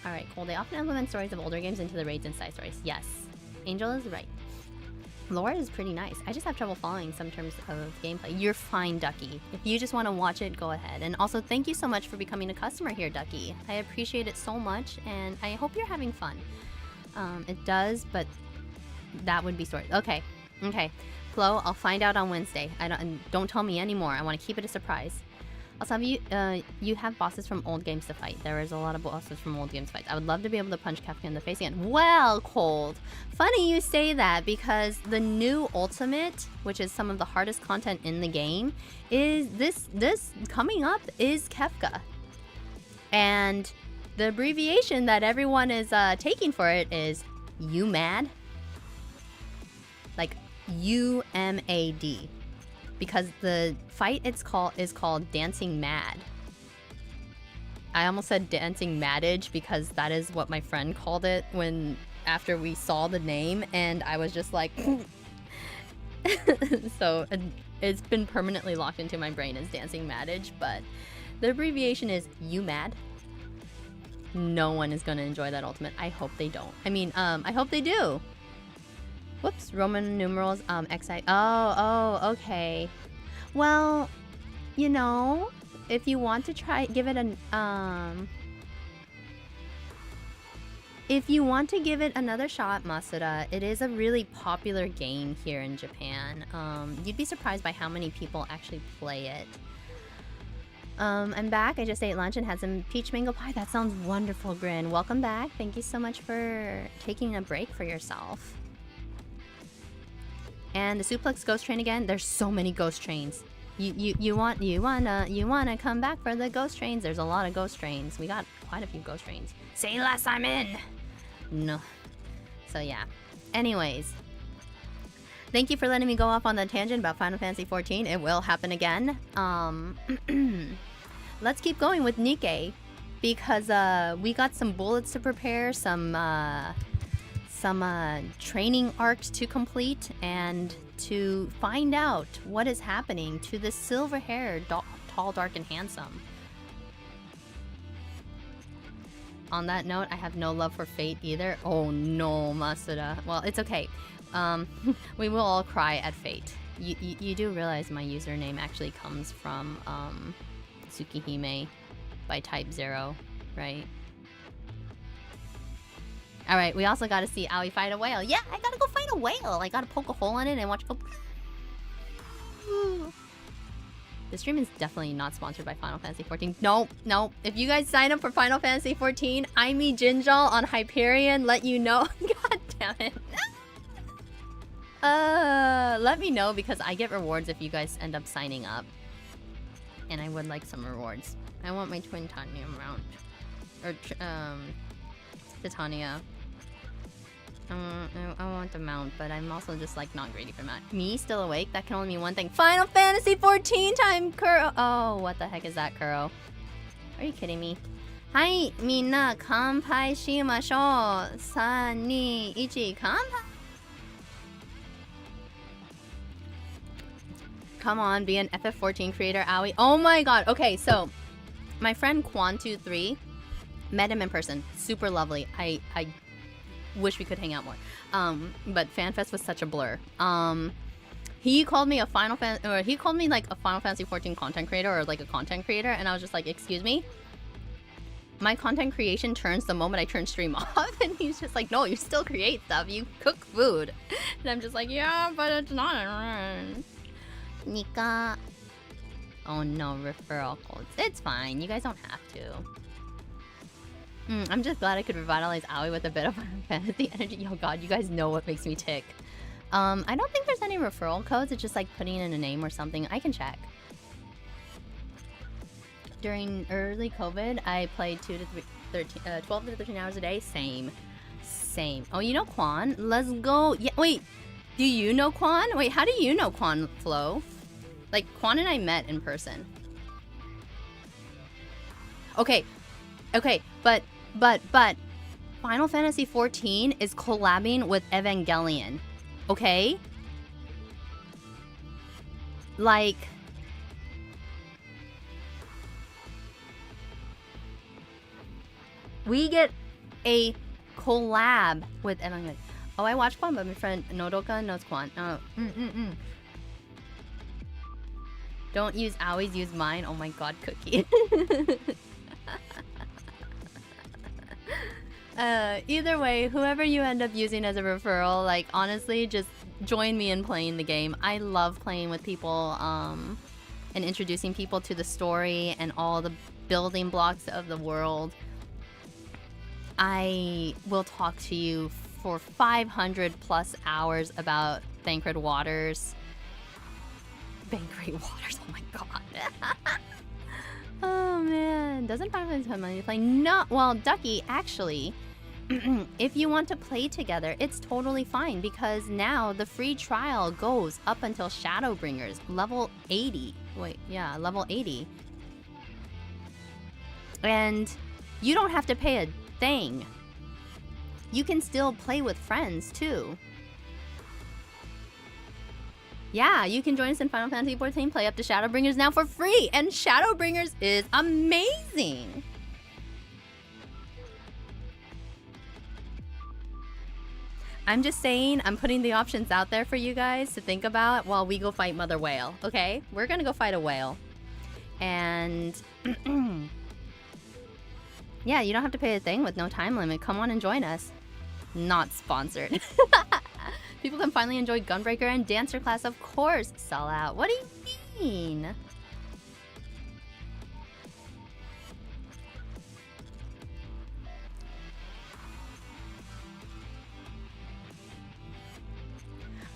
Alright, cool. They often implement stories of older games into the raids and side stories. Yes. Angel is right. Lore is pretty nice. I just have trouble following some terms of gameplay. You're fine, Ducky. If you just want to watch it, go ahead. And also, thank you so much for becoming a customer here, Ducky. I appreciate it so much, and I hope you're having fun. It does, but that would be story. Okay. Flo, I'll find out on Wednesday. Don't tell me anymore. I want to keep it a surprise. Also, you have bosses from old games to fight. There is a lot of bosses from old games to fight. I would love to be able to punch Kefka in the face again. Well, Cold. Funny you say that, because the new Ultimate, which is some of the hardest content in the game, is this coming up is Kefka. And the abbreviation that everyone is taking for it is You Mad? Like UMAD. Because the fight is called Dancing Mad. I almost said Dancing Maddage because that is what my friend called it after we saw the name, and I was just like so it's been permanently locked into my brain as Dancing Maddage, but the abbreviation is You Mad. No one is gonna enjoy that ultimate. I hope they don't. I mean, I hope they do. Whoops, Roman numerals, XI. Oh, okay. Well, you know, if you want to give it another shot, Masuda, it is a really popular game here in Japan. You'd be surprised by how many people actually play it. I'm back. I just ate lunch and had some peach mango pie. That sounds wonderful, Grin. Welcome back. Thank you so much for taking a break for yourself. And the suplex ghost train again. There's so many ghost trains. You wanna come back for the ghost trains? There's a lot of ghost trains. We got quite a few ghost trains. Say less, I'm in. No. So yeah. Anyways, thank you for letting me go off on the tangent about Final Fantasy XIV. It will happen again. Let's keep going with NIKKE, because we got some bullets to prepare, some training arcs to complete, and to find out what is happening to the silver-haired, tall, dark, and handsome. On that note, I have no love for Fate either. Oh no, Masuda. Well, it's okay. We will all cry at Fate. You do realize my username actually comes from Tsukihime by Type 0, right? Alright, we also gotta see Aoi fight a whale. Yeah, I gotta go fight a whale. I gotta poke a hole in it and watch it go. This stream is definitely not sponsored by Final Fantasy XIV. Nope, nope. If you guys sign up for Final Fantasy XIV, Aimi Jinjal on Hyperion let you know. God damn it. Let me know because I get rewards if you guys end up signing up. And I would like some rewards. I want my twin Titanium mount. Or, Titania. I want the mount, but I'm also just like not greedy for that. Me still awake? That can only mean one thing. Final Fantasy 14 time, Kuro. Oh, what the heck is that, Kuro? Are you kidding me? Hi, minna, kanpai shimashou. 3, 2, 1, kanpai. Come on, be an FF14 creator, Aoi. Oh my god. Okay, so my friend Quan23 met him in person. Super lovely. I wish we could hang out more. But FanFest was such a blur. He called me a he called me like a Final Fantasy 14 content creator or like a content creator, and I was just like, excuse me? My content creation turns the moment I turn stream off, and he's just like, no, you still create stuff. You cook food. And I'm just like, yeah, but it's not. Nika. Oh no, referral codes. It's fine. You guys don't have to. I'm just glad I could revitalize Aoi with a bit of Final Fantasy energy. Oh god, you guys know what makes me tick. I don't think there's any referral codes. It's just like putting in a name or something. I can check. During early COVID, I played 12 to 13 hours a day. Same. Oh, you know Quan? Let's go. Yeah, wait. Do you know Quan? Wait, how do you know Quan, Flo? Like, Quan and I met in person. Okay, but Final Fantasy XIV is collabing with Evangelion. Okay? Like, we get a collab with Evangelion. Oh, I watch Quan, but my friend Nodoka knows Quan. Oh, Don't use Aoi's, use mine. Oh my god, Cookie. Either way, whoever you end up using as a referral, like, honestly, just join me in playing the game. I love playing with people, and introducing people to the story and all the building blocks of the world. I will talk to you for 500 plus hours about Thancred Waters. Thancred Waters, oh my god. Oh man, doesn't Final Fantasy have money to play? No, well, Ducky, actually, if you want to play together, it's totally fine because now the free trial goes up until Shadowbringers, level 80. Wait, yeah, level 80. And you don't have to pay a thing. You can still play with friends too. Yeah, you can join us in Final Fantasy XIV, play up to Shadowbringers now for free, and Shadowbringers is amazing! I'm just saying, I'm putting the options out there for you guys to think about while we go fight Mother Whale, okay? We're gonna go fight a whale. And... yeah, you don't have to pay a thing with no time limit. Come on and join us. Not sponsored. People can finally enjoy Gunbreaker and Dancer class, of course. Sell out. What do you mean?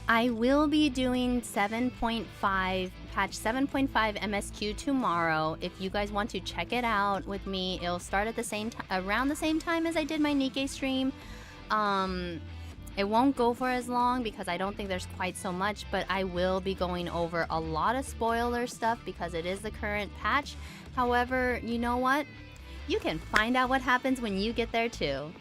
I will be doing 7.5, patch 7.5 MSQ tomorrow. If you guys want to check it out with me, it'll start at the same around the same time as I did my NIKKE stream. It won't go for as long because I don't think there's quite so much, but I will be going over a lot of spoiler stuff because it is the current patch. However, you know what? You can find out what happens when you get there too.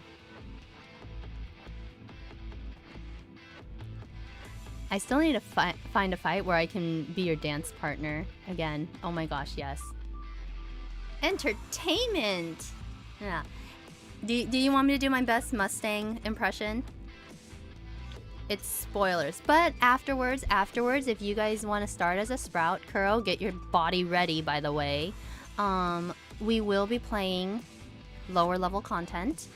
I still need to find a fight where I can be your dance partner again. Oh my gosh, yes. Entertainment! Yeah. Do you want me to do my best Mustang impression? It's spoilers. But afterwards, if you guys want to start as a Sprout, Kuro, get your body ready, by the way. We will be playing lower level content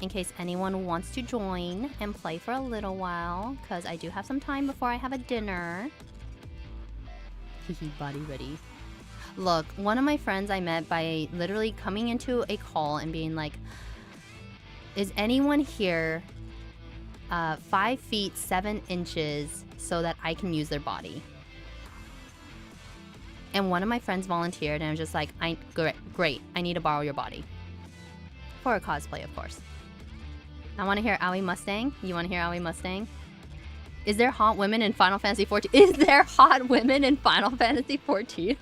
in case anyone wants to join and play for a little while, because I do have some time before I have a dinner. Hehe, body ready. Look, one of my friends I met by literally coming into a call and being like, is anyone here 5 feet 7 inches so that I can use their body? And one of my friends volunteered, and I was just like, great, I need to borrow your body. For a cosplay, of course. I want to hear Aoi Mustang. You want to hear Aoi Mustang? Is there hot women in Final Fantasy 14? Is there hot women in Final Fantasy 14?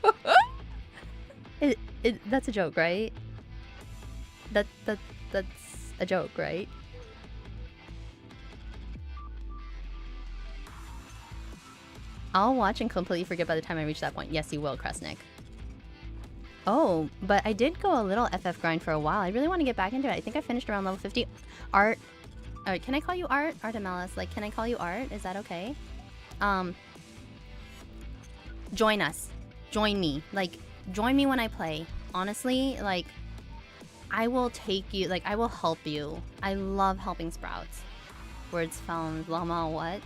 That's a joke, right? That's a joke, right? I'll watch and completely forget by the time I reach that point. Yes, you will, Kresnik. Oh, but I did go a little FF grind for a while. I really want to get back into it. I think I finished around level 50. Art. Can I call you Art? Artemelis, like, can I call you Art? Is that okay? Join us. Join me. Like, join me when I play. Honestly, like, I will take you, like, I will help you. I love helping Sprouts. Words found. Llama, what?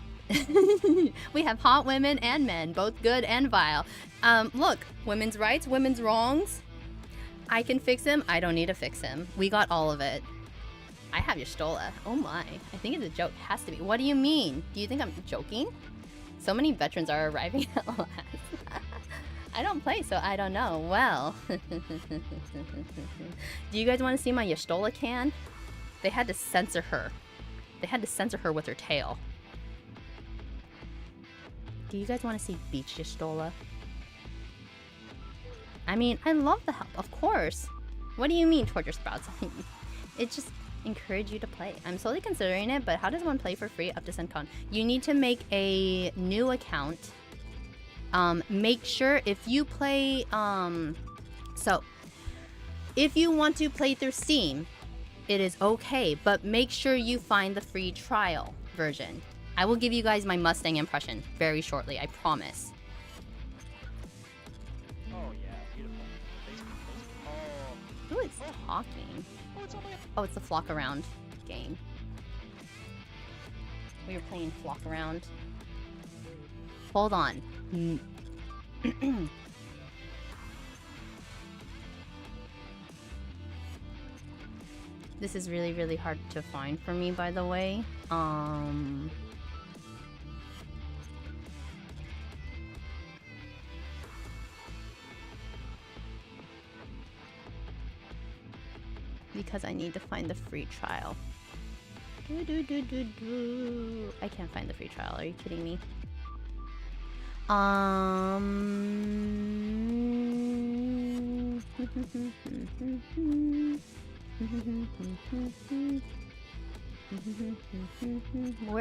We have hot women and men, both good and vile. Look, women's rights, women's wrongs. I can fix him. I don't need to fix him. We got all of it. I have your Stola. Oh my. I think it's a joke. Has to be. What do you mean? Do you think I'm joking? So many veterans are arriving at last. I don't play, so I don't know. Well. Do you guys want to see my Yestola can? They had to censor her. They had to censor her with her tail. Do you guys want to see Beach Yestola? I mean, I love the help, of course. What do you mean, Torture Sprouts? It just encourage you to play. I'm slowly considering it, but how does one play for free up to CenCon? You need to make a new account. Make sure if you play, so if you want to play through Steam, it is okay, but make sure you find the free trial version. I will give you guys my Mustang impression very shortly, I promise. Oh yeah, beautiful. Who is talking? Oh, it's the Flock Around game. We were playing Flock Around. Hold on. This is really, really hard to find for me, by the way. Because I need to find the free trial. I can't find the free trial. Are you kidding me?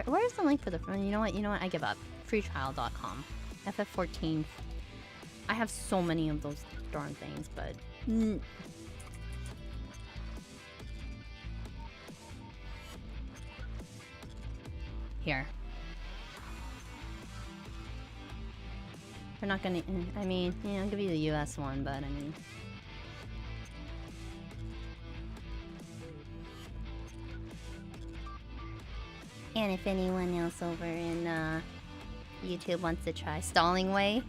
Where's the link for the? You know what? I give up. Freetrial.com. FF14. I have so many of those darn things, but. Here. We're not gonna, I mean, yeah, I'll give you the US one, but I mean. And if anyone else over in YouTube wants to try Stalling Way.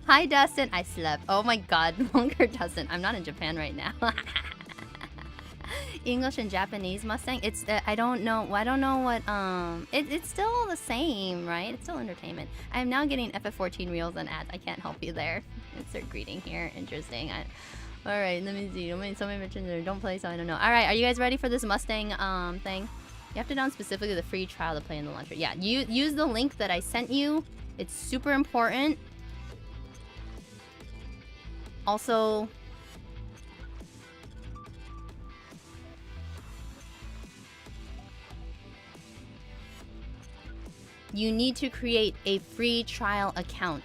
Hi Dustin, I slept. Oh my god, longer Dustin. I'm not in Japan right now. English and Japanese Mustang. It's I don't know what it's still the same, right? It's still entertainment. I'm now getting FF14 reels and ads. I can't help you there. Insert greeting here. Interesting. All right, let me see. Somebody mentioned there. Don't play, so I don't know. All right, are you guys ready for this Mustang thing? You have to download specifically the free trial to play in the launcher. Yeah, use the link that I sent you. It's super important. Also, you need to create a free trial account.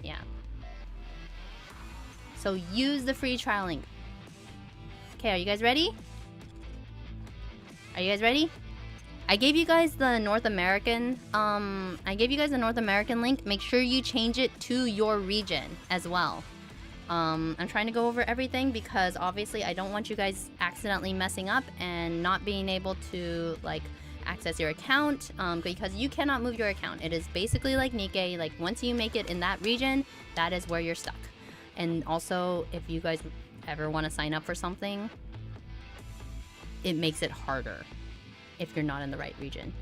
Yeah. So use the free trial link. Okay, are you guys ready? Are you guys ready? I gave you guys the North American link. Make sure you change it to your region as well. I'm trying to go over everything because obviously I don't want you guys accidentally messing up and not being able to like access your account because you cannot move your account. It is basically like NIKKE, like once you make it in that region, that is where you're stuck. And also if you guys ever want to sign up for something, it makes it harder if you're not in the right region.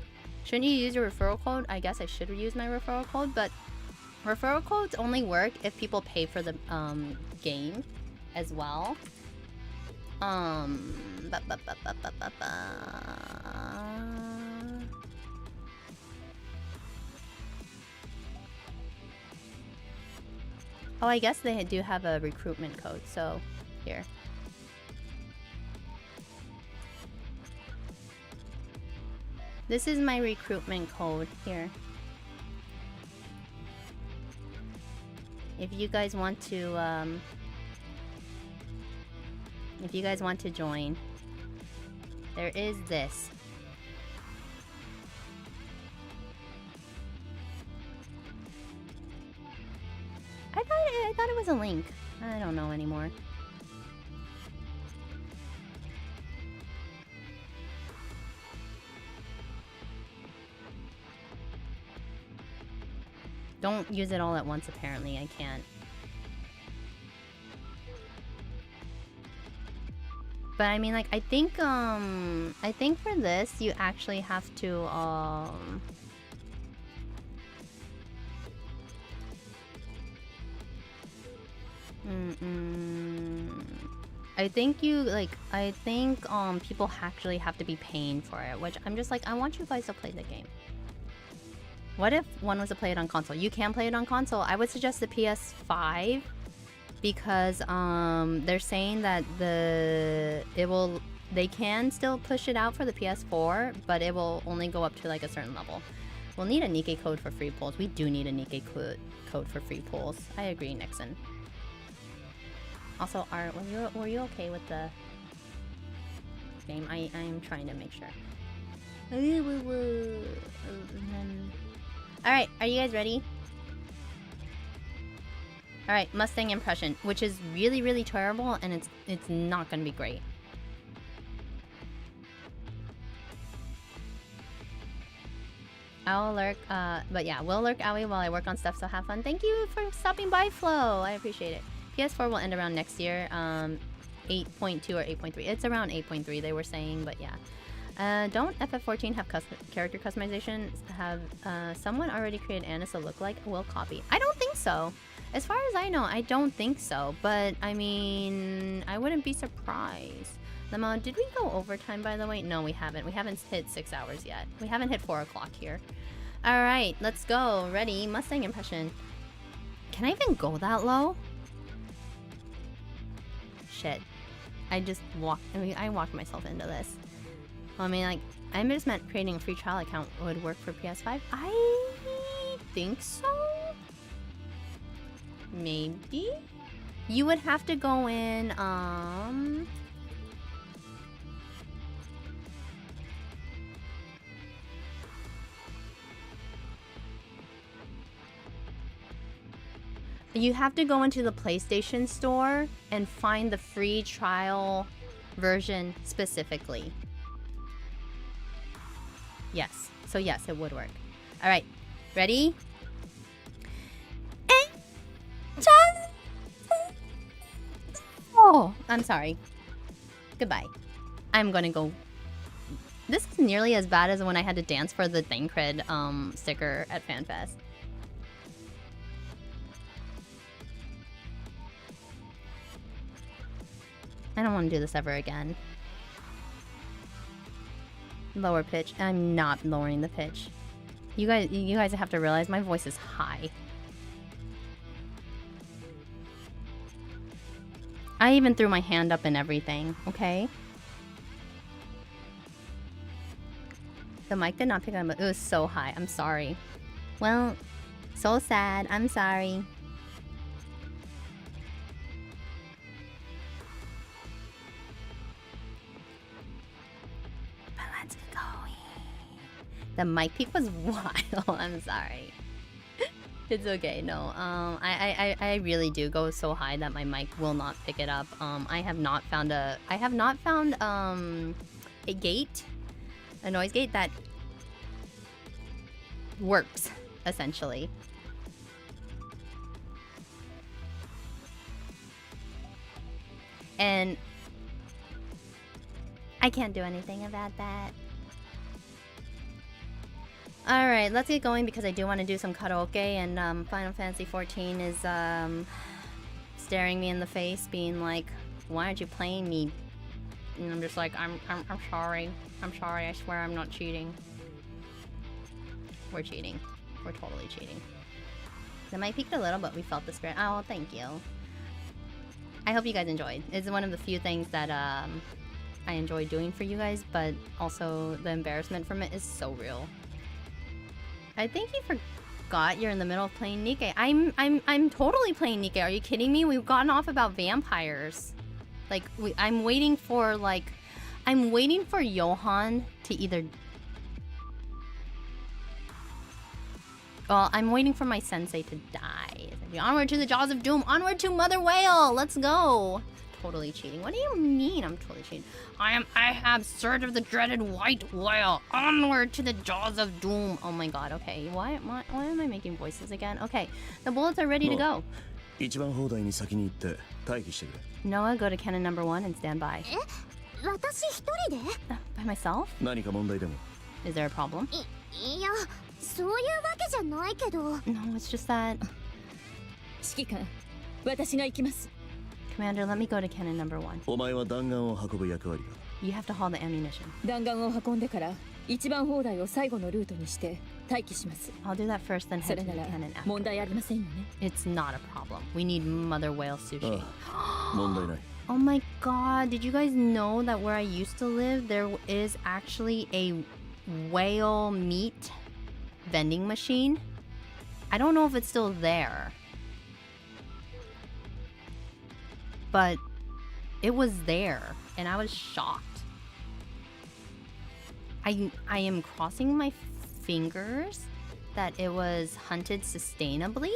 Shouldn't you use your referral code? I guess I should use my referral code, but referral codes only work if people pay for the game as well. Oh, I guess they do have a recruitment code, so here. This is my recruitment code here. If you guys want to join, there is this. I thought it was a link. I don't know anymore. Don't use it all at once, apparently. I can't. But I mean, like, I think for this, you actually have to, I think people actually have to be paying for it, which I'm just like, I want you guys to play the game. What if one was to play it on console? You can play it on console. I would suggest the PS5 because they're saying that they can still push it out for the PS4, but it will only go up to like a certain level. We'll need a NIKKE code for free pulls. We do need a NIKKE code for free pulls. I agree, Nixon. Also, Art, were you okay with the game? I'm trying to make sure. Alright, are you guys ready? Alright, Mustang impression, which is really, really terrible, and it's not gonna be great. I'll lurk, but yeah, we'll lurk Owie while I work on stuff, so have fun. Thank you for stopping by, Flo. I appreciate it. PS4 will end around next year, 8.2 or 8.3. It's around 8.3, they were saying, but yeah. Don't FF14 have character customization? Have someone already created Annis a lookalike? Will copy. I don't think so. As far as I know, I don't think so. But, I mean, I wouldn't be surprised. Lemo, did we go overtime, by the way? No, we haven't. We haven't hit 6 hours yet. We haven't hit 4 o'clock here. Alright, let's go. Ready? Mustang impression. Can I even go that low? Shit. I walked myself into this. Well, I mean, like, I just meant creating a free trial account would work for PS5. I think so? Maybe? You would have to go in, you have to go into the PlayStation Store and find the free trial version specifically. Yes. So yes, it would work. Alright. Ready? Oh, I'm sorry. Goodbye. I'm gonna go. This is nearly as bad as when I had to dance for the Thancred sticker at FanFest. I don't want to do this ever again. Lower pitch. I'm not lowering the pitch. You guys have to realize my voice is high. I even threw my hand up and everything, okay? The mic did not pick up, but it was so high. I'm sorry. Well, so sad. I'm sorry. But The mic peak was wild. I'm sorry. It's okay. No. I really do go so high that my mic will not pick it up. I have not found a gate, a noise gate that works essentially. And I can't do anything about that. Alright, let's get going because I do want to do some karaoke, and Final Fantasy XIV is staring me in the face being like, why aren't you playing me? And I'm just like, I'm sorry. I'm sorry, I swear I'm not cheating. We're cheating. We're totally cheating. The mic peaked a little, but we felt the spirit. Oh, thank you. I hope you guys enjoyed. It's one of the few things that I enjoy doing for you guys, but also the embarrassment from it is so real. I think you forgot you're in the middle of playing NIKKE. I'm totally playing NIKKE. Are you kidding me? We've gotten off about vampires. Like I'm waiting for Johan to either. Well, I'm waiting for my sensei to die. Onward to the jaws of doom. Onward to Mother Whale. Let's go. Totally cheating. What do you mean I'm totally cheating? I have Surge of the Dreaded White Whale. Onward to the jaws of doom. Oh my god, okay. Why am I making voices again? Okay, the bullets are ready to go. Noah, go to cannon number 1 and stand by. By myself? Is there a problem? No, it's just that... 指揮官、私が行きます。 Commander, let me go to cannon number 1. You have to haul the ammunition. 弾丸を運んでから一番砲台を最後のルートにして待機します。 I'll do that first, then そ head れ to な the ら cannon after. 問題ありませんよね。 It's not a problem. We need mother whale sushi. 問題ない。 Oh my god, did you guys know that where I used to live, there is actually a whale meat vending machine? I don't know if it's still there. But it was there, and I was shocked. I am crossing my fingers that it was hunted sustainably.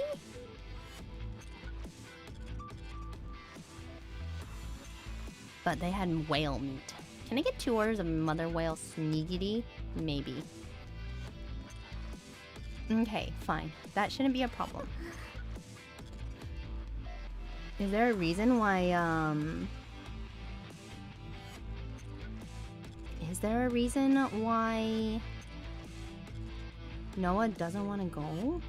But they had whale meat. Can I get 2 orders of mother whale sneegity? Maybe. Okay, fine. That shouldn't be a problem. Is there a reason why, Is there a reason why Noah doesn't want to go?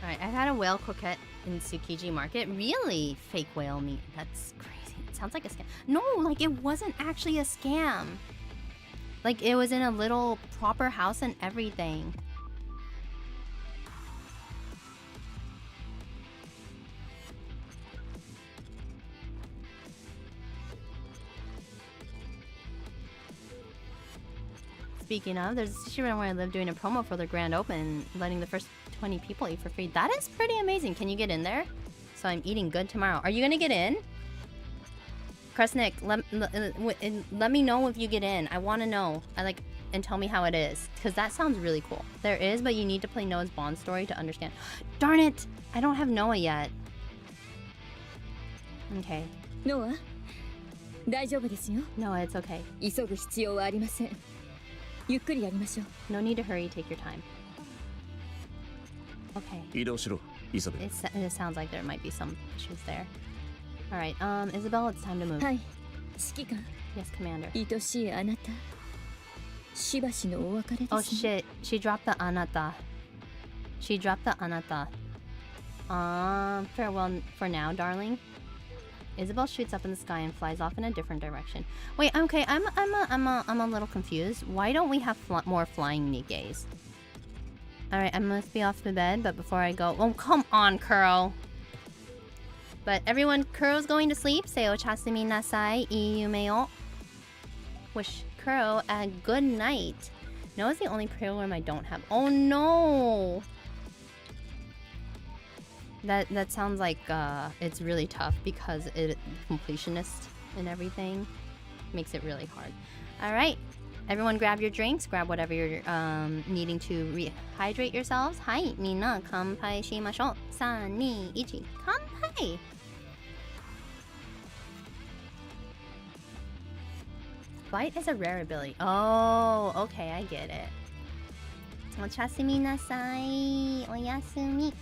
Alright, I've had a whale croquette in Tsukiji Market. Really? Fake whale meat. That's crazy. It sounds like a scam. No, like it wasn't actually a scam. Like it was in a little proper house and everything. Speaking of, there's a sushi restaurant where I live doing a promo for the grand open, letting the first 20 people eat for free. That is pretty amazing. Can you get in there? So I'm eating good tomorrow. Are you gonna get in? Kresnik, let me know if you get in. I want to know. And tell me how it is, because that sounds really cool. There is, but you need to play Noah's Bond story to understand. Darn it! I don't have Noah yet. Okay. Noah, 大丈夫ですよ。 Noah, it's okay. 急ぐ必要はありません。ゆっくりやりましょう。 No need to hurry. Take your time. Okay. 移動しろ、イザベル。 It sounds like there might be some issues there. All right, Isabel, it's time to move. はい、指揮官。 Yes, Commander. 愛しいあなた。しばしのお別れです、ね。 Oh shit! She dropped the anata. She dropped the anata. Farewell for now, darling. Isabel shoots up in the sky and flies off in a different direction. Wait, okay, I'm a little confused. Why don't we have more flying Nikkes? All right, I must be off to bed, but before I go, oh come on, Kuro. But everyone, Kuro's going to sleep. Say ochasumi nasai, ii yume o. Wish Kuro a good night. No is the only program I don't have. Oh no! That sounds like it's really tough because it completionist and everything makes it really hard. All right, everyone, grab your drinks. Grab whatever you're needing to rehydrate yourselves. Hi, mina kanpai shimashou. 3, 2, 1, kanpai. Bite is a rare ability. Oh, okay, I get it. Ochasumi nasai. Oyasumi.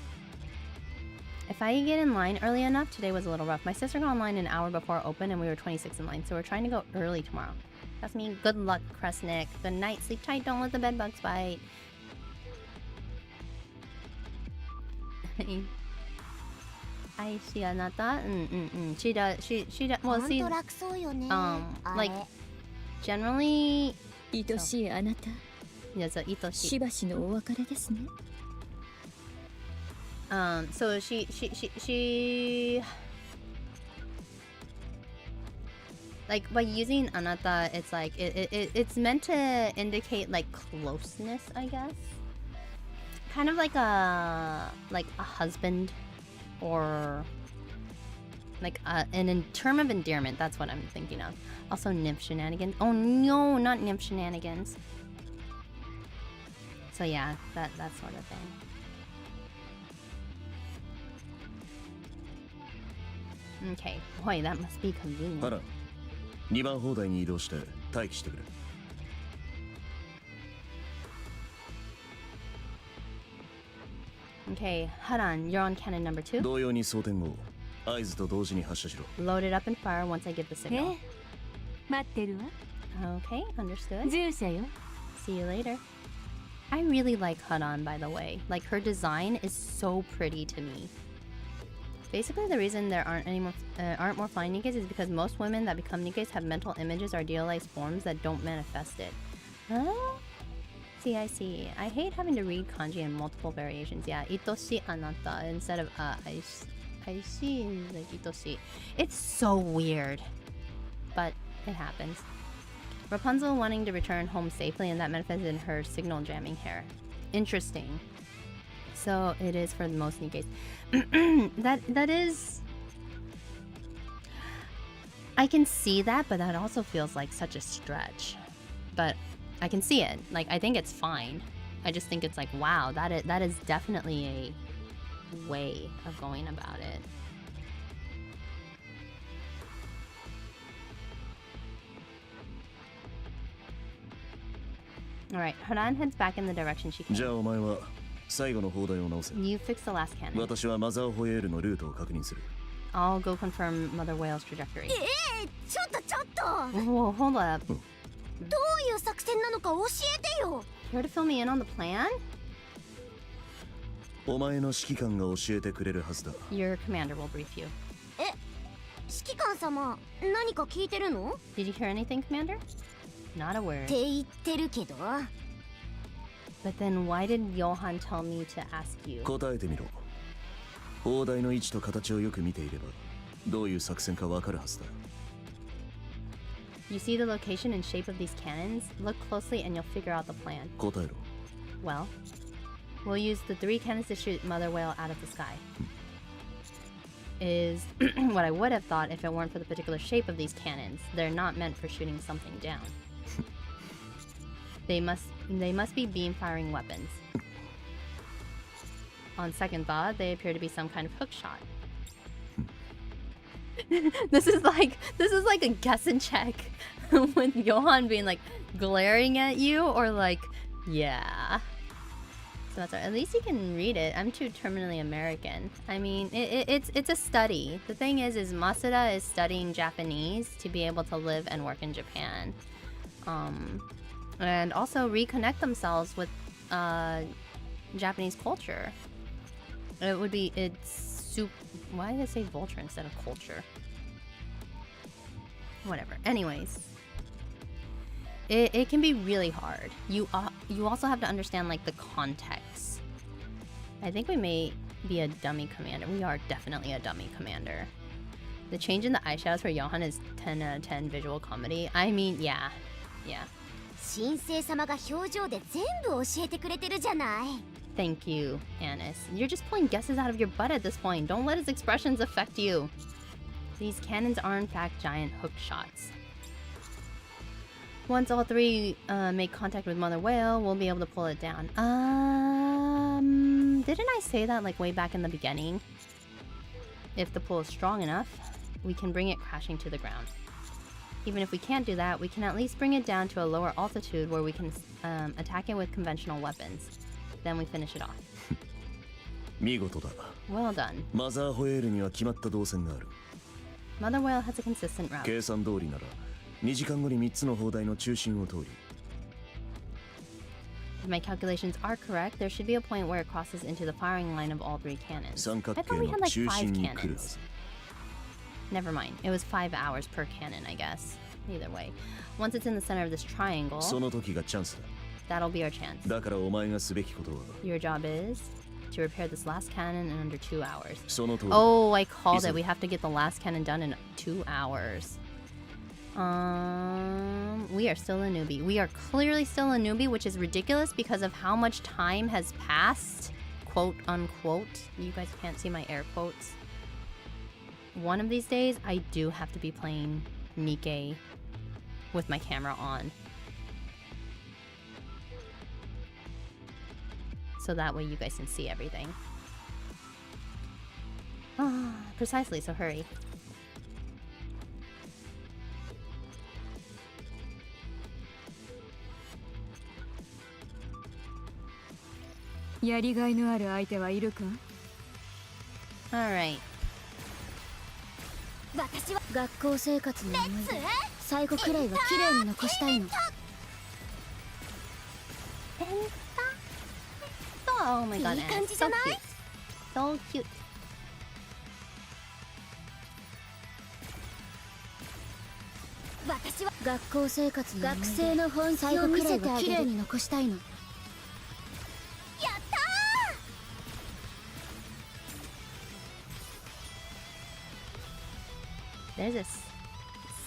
If I get in line early enough, today was a little rough. My sister got online an hour before open and we were 26 in line, so we're trying to go early tomorrow. That's me. Good luck, Kresnik. Good night. Sleep tight. Don't let the bed bugs bite. I see anata. She does. She does. Well, see. Like generally. 愛しいあなた。 Yes, itoshi. しばしのお別れですね。 So she like by using anata, it's like it's meant to indicate like closeness, I guess. Kind of like a husband, or like an term of endearment. That's what I'm thinking of. Also nymph shenanigans. Oh no, not nymph shenanigans. So yeah, that sort of thing. Okay, boy, that must be convenient. ハラン、2番砲台に移動して待機してくれ。Okay, Haran, you're on cannon number 2. 同様に装填後、合図と同時に発射しろ。 Load it up and fire once I give the signal. 待ってるわ。 Okay, understood. 従者よ。 See you later. I really like Haran, by the way. Like, her design is so pretty to me. Basically, the reason there aren't more flying nikkes is because most women that become nikkes have mental images or idealized forms that don't manifest it. Huh? See, I see. I hate having to read kanji in multiple variations. Yeah, itoshi anata instead of I see like itoshi. It's so weird, but it happens. Rapunzel wanting to return home safely, and that manifested in her signal jamming hair. Interesting. So it is for most nikkes. that is. I can see that, but that also feels like such a stretch. But I can see it. Like, I think it's fine. I just think it's like, wow, that is definitely a way of going about it. Alright, Haran heads back in the direction she came. じゃあお前は最後の砲台を直せ。 You fix the last cannon. 私はマザーホエールのルートを確認する。 I'll go confirm Mother Whale's trajectory. ちょっと Whoa, hold up. どういう作戦なのか教えてよ。 Care to fill me in on the plan? お前の指揮官が教えてくれるはずだ。 Your commander will brief you. 指揮官様、何か聞いてるの？ Did you hear anything, Commander? Not a っ word. て言ってるけど。 But then why did Johan tell me to ask you? 答えてみろ。砲台の位置と形をよく見ていれば、どういう作戦かわかるはずだ。 You see the location and shape of these cannons? Look closely and you'll figure out the plan. 答えろ。 Well, we'll use the 3 cannons to shoot Mother Whale out of the sky. Is what I would have thought if it weren't for the particular shape of these cannons. They're not meant for shooting something down. They must be beam firing weapons. On second thought, they appear to be some kind of hook shot. This is like a guess and check with Johan being like glaring at you or like, yeah. So that's right. At least you can read it. I'm too terminally American. I mean, it's a study. The thing is Masuda is studying Japanese to be able to live and work in Japan. And also reconnect themselves with Japanese culture. Why did I say vulture instead of culture? Whatever. Anyways, it can be really hard. You also have to understand like the context. I think we may be a dummy commander. We are definitely a dummy commander. The change in the eyeshadows for Johan is 10 out of 10 visual comedy. I mean, yeah. 神聖様が表情で全部教えてくれてるじゃない。 Thank you, Anis. You're just pulling guesses out of your butt at this point. Don't let his expressions affect you. These cannons are in fact giant hook shots. Once all three make contact with Mother Whale, we'll be able to pull it down. Didn't I say that like way back in the beginning? If the pull is strong enough, we can bring it crashing to the ground. Even if we can't do that, we can at least bring it down to a lower altitude where we can attack it with conventional weapons. Then we finish it off. 見事だ。 Well done. マザーホエールには決まった動線がある。 Mother Whale has a consistent route. 計算通りなら2時間後に3つの砲台の中心を通り。 If my calculations are correct, there should be a point where it crosses into the firing line of all three cannons. 三角 I 形 thought we の had like 中 5心に来るは cannons. ず。 Never mind. It was 5 hours per cannon, I guess. Either way. Once it's in the center of this triangle, その時がチャンスだ。 that'll be our chance. だからお前がすべきことは Your job is to repair this last cannon in under 2 hours. その通り。 Oh, I called it. Easy. We have to get the last cannon done in 2 hours. We are still a newbie. We are clearly still a newbie, which is ridiculous because of how much time has passed, quote unquote. You guys can't see my air quotes. One of these days, I do have to be playing NIKKE with my camera on. So that way you guys can see everything. Precisely, so hurry. やりがいのある相手はいるか？ Alright. 私は学校生活の思いレッツ出最後くらいは綺麗に残したいの。 Oh my god, いい Anne. 感じじ So ゃない？ cute. So cute. 私は学校生活の思い出学生の本気最後くらいを見せてあげる。は綺麗に残したいの。やったー。 There's a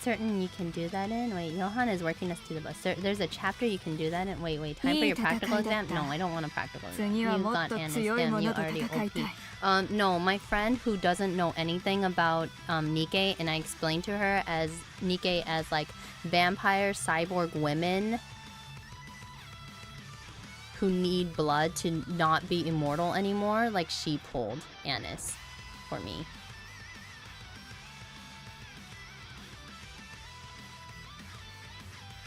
certain you can do that in. Wait, Johan is working us to the bus. There's a chapter you can do that in. Wait, time for your practical exam? No, I don't want a practical exam. 次は You もっ got と Anna's 強い damn, も you のと already 戦いたい。 OP. No, my friend who doesn't know anything about NIKKE, and I explained to her as NIKKE as like vampire cyborg women who need blood to not be immortal anymore, like she pulled Annis for me.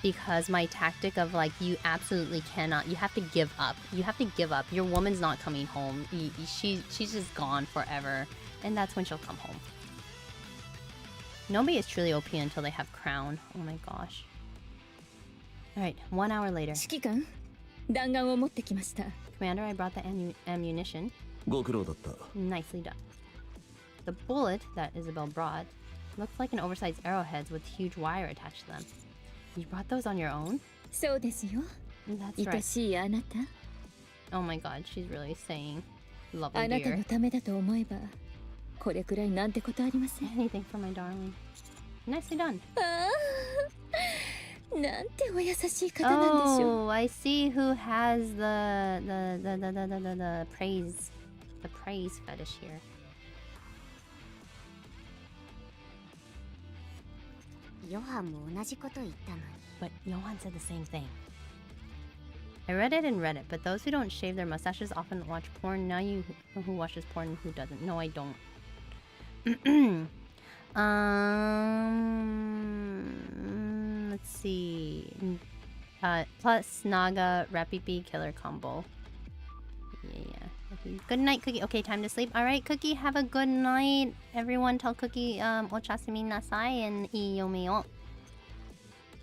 Because my tactic of like, you absolutely cannot, you have to give up. You have to give up. Your woman's not coming home. She's just gone forever. And that's when she'll come home. Nobody is truly OP until they have crown. Oh my gosh. Alright, 1 hour later. 指揮官、弾丸を持ってきました。 Commander, I brought the ammunition. ご苦労だった。 Nicely done. The bullet that Isabel brought looked like an oversized arrowheads with huge wire attached to them. You brought those on your own? そうですよ。 That's 愛 right. しいあなた。 Oh my god, she's really saying あ lovely なた dear. のためだと思えば、これくらいなんてことありません。 Anything for my darling. Nicely done. ああ、なんてお優しい方なんでしょう。 Oh, I see who has the praise fetish here. ヨハンも同じこと言ったのに。 But Johan said the same thing. I read it and read it, but those who don't shave their mustaches often watch porn. Now you know who watches porn and who doesn't. No, I don't. Let's see. Plus Naga Rapipi killer combo. Yeah. Good night, Cookie. Okay, time to sleep. All right, Cookie, have a good night. Everyone tell Cookie ochasumi nasai and iyomeo.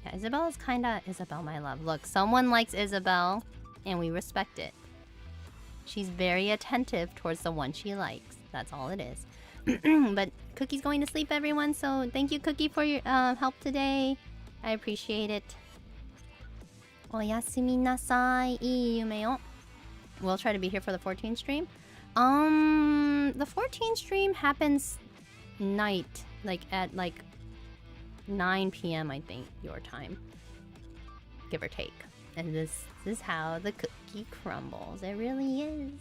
Yeah, Isabel is kinda Isabel, my love. Look, someone likes Isabel, and we respect it. She's very attentive towards the one she likes. That's all it is. But Cookie's going to sleep, everyone. So thank you, Cookie, for your help today. I appreciate it. Oyasumi nasai, ii yume o. We'll try to be here for the 14th stream. The 14th stream happens night, like at like 9 p.m. I think your time. give or take. And this is how the cookie crumbles. It really is.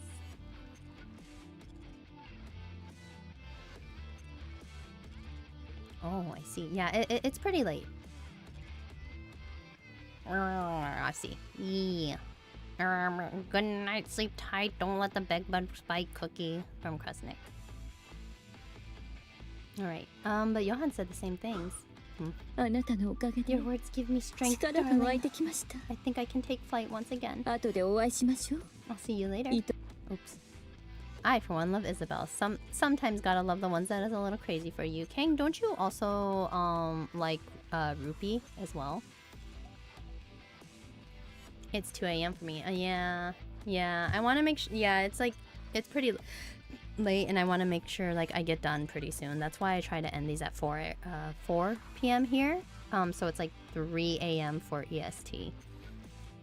Oh, I see. Yeah, it's pretty late. I see. Yeah. Good night, sleep tight. Don't let the bed bug bite cookie from Kresnik. Alright. But Johan said the same things. あなたのおかげで Your words give me strength, 力が湧い darling. てきました。 I think I can take flight once again. 後でお会いしましょう。 I'll see you later. いいと Oops. I, for one, love Isabel. Sometimes gotta love the ones that is a little crazy for you. Kang, don't you also like Rupee as well? It's 2 a.m. for me. Yeah. I want to make sure. Yeah, it's like it's pretty late, and I want to make sure like I get done pretty soon. That's why I try to end these at 4 p.m. here. So it's like 3 a.m. for EST.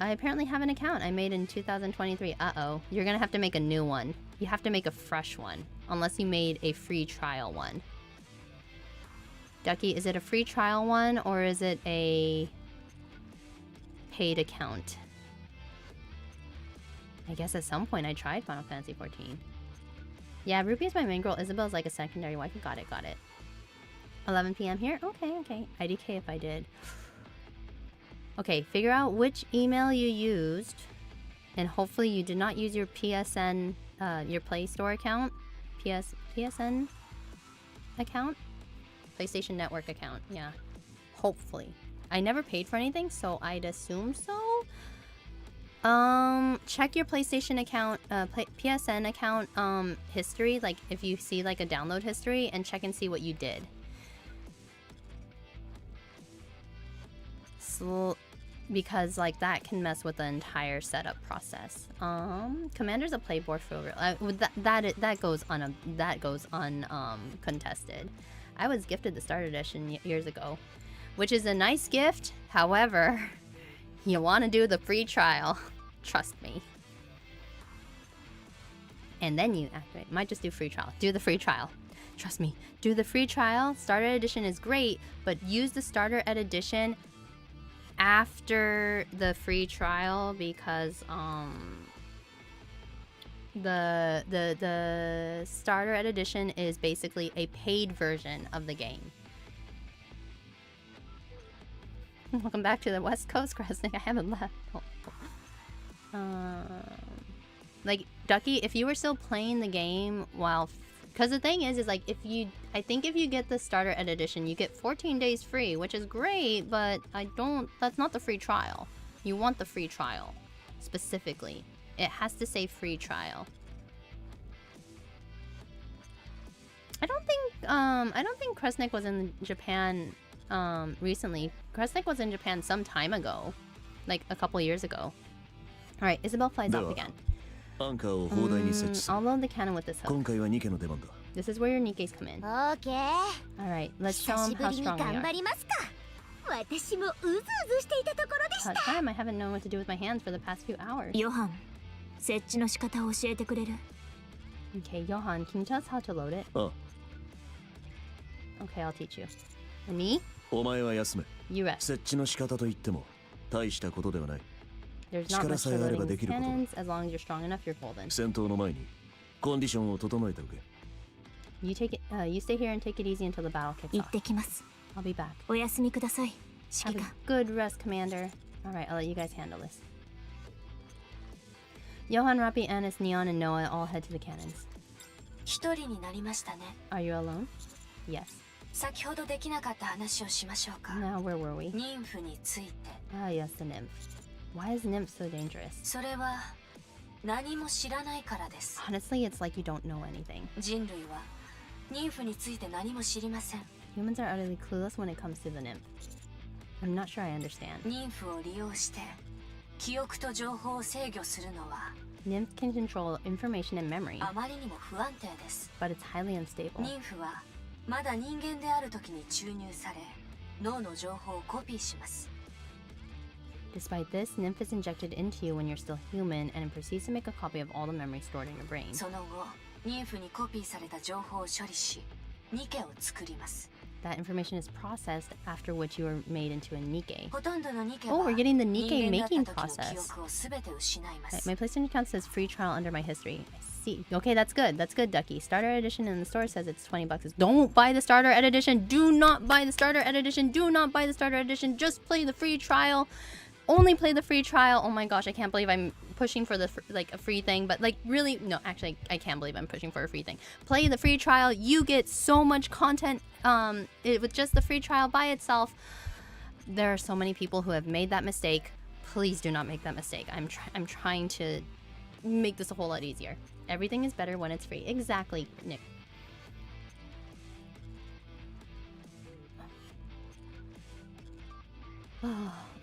I apparently have an account I made in 2023. Uh-oh. You're gonna have to make a new one. You have to make a fresh one. Unless you made a free trial one. Ducky, is it a free trial one or is it a paid account? I guess at some point I tried Final Fantasy XIV. Yeah, Rupee is my main girl. Isabel's like a secondary wife. Got it. 11 p.m. here? Okay. IDK if I did. Okay, figure out which email you used, and hopefully you did not use your PSN, your Play Store account, PSN account, PlayStation Network account. Yeah, hopefully. I never paid for anything, so I'd assume so. Check your PlayStation account, PSN account history. Like if you see like a download history, and check and see what you did. Because like that can mess with the entire setup process. Commander's a playboard for real. That goes contested. I was gifted the starter edition years ago, which is a nice gift. However, you want to do the free trial. Trust me. And then you activate. Might just do free trial. Do the free trial. Trust me. Do the free trial. Starter edition is great, but use the starter edition after the free trial because the starter edition is basically a paid version of the game. Welcome back to the West Coast, Kresnik. I haven't left. Like Ducky, if you were still playing the game while, because the thing is like I think if you get the starter edition, you get 14 days free, which is great, but that's not the free trial. You want the free trial specifically. It has to say free trial. I don't think Kresnik was in Japan recently. Kresnik was in Japan some time ago, like a couple years ago. All right, Isabel flies off again. I'll load the cannon with this hook. This is where your Nikke's come in. Okay. Alright, let's show them how strong we are. About time, I haven't known what to do with my hands for the past few hours. ヨハン、設置の仕方を教えてくれる？ Okay, Johan, can you tell us how to load it? Okay, I'll teach you. And me? You rest. There's not much to loading these cannons. As long as you're strong enough, you're golden. You take it. You stay here and take it easy until the battle kicks 行っ off. てきます。 I'll be back. おやすみください、指 Have 揮 a 官。 good rest, Commander. All right, I'll let you guys handle this. Johan, Rappi, Anis, Neon, and Noah all head to the cannons. 一人になりましたね。 Are you alone? Yes. 先ほどできなかった話をしましょうか。 Now, where were we? 妊婦について。 Ah, yes, the nymph. Why is nymph so dangerous? それは何も知らないからです。 Honestly, it's like you don't know anything. 人類は妊婦について何も知りません。 Humans are utterly clueless when it comes to the nymph. I'm not sure I understand. 妊婦を利用して記憶と情報を制御するのは Nymph can control information and memory, あまりにも不安定です。 but it's highly unstable. 妊婦はまだ人間である時に注入され、脳の情報をコピーします。 Despite this, nymph is injected into you when you're still human and proceeds to make a copy of all the memory stored in your brain. その後、妊婦にコピーされた情報を処理し、ニケを作ります。that information is processed after which you are made into a Nikke. ほとんどのニケ Oh, は we're getting the 人 Nikke 間だった making 時の process. 記憶を全て失いま Right, す my PlayStation account says free trial under my history. I see. Okay, that's good. That's good, Ducky. Starter edition in the store says it's $20. Don't buy the starter edition. Do not buy the starter edition. Do not buy the starter edition. Just play the free trial. Only play the free trial. Oh my gosh, I can't believe I'm pushing for the like a free thing, but like really no, actually I can't believe I'm pushing for a free thing. Play the free trial. You get so much content with just the free trial by itself. There are so many people who have made that mistake. Please do not make that mistake. I'm trying to make this a whole lot easier. Everything is better when it's free. Exactly, Nick.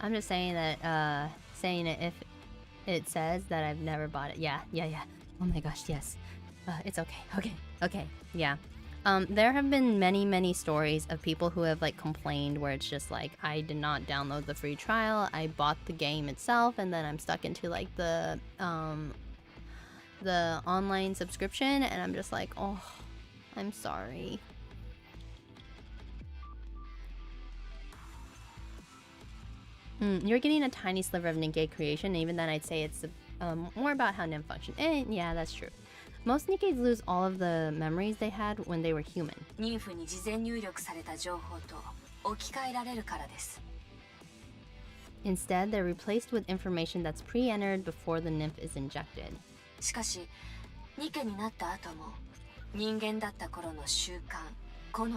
I'm just saying that saying it if it says that I've never bought it. Yeah. Oh my gosh, yes. It's okay. Okay. Yeah. There have been many stories of people who have like complained where it's just like, I did not download the free trial, I bought the game itself, and then I'm stuck into like the online subscription, and I'm just like, oh, I'm sorry. You're getting a tiny sliver of Nikke creation. Even then, I'd say it's more about how NIM function. And yeah, that's true. Most Nikkes lose all of the memories they had when they were human. 妊婦に事前入力された情報と置き換えられるからです Instead, they're replaced with information that's pre-entered before the nymph is injected. しかしニケになった後も人間だった頃の習慣好み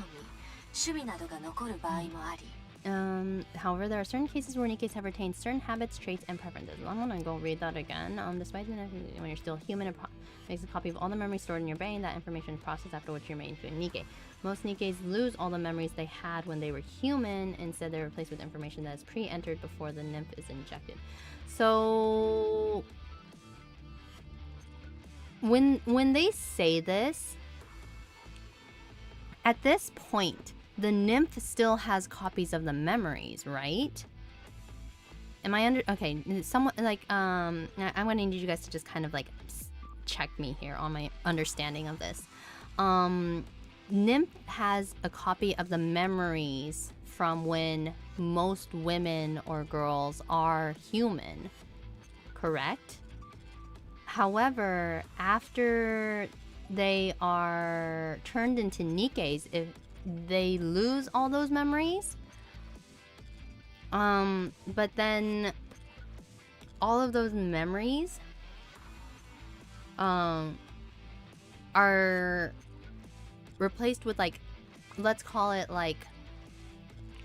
趣味などが残る場合もあり However, there are certain cases where Nikkes have retained certain habits, traits, and preferences. I'm gonna go read that again. Despite when you're still human, it makes a copy of all the memories stored in your brain. That information is processed after which you're made into a Nikke. Most Nikkes lose all the memories they had when they were human. Instead, they're replaced with information that is pre-entered before the nymph is injected. So, when they say this, at this point, the nymph still has copies of the memories, right? Am I under... Okay, somewhat like, I'm gonna need you guys to just kind of like check me here on my understanding of this. Nymph has a copy of the memories from when most women or girls are human, correct? However, after they are turned into Nikkes, if they lose all those memories, but then all of those memories are replaced with, like, let's call it like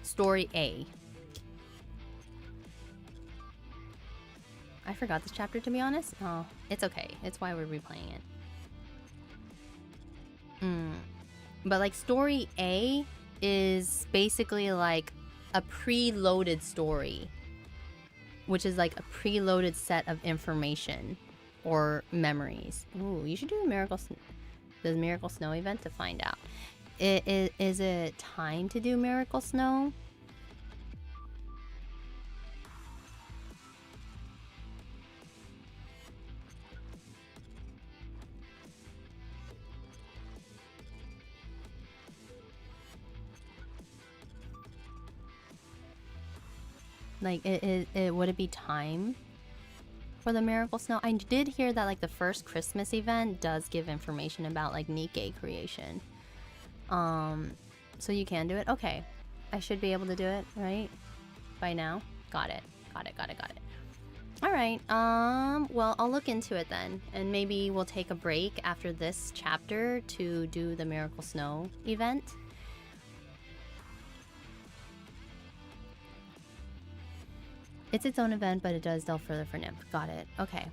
story A. I forgot this chapter, to be honest. Oh, it's okay. It's why we're replaying it. But like story A is basically like a preloaded story, which is like a preloaded set of information or memories. Ooh, you should do the Miracle Snow event to find out. Is it time to do Miracle Snow? Like, would it be time for the Miracle Snow? I did hear that, like, the first Christmas event does give information about, like, Nikke creation. So you can do it? Okay. I should be able to do it, right? By now? Got it. Alright, well, I'll look into it then. And maybe we'll take a break after this chapter to do the Miracle Snow event. It's its own event, but it does delve further for nymph. Got it. Okay.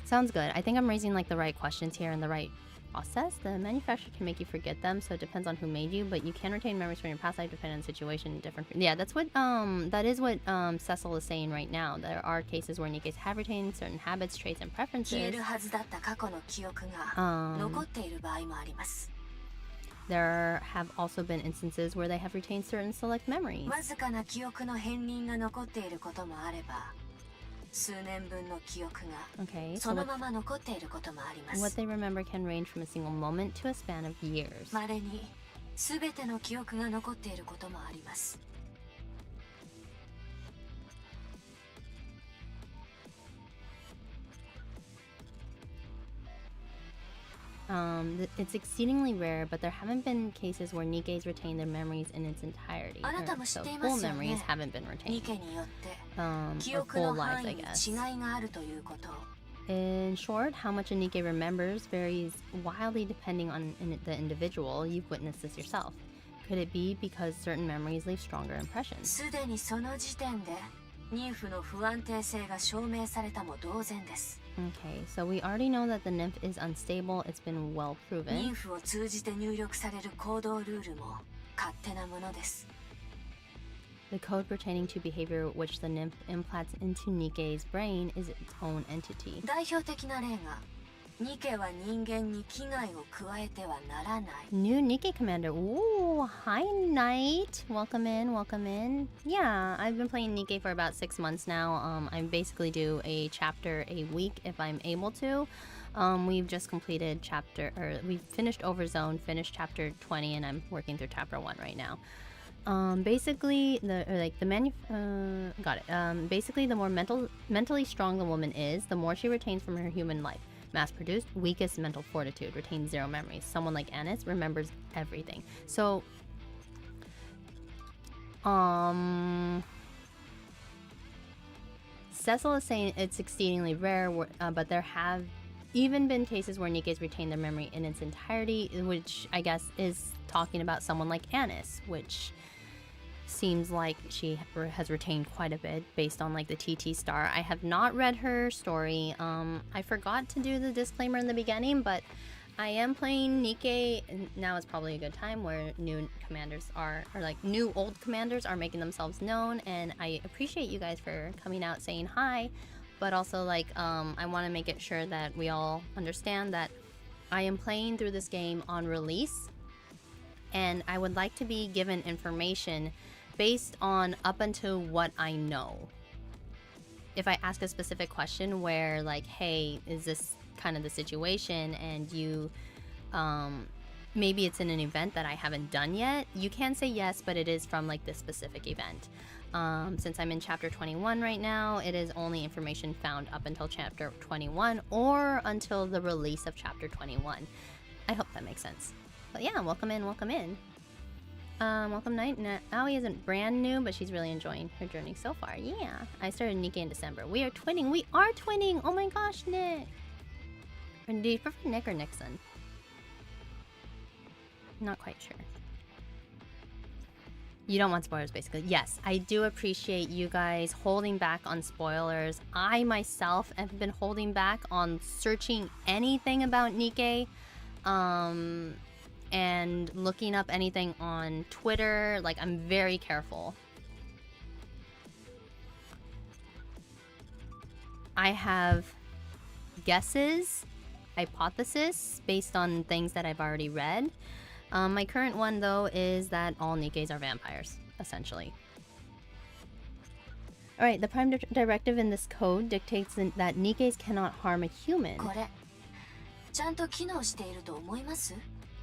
Sounds good. I think I'm raising like the right questions here and the right process. The manufacturer can make you forget them, so it depends on who made you, but you can retain memories from your past life depending on the situation. Yeah, that's what that is what Cecil is saying right now. There are cases where Nikkes have retained certain habits, traits, and preferences. There have also been instances where they have retained certain select memories. Okay, so what they remember can range from a single moment to a span of years. 全ての記憶が残っていることもあります。It's exceedingly rare, but there haven't been cases where Nikke's retain their memories in its entirety. あなたも知 So っていま full すよ memories ね。 haven't been ニ retained. ケによって記 Or 憶の full 範 lives, 囲 I に guess. 違いがあるということ。 In short, how much a Nikke remembers varies wildly depending on the individual. You've witnessed this yourself. Could it be because certain memories leave stronger impressions? すでにその時点で妊婦の不安定性が証明されたも同然です。 Okay, so we already know that the nymph is unstable. It's been well 妊 proven. 婦を通じて入力される行動ルールも勝手なものです。 The code pertaining to behavior which the nymph implants into Nikke's brain is its own entity. 代表的な例が、ニケは人間に危害を加えてはならない。 New Nikke commander. Ooh, hi Knight. Welcome in, welcome in. Yeah, I've been playing Nikke for about 6 months now. I basically do a chapter a week if I'm able to. We've just completed we've finished Overzone, finished chapter 20, and I'm working through chapter 1 right now. Basically basically the more mentally strong the woman is, the more she retains from her human life. Mass-produced, weakest mental fortitude, retains 0 memories. Someone like Anis remembers everything. So, Cecil is saying it's exceedingly rare, but there have even been cases where Nikke's retained their memory in its entirety, which I guess is talking about someone like Anis, which seems like she has retained quite a bit based on like the TT star. I have not read her story. I forgot to do the disclaimer in the beginning, but I am playing Nikke, and now is probably a good time where new commanders new old commanders are making themselves known, and I appreciate you guys for coming out saying hi, but also like I want to make it sure that we all understand that I am playing through this game on release, and I would like to be given information based on up until what I know. If I ask a specific question where like, hey, is this kind of the situation, and you maybe it's in an event that I haven't done yet, you can say yes, but it is from like this specific event. Since I'm in chapter 21 right now, it is only information found up until chapter 21 or until the release of chapter 21. I hope that makes sense. But yeah, welcome in, welcome in. Welcome Night. Aoi isn't brand new, but she's really enjoying her journey so far. Yeah, I started Nikke in December. We are twinning. We are twinning. Oh my gosh, Nick. Or do you prefer Nick or Nixon? Not quite sure. You don't want spoilers, basically. Yes, I do appreciate you guys holding back on spoilers. I myself have been holding back on searching anything about Nikke. And looking up anything on Twitter. Like, I'm very careful. I have guesses, hypotheses based on things that I've already read. My current one, though, is that all Nikkes are vampires, essentially. Alright, the prime directive in this code dictates that Nikkes cannot harm a human. これ、ちゃんと機能していると思います?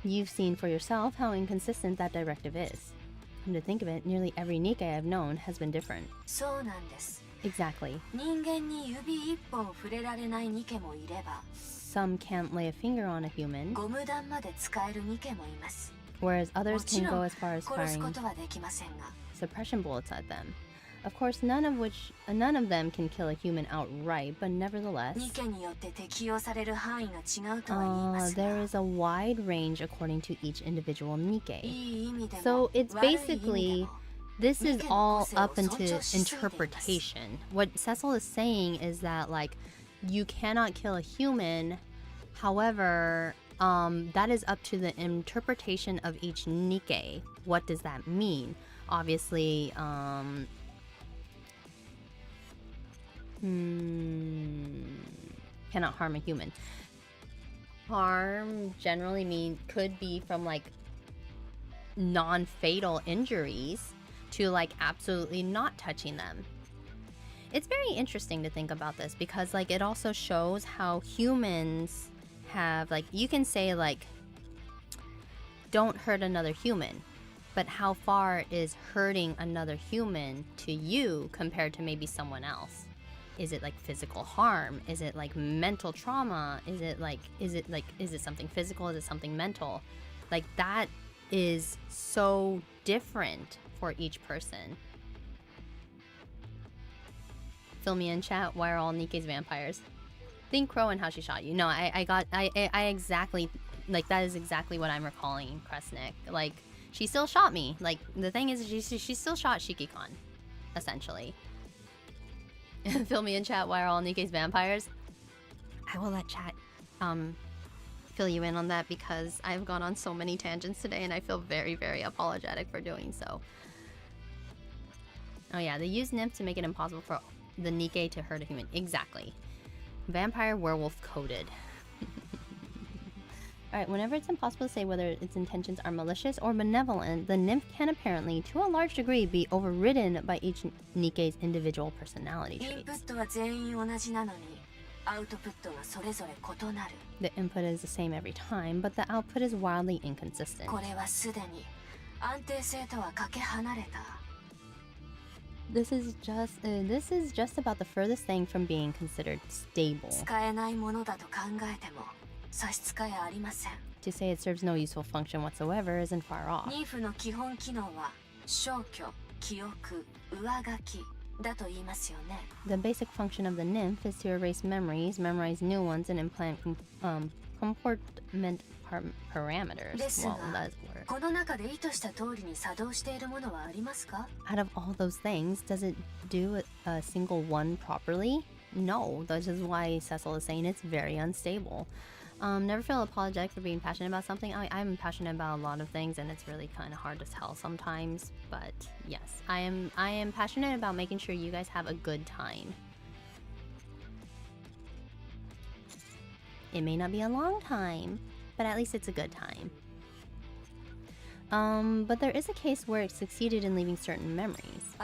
You've seen for yourself how inconsistent that directive is. Come to think of it, nearly every Nikke I've known has been different. そうなんです。 Exactly. 人間に指一本触れられないニケもいれば、 Some can't lay a finger on a human, ゴム弾まで使えるニケもいます。 whereas も others ち can ろ go ん as far as 殺すこ firing とはできませんが、 suppression bullets at them. Of course, none of them can kill a human outright, but nevertheless, ニケによって適用される範囲が違うとは言いますが、 there is a wide range according to each individual Nikke. いい意味でも So it's 悪い意味で basically, も this is all up into 尊重しすぎています。 interpretation. What Cecil is saying is that, like, you cannot kill a human. However, that is up to the interpretation of each Nikke. What does that mean? Obviously, cannot harm a human. Harm generally could be from like non-fatal injuries to like absolutely not touching them. It's very interesting to think about this because like it also shows how humans have, like, you can say like don't hurt another human. But how far is hurting another human to you compared to maybe someone else? Is it like physical harm? Is it like mental trauma? Is it something physical? Is it something mental? Like that is so different for each person. Fill me in, chat. Why are all NIKKE's vampires? Think Crow and how she shot you. No, I exactly, like that is exactly what I'm recalling, Kresnik. Like, she still shot me. Like, the thing is, she still shot Shiki-kan, essentially. Fill me in, chat. Why are all NIKKE's vampires? I will let chat fill you in on that because I've gone on so many tangents today and I feel very, very apologetic for doing so. Oh yeah, they use nymph to make it impossible for the NIKKE to hurt a human. Exactly. Vampire werewolf coded. Alright, whenever it's impossible to say whether its intentions are malicious or benevolent, the nymph can apparently, to a large degree, be overridden by each NIKKE's individual personality traits. The input is the same every time, but the output is wildly inconsistent. This is just about the furthest thing from being considered stable. To say it serves no useful function whatsoever isn't far off. The basic function of the nymph is to erase memories, memorize new ones, and implant comportment parameters. Well, that's work. Out of all those things, does it do a single one properly? No, this is why Cecil is saying it's very unstable. Never feel apologetic for being passionate about something. I'm passionate about a lot of things, and it's really kind of hard to tell sometimes. But yes, I am passionate about making sure you guys have a good time. It may not be a long time, but at least it's a good time. But there is a case where it succeeded in leaving certain memories.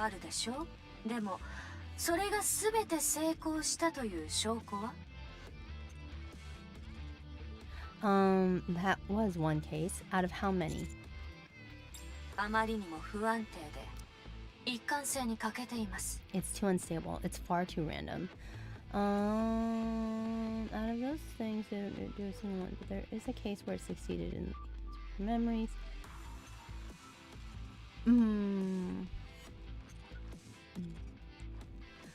That was one case. Out of how many? It's too unstable. It's far too random. Out of those things, they do a single one, but there is a case where it succeeded in memories.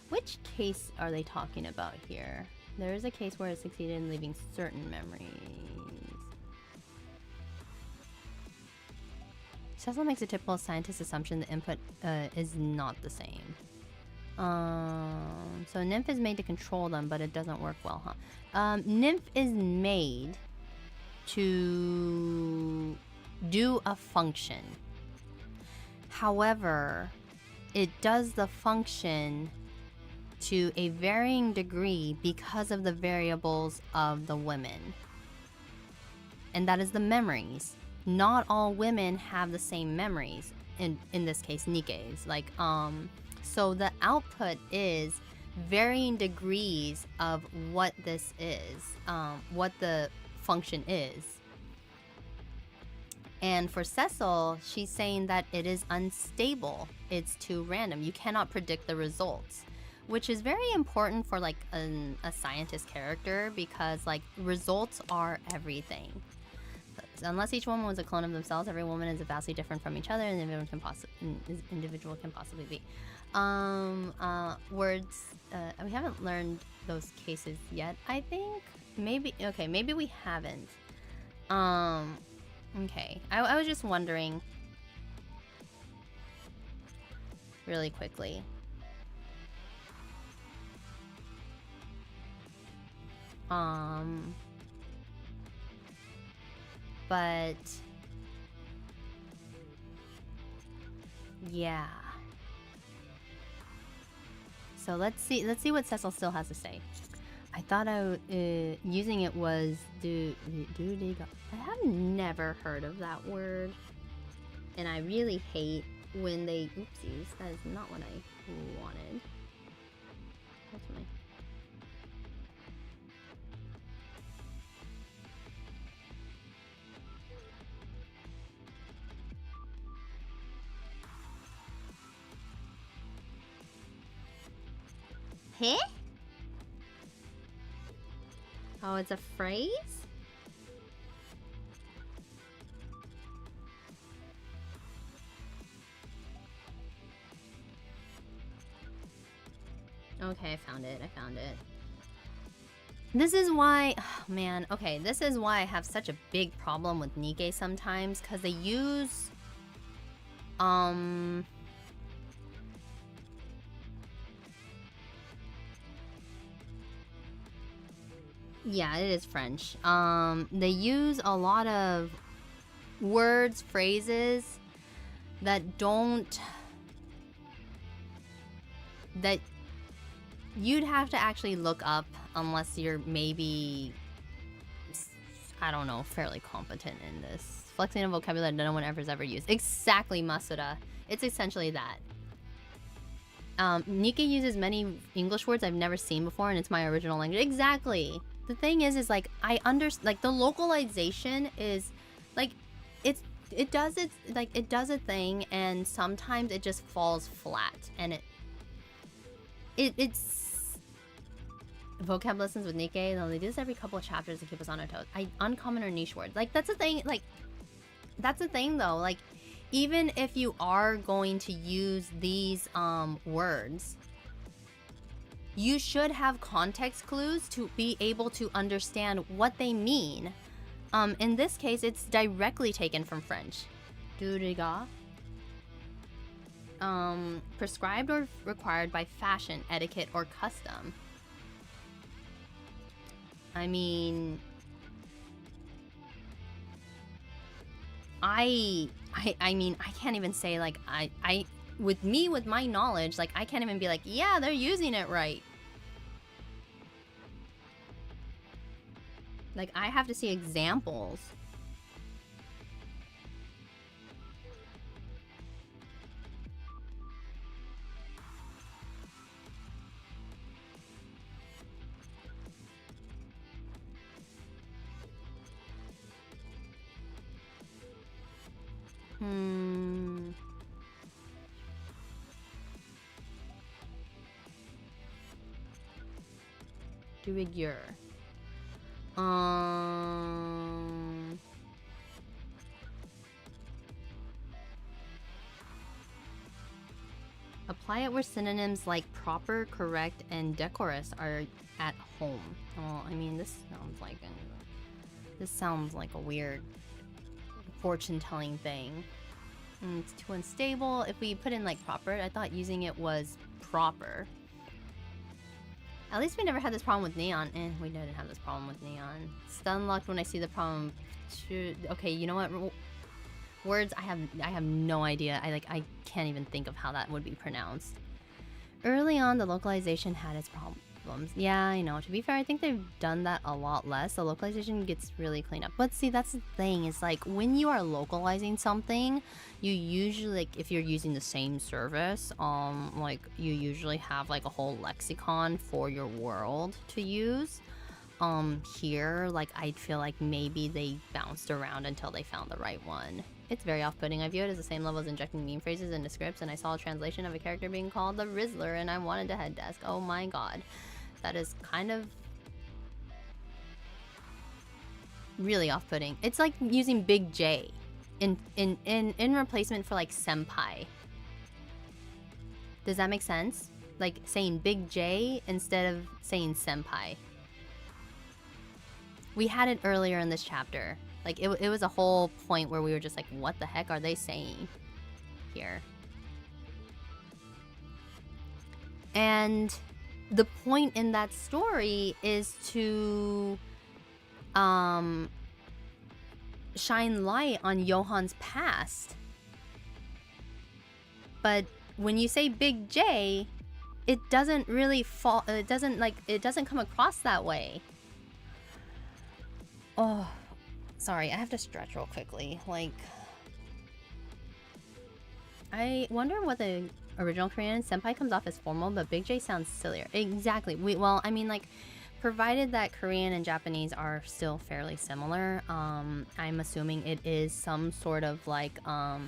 Which case are they talking about here? There is a case where it succeeded in leaving certain memories. Cecil makes a typical scientist assumption the input is not the same. So nymph is made to control them, but it doesn't work well, huh? Nymph is made to do a function. However, it does the function to a varying degree because of the variables of the women. And that is the memories. Not all women have the same memories. In this case, NIKKE's. Like, so the output is varying degrees of what this is, what the function is. And for Cecil, she's saying that it is unstable. It's too random. You cannot predict the results, which is very important for like a scientist character, because like results are everything. Unless each woman was a clone of themselves, every woman is vastly different from each other, and individual can possibly be. Words. We haven't learned those cases yet. I think maybe. Okay, maybe we haven't. Okay. I was just wondering. Really quickly. But yeah. So let's see what Cecil still has to say. I thought using it was I have never heard of that word, and I really hate when they oopsies. That is not what I wanted. That's my. NIKKE? Oh, it's a phrase? Okay, I found it. This is why, oh man, okay, this is why I have such a big problem with NIKKE sometimes, because they use, yeah, it is French. They use a lot of words, phrases that don't, that you'd have to actually look up unless you're maybe, I don't know, fairly competent in this. Flexing a vocabulary that no one has ever used. Exactly, Masuda. It's essentially that. NIKKE uses many English words I've never seen before, and it's my original language. Exactly. The thing is like, I understand, like, the localization is, like, it does a thing, and sometimes it just falls flat, and it's vocab lessons with NIKKE. They do this every couple of chapters to keep us on our toes. Uncommon or niche words, like, that's a thing. Like, that's a thing though. Like, even if you are going to use these words, you should have context clues to be able to understand what they mean. In this case, it's directly taken from French. Duriga. Prescribed or required by fashion, etiquette, or custom. I mean, I mean, I can't even say, like, with my knowledge, like, I can't even be like, yeah, they're using it right. Like, I have to see examples. De rigueur. Apply it where synonyms like proper, correct, and decorous are at home. Well, I mean, this sounds like a weird fortune-telling thing. It's too unstable. If we put in like proper, I thought using it was proper. At least we never had this problem with neon. We didn't have this problem with neon. Stun locked when I see the problem. Okay, you know what? Words, I have no idea. I can't even think of how that would be pronounced. Early on, the localization had its problems. Yeah, I know. To be fair, I think they've done that a lot less. The localization gets really cleaned up. But see, that's the thing. Is like, when you are localizing something, you usually, like, if you're using the same service, like, you usually have like a whole lexicon for your world to use. Here, like, I feel like maybe they bounced around until they found the right one. It's very off-putting. I view it as the same level as injecting meme phrases into scripts, and I saw a translation of a character being called the Rizzler, and I wanted to head desk. Oh my god. That is kind of really off-putting. It's like using Big J in replacement for like senpai. Does that make sense? Like saying Big J instead of saying senpai. We had it earlier in this chapter. Like, it was a whole point where we were just like, what the heck are they saying here? And the point in that story is to shine light on Johan's past. But when you say Big J, it doesn't really fall, it doesn't come across that way. Oh, sorry, I have to stretch real quickly. Like, I wonder what the original Korean senpai comes off as formal, but Big J sounds sillier. Exactly. Well, I mean, like, provided that Korean and Japanese are still fairly similar, I'm assuming it is some sort of like, what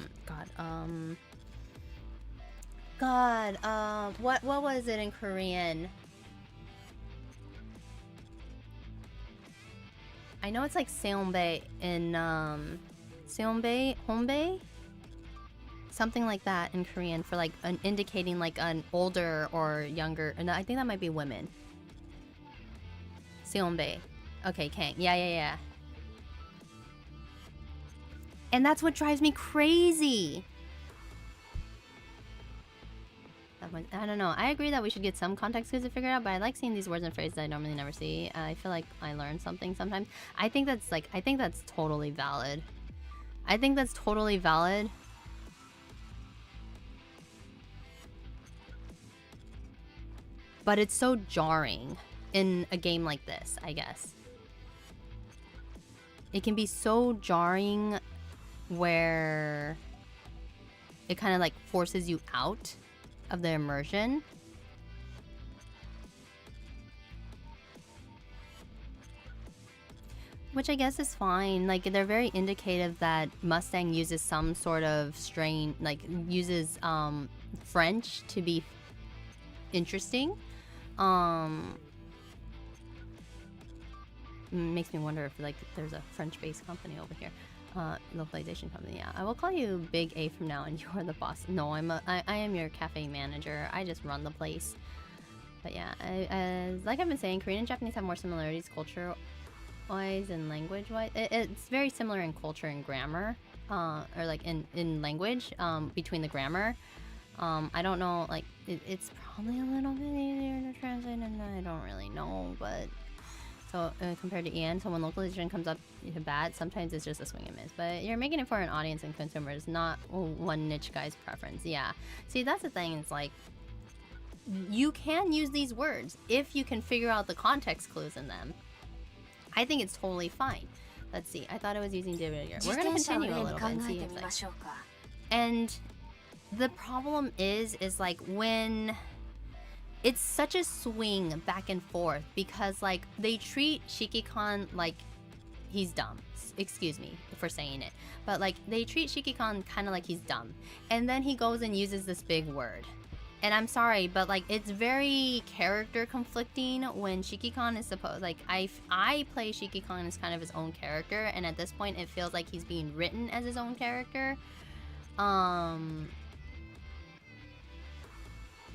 was it in Korean? I know it's like Seonbae in Seonbae, Honbae, something like that in Korean for like indicating like an older or younger. No, I think that might be women. Seonbae. Okay, Kang. Yeah. And that's what drives me crazy. I don't know. I agree that we should get some context clues to figure it out, but I like seeing these words and phrases I normally never see. I feel like I learn something sometimes. I think that's totally valid. I think that's totally valid. But it's so jarring in a game like this, I guess. It can be so jarring where it kind of like forces you out of the immersion. Which I guess is fine. Like, they're very indicative that Mustang uses some sort of strain, like uses French to be interesting. Makes me wonder if like there's a French-based company over here. Localization company. Yeah, I will call you Big A from now, and you're the boss. No, I am your cafe manager. I just run the place. But yeah, like I've been saying, Korean and Japanese have more similarities culture-wise and language-wise. It's very similar in culture and grammar, or like in language, between the grammar. I don't know, like it's probably a little bit easier to translate, and I don't really know, but. So compared to EN, so when localization comes up to bat, sometimes it's just a swing and miss. But you're making it for an audience and consumers, not one niche guy's preference. Yeah. See, that's the thing. It's like, you can use these words if you can figure out the context clues in them. I think it's totally fine. Let's see. I thought I was using David here. We're going to continue a little bit and see if like... And the problem is like when... It's such a swing back and forth because like they treat Shiki-kan like he's dumb. Excuse me for saying it. But like they treat Shiki-kan kind of like he's dumb. And then he goes and uses this big word. And I'm sorry, but like it's very character conflicting when Shiki-kan is supposed, like I play Shiki-kan as kind of his own character, and at this point it feels like he's being written as his own character.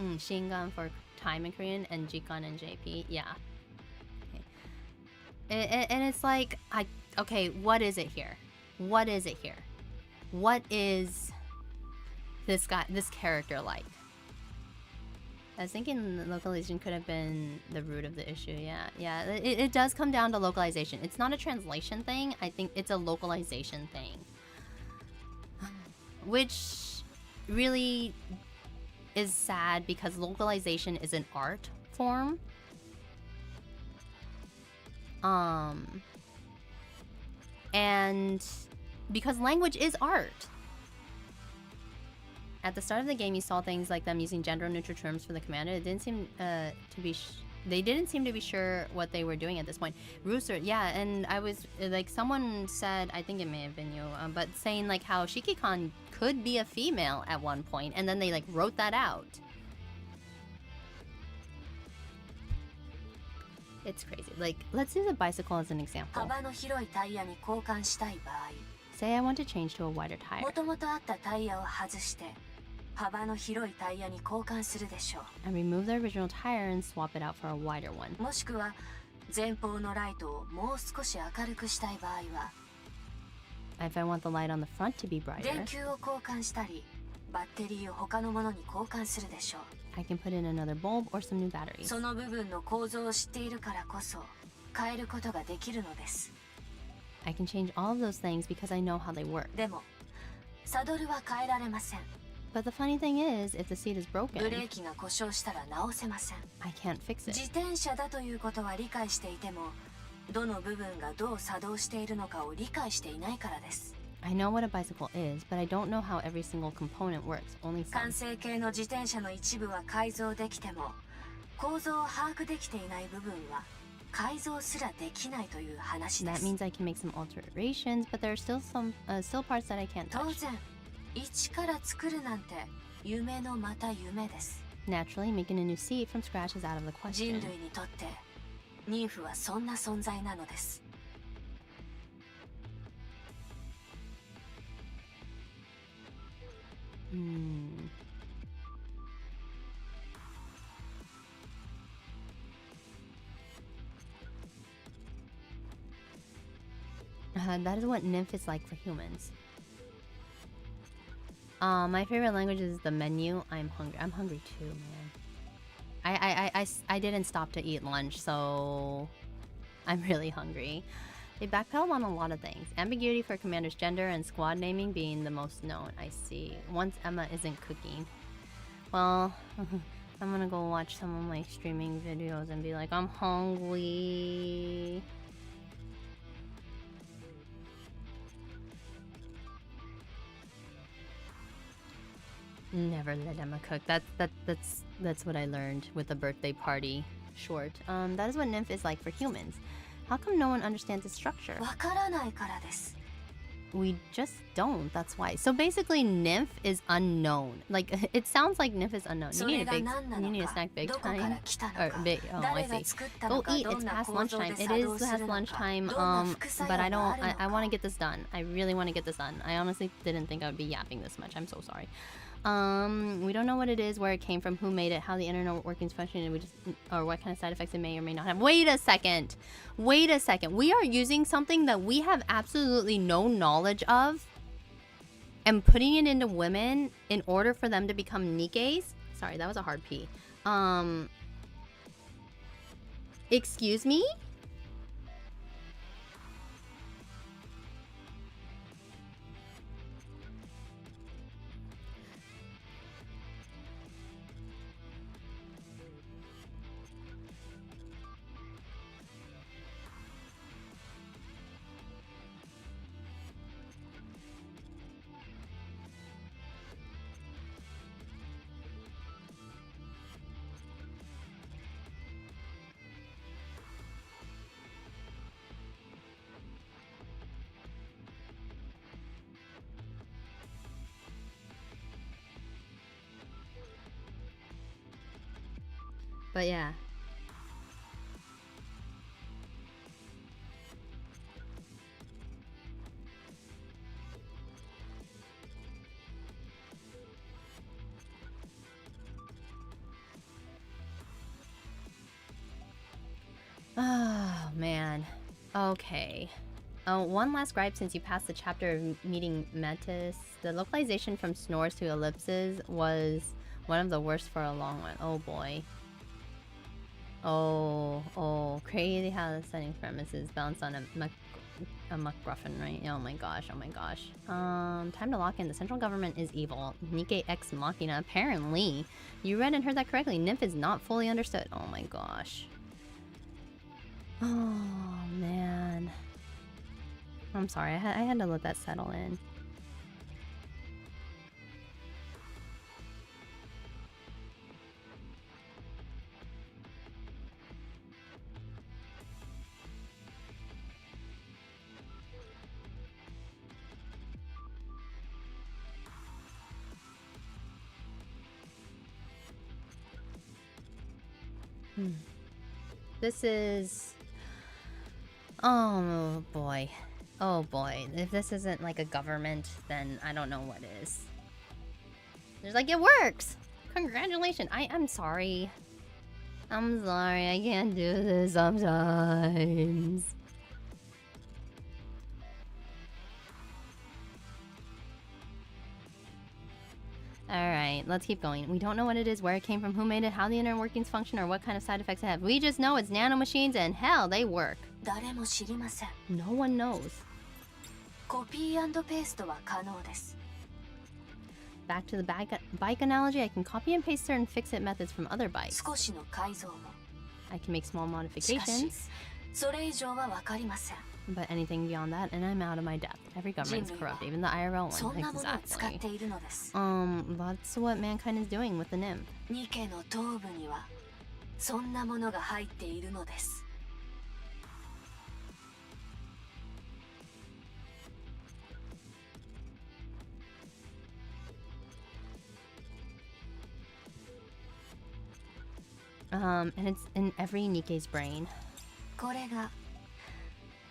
Shingan for time in Korean and Jikan and JP. Yeah. Okay. And it's like, okay, what is it here? What is it here? What is this character like? I was thinking the localization could have been the root of the issue. Yeah. It does come down to localization. It's not a translation thing. I think it's a localization thing. Which really is sad because localization is an art form. And because language is art. At the start of the game, you saw things like them using gender-neutral terms for the commander. It didn't seem they didn't seem to be sure what they were doing at this point. Rooster, yeah, and I was like, someone said, I think it may have been you, but saying like how Shiki-kan could be a female at one point, and then they like wrote that out. It's crazy. Like, let's use a bicycle as an example. Say I want to change to a wider tire. And remove the original tire and swap it out for a wider one. If I want the light on the front to be brighter, I can put in another bulb or some new batteries. I can change all of those things because I know how they work. But the funny thing is, if the seat is broken, I can't fix it. I know what a bicycle is, but I don't know how every single component works, only some. That means I can make some alterations, but there are still some parts that I can't touch. Naturally, making a new seat from scratch is out of the question. That is what nymph is like for humans. My favorite language is the menu. I'm hungry. I'm hungry too, man. I didn't stop to eat lunch, so I'm really hungry. They backpedal on a lot of things. Ambiguity for commander's gender and squad naming being the most known. I see. Once Emma isn't cooking. Well, I'm gonna go watch some of my streaming videos and be like, I'm hungry. Never let Emma cook. That's what I learned with the birthday party short. That is what nymph is like for humans. How come no one understands its structure? わからないからです。 We just don't. That's why. So basically, nymph is unknown. Like it sounds like nymph is unknown. You need a snack big time. Or big. Oh, I see. Go eat. It's past lunchtime. It is past lunchtime. But I want to get this done. I really want to get this done. I honestly didn't think I would be yapping this much. I'm so sorry. We don't know what it is, where it came from, who made it, how the internet workings function, and or what kind of side effects it may or may not have. Wait a second. We are using something that we have absolutely no knowledge of and putting it into women in order for them to become Nikkes. Sorry, that was a hard P. Excuse me? But yeah. Oh, man. Okay. One last gripe since you passed the chapter of meeting Metis. The localization from snores to ellipses was one of the worst for a long one. Oh boy. Oh, crazy how the setting premises bounce on a McGruffin, right? Oh my gosh. Time to lock in. The central government is evil. NIKKE Ch Machina. Apparently. You read and heard that correctly. Nymph is not fully understood. Oh my gosh. Oh, man. I'm sorry. I had to let that settle in. This is... Oh boy. Oh boy. If this isn't like a government, then I don't know what is. There's like, it works! Congratulations! I'm sorry. I'm sorry, I can't do this sometimes. Alright, let's keep going. We don't know what it is, where it came from, who made it, how the inner workings function, or what kind of side effects it have. We just know it's nanomachines and hell, they work. 誰も知りません。 No one knows. コピー&ペーストは可能です。 Back to the bike analogy, I can copy and paste certain fix-it methods from other bikes. 少しの改造も。 I can make small しかし、 modifications, それ以上はわかりません。 but anything beyond that, and I'm out of my depth. Every government's corrupt, even the IRL そ one. んなものを使っ Exactly. ているのです。 That's what mankind is doing with the nymph. ニケの頭部にはそんなものが入っているのです。 And it's in every Nikke's brain. これが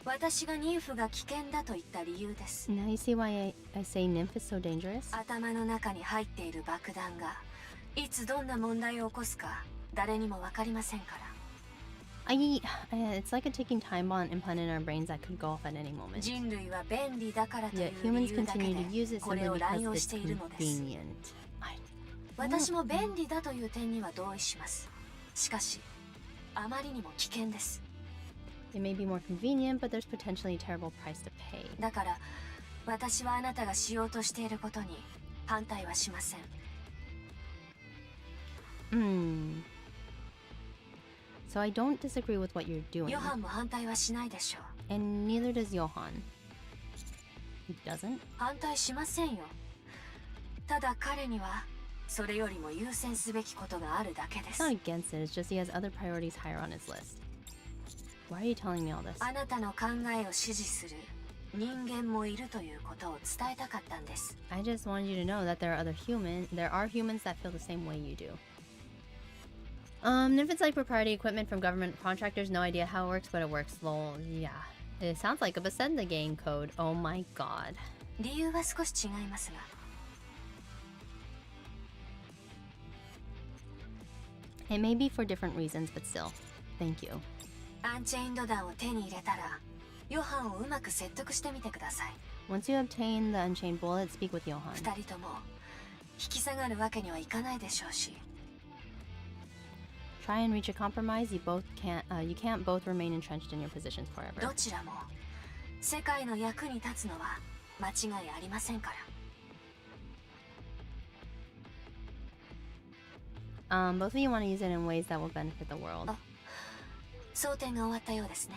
私が妊婦が危険だと言った理由です。 Now you see why I say nymph is so dangerous? 頭の中に入っている爆弾がいつどんな問題を起こすか誰にもわかりませんから。It's like a ticking time bomb implanted in our brains that could go off at any moment. 人類は便利だからとい Yet う humans 理由だけ continue to use で it これ simply を because 乱用 it's しているのです。 convenient. 私も便利だという点には同意します。しかしあまりにも危険です。 It may be more convenient, but there's potentially a terrible price to pay. だから私はあなたがしようとしていることに反対はしません。So I don't disagree with what you're doing. ヨハンも反対はしないでしょう。 And neither does Johan. He doesn't? 反対しませんよ。ただ彼にはそれよりも優先すべきことがあるだけで It's す。 not against it, it's just he has other priorities higher on his list. Why are you telling me all this? あなたの考えを支持する人間もいるということを伝えたかったんです。 I just wanted you to know that there are humans that feel the same way you do. If it's like proprietary equipment from government contractors, no idea how it works, but it works. Lol, yeah. It sounds like a Bethesda game code. Oh my god. 理由は少し違いますが。It may be for different reasons, but still. Thank you. アンチェインド弾を手に入れたら、ヨハンをうまく説得してみてください。 Once you obtain the Unchained Bullet, speak with Johan. 二人とも引き下がるわけにはいかないでしょうし。 Try and reach a compromise. You can't both remain entrenched in your positions forever. どちらも世界の役に立つのは間違いありませんから。Both of you want to use it in ways that will benefit the world. 争点が終わったようですね。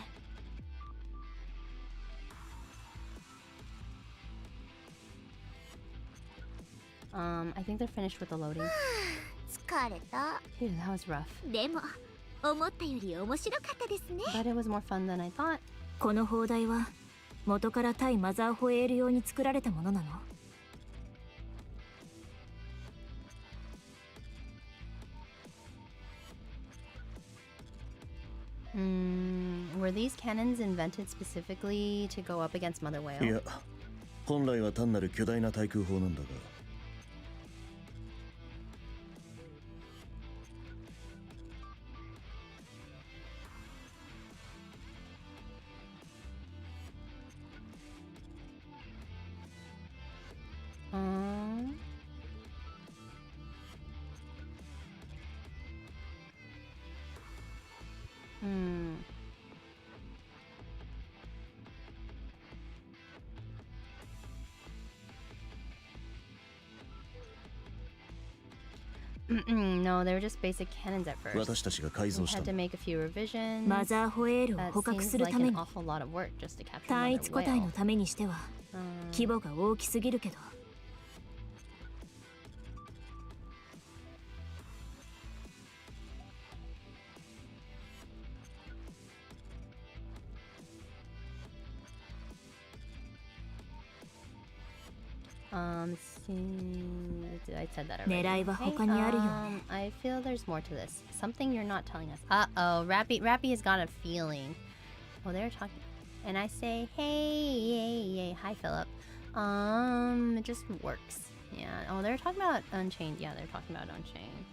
I think they're finished with the loading. 疲れた。 Phew, that was rough. でも思ったより面白かったですね。 But it was more fun than I thought. この砲台は元から対マザーホエール用に作られたものなの？ Were these cannons invented specifically to go up against Mother い Whale? や、本来は単なる巨大な対空砲なんだが。No, they were just basic cannons at first. 私たちが改 We 造した had ん to だ。 make a few revisions. マザーホエールを That 捕獲 seems する like ため an に awful lot of work just to capture 単 Mother 一個体 Whale. のためにしては規模が大きすぎるけど。 I said that already. 狙いは他にあるよね。 I feel there's more to this. Something you're not telling us. Uh-oh, Rappy has got a feeling. Oh, they're talking. And I say, hey, hi, Philip. It just works. Yeah. Oh, they're talking about Unchained. Yeah, they're talking about Unchained.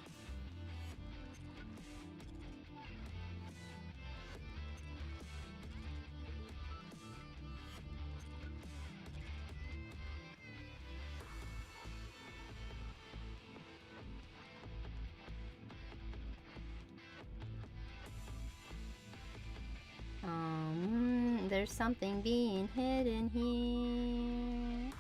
There's something being hidden here.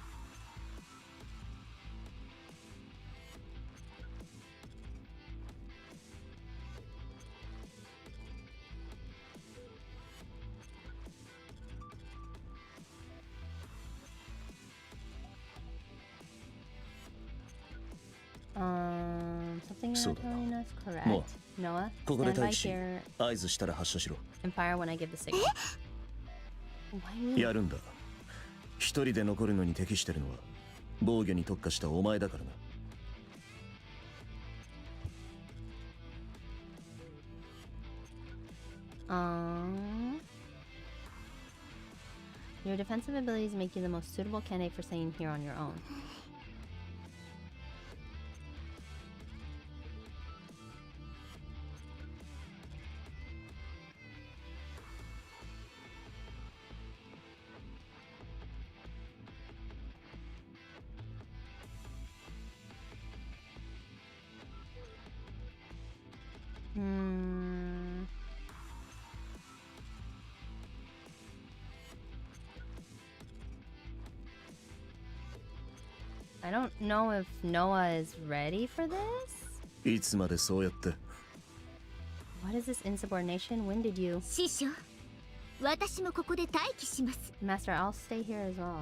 Something you're そう not だ。 telling us? も Correct. Noah, ここで stand by 待機し、 here 合図したら発射しろ。 and fire when I give the signal. Why me? やるんだ。一人で残るのに適してるのは防御に特化したお前だからな。Your defensive abilities make you the most suitable candidate for staying here on your own. I don't know if Noah is ready for this. いつまでそうやって。 What is this insubordination? When did you? 師匠、私もここで待機します。 Master, I'll stay here as well.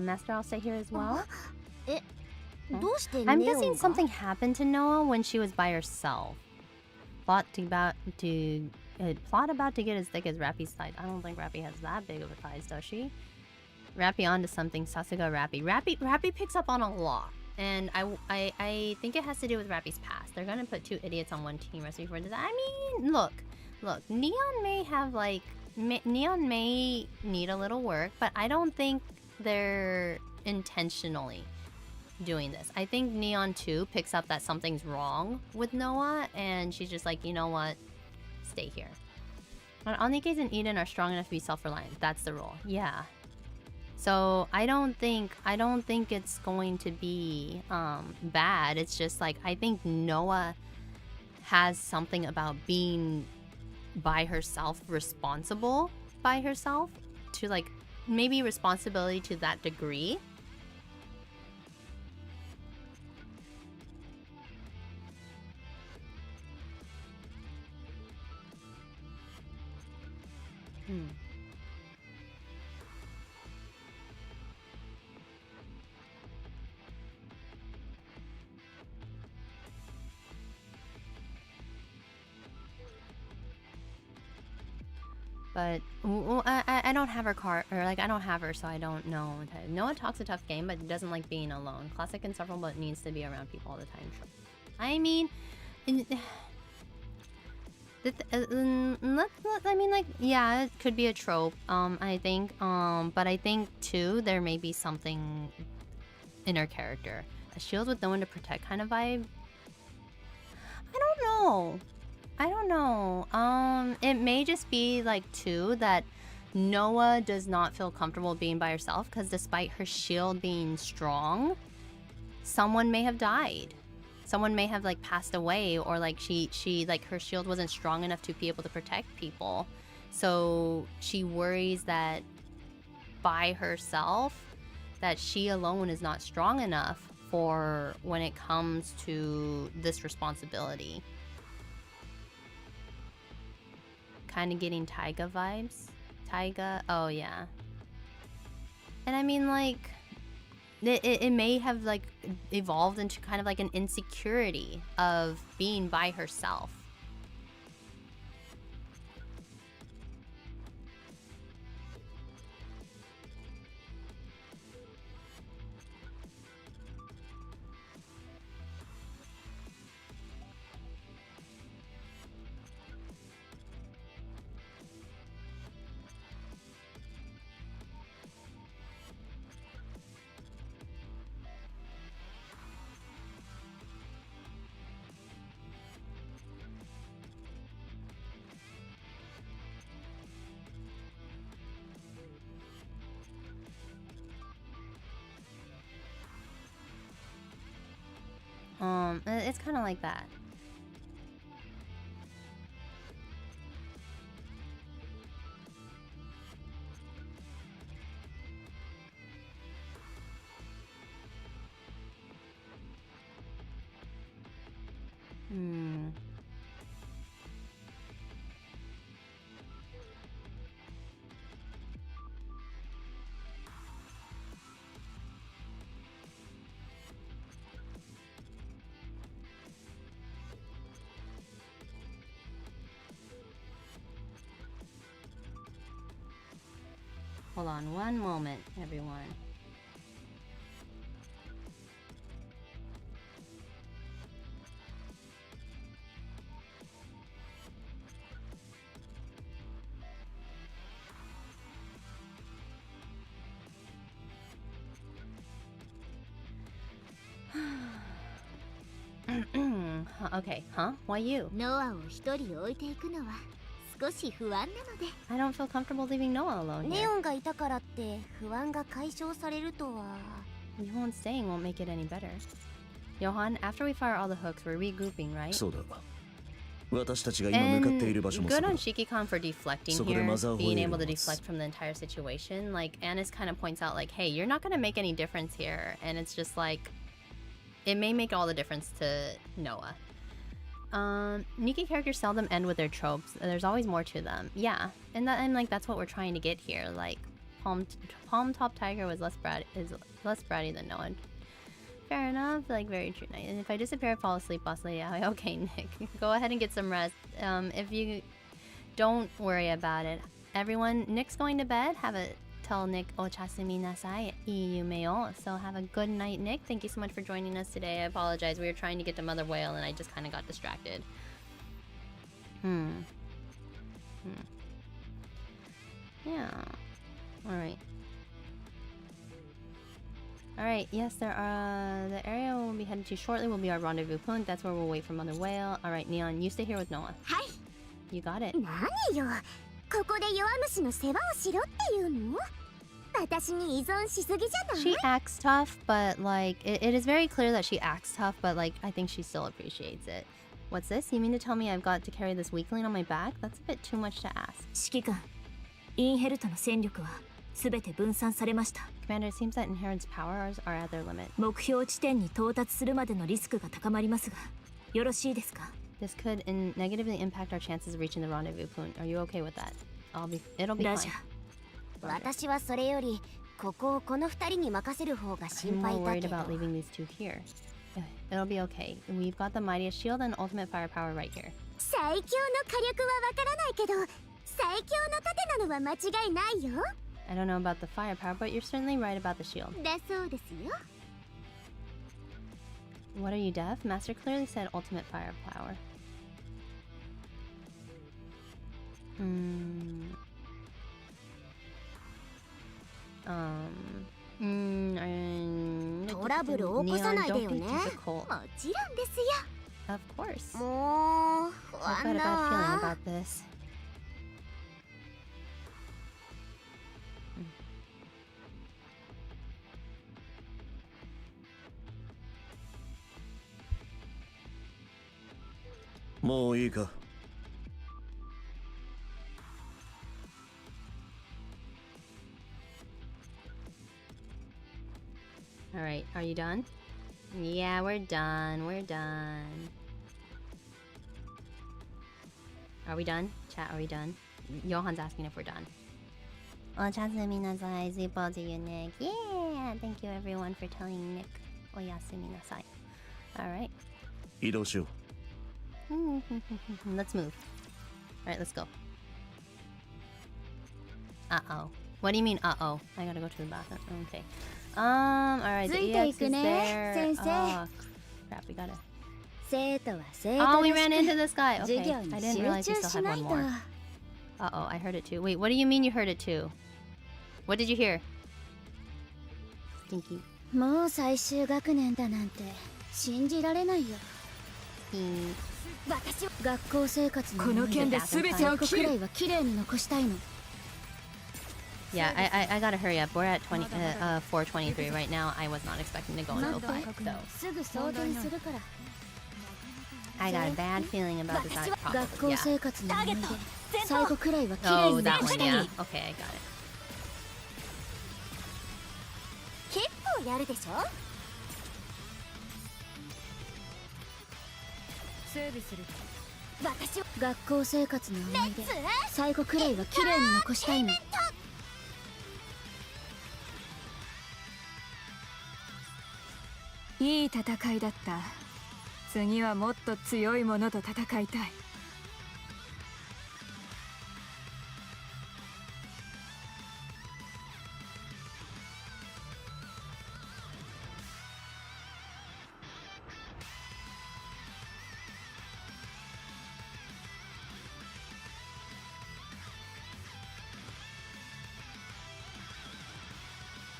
Master, I'll stay here as well. え、どうして I'm ネオン guessing が something happened to Noah when she was by herself. Plot about to get as thick as Rappy's thighs. I don't think Rappy has that big of a thighs, does she? Rappy onto something. Sasuga Rappy. Rappy picks up on a lot. And I think it has to do with Rappy's past. They're gonna put two idiots on one team recipe for this. I mean, look. Neon may have like Neon may need a little work, but I don't think they're intentionally doing this. I think Neon 2 picks up that something's wrong with Noah, and she's just like, you know what? Stay here. But Onikes and Eden are strong enough to be self-reliant. That's the rule. Yeah. So I don't think it's going to be bad. It's just like I think Noah has something about being by herself, responsible by herself, to like maybe responsibility to that degree. But I don't have her card, or like I don't have her, so I don't know. Noah talks a tough game, but doesn't like being alone. Classic insufferable, but needs to be around people all the time. I mean, I mean, like, yeah, it could be a trope. I think, but I think too there may be something in her character. A shield with no one to protect kind of vibe. I don't know. It may just be like too that Noah does not feel comfortable being by herself because despite her shield being strong, someone may have died. Someone may have like passed away, or like she like her shield wasn't strong enough to be able to protect people. So she worries that by herself, that she alone is not strong enough for when it comes to this responsibility. Kind of getting Taiga vibes. Taiga, oh yeah. And I mean, like, it may have like evolved into kind of like an insecurity of being by herself. It's kind of like that. Hold on one moment, everyone. Okay, huh? Why you? ノアを一人置いていくのは少し不安なので。 I don't feel comfortable leaving Noah alone ネ here. オンがいたからって不安が解消されるとは。 Johan staying won't make it any better. Johan, after we fire all the hooks, we're regrouping, right? そうだ。私たちが今向かっている場所 And もそ good こ on だ。 Shiki-kan for deflecting そこで here, マザーホイ being ール able を to 持つ。 deflect from the entire situation. Like, Annis kind of points out, like, hey, you're not going to make any difference here. And it's just like, it may make all the difference to Noah. Nikki characters seldom end with their tropes. There's always more to them. Yeah, and like that's what we're trying to get here. Like, Palm Top Tiger was less bratty than Noah. Fair enough. Like, very true. And if I disappear, fall asleep, boss lady. Okay, Nick, go ahead and get some rest. If you don't worry about it, everyone. Nick's going to bed. Tell Nick ochasumi nasai iyume. So have a good night, Nick. Thank you so much for joining us today. I apologize. We were trying to get to Mother Whale and I just kind of got distracted. Yeah. Alright, yes, there are... The area we'll be headed to shortly will be our rendezvous point. That's where we'll wait for Mother Whale. Alright, Neon, you stay here with Noah. はい。 You got it. 何よ。ここで弱虫の世話をしろっていうの？私に依存しすぎじゃない？ She acts tough, but like... It is very clear that she acts tough, but like, I think she still appreciates it. What's this? You mean to tell me I've got to carry this weakling on my back? That's a bit too much to ask. 指揮官、インヘルトの戦力は全て分散されました。 Commander, it seems that Inherit's powers are at their limit. 目標地点に到達するまでのリスクが高まりますが、よろしいですか？ This could negatively impact our chances of reaching the rendezvous point. Are you okay with that? It'll be ラ fine. ジャー。私はそれよりここをこの二人に任せる方が I'm 心 more 配だ worried けど。 about leaving these two here. It'll be okay. We've got the mightiest shield and ultimate firepower right here. 最強の火力はわからないけど、最強の盾なのは間違いないよ。 I don't know about the firepower, but you're certainly right about the shield. だそうですよ。 What are you, deaf? Master clearly said ultimate firepower. I トラブル起こさないでよね。 Neon, も don't be ち difficult. ろんですよ。 Of course. もう不 I've 安 got a だ bad feeling わ。 about this. Mo ii ka? Alright, are you done? Yeah, we're done. We're done. Are we done? Chat, are we done? Johan's asking if we're done. Oyasumi nasai. Zipo to you, Nick. Yeah! Thank you everyone for telling Nick. Oyasumi nasai. Alright. 移動しよう。 Let's move. Alright, let's go. Uh-oh. What do you mean, uh-oh? I gotta go to the bathroom. Okay. Alright, the EX is there. Oh, crap, we gotta... 生徒は生 Oh, 徒 we らし ran く into this guy. 授 Okay, 業 I に didn't 集 realize we 中 still し had な one いと。 more. Uh-oh, I heard it too. Wait, what do you mean you heard it too? What did you hear? Stinky. もう最終学年だなんて信じられないよ。 Stinky. 私は学校生活のこの件で全てを最後くらいは綺麗に残したいの。 Yeah, I gotta hurry up. We're at 4:23 right now. I was not expecting to go until 5, so すぐ送電するから。 I got a bad feeling about this. 私は Probably, 学校 yeah. 生活の思い出最後くらいは綺麗 Oh, に that 残 one, したい yeah. の。 Okay, I got it. 結構やるでしょ。整備する。私は学校生活の思い出最後くらいは綺麗に残したいの。いい戦いだった。次はもっと強いものと戦いたい。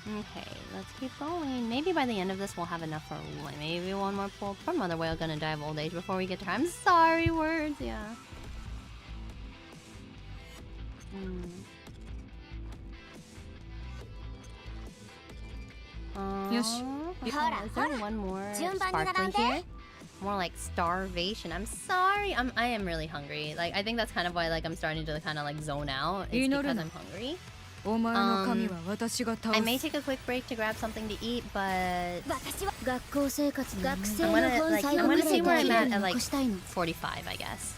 Okay, let's keep going. Maybe by the end of this we'll have enough for like maybe one more pull. Poor mother whale gonna die of old age before we get to her. I'm sorry, words, yeah. Yosh. Is there one more sparkly here? More like starvation. I'm sorry. I am really hungry. Like I think that's kind of why like I'm starting to kind of like zone out. It's because I'm hungry. I may take a quick break to grab something to eat, but I'm gonna see where I'm at like 45, I guess.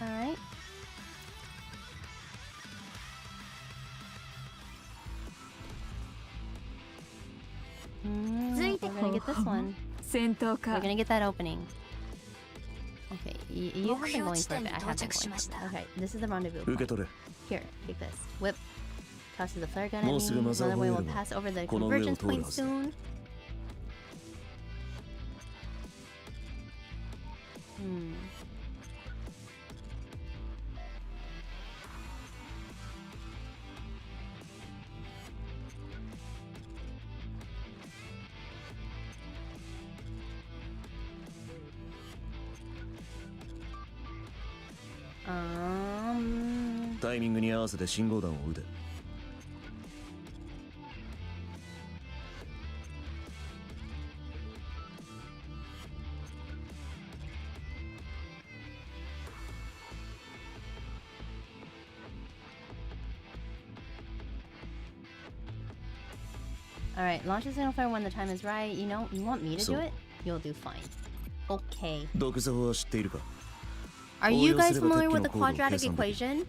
Alright. We're gonna get this one. We're gonna get that opening. Okay, you have been going for a bit. I have been going for a bit. Okay, this is the rendezvous point. Here, take this. Whip. Tosses the flare gun at me. Mother whale will pass over the convergence point soon.タイミングに合わせて信号弾を撃て。Alright, launch a signal flare when the time is right. You know, you want me to do it? You'll do fine. Okay. 毒座は知っているか？ Are you guys familiar with the quadratic equation?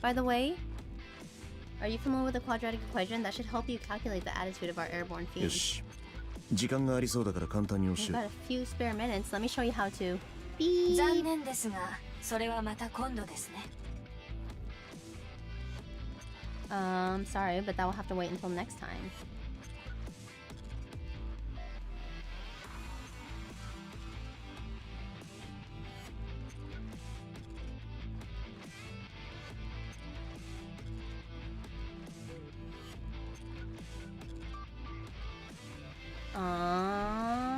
By the way? Are you familiar with the quadratic equation? That should help you calculate the attitude of our airborne fiends. よし。時間がありそうだから簡単に教 We've え got る。 a few spare minutes. Let me show you how to. Beep. 残念ですがそれはまた今度ですね Sorry, but that will have to wait until next time.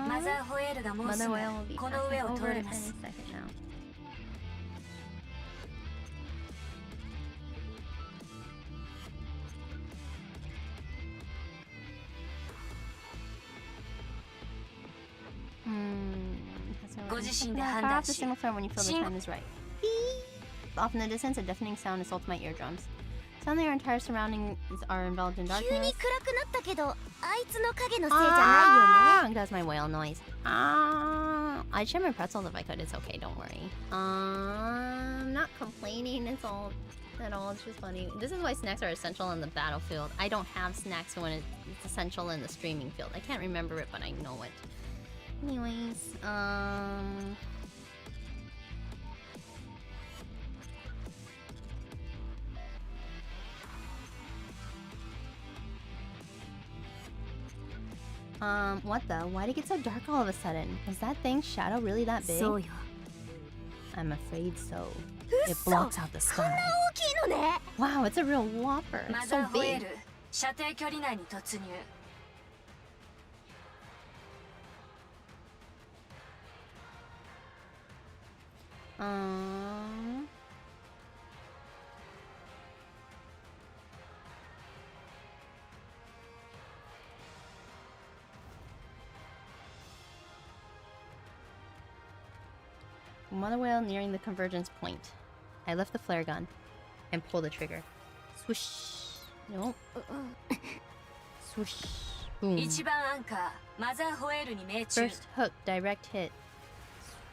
Mother whale がもうす Mother ぐ whale will be この上を passing 通 over り any ます second now. Off the signal flare when you feel the time is right. Beep. Off in the distance, a deafening sound assaults my eardrums. Suddenly, our entire surroundings are enveloped in 急に darkness. 暗くなったけどあいつの影のせいじゃないよね That's my whale noise. I'd share my pretzels if I could. It's okay. Don't worry. I'm not complaining. It's all at all. It's just funny. This is why snacks are essential in the battlefield. I don't have snacks when it's essential in the streaming field. I can't remember it, but I know it. Anyways, what the? Why'd it get so dark all of a sudden? Is that thing's shadow really that big? そうよ I'm afraid so. It blocks out the こんな sky. 大きいのね Wow, it's a real whopper. It's so Mother big. whale 射程距離内に突入 Mother whale nearing the convergence point. I lift the flare gun and pull the trigger. Swoosh. Nope. Swoosh. Boom. 一番アンカーマザーホエールに命中 First hook, direct hit.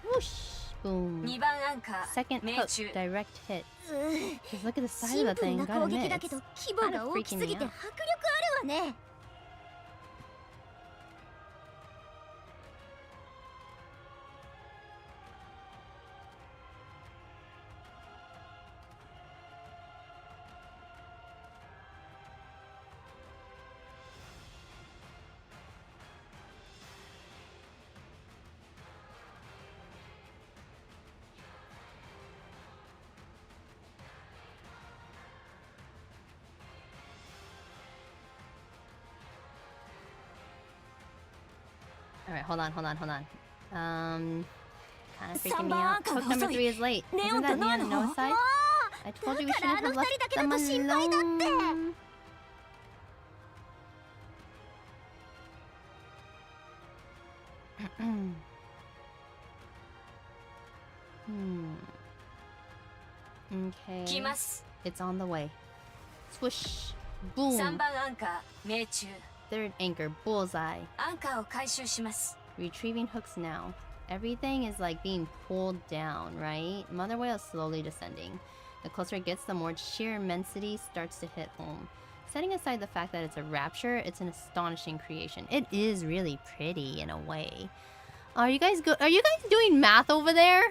Swoosh. Boom. 2番アンカー Second 命 hook, 中 direct hit. うー Just look at the size シ of ン the プル thing. な Gotta 攻撃 admit, だけど it's 規模が大きすぎて kinda freaking me 迫力あるわね。 Alright, hold on. Kind of freaking 3 me 番ア out. ンカー Hook が number 遅い 3 is late. ネオ Isn't ンと that ノア Neon の and 方 Noah's side? I told you we だから shouldn't have あの left 二人だけだ them と心配だって。 alone. Okay. 来ます It's on the way. Swoosh. 3 Boom. 番アンカー命中 Third anchor. Bullseye. アンカーを回収します Retrieving hooks now. Everything is like being pulled down, right? Mother whale is slowly descending. The closer it gets, the more sheer immensity starts to hit home. Setting aside the fact that it's a rapture, it's an astonishing creation. It is really pretty in a way. Are you guys doing math over there?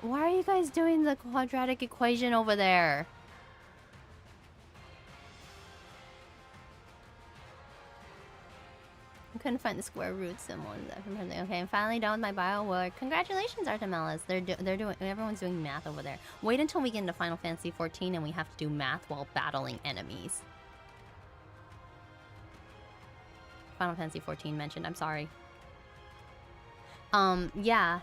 Why are you guys doing the quadratic equation over there? I couldn't find the square roots and ones that okay, I'm finally done with my bio work. Congratulations, Artemelis. They're doing everyone's doing math over there. Wait until we get into Final Fantasy XIV and we have to do math while battling enemies. Final Fantasy XIV mentioned. I'm sorry. Yeah.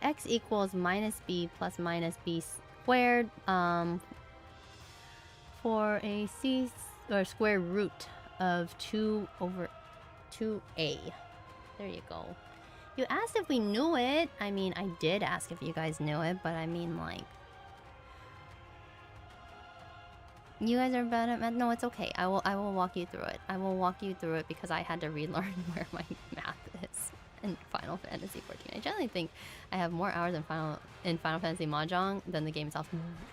X equals minus b plus minus b squared. For a c or square root of 2 over 2a. There you go. You asked if we knew it. I mean, I did ask if you guys knew it, but I mean, like, you guys are bad at math. No, it's okay. I will walk you through it. I will walk you through it because I had to relearn where my math is in Final Fantasy XIV. I generally think I have more hours in Final Fantasy Mahjong than the game itself.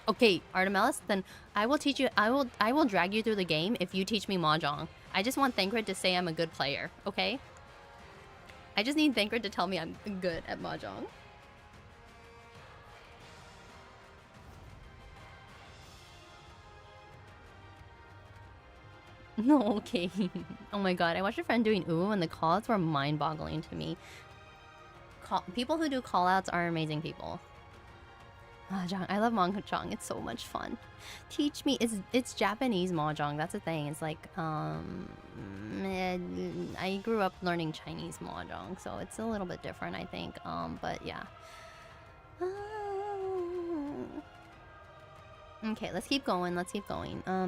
Okay, Artemelis, then I will teach you. I will drag you through the game if you teach me Mahjong. I just want Thancred to say I'm a good player. Okay. I just need Thancred to tell me I'm good at Mahjong. No, okay. Oh my god, I watched a friend doing ooh and the callouts were mind-boggling to me. People who do callouts are amazing people. Mahjong, I love Mahjong. It's so much fun. Teach me. It's Japanese Mahjong. That's the thing. It's like I grew up learning Chinese Mahjong, so it's a little bit different, I think. But yeah. Okay, let's keep going.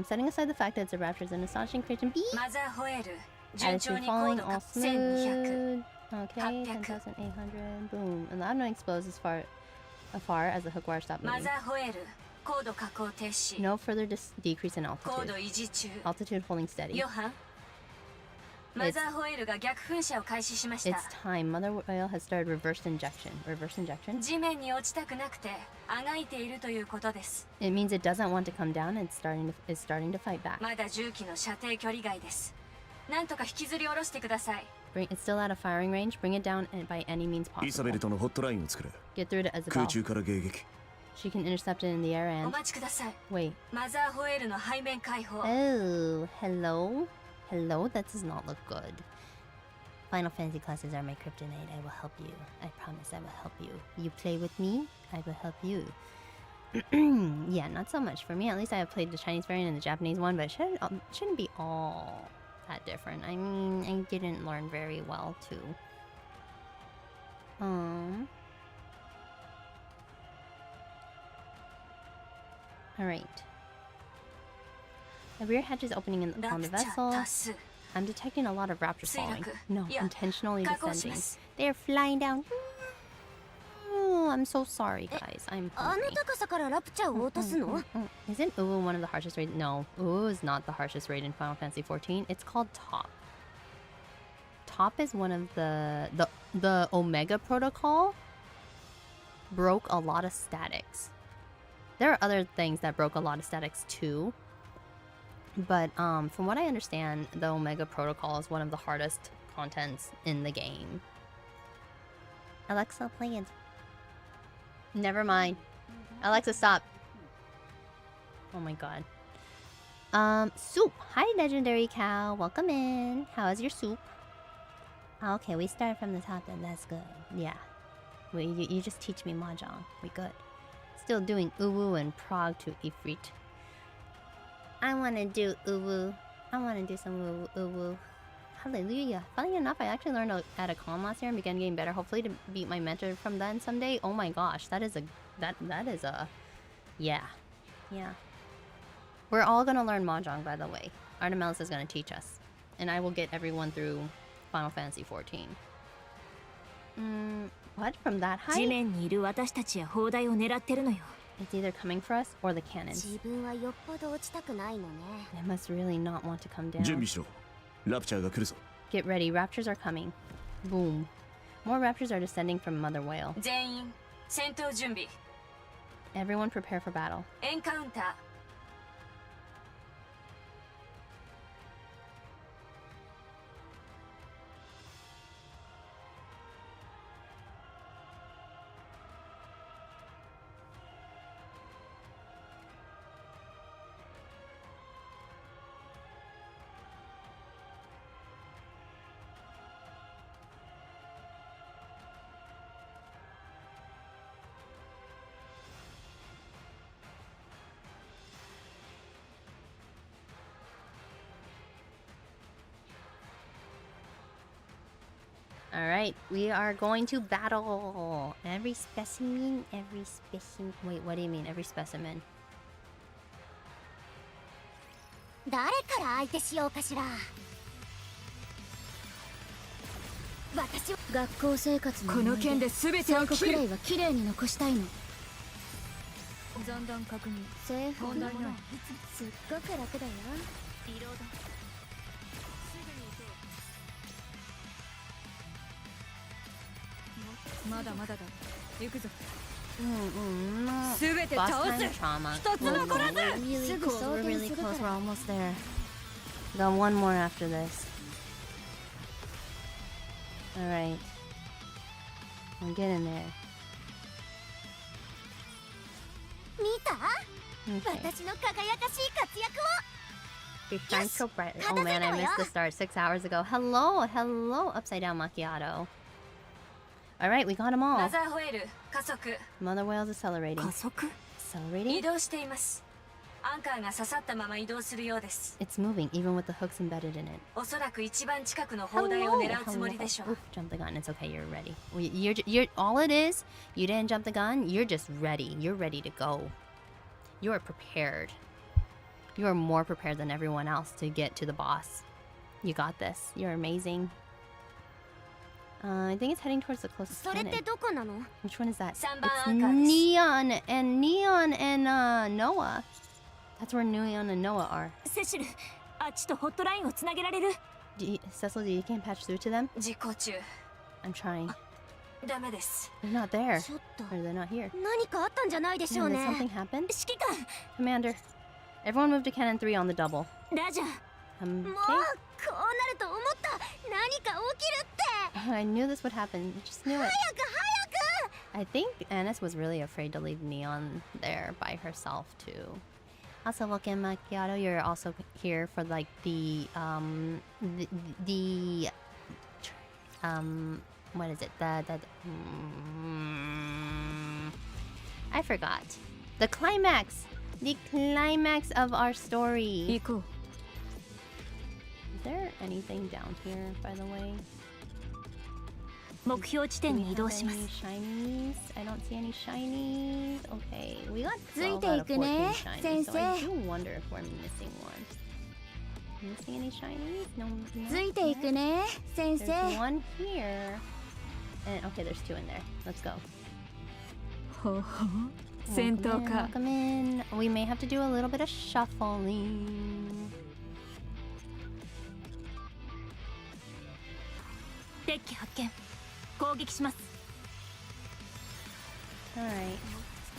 Setting aside the fact that it's a rapture is an astonishing creation. B. マザーホエール順 Attitude 調に高 falling 度 all か1200 smooth. Okay, 10,800. Boom. And the not exposed as far as the hook wire stopped マ moving. ザーホエール高度下降停止 No further decrease in 高度 altitude. 維持中 Altitude holding steady. ヨハンマザーホエールが逆噴射を開始しました It's time. Mother whale has started reversed injection. Reverse injection? 地面に落ちたくなくてあがいているということです It means it doesn't want to come down and it's starting to fight back. まだ重機の射程距離外ですなんとか引きずり下ろしてください It's still out of firing range. Bring it down by any means イサベ possible. ルとのホットラインを作る Get through to 空 Isabel. 中から迎撃 She can intercept it in the air お and... 待ちください Wait. マザーホエールの背面解放 Oh, hello? Hello? That does not look good. Final Fantasy classes are my kryptonite. I will help you. I promise I will help you. You play with me, I will help you. Yeah, not so much. For me, at least I have played the Chinese variant and the Japanese one, but it shouldn't be all that different. I mean, I didn't learn very well, too. Alright. The rear hatch is opening on the ラプチャー vessel. 多数 I'm detecting a lot of raptors falling. Seiraku. No, Yeah. intentionally 確保し descending. ます They're flying down. Oh, I'm so sorry, guys. I'm あの hungry. 高さからラプチャーを落とすの？ Isn't Uwu one of the harshest rated? No, Uwu is not the harshest rated in Final Fantasy XIV. It's called Top. Top is one of the Omega Protocol broke a lot of statics. There are other things that broke a lot of statics too. But from what I understand, the Omega Protocol is one of the hardest contents in the game. Alexa, play it. Never mind. Alexa, stop. Oh my god. Soup. Hi, Legendary Cow. Welcome in. How is your soup? Okay, we start from the top then. That's good. Yeah. You just teach me Mahjong. We good. Still doing Uwu and Prague to Ifrit. I want to do Uwu. I want to do some Uwu. Hallelujah. Funny enough, I actually learned at a con last year and began getting better. Hopefully to beat my mentor from then someday. Oh my gosh, that is a... Yeah. Yeah. We're all gonna learn Mahjong, by the way. Artemelis is gonna teach us. And I will get everyone through Final Fantasy XIV. What? From that height? 地面にいる私たちや砲台を狙ってるのよ。 It's either coming for us or the cannons. 自分はよっぽど落ちたくないのね。 They must really not want to come down. 準備しろ。ラプチャーが来るぞ。 Get ready, raptures are coming. Boom. More raptures are descending from Mother Whale. 全員戦闘準備 Everyone prepare for battle. エンカウンター Alright, we are going to battle. Every specimen. Wait, what do you mean, every specimen? 誰から相手しようかしら。私は学校生活のこの件で全てを3個切るくらいは綺麗に残したいの。残弾確認セーフ問題ないすっごく楽だよ。リロードすぐに行こうまだまだだ行くぞ全て Boss 倒 time す trauma. 一つ残らず Really close, we're really close, we're almost there. Got one more after this. Alright. I'm getting there. 見た？ Okay. 私の輝かしい活躍を。 She shines so brightly. Oh man, I missed the start 6 hours ago. Hello, hello, Upside Down Macchiato. Alright, we got them マ all. ザーホエール加速 Mother Whale's accelerating. 加速 Accelerating? 移動していますアンカーが刺さったまま移動するようです It's moving, even with the hooks embedded in it. おそらく一番近くの砲台を狙うつもりでしょう Oof, jump the gun. It's okay. You're ready. You're all it is. You didn't jump the gun. You're just ready. You're ready to go. You are prepared. You are more prepared than everyone else to get to the boss. You got this. You're amazing. I think it's heading towards the closest それって cannon. どこなの？ Which one is that? 3番 It's アンカーです Neon and Noah. That's where Neon and Noah are. セシルあっちとホットラインをつなげられる Cecil, you can't patch through to them? 実行中 I'm trying. ダメです They're not there. ちょっと Or they're not here. 何かあったんじゃないでしょ Man, う did ね。 something happen? 指揮官 Commander, everyone move to cannon 3 on the double. ラジャー Okay. もうこうなると思った。何か起きるって。 I knew this would happen. I just knew it. 早く早く。 I think Annis was really afraid to leave Neon there by herself too. Also, welcome Macchiato. You're also here for like the what is it? I forgot. The climax. The climax of our story. 行こう Is there anything down here, by the way? 目標地 Do 点 we に移動 have します any shinies? I don't see any shinies. Okay, we got つい 12 て out い of く 14ね shinies, 先 so I 生 do wonder if we're missing one. Missing any shinies? No, no. ついていくね先 There's 生。 one here. And okay, there's 2 in there. Let's go. ほほ戦闘か。 Welcome in. We may have to do a little bit of shuffling. 敵機発見。攻撃します。 Alright.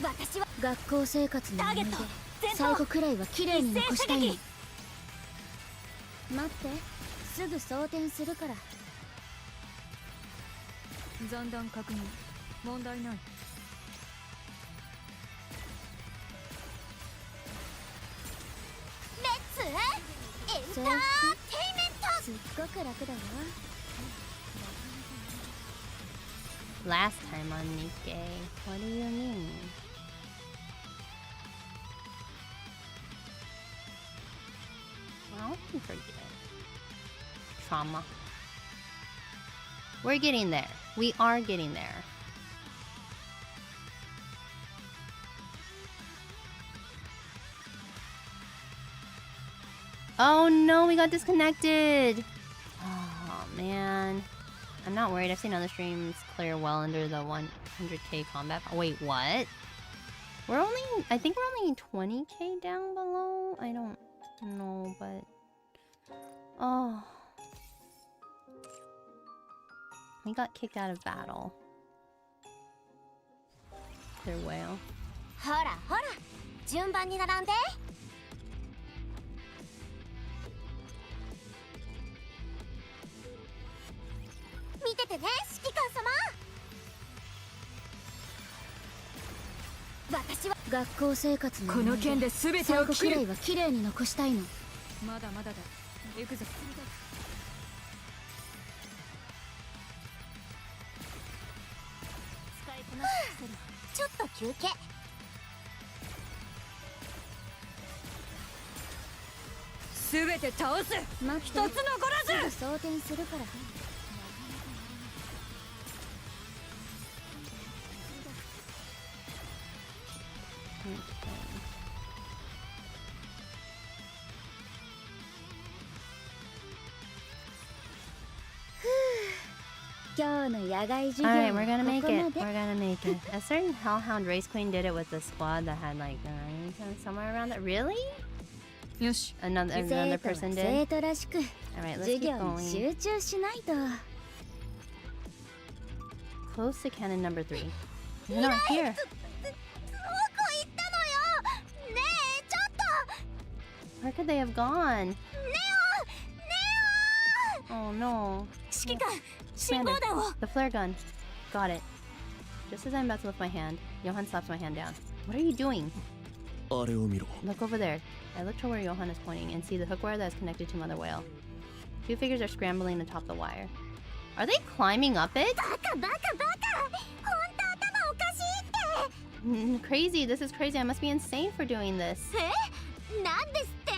私は学校生活の思い出ターゲット前最後方くらいは綺麗に残したいの。一斉射撃待ってすぐ装填するから。残弾確認問題ない。レッツエンターテイメントすっごく楽だよ。 Last time on Nikkei. What do you mean? Well, we forget. Trauma. We're getting there. We are getting there. Oh no, we got disconnected. Oh man. I'm not worried. I've seen other streams clear well under the 100k combat. Wait, what? We're only... I think we're only 20k down below? I don't know, but... Oh. We got kicked out of battle. Clear whale. ほらほら順番に並んで。見ててね指揮官様。私は学校生活のこの件で全て最後くを切る。らいは綺麗に残したいの。まだまだだ。行くぞ。使いこなしてちょっと休憩。全て倒す。待って一つ残らず。すぐ装填するから。今日の野外授業 Alright, we're は gonna こ make こ it. まで。 We're gonna make it. A certain Hellhound Race Queen did it with the squad that had like somewhere around that. Really? よし。 Another 生徒は person 生 did? 徒らしく Alright, let's 授 keep 業に going. 集中しないと。 Close to cannon number 3. You're not here. どこ行ったのよ。ねえちょっと。 Where could they have gone? ネオ Oh no. 指揮官信号 Commander, 弾を。 the flare gun. Got it. Just as I'm about to lift my hand, Johan slaps my hand down. What are you doing? あれを見ろ。 Look over there. I look to where Johan is pointing and see the hook wire that is connected to Mother Whale. Two figures are scrambling atop the wire. Are they climbing up it? バカバカバカ。ほんと頭おかしいって。 Crazy. This is crazy. I must be insane for doing this. なんですって。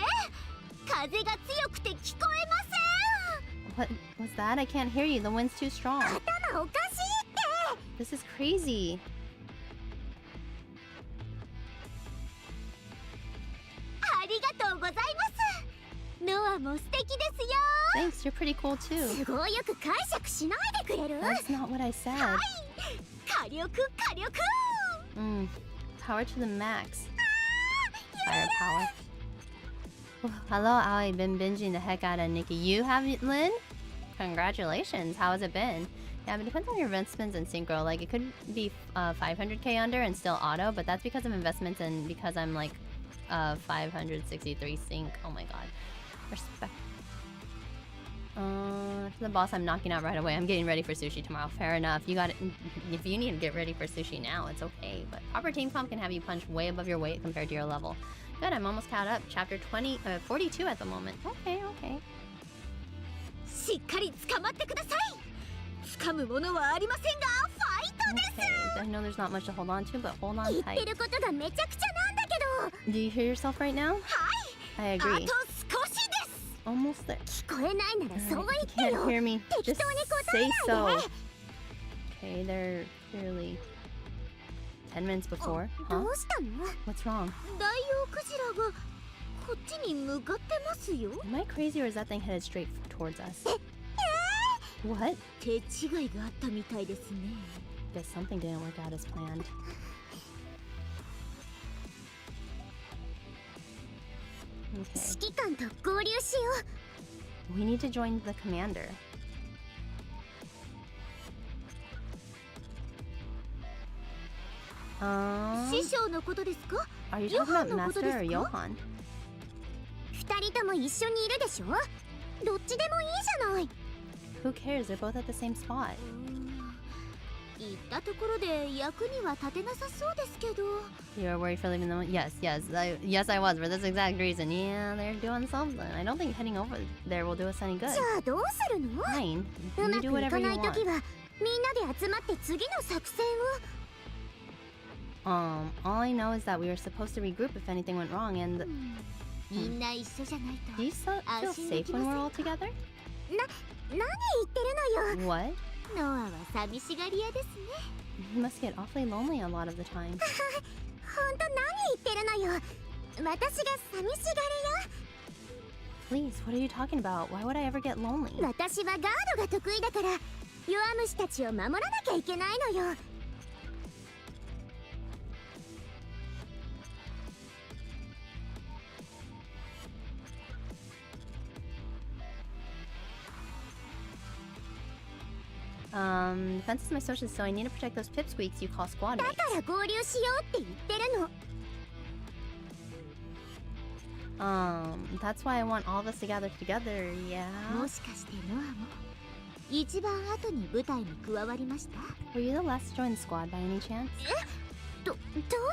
風が強くて聞こえません。 What was that? I can't hear you. The wind's too strong. 頭おかしいって。 This is crazy. ありがとうございます。ノアも素敵ですよ。 Thanks. You're pretty cool too. 都合よく解釈しないでくれる。 That's not what I said. 火力火力。 Power to the max. Fire power. Hello, I've been binging the heck out of Nikki. You have, Lynn? Congratulations. How has it been? Yeah, but it depends on your investments in synchro. Like, it could be 500k under and still auto, but that's because of investments and because I'm like 563 sync. Oh my god. Respect. To the boss I'm knocking out right away. I'm getting ready for sushi tomorrow. Fair enough. You got it. If you need to get ready for sushi now, it's okay. But proper team comp can have you punch way above your weight compared to your level. Good, I'm almost caught up. Chapter 42 at the moment. Okay, okay. しっかり捕まってください。掴むものはありませんが、ファイトです。 Okay, I know there's not much to hold on to, but hold on 言っ tight. てることがめちゃくちゃなんだけど。 Do you hear yourself right now? はい。 I あ agree. と少しです。 Almost there. 聞こえないならそう Alright, 言 you って can't よ。 hear me. 適 Just 当に答 say え so. ないで。 Okay, they're clearly 10 minutes before. ど Huh? うしたの？ What's wrong? ダイオウクジラがこっちに向かってますよ。 Am I crazy or is that thing headed straight towards us? What? 手違いがあったみたいですね。 Guess something didn't work out as planned. Okay. 指揮官と合流しよ We need to join the commander. Um, 師匠のことですか are you talking about Johanのことですか？ Master or Johan? 二人とも一緒にいるでしょどっちでもいいじゃない Who cares? They're both at the same spot. 言ったところで役には立てなさそうですけど You were worried for leaving them? Yes, yes, I was for this exact reason. Yeah, they're doing something. I don't think heading over there will do us any good. じゃあどうするの Fine. う You まく do い whatever か you ないと want. きはみんなで集まって次の作戦 All I know is that we were supposed to regroup if anything went wrong, and をみんな一緒じゃないと do you feel safe when we're all together? 何言ってるのよ What? ノアは寂しがり屋ですね You must get awfully lonely a lot of the time. ほんと何言ってるのよ私が寂しが Please, what are you talking about? Why would I ever get lonely? り屋私はガードが得意だから弱虫たちを守らなきゃいけないのよ Defense is my social, so I need to protect those pipsqueaks you call squad だ mates. から合流しようって言ってるの That's why I want all of us to gather together, yeah? もしかしてノアも一番後に部隊に加わりました Were you the last to join the squad by any chance? どう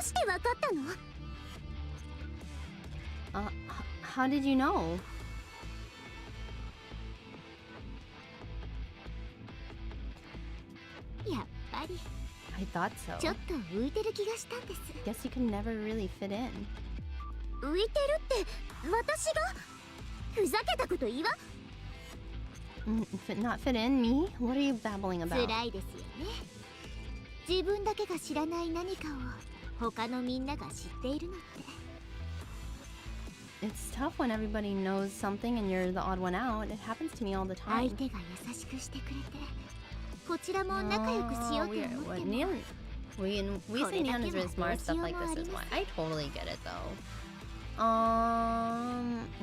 してわかったの How did you know? やっぱり I thought ちょ so. っと浮いてる気がしたんです Guess you could never really fit in. 浮いてるって私がふざけたこと言わ Not fit in? Me? What are you babbling about? 辛いですよね自分だけが知らない何かを他のみんなが知っているのって It's tough when everybody knows something and you're the odd one out. It happens to me all the 相 time. 手が優しくしてくれてこちらも仲良くしようと思っても Neon, we say Neon is really smart. Stuff like this is why. I totally get it though.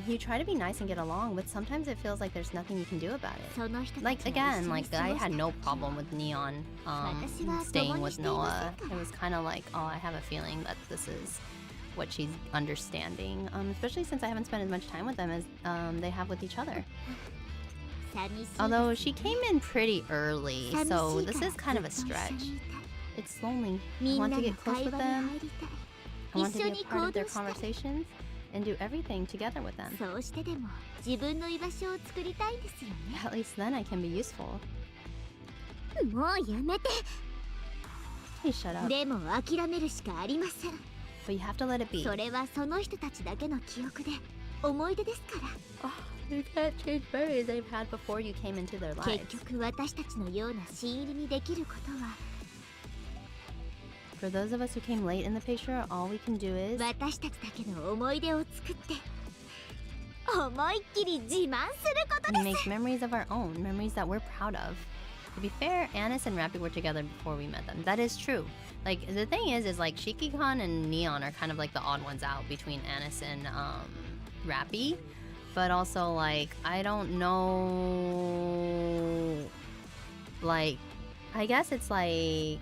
You try to be nice and get along, but sometimes it feels like there's nothing you can do about it. その人たち Like が一緒 again, に like 過ご I した had no 時 problem with Neon staying with Noah. It was kind of like, oh, I have a feeling that this is what she's understanding. Especially since I haven't spent as much time with them as they have with each other. 寂しいです Although she came in pretty early, 寂しい so から this is kind of a ずっと一緒 stretch. にいたい It's lonely. I みん want な to の get close 会 with 話に them. 入りたい I want to 一緒 be に a part 行 of their 動したい conversations and do everything together with them. そうしてでも自分の居場所を作りたいんですよね At least then I can be useful. もうやめて Hey, shut up. でも諦めるしかありません But you have to let it be. それはその人たちだけの記憶で思い出ですから You can't change memories they've had before you came into their 結 lives. 局私たちのような新入りにできることは For those of us who came late in the picture, all we can do is 私たちだけの思い出を作って思いっきり自慢することで make memories of our own, memories that we're proud of. To be fair, Anis and Rappy were together before we met them. That is true. Like, the thing is like Shiki-Khan and Neon are kind of like the odd ones out between Anis and Rappy. But also, like, I don't know... Like, I guess it's like...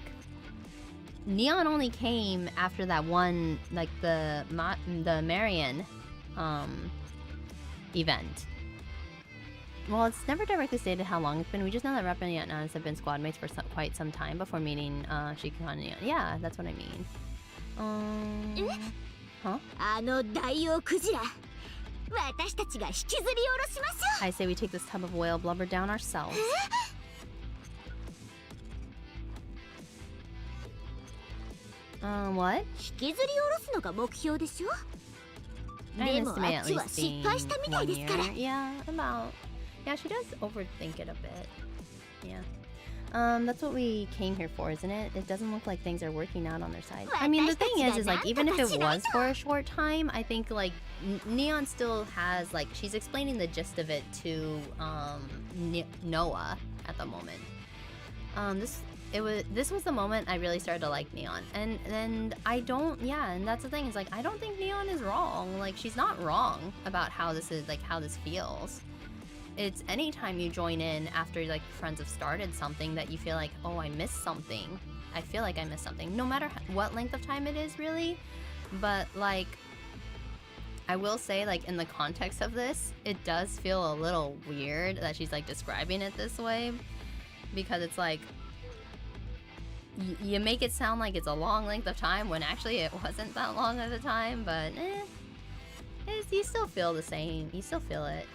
Neon only came after that one, like, the Marion event. Well, it's never directly stated how long it's been. We just know that Rappy and Anis have been squad mates for quite some time before meeting Shiki-Khan and Neon. Yeah, that's what I mean. Huh? あの大王クジラ私たちが引きずり下ろしましょ I say we take this tub of whale blubber down ourselves. What? う引きずり下ろすのが目標でしょ I でも estimate あ at っちは least 失 being 敗したみたい 1ですから year. Yeah, about. Yeah, she does overthink it a bit. Yeah. That's what we came here for, isn't it? It doesn't look like things are working out on their side. I mean, the thing is like, even if it was for a short time, I think, like, Neon still has, like, she's explaining the gist of it to, Noah at the moment. This this was the moment I really started to like Neon. And I don't, yeah, and that's the thing, is like, I don't think Neon is wrong. Like, she's not wrong about how this is, like, how this feels. It's anytime you join in after, like, friends have started something that you feel like, oh, I missed something. I feel like I missed something. No matter what length of time it is, really. But, like, I will say, like, in the context of this, it does feel a little weird that she's, like, describing it this way. Because it's like, you make it sound like it's a long length of time when actually it wasn't that long of a time, but you still feel the same. You still feel it.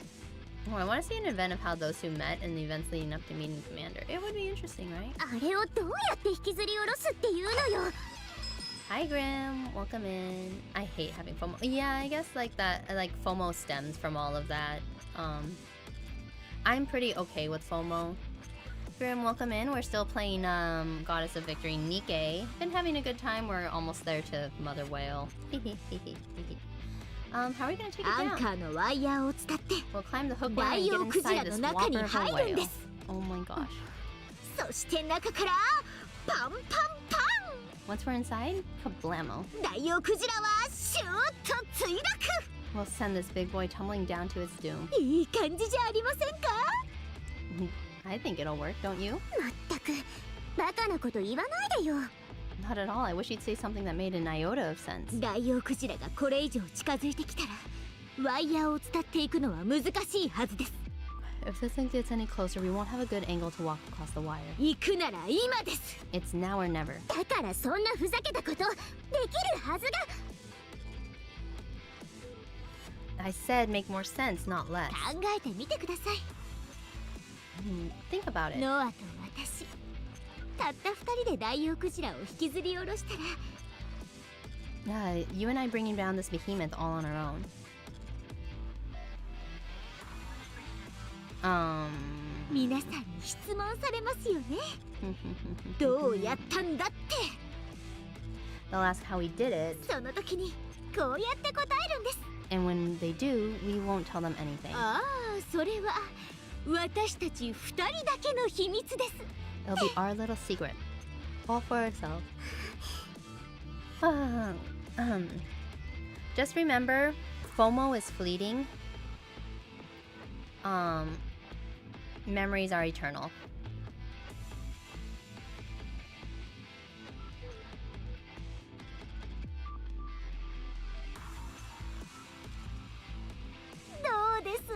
Oh, I want to see an event of how those two met and the events leading up to meeting Commander. It would be interesting, right? あれをどうやって引きずり下ろすっていうのよ。 Hi Grim, welcome in. I hate having FOMO. Yeah, I guess like that, like FOMO stems from all of that. I'm pretty okay with FOMO. Grim, welcome in. We're still playing Goddess of Victory NIKKE. Been having a good time. We're almost there to Mother Whale. How are we gonna take it アン down? カーのワイヤーを伝って We'll climb the hook line ダ and イ get オウクジラ inside の this 中に whopper of a 入るん whale. です。 Oh my gosh. そして中からパンパンパ Once we're inside, kablamo. ンダイオウクジラはシューッと墜落 We'll send this big boy tumbling down to its doom. いい感じじゃありませんか I think it'll work, don't you? まったくバカなこと言わないでよ Not at all. I wish you'd say something that made an iota of sense. ダイオウクジラがこれ以上近づいてきたらワイヤーを伝っていくのは難しいはずです If this thing gets any closer, we won't have a good angle to walk across the wire. 行くなら今です It's now or never. だからそんなふざけたことできるはずが I said make more sense, not less. 考えてみてください Think about it. ノアと私たった二人でダイオウクジラを引きずり下ろしたら Yeah, you and I bringing down this behemoth all on our own. 皆さんに質問されますよねどうやったんだって They'll ask how we did it, その時にこうやって答えるんです and when they do, we won't tell them anything. ああそれは私たち二人だけの秘密です It'll be our little secret, all for ourselves. Just remember, FOMO is fleeting. Memories are eternal. どうです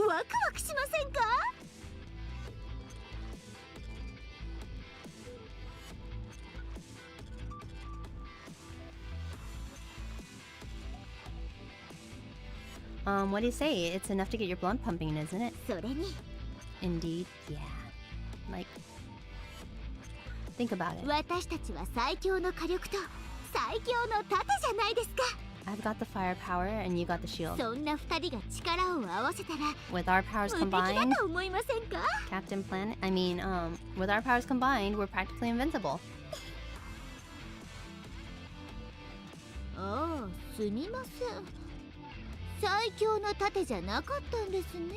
ワクワクしませんか What do you say? It's enough to get your blood pumping, isn't it? それに Indeed, yeah. Like, think about it. 私たちは最強の火力と最強の盾じゃないですか I've got the firepower and you got the shield. そんな二人が力を合わせたら With our powers 無敵 combined, だと思いませんか Captain Planet, with our powers combined, we're practically invincible. ああすみません最強の盾じゃなかったんですね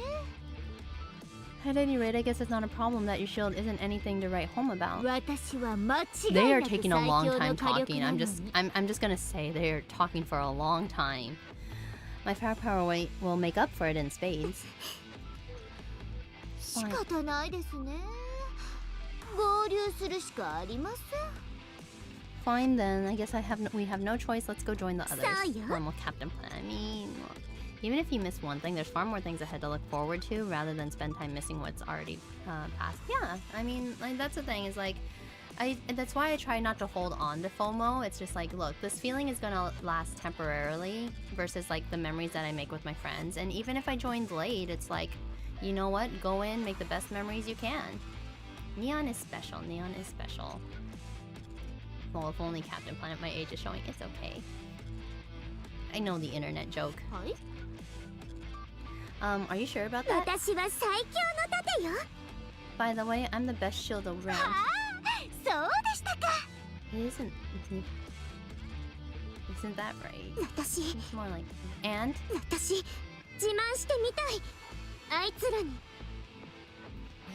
At any rate, I guess it's not a problem that your shield isn't anything to write home about. 私は間違い They な are く taking 最 a 強 long の time 火力 talking. なの I'm に just gonna say they're talking for a long time. My firepower weight will make up for it in spades. 仕方ないですね合流するしかありません Fine then. I guess we have no choice. Let's go join the others. Saya? Normal Captain Planet. I mean, even if you miss one thing, there's far more things ahead to look forward to rather than spend time missing what's already passed. Yeah, I mean, like that's the thing is like, that's why I try not to hold on to FOMO. It's just like, look, this feeling is gonna last temporarily versus like the memories that I make with my friends. And even if I joined late, it's like, you know what? Go in, make the best memories you can. Neon is special. Neon is special. Well, if only Captain Planet my age is showing, it's okay. I know the internet joke. はい Are you sure about that? 私は最強の盾よ By the way, I'm the best shield around. ああそうでしたか Isn't that right? 私 It's more like, and? 私自慢してみたいあいつらに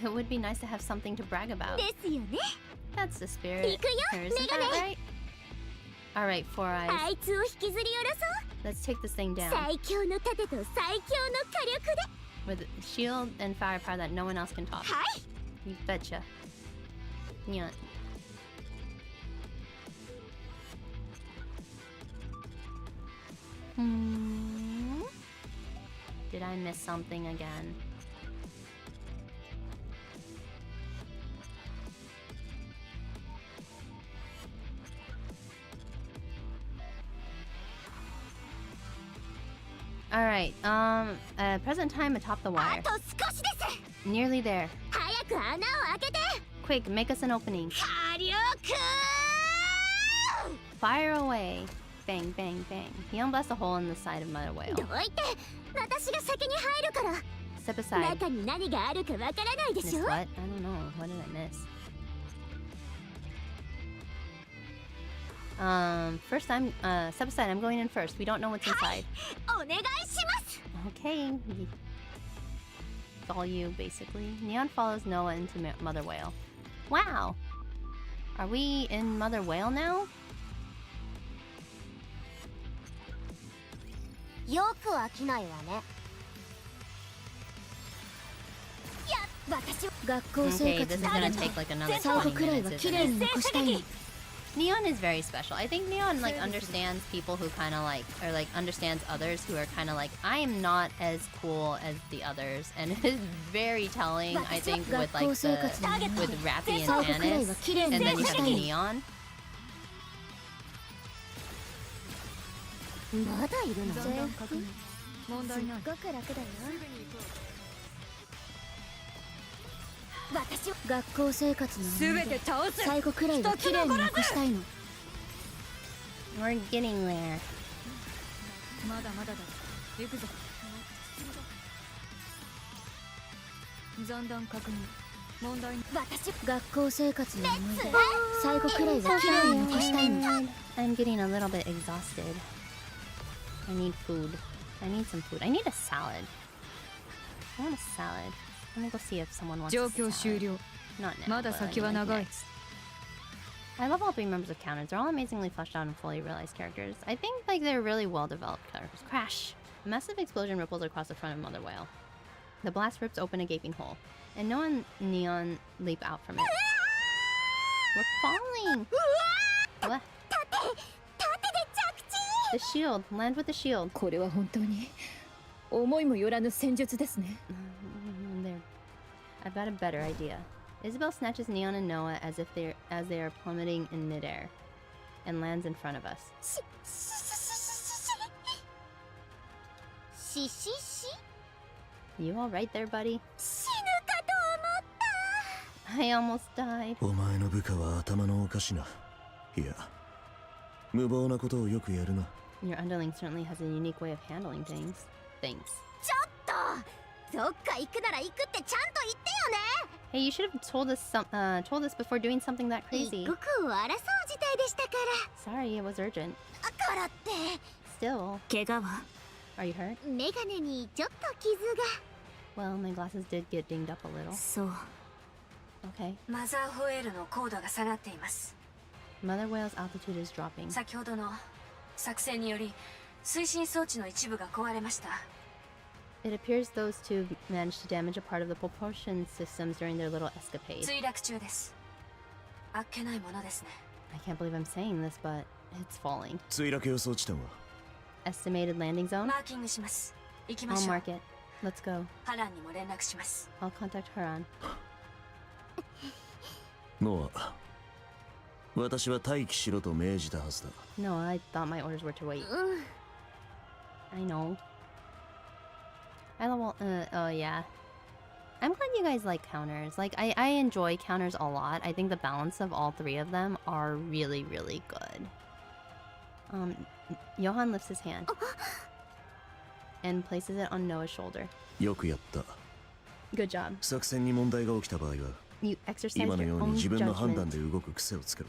It would be nice to have something to brag about. ですよね That's the spirit. Here, isn't that right? Alright, Four Eyes. あいつを引きずり下ろそう Let's take this thing down. 最強の盾と最強の火力で With shield and firepower that no one else can top. はい You betcha. Yeah. Did I miss something again? Alright, present time atop the あ wire. と少しです Nearly there. 早く穴を開けて Quick, make us an opening. 火力 Fire away. Bang, bang, bang. Neon blasts a hole in the side of Mother Whale. どいて私が先に入るから Step aside. 中に何があるかわからないで Miss しょ what? I don't know. What did I miss? First I'm, step aside. I'm going in first. We don't know what's inside. お願いします Okay. All you, basically. Neon follows Noah into Mother Whale. Wow. Are we in Mother Whale now? よく飽きないわねいや私は学校生 Okay, 活 this is の gonna 中で take like another 最後 20くらいは minutes, 綺 isn't 麗 it? に残したいの Neon is very special. I think Neon like understands people who kind of like, or like understands others who are kind of like, I am not as cool as the others, and it is very telling. I think with like the with Rappy and Janice, and then you have Neon. まだいるの残弾確認問題ないすっごく楽だよ私は学校生活の全て倒す最後くらいは綺麗に残したいの We're getting there. まだまだだ行くぞ残弾確認問題ない私学校生活の思い出最後くらいは綺麗に残したいの I'm getting a little bit exhausted. I need food. I need some food. I need a salad. I want a salad. Let me go see if someone wants 状 a 況 salad. 終了 Not now. まだ but I 先 mean, は like 長い next. I love all three members of Counters. They're all amazingly fleshed out and fully realized characters. I think like they're really well developed characters. Crash! A massive explosion ripples across the front of Mother Whale. The blast rips open a gaping hole, and Noah and Neon leap out from it. We're falling! What? 盾で着地 The shield! Land with the shield! これは本当に思いもよらぬ戦術ですね There. I've got a better idea. Isabel snatches Neon and Noah as they are plummeting in midair, and lands in front of us. ししし You all right there, buddy? 死ぬかと思った I almost died. お前の部下は頭のおかしな。いや、無謀なことをよくやるな。 Your underling certainly has a unique way of handling things. Thanks. ちょっとどっか行くなら行くってちゃんと言ってよね Hey, you should have told us before doing something that 一 crazy. 刻を争う事態でしたか Sorry, it was urgent. らだからって Still, 怪我は are you hurt? メガネにちょっと傷が Well, my glasses did get dinged up a little. そう Okay. マザーホエールの高度が下がっています Mother Whale's altitude is dropping. 先ほどの作戦により推進装置の一部が壊れました It appears those two managed to damage a part of the propulsion systems during their little escapade. 墜落中ですあっけないものですね I can't believe I'm saying this, but it's falling. 墜落予想地点は Estimated landing zone? マーキングします行きま I'll しょう mark it. Let's go. ハランにも連絡します I'll contact Haran. ノア、私は待機しろと命じたはずだ。 No, I thought my orders were to wait. うん I know. Oh yeah. I'm glad you guys like counters. Like, I enjoy counters a lot. I think the balance of all three of them are really, really good. Johan lifts his hand and places it on Noah's shoulder. よくやった。 Good job. 作戦に問題が起きた場合は、 You exercise 今の your ように own 自分の判断 judgment. で動く癖をつけろ。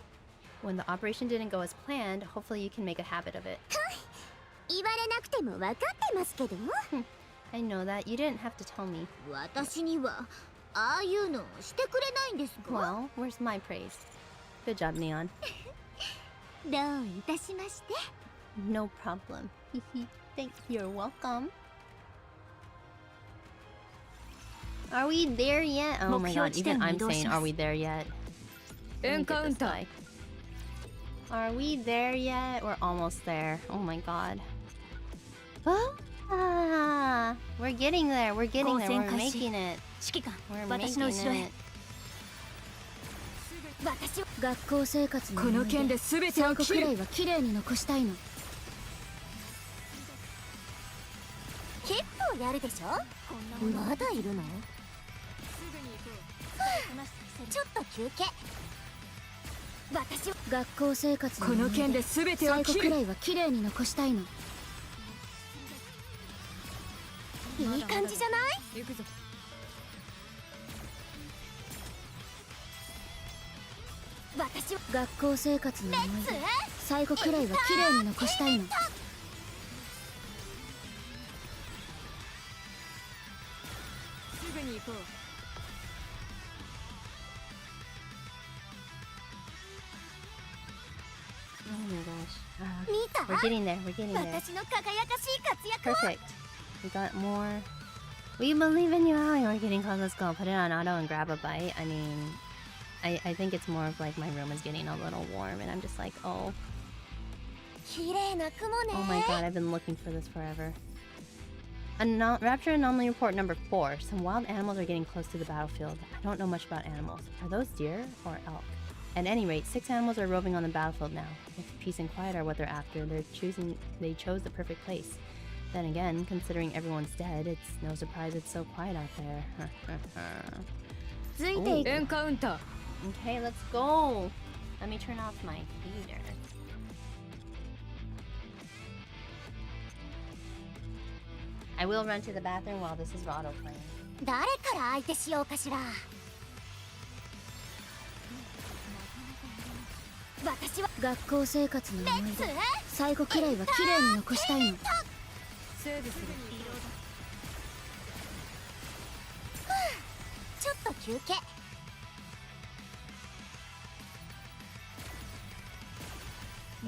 When the operation didn't go as planned, hopefully you can make a habit of it. 言われなくても分かってますけど I know that. You didn't have to tell me. 私にはああいうのしてくれないんですか Well, where's my praise? Good job, Neon. どういたしまして。 No problem. Thank you. You're welcome. Are we there yet? Oh my god, even I'm saying, are we there yet? Let me get this guy. Are we there yet? We're almost there. Oh my god. Ah, we're getting there. We're getting there. We're making it. We're making it. 学校生活のこの件で全てをくらいは綺麗に残したいの。結構やるでしょ。まだいるの？ちょっと休憩。私は学校生活のこの件で全てを最後くらいは綺麗に残したいの。いい感じじゃない？行くぞ。私は学校生活の思い出最後くらいは綺麗に残したいの。すぐに行こう。Oh my gosh. 見た？ We're getting there. We're getting there. 私の輝かしい活躍を。 Perfect. We got more. We believe in you. Oh, we're getting close. Let's go. Put it on auto and grab a bite. I mean, I think it's more of like my room is getting a little warm and I'm just like, oh. 綺麗な雲ね。 Oh my god, I've been looking for this forever. Rapture anomaly report number 4. Some wild animals are getting close to the battlefield. I don't know much about animals. Are those deer or elk? At any rate, 6 animals are roving on the battlefield now. If peace and quiet are what they're after, they chose the perfect place. Then again, considering everyone's dead, it's no surprise it's so quiet out there. ついていく。エンカウンター。 Okay, let's go. Let me turn off my heater. I will run to the bathroom while this is auto playing. 誰から相手しようかしら。私は学校生活の思い出最後くらいは綺麗に残したいの。セーブする。ちょっと休憩。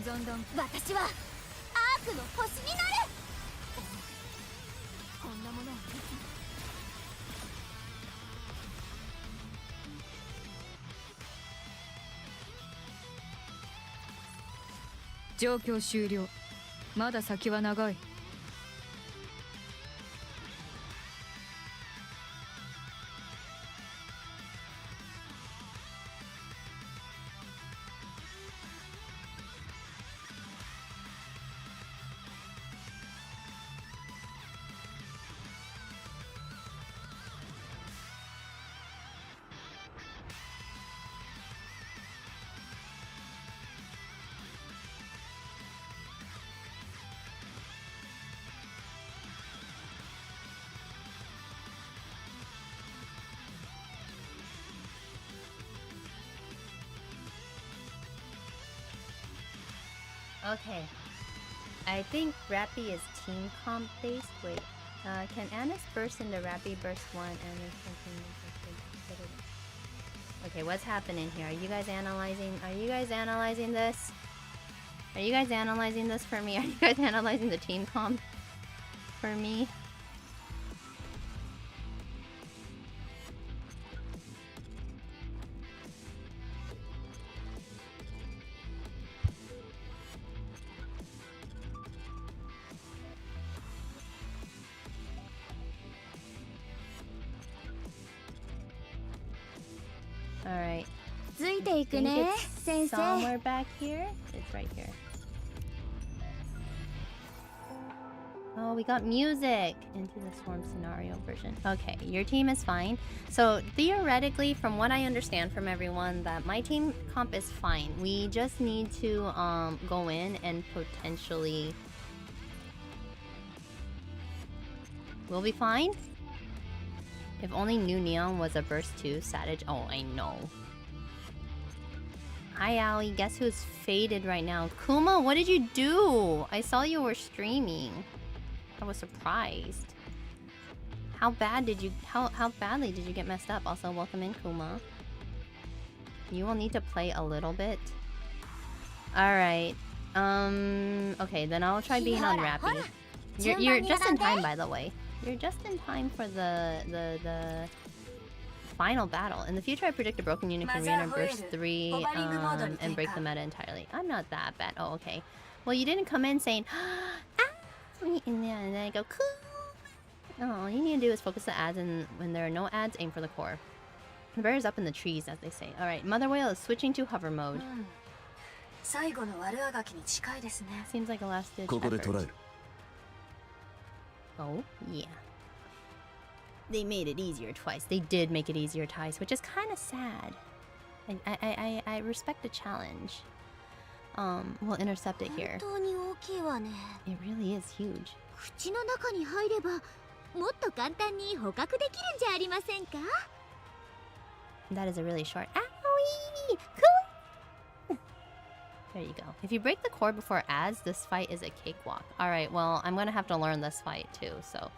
残弾。私はアークの星になる。こんなものをいつも。状況終了。まだ先は長い。Okay. I think Rappy is team comp based. Wait. Can Annis burst into Rappy burst 1 and okay, what's happening here? Are you guys analyzing this? Are you guys analyzing this for me? Are you guys analyzing the team comp for me? Alright. ついていくね、先生。 Somewhere back here? It's right here. Oh, we got music into the swarm scenario version. Okay, your team is fine. So theoretically, from what I understand from everyone, that my team comp is fine. We just need to go in and potentially... We'll be fine? If only New Neon was a burst 2, Savage. Oh, I know. Hi, Ali. Guess who's faded right now? Kuma, what did you do? I saw you were streaming. I was surprised. How badly did you get messed up? Also, welcome in, Kuma. You will need to play a little bit. Alright. Okay, then I'll try being on Rappy. You're just in time, by the way. You're just in time for the final battle. In the future, I predict a broken unit can re-enter burst 3 and break the meta entirely. I'm not that bad. Oh, okay. Well, you didn't come in saying, ah! And then I go, cool! No, all you need to do is focus the ads, and when there are no ads, aim for the core. The bear is up in the trees, as they say. Alright, Mother Whale is switching to hover mode. Seems like a last-ditch effort. Oh, yeah. They made it easier twice. They did make it easier twice, which is kind of sad. I respect the challenge. We'll intercept it here. It really is huge. That is a really short. Owie! Cool! There you go. If you break the core before ads, this fight is a cakewalk. Alright, well, I'm gonna have to learn this fight too, so.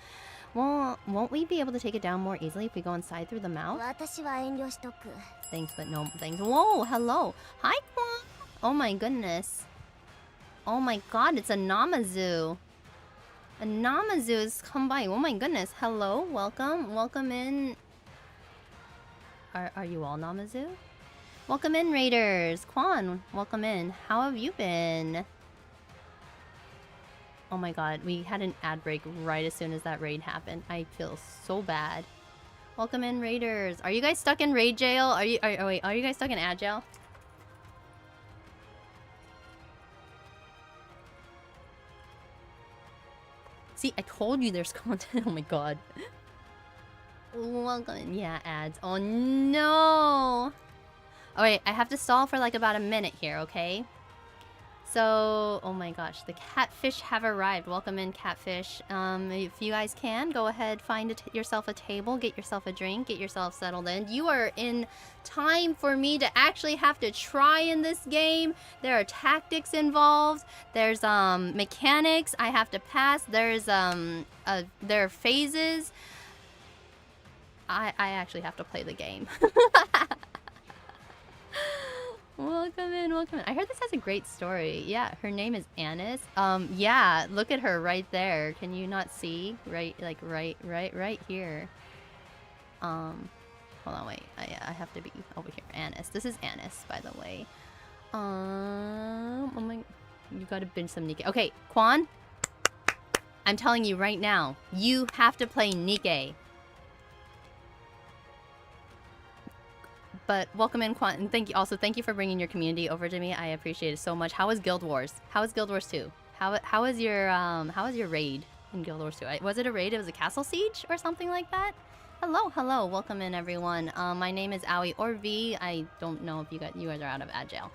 Well, won't we be able to take it down more easily if we go inside through the mouth? Thanks, but no thanks. Whoa, hello. Hi, Kwon. Oh my goodness. Oh my god, it's a Namazu. A Namazu has come by. Oh my goodness. Hello, welcome. Welcome in. Are you all Namazu? Welcome in, Raiders. Kwon, welcome in. How have you been? Oh my god, we had an ad break right as soon as that raid happened. I feel so bad. Welcome in, Raiders. Are you guys stuck in raid jail? Are you guys stuck in ad jail? See, I told you there's content. Oh my god. Welcome. Yeah, ads. Oh no. Oh wait, I have to stall for like about a minute here, okay? So, oh my gosh, the catfish have arrived. Welcome in, catfish. If you guys can, go ahead, find yourself a table, get yourself a drink, get yourself settled in. You are in time for me to actually have to try in this game. There are tactics involved. There's mechanics I have to pass. There's there are phases. I actually have to play the game. Welcome in, welcome in. I heard this has a great story. Yeah, her name is Anis. Yeah, look at her right there. Can you not see? Right, like right here. Hold on, wait. I have to be over here. Anis. This is Anis, by the way. Oh my, you gotta binge some NIKKE. Okay, Kwon. I'm telling you right now, you have to play NIKKE. But welcome in, Kwon, and thank you for bringing your community over to me. I appreciate it so much. How is Guild Wars? How is Guild Wars 2? How is your raid in Guild Wars 2? Was it a raid? It was a castle siege or something like that? Hello, welcome in, everyone. My name is Aoi or V. I don't know if you guys are out of ad jail.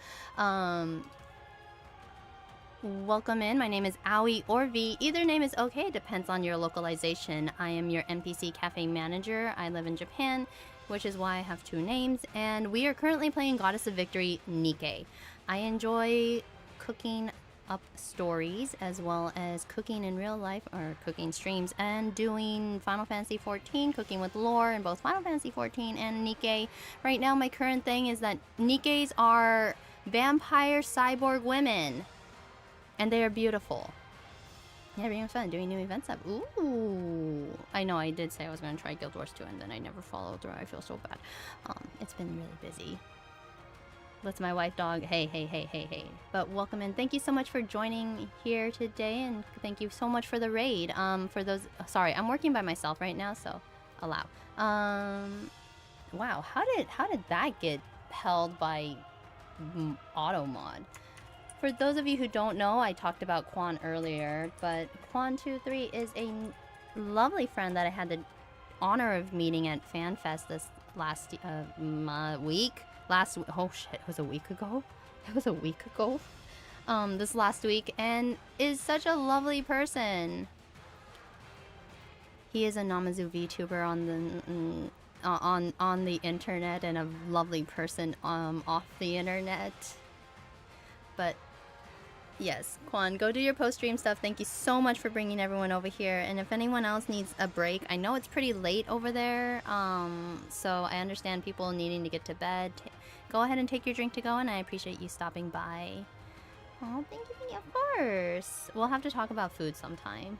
Welcome in. My name is Aoi or V. Either name is okay. It depends on your localization. I am your NPC Café Manager. I live in Japan, which is why I have two names, and we are currently playing Goddess of Victory NIKKE. I enjoy cooking up stories as well as cooking in real life, or cooking streams, and doing Final Fantasy XIV, cooking with lore in both Final Fantasy XIV and NIKKE. Right now my current thing is that NIKKEs are vampire cyborg women, and they are beautiful. Yeah, being fun, doing new events up. Ooh. I know I did say I was going to try Guild Wars 2 and then I never followed through. I feel so bad. It's been really busy. That's my wife dog. Hey. But welcome in. Thank you so much for joining here today, and thank you so much for the raid. For those, sorry, I'm working by myself right now, so allow. Wow, how did that get held by auto mod? For those of you who don't know, I talked about Kwon earlier, but Kwon23 is a lovely friend that I had the honor of meeting at FanFest this last week. Oh shit, it was a week ago? It was a week ago? This last week, and is such a lovely person. He is a Namazu VTuber on the internet, and a lovely person off the internet. But yes, Kwon, go do your post-stream stuff. Thank you so much for bringing everyone over here. And if anyone else needs a break, I know it's pretty late over there, so I understand people needing to get to bed. go ahead and take your drink to go, and I appreciate you stopping by. Oh, thank you. Of course. We'll have to talk about food sometime.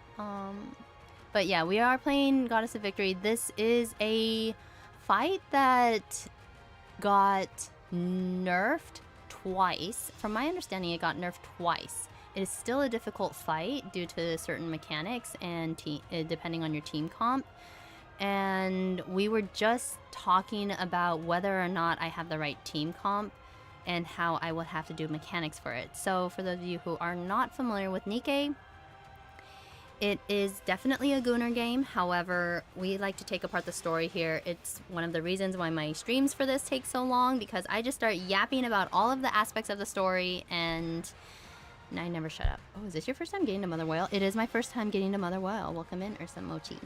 But yeah, we are playing Goddess of Victory. This is a fight that got nerfed twice. From my understanding, it got nerfed twice. It is still a difficult fight due to certain mechanics and depending on your team comp. And we were just talking about whether or not I have the right team comp and how I would have to do mechanics for it. So for those of you who are not familiar with NIKKE, it is definitely a Gooner game. However, we like to take apart the story here. It's one of the reasons why my streams for this take so long, because I just start yapping about all of the aspects of the story and I never shut up. Oh, is this your first time getting to Mother Whale? It is my first time getting to Mother Whale. Welcome in, Ursa Mochi.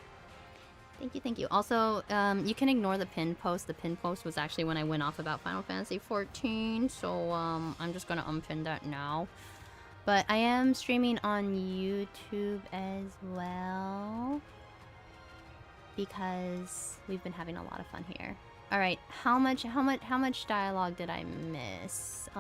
Thank you, thank you. Also, you can ignore the pin post. The pin post was actually when I went off about Final Fantasy XIV, so I'm just gonna unpin that now. But I am streaming on YouTube as well because we've been having a lot of fun here. All right, how much dialogue did I miss?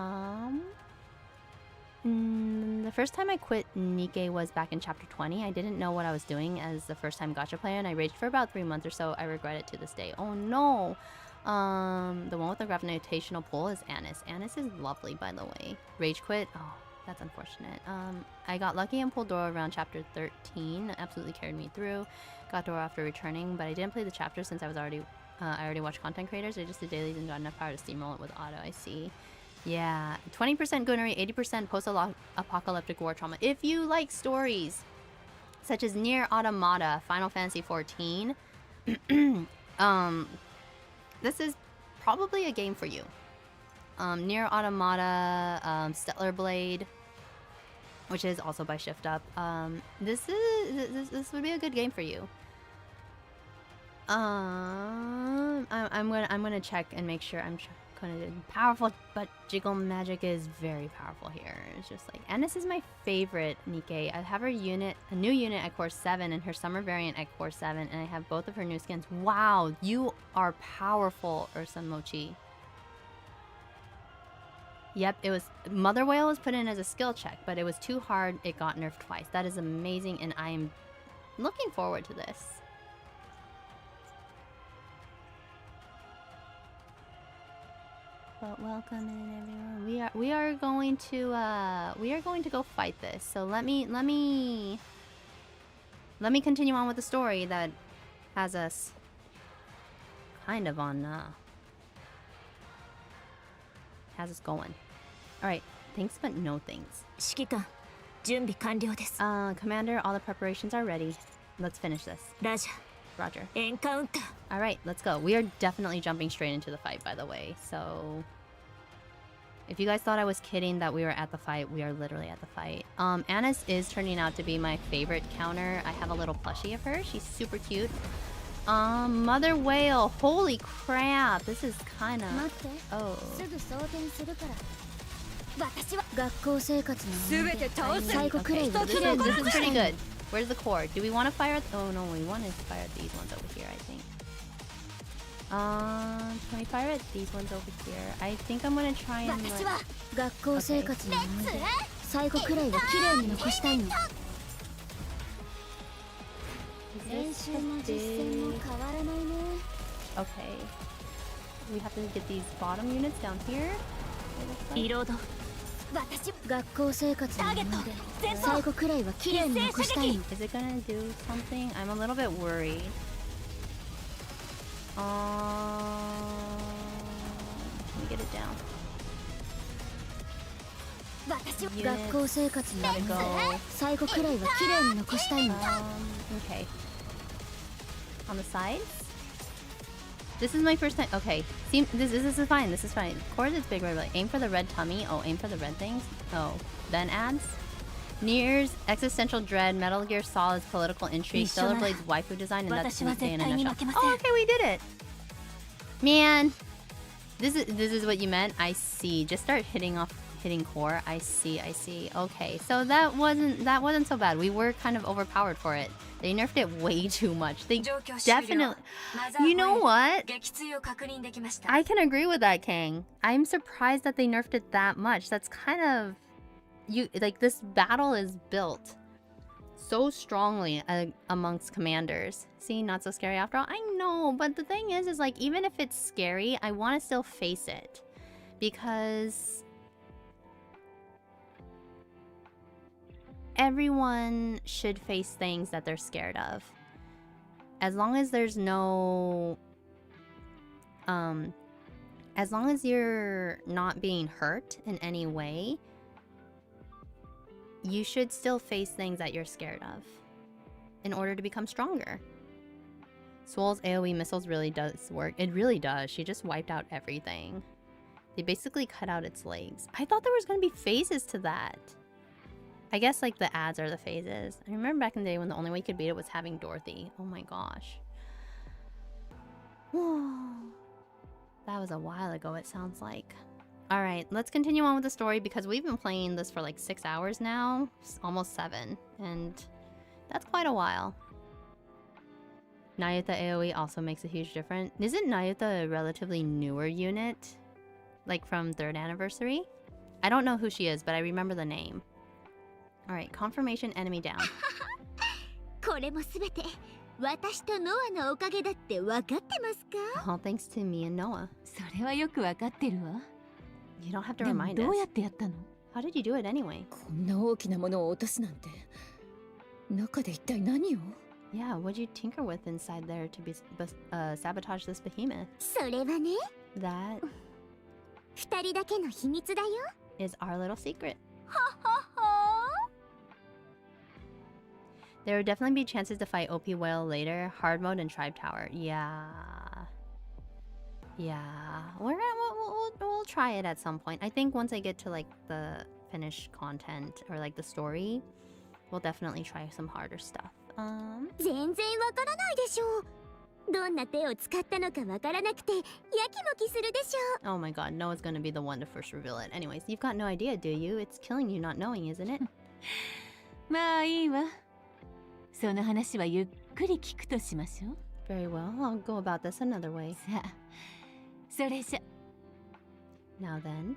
The first time I quit NIKKE was back in chapter 20. I didn't know what I was doing as the first time gacha player, and I raged for about 3 months or so. I regret it to this day. Oh no! The one with the gravitational pull is Annis. Annis is lovely, by the way. Rage quit? Oh, that's unfortunate. I got lucky and pulled Dora around chapter 13. Absolutely carried me through. Got Dora after returning, but I didn't play the chapter since I was already I already watched content creators. I just did dailies and got enough power to steamroll it with auto. I see. Yeah, 20% Gunnery, 80% post-apocalyptic war trauma. If you like stories such as Nier Automata, Final Fantasy XIV, this is probably a game for you. Nier Automata, Stellar Blade, which is also by Shift Up. This would be a good game for you. I'm gonna check and make sure I'm kind of powerful, but jiggle magic is very powerful here. It's just like, and this is my favorite NIKKE. I have her unit, a new unit at core 7 and her summer variant at core 7, and I have both of her new skins. Wow, you are powerful, Ursa Mochi. Yep, it was Mother Whale was put in as a skill check, but it was too hard. It got nerfed twice. That is amazing, and I am looking forward to this. But welcome in, everyone. We are going to go fight this. So let me continue on with the story that has us kind of on has us going. All right, thanks but no thanks. 指揮官、準備完了です。Commander, all the preparations are ready. Let's finish this. ラジャ、 Roger. エンカウンター。 All right, let's go. We are definitely jumping straight into the fight, by the way. So if you guys thought I was kidding that we were at the fight, we are literally at the fight. Annis is turning out to be my favorite counter. I have a little plushie of her. She's super cute. Mother Whale. Holy crap. This is kind of... Oh. 学校生活の最後くらいは This is pretty good. Where's the core? Do we want to fire at... Oh, no, we want to fire at these ones over here, I think. Can we fire at these ones over here? I think I'm gonna try and... 学校生活の思い出最後くらいは綺麗に残したいの練習も実践も変わらないね Okay. We have to get these bottom units down here. リロード。学校生活の思い出最後くらいは綺麗に残したいの Is it gonna do something? I'm a little bit worried. Can we get it down? 学校生活の思い出最後くらいは綺麗に残したいの Okay. On the sides? This is my first time. Okay. See, this is fine. This is fine. Of course it's big, right? Like, aim for the red tummy. Oh, aim for the red things. Oh, then ads. Nier's existential dread, Metal Gear Solid's political intrigue, Stellar Blade's waifu design, and that's the day in a nutshell. Oh, okay, we did it. Man, this is what you meant. I see. Just start hitting hitting core. I see. Okay, so that wasn't so bad. We were kind of overpowered for it. They nerfed it way too much. They definitely... You know what? I can agree with that, Kang. I'm surprised that they nerfed it that much. That's kind of... Like, this battle is built so strongly amongst commanders. See, not so scary after all. I know, but the thing is like, even if it's scary, I want to still face it. Because everyone should face things that they're scared of. As long as there's no... as long as you're not being hurt in any way, you should still face things that you're scared of in order to become stronger. Swole's AoE missiles really does work. It really does. She just wiped out everything. They basically cut out its legs. I thought there was going to be phases to that. I guess like the ads are the phases. I remember back in the day when the only way you could beat it was having Dorothy. Oh my gosh. That was a while ago, it sounds like. Alright, let's continue on with the story because we've been playing this for like 6 hours now. Almost 7. And that's quite a while. Nayuta AoE also makes a huge difference. Isn't Nayuta a relatively newer unit? Like from 3rd anniversary? I don't know who she is, but I remember the name. Alright, confirmation enemy down. これもすべて私とノアのおかげだって分かってますか? All thanks to me and Noah. それはよくわかってるわ。 You don't have to でも remind どう us. やってやったの? How did you do it anyway? こんな大きなものを落とすなんて。中で一体何を? Yeah, what'd you tinker with inside there to sabotage this behemoth? それはね、 That 二人だけの秘密だよ。 is our little secret. ははは。 There would definitely be chances to fight OP Whale later. Hard mode and Tribe Tower. Yeah. We'll try it at some point. I think once I get to like the finished content or like the story, we'll definitely try some harder stuff. 全然わからないでしょう。どんな手を使ったのかわからなくてやきもきするでしょう。 Oh my god, Noah's gonna be the one to first reveal it. Anyways, you've got no idea, do you? It's killing you not knowing, isn't it? まあいいわ。その話はゆっくり聞くとしましょう。 Very well, I'll go about this another way. さあ、それじゃ。 Now then.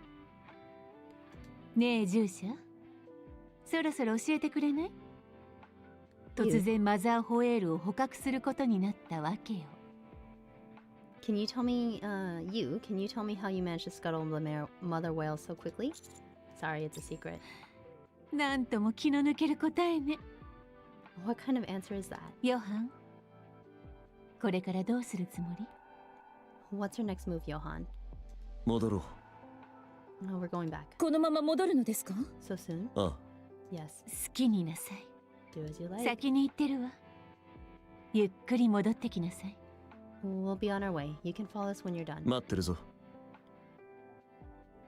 ねえ従者、そろそろ教えてくれない？突然マザーホエールを捕獲することになったわけよ。 Can you tell me, can you tell me how you managed to scuttle the mother whale so quickly? Sorry, it's a secret. なんとも気の抜ける答えね。 What kind of answer is that? ヨハン、これからどうするつもり？ What's your next move, Johan? 戻ろう。 No, we're going back. このまま戻るのですか? So soon? ああ。 Yes. 好きになさい。 Do as you like. 先に行ってるわ。ゆっくり戻ってきなさい。 We'll be on our way. You can follow us when you're done. 待ってるぞ。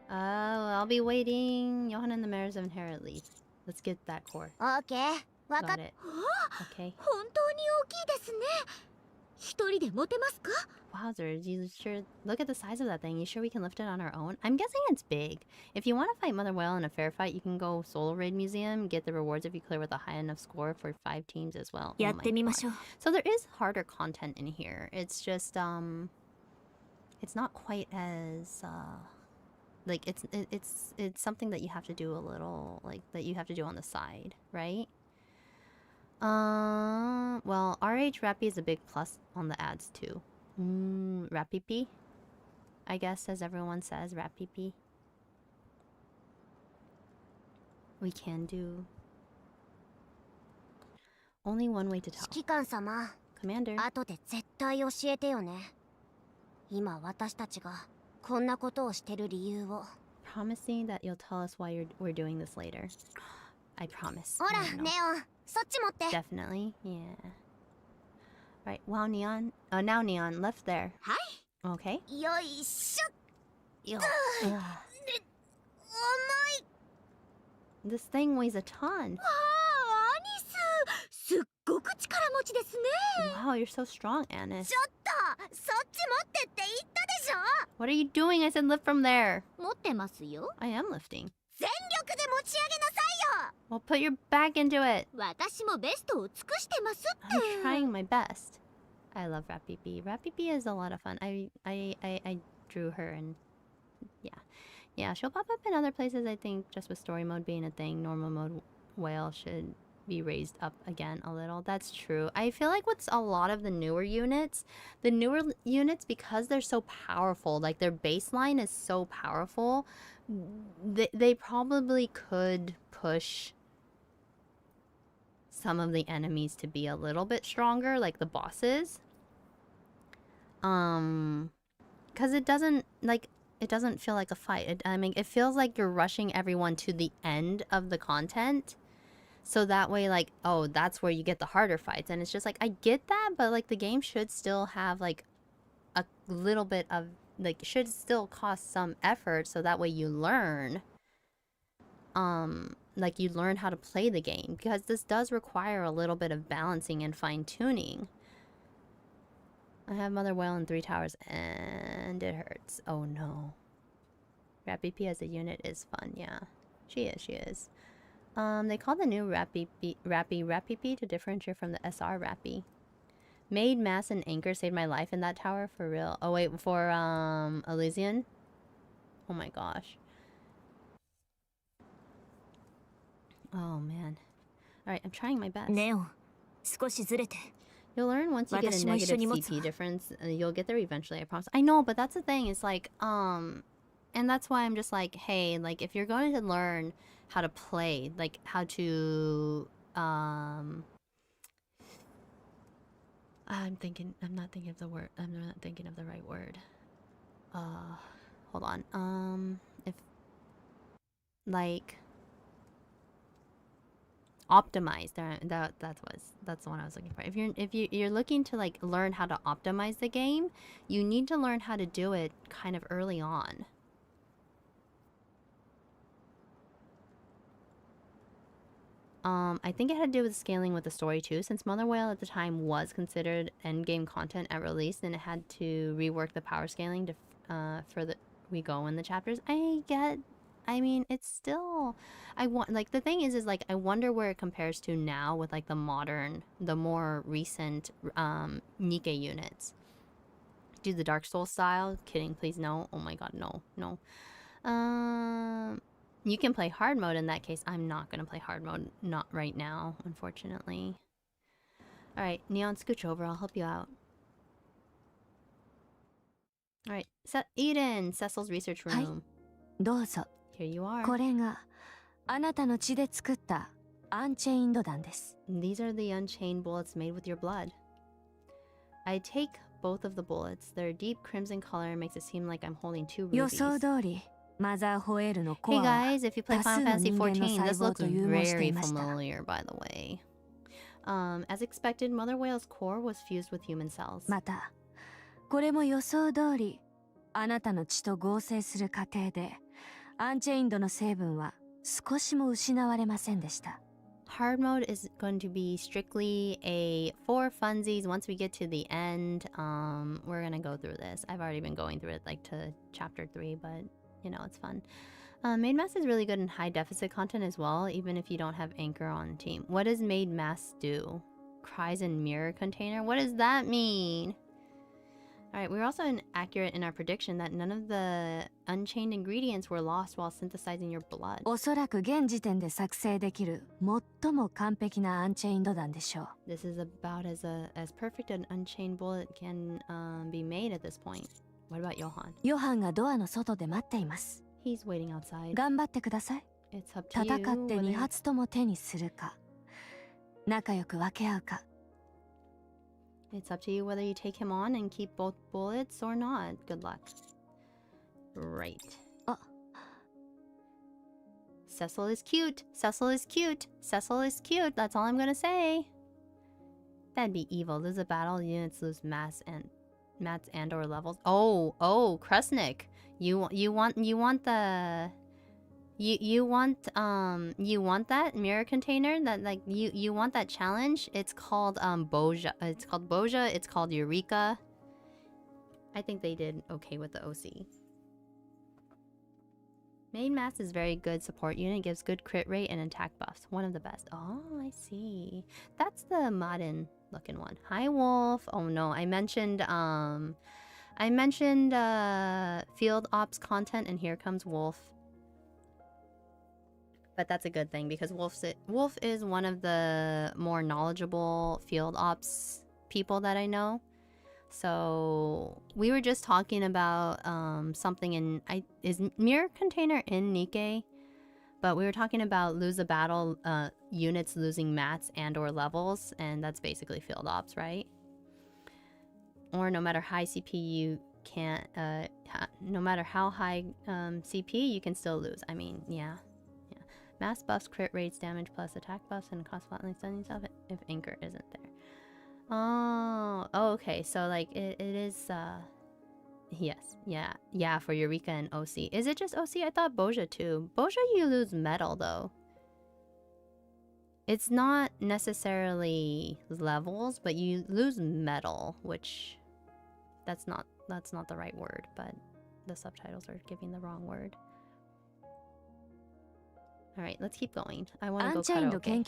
I'll be waiting. Johan and the Mares of Inherit leave. Let's get that core. オーケー、わかっ Got it. Okay. 本当に大きいですね。一人で持てますか? Wowzers, you sure... Look at the size of that thing. You sure we can lift it on our own? I'm guessing it's big. If you want to fight Mother Whale in a fair fight, you can go Solo Raid Museum, get the rewards if you clear with a high enough score for 5 teams as well. やってみましょう。 So there is harder content in here. It's just, it's not quite as, like, it's something that you have to do a little, like, that you have to do on the side, right? Well, RH Rappy is a big plus on the ads too. Rappy, I guess, as everyone says, Rappy. We can do only one way to talk. 指揮官様、 Commander. 後で絶対教えてよね。今私たちがこんなことをしてる理由を。 Promising that you'll tell us why we're doing this later. I promise. ほら、 No. ネオン、そっち持って。 Definitely, yeah. Right, wow, Neon. Now Neon, left there. はい。 Okay. よいしょ。 Ugh. 重い。 This thing weighs a ton. わあ、アニス、すっごく力持ちですね。 Wow, you're so strong, Anis. ちょっと、そっち持ってって言ったでしょ。 What are you doing? I said lift from there. 持ってますよ。 I am lifting. 全力で持ち上げなさいよ。 Well, put your back into it. 私もベストを尽くしてますって。 I'm trying my best. I love Rapipi. Rapipi is a lot of fun. I drew her and yeah, she'll pop up in other places. I think just with story mode being a thing, normal mode whale should be raised up again a little. That's true. I feel like with a lot of the newer units, because they're so powerful, like their baseline is so powerful, they probably could push some of the enemies to be a little bit stronger, like the bosses. Because it doesn't feel like a fight. I mean, it feels like you're rushing everyone to the end of the content. So that way, like, oh, that's where you get the harder fights. And it's just like, I get that, but like the game should still have like a little bit of, like, should still cost some effort so that way you learn. Like you learn how to play the game. Because this does require a little bit of balancing and fine-tuning. I have Mother Whale in 3 towers and it hurts. Oh no. Rapipi as a unit is fun, yeah. She is. They call the new Rapipi to differentiate from the SR Rappy. Made Mass and Anchor saved my life in that tower, for real. Oh wait, for Elysian? Oh my gosh. Oh man. Alright, I'm trying my best. ネオ、少しずれて。 You'll learn once you get a negative CP difference. You'll get there eventually, I promise. I know, but that's the thing. It's like, and that's why I'm just like, hey, like, if you're going to learn how to play, like, how to, I'm not thinking of the word. I'm not thinking of the right word. Hold on. If, like... optimize. That's the one I was looking for. If you're looking to like learn how to optimize the game, you need to learn how to do it kind of early on. I think it had to do with scaling with the story too, since Mother Whale at the time was considered endgame content at release, and it had to rework the power scaling to we go in the chapters. I mean, it's still... like, the thing is like, I wonder where it compares to now with, like, the more recent, NIKKE units. Do the Dark Souls style? Kidding, please, no. Oh my god, no. You can play hard mode in that case. I'm not gonna play hard mode. Not right now, unfortunately. Alright, Neon, scooch over. I'll help you out. Alright, Eden! Cecil's research room. どうぞ。 Here you are. これがあなたの血で作ったアンチェインド弾です。 These are the unchained bullets made with your blood. I take both of the bullets. Their deep crimson color makes it seem like I'm holding 2 rubies. 予想通り、マザーホエールのコ Hey アは guys, if you play 多数 Final の Fantasy 人間の XIV, 細 this 胞 looks と融合して very いました。 familiar, by the way. As expected, Mother Whale's core was fused with human cells. また、これも予想通り、あなたの血と合成する過程で、アンチェインドの成分は少しも失われませんでした。 Hard mode is going to be strictly a for funsies. Once we get to the end, we're gonna go through this. I've already been going through it like to chapter 3, but you know, it's fun. Made Mass is really good in high deficit content as well, even if you don't have Anchor on team. What does Made Mass do? Cries in mirror container? What does that mean? Alright, we were also inaccurate in our prediction that none of the unchained ingredients were lost while synthesizing your blood. おそらく現時点で作成できる最も完璧なアンチェインド弾でしょう。 This is about as perfect an unchained bullet can be made at this point. What about Johan? ヨハンがドアの外で待っています。 He's waiting outside. 頑張ってください。 It's up to you. 戦って2発とも手にするか、仲良く分け合うか。 It's up to you whether you take him on and keep both bullets or not. Good luck. Right. Cecil is cute. Cecil is cute. Cecil is cute. That's all I'm gonna say. That'd be evil. There's a battle. Units lose mass and or levels. Oh, Krusnik. You want that mirror container, that like you want that challenge? It's called Boja. It's called Boja. It's called Eureka. I think they did okay with the OC. Main mass is very good support unit, gives good crit rate and attack buffs. One of the best. Oh, I see. That's the modern looking one. Hi, Wolf. Oh no, I mentioned field ops content, and here comes Wolf. But that's a good thing because Wolf is one of the more knowledgeable field ops people that I know. So we were just talking about something in is mirror container in NIKKE, but we were talking about lose a battle units losing mats and or levels, and that's basically field ops, right? Or no matter high CP you can't no matter how high CP you can still lose. I mean, yeah. Mass buffs, crit rates, damage plus attack buffs, and cost flatly stunning stuff if anchor isn't there. Oh, okay. So like it is yes, yeah, for Eureka and OC. Is it just OC? I thought Boja too. Boja you lose metal though. It's not necessarily levels, but you lose metal, which that's not the right word, but the subtitles are giving the wrong word. Alright, let's keep going. I want to go karaoke.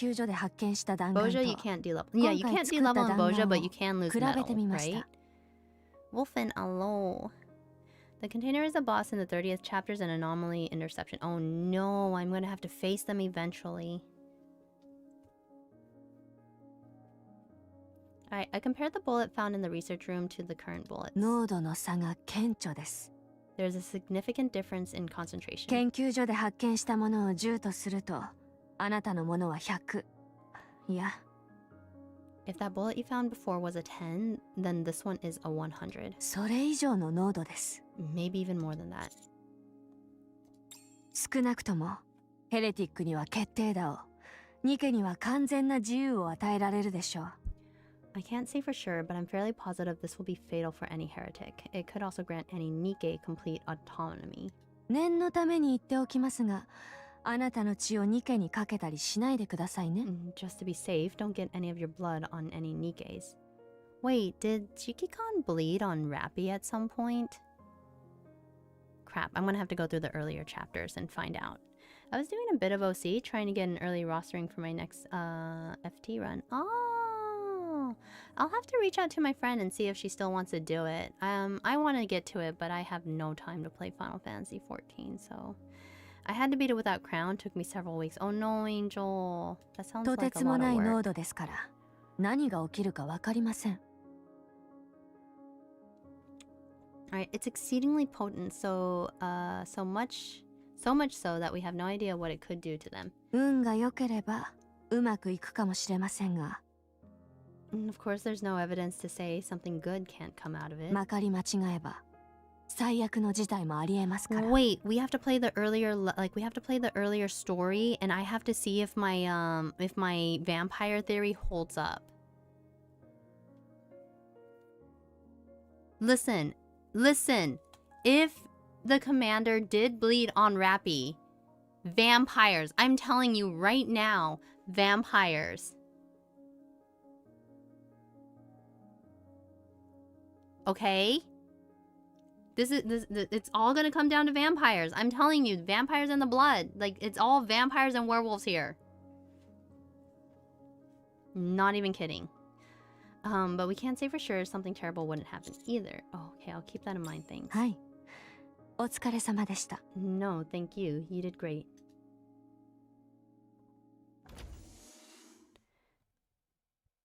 Boja, you can't de-level. Yeah, you can't de-level in Boja, but you can lose metal, right? Wolfen Allo. The container is a boss in the 30th chapters and anomaly interception. Oh no, I'm going to have to face them eventually. Alright, I compared the bullet found in the research room to the current bullets. There's a significant difference in concentration. 研究所で発見したものを10とすると、あなたのものは100。いや。If that bullet you found before was a 10, then this one is a 100. それ以上の濃度です。Maybe even more than that. 少なくとも、ヘレティックには決定打を、ニケには完全な自由を与えられるでしょう。I can't say for sure, but I'm fairly positive this will be fatal for any heretic. It could also grant any NIKKE complete autonomy. 念のために言っておきますが、あなたの血をニケにかけたりしないでくださいね。Just to be safe, don't get any of your blood on any NIKKEs. Wait, did Jiki-kan bleed on Rappy at some point? Crap, I'm gonna have to go through the earlier chapters and find out. I was doing a bit of OC, trying to get an early rostering for my next FT run. Oh, I'll have to reach out to my friend and see if she still wants to do it. I want to get to it, but I have no time to play Final Fantasy XIV, so I had to beat it without crown. Took me several weeks. Oh no, Angel. That sounds like a lot of work. とてつもない濃度ですから、何が起きるかわかりません。Alright, it's exceedingly potent, so much so that we have no idea what it could do to them. 運が良ければうまくいくかもしれませんが。And of course, there's no evidence to say something good can't come out of it. まかり間違えば最悪の事態もありえますから。Wait, we have to play the earlier story, and I have to see if my vampire theory holds up. Listen. If the commander did bleed on Rappy, vampires, I'm telling you right now, vampires. Okay? It's all gonna come down to vampires. I'm telling you, vampires in the blood. Like, it's all vampires and werewolves here. Not even kidding. But we can't say for sure something terrible wouldn't happen either. Oh, okay, I'll keep that in mind, thanks. はい。お疲れ様でした。No, thank you. You did great.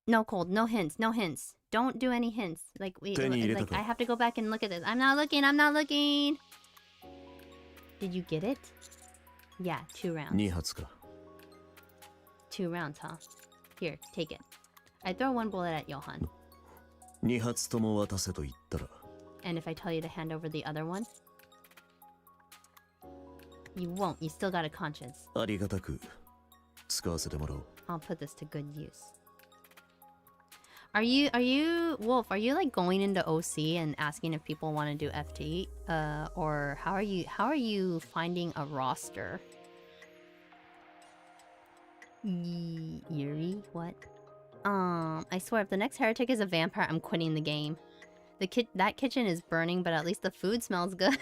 No, Cold. No hints. No hints. Don't do any hints. Like, I have to go back and look at this. I'm not looking. Did you get it? Yeah, 2 rounds. 2発か。 2 rounds, huh? Here, take it. I throw 1 bullet at Johan. 2発とも渡せと言ったら。 And if I tell you to hand over the other one? You won't. You still got a conscience. ありがたく使わせてもらおう。 I'll put this to good use. Are you Wolf, are you like going into OC and asking if people want to do FT? Or how are you finding a roster? Yuri, what? I swear if the next heretic is a vampire, I'm quitting the game. That kitchen is burning, but at least the food smells good.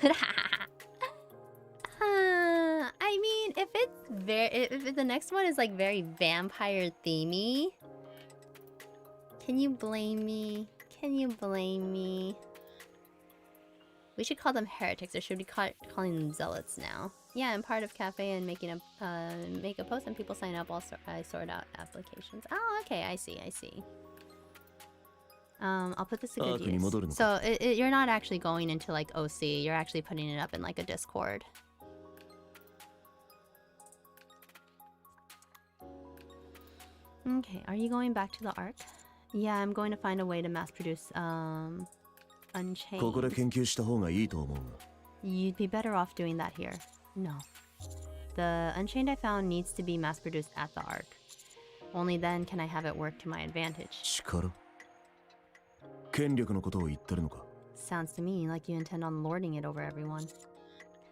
the next one is like very vampire themey. Can you blame me? Can you blame me? We should call them heretics, or should we calling them zealots now? Yeah, I'm part of Cafe and making a make a post and people sign up. Also, I sort out applications. Oh, okay, I see. I'll put this to good use. So you're not actually going into like OC. You're actually putting it up in like a Discord. Okay, are you going back to the Ark? Yeah, I'm going to find a way to mass produce Unchained. You'd be better off doing that here. No. The Unchained I found needs to be mass produced at the Ark. Only then can I have it work to my advantage. Sounds to me like you intend on lording it over everyone.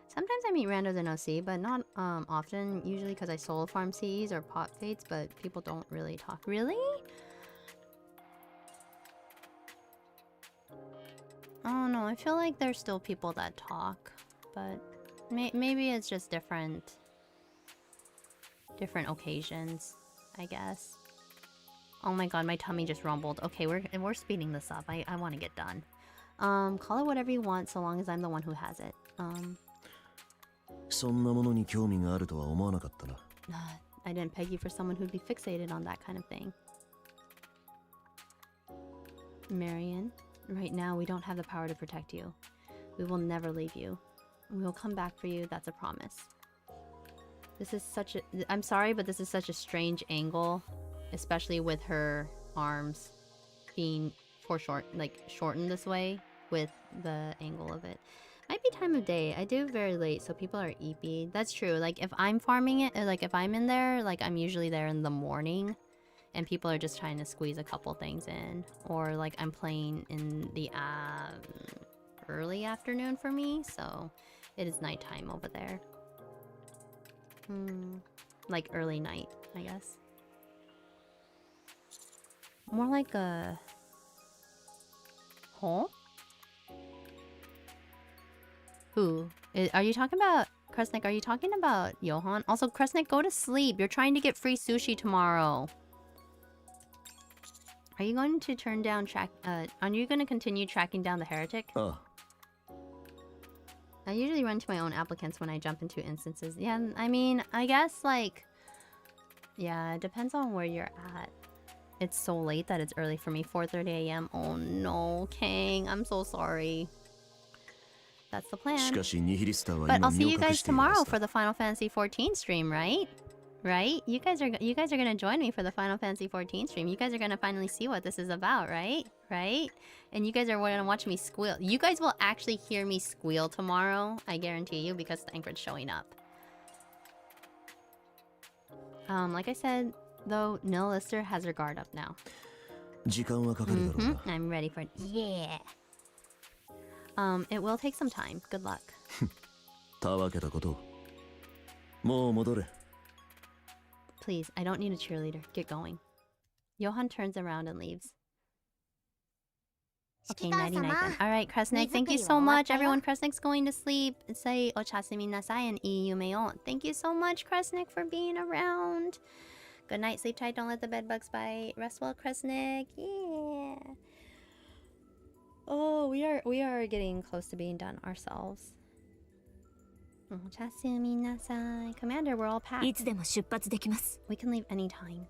Sometimes I meet randos in OC, but not often, usually because I solo farm Cs or pot fates, but people don't really talk. Really? Oh no, I feel like there's still people that talk, but maybe it's just different occasions, I guess. Oh my god, my tummy just rumbled. Okay, we're speeding this up. I want to get done. Call it whatever you want, so long as I'm the one who has it. I didn't peg you for someone who'd be fixated on that kind of thing. Marion, right now we don't have the power to protect you. We will never leave you. We will come back for you, that's a promise. This is such a... I'm sorry, but this is such a strange angle. Especially with her arms being shortened this way with the angle of it. Might be time of day. I do very late, so people are eepy. That's true. Like, if I'm farming it, like, if I'm in there, like, I'm usually there in the morning. And people are just trying to squeeze a couple things in. Or, like, I'm playing in the early afternoon for me. So, it is nighttime over there. Like, early night, I guess. More like a... Huh? Who? Are you talking about... Kresnik, are you talking about Johan? Also, Kresnik, go to sleep. You're trying to get free sushi tomorrow. Are you going to turn down are you going to continue tracking down the heretic? Oh. I usually run to my own applicants when I jump into instances. Yeah, I mean, I guess, like... Yeah, it depends on where you're at. It's so late that it's early for me. 4:30 a.m. Oh no, Kang. I'm so sorry. That's the plan. But I'll see you guys tomorrow for the Final Fantasy XIV stream, right? Right? You guys are gonna join me for the Final Fantasy XIV stream. You guys are gonna finally see what this is about, right? Right? And you guys are gonna watch me squeal. You guys will actually hear me squeal tomorrow. I guarantee you, because Thancred's showing up. Like I said, though, Nil Lister has her guard up now. I'm ready for it. Yeah. It will take some time. Good luck. Please, I don't need a cheerleader. Get going. Johan turns around and leaves. Okay, nighty night then. Alright, Kresnik, thank you so much. Everyone, Kresnik's going to sleep. Say ochasumi nasai and iyume. Thank you so much, Kresnik, for being around. Good night, sleep tight, don't let the bed bugs bite. Rest well, Kresnik. Yeah. Oh, we are getting close to being done ourselves. Ochasumi nasai. Commander, we're all packed. We can leave anytime.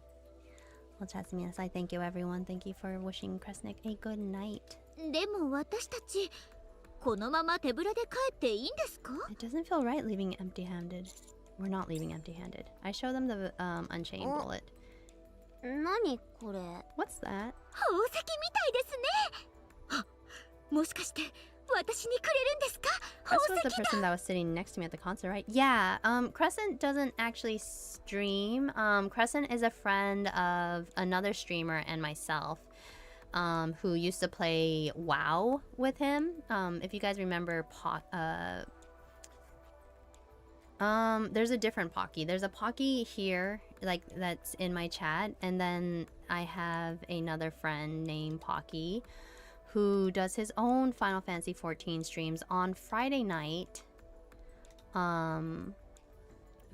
Ochasumi nasai. Thank you, everyone. Thank you for wishing Kresnik a good night. It doesn't feel right leaving empty-handed. We're not leaving empty-handed. I show them the Unchained bullet. What's that? This was the person that was sitting next to me at the concert, right? Yeah, Crescent doesn't actually stream. Crescent is a friend of another streamer and myself, who used to play WoW with him. If you guys remember, there's a different Pocky. There's a Pocky here, like, that's in my chat, and then I have another friend named Pocky, who does his own Final Fantasy XIV streams on Friday night,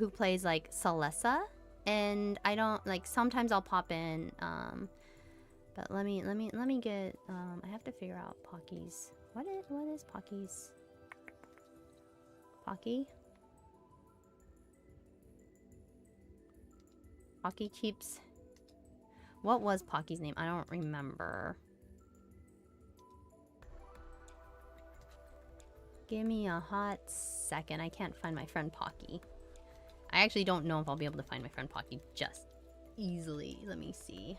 who plays like Celessa, and I don't like. Sometimes I'll pop in. But let me get. I have to figure out Pocky's. What is Pocky's? Pocky. Pocky keeps. What was Pocky's name? I don't remember. Give me a hot second. I can't find my friend Pocky. I actually don't know if I'll be able to find my friend Pocky just easily. Let me see.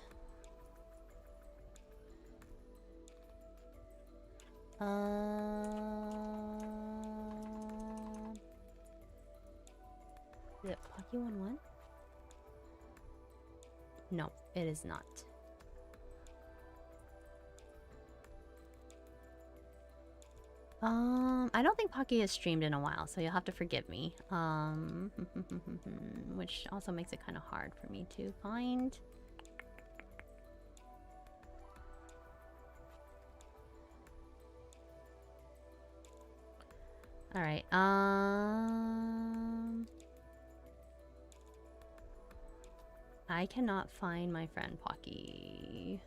Is it Pocky 1-1? No, it is not. I don't think Pocky has streamed in a while, so you'll have to forgive me. Which also makes it kind of hard for me to find. All right. I cannot find my friend Pocky.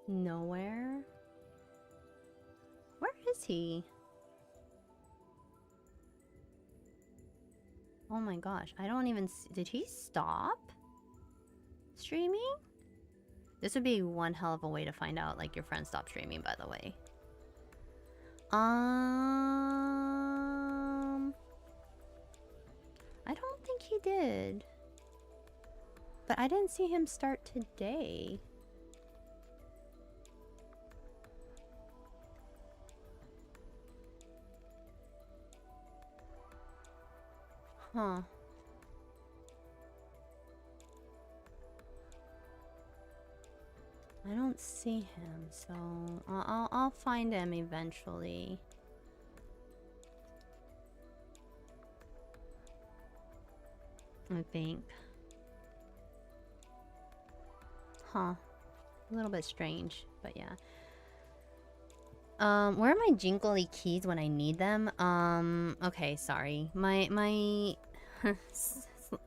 Nowhere. Where is he? Oh my gosh, I don't even see. Did he stop streaming? This would be one hell of a way to find out, like, your friend stopped streaming, by the way. I don't think he did. But I didn't see him start today. Huh. I don't see him, so I'll find him eventually. I think. Huh. A little bit strange, but yeah. Where are my jingly keys when I need them? Okay, sorry. My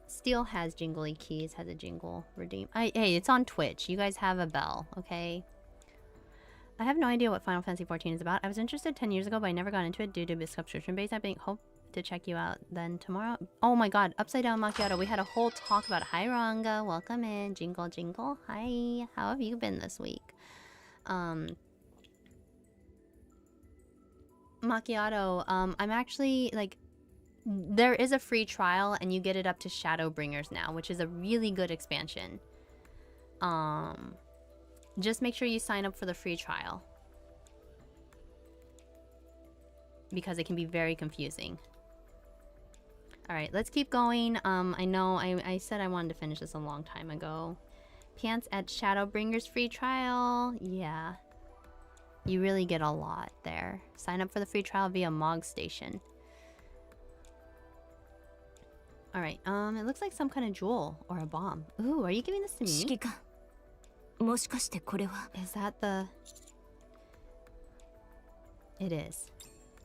Steel has jingly keys, has a jingle redeem. Hey, it's on Twitch. You guys have a bell, okay? I have no idea what Final Fantasy XIV is about. I was interested 10 years ago, but I never got into it due to the subscription base. I hope to check you out then tomorrow. Oh my god, Upside Down Macchiato. We had a whole talk about it. Hi, Ranga. Welcome in. Jingle, jingle. Hi. How have you been this week? Macchiato, I'm actually, like, there is a free trial and you get it up to Shadowbringers now, which is a really good expansion. Just make sure you sign up for the free trial, because it can be very confusing. Alright, let's keep going. I know I said I wanted to finish this a long time ago. Pants at Shadowbringers free trial. Yeah. You really get a lot there. Sign up for the free trial via Mog Station. Alright, it looks like some kind of jewel or a bomb. Ooh, are you giving this to me? 指揮官、もしかしてこれは Is that the... It is.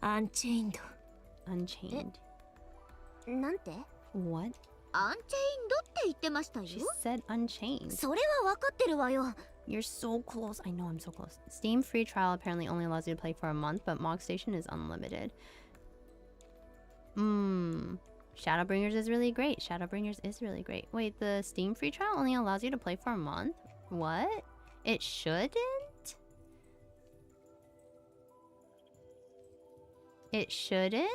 Unchained. Unchained. なんて What? アンチェインドって言ってましたよ。 She said unchained. それは分かってるわよ。 You're so close. I know I'm so close. Steam free trial apparently only allows you to play for a month, but Mog Station is unlimited. Shadowbringers is really great. Shadowbringers is really great. Wait, the Steam free trial only allows you to play for a month? What? It shouldn't? It shouldn't?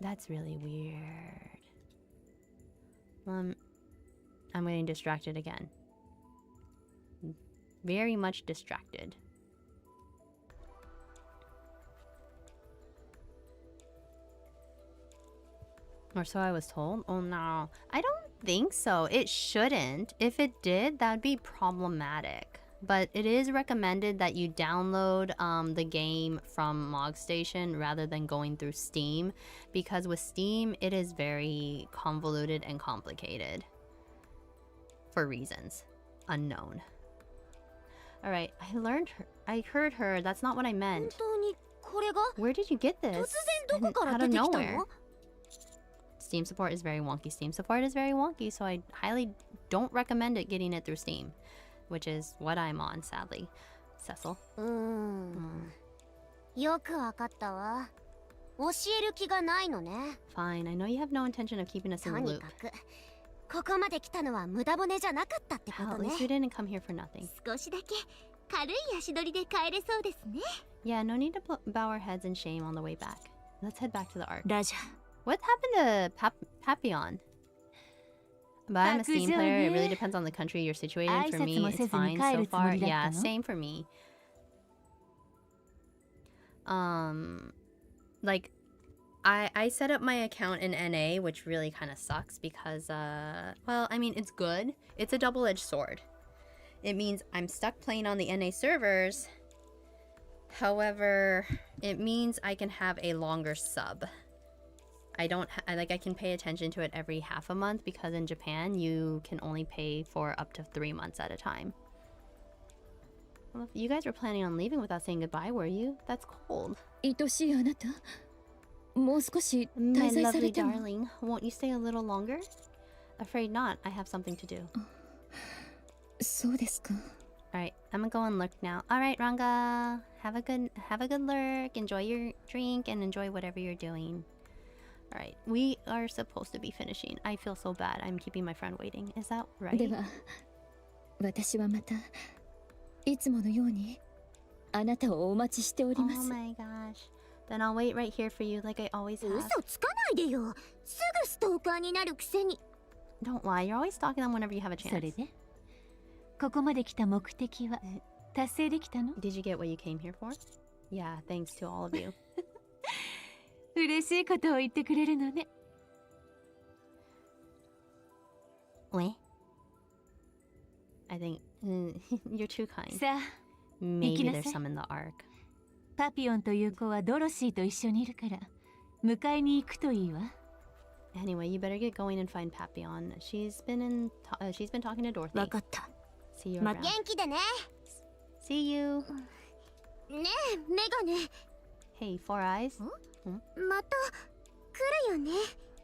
That's really weird. I'm getting distracted again. Very much distracted. Or so I was told. Oh no. I don't think so. It shouldn't. If it did, that would be problematic. But it is recommended that you download the game from MogStation rather than going through Steam, because with Steam it is very convoluted and complicated for reasons unknown. All right, I heard her. That's not what I meant. 本当にこれが Where did you get this? 突然どこから Out 出 of てきた nowhere. の？ Steam support is very wonky. Steam support is very wonky, so I highly don't recommend it getting it through Steam, which is what I'm on, sadly. Cecil. よくわかったわ。教える気がないのね。 Fine, I know you have no intention of keeping us in と the に loop. かくここまで来たのは無駄骨じゃなかったってこ Hell, と at ね。 least we didn't come here for nothing. 少しだけ軽い足取りで帰れそうですね。 Yeah, no need to bow our heads in shame on the way back. Let's head back to the arc. ラジャ What happened to Papillon? But I'm a Steam player. It really depends on the country you're situated in. For me, it's fine so far. Yeah, same for me. Like, I set up my account in NA, which really kind of sucks because, well, I mean, it's good. It's a double-edged sword. It means I'm stuck playing on the NA servers. However, it means I can have a longer sub. I can pay attention to it every half a month, because in Japan you can only pay for up to 3 months at a time. Well, if you guys were planning on leaving without saying goodbye, were you? That's cold. 愛しいあなた、もう少し My 滞在さ lovely れても。 darling, won't you stay a little longer? Afraid not. I have something to do. そうですか。 Alright, I'm gonna go and lurk now. Alright, Ranga. Have a good lurk. Enjoy your drink and enjoy whatever you're doing. Alright, we are supposed to be finishing. I feel so bad. I'm keeping my friend waiting. Is that right? では、私はまたいつものようにあなたをお待ちしておりま Oh す。 my gosh. Then I'll wait right here for you like I always have. 嘘つかないでよ。すぐストーカーになるくせに。 Don't lie. You're always stalking them whenever you have a それ chance. でここまで来た目的は達成できたの？ Did you get what you came here for? Yeah, thanks to all of you. 嬉しいことを言ってくれるのね。 Wait. I think you're too kind. さあ、 Maybe there's 行きなさい。 some in the arc. パピオンという子はドロシーと一緒にいるから迎えに行くといいわ。 Anyway, you better get going and find Papillon. She's been talking to Dorothy. わかった。 See you ま around. 元気でね。 See you. ねえ、メガネ。 Hey, Four Eyes. また来るよね。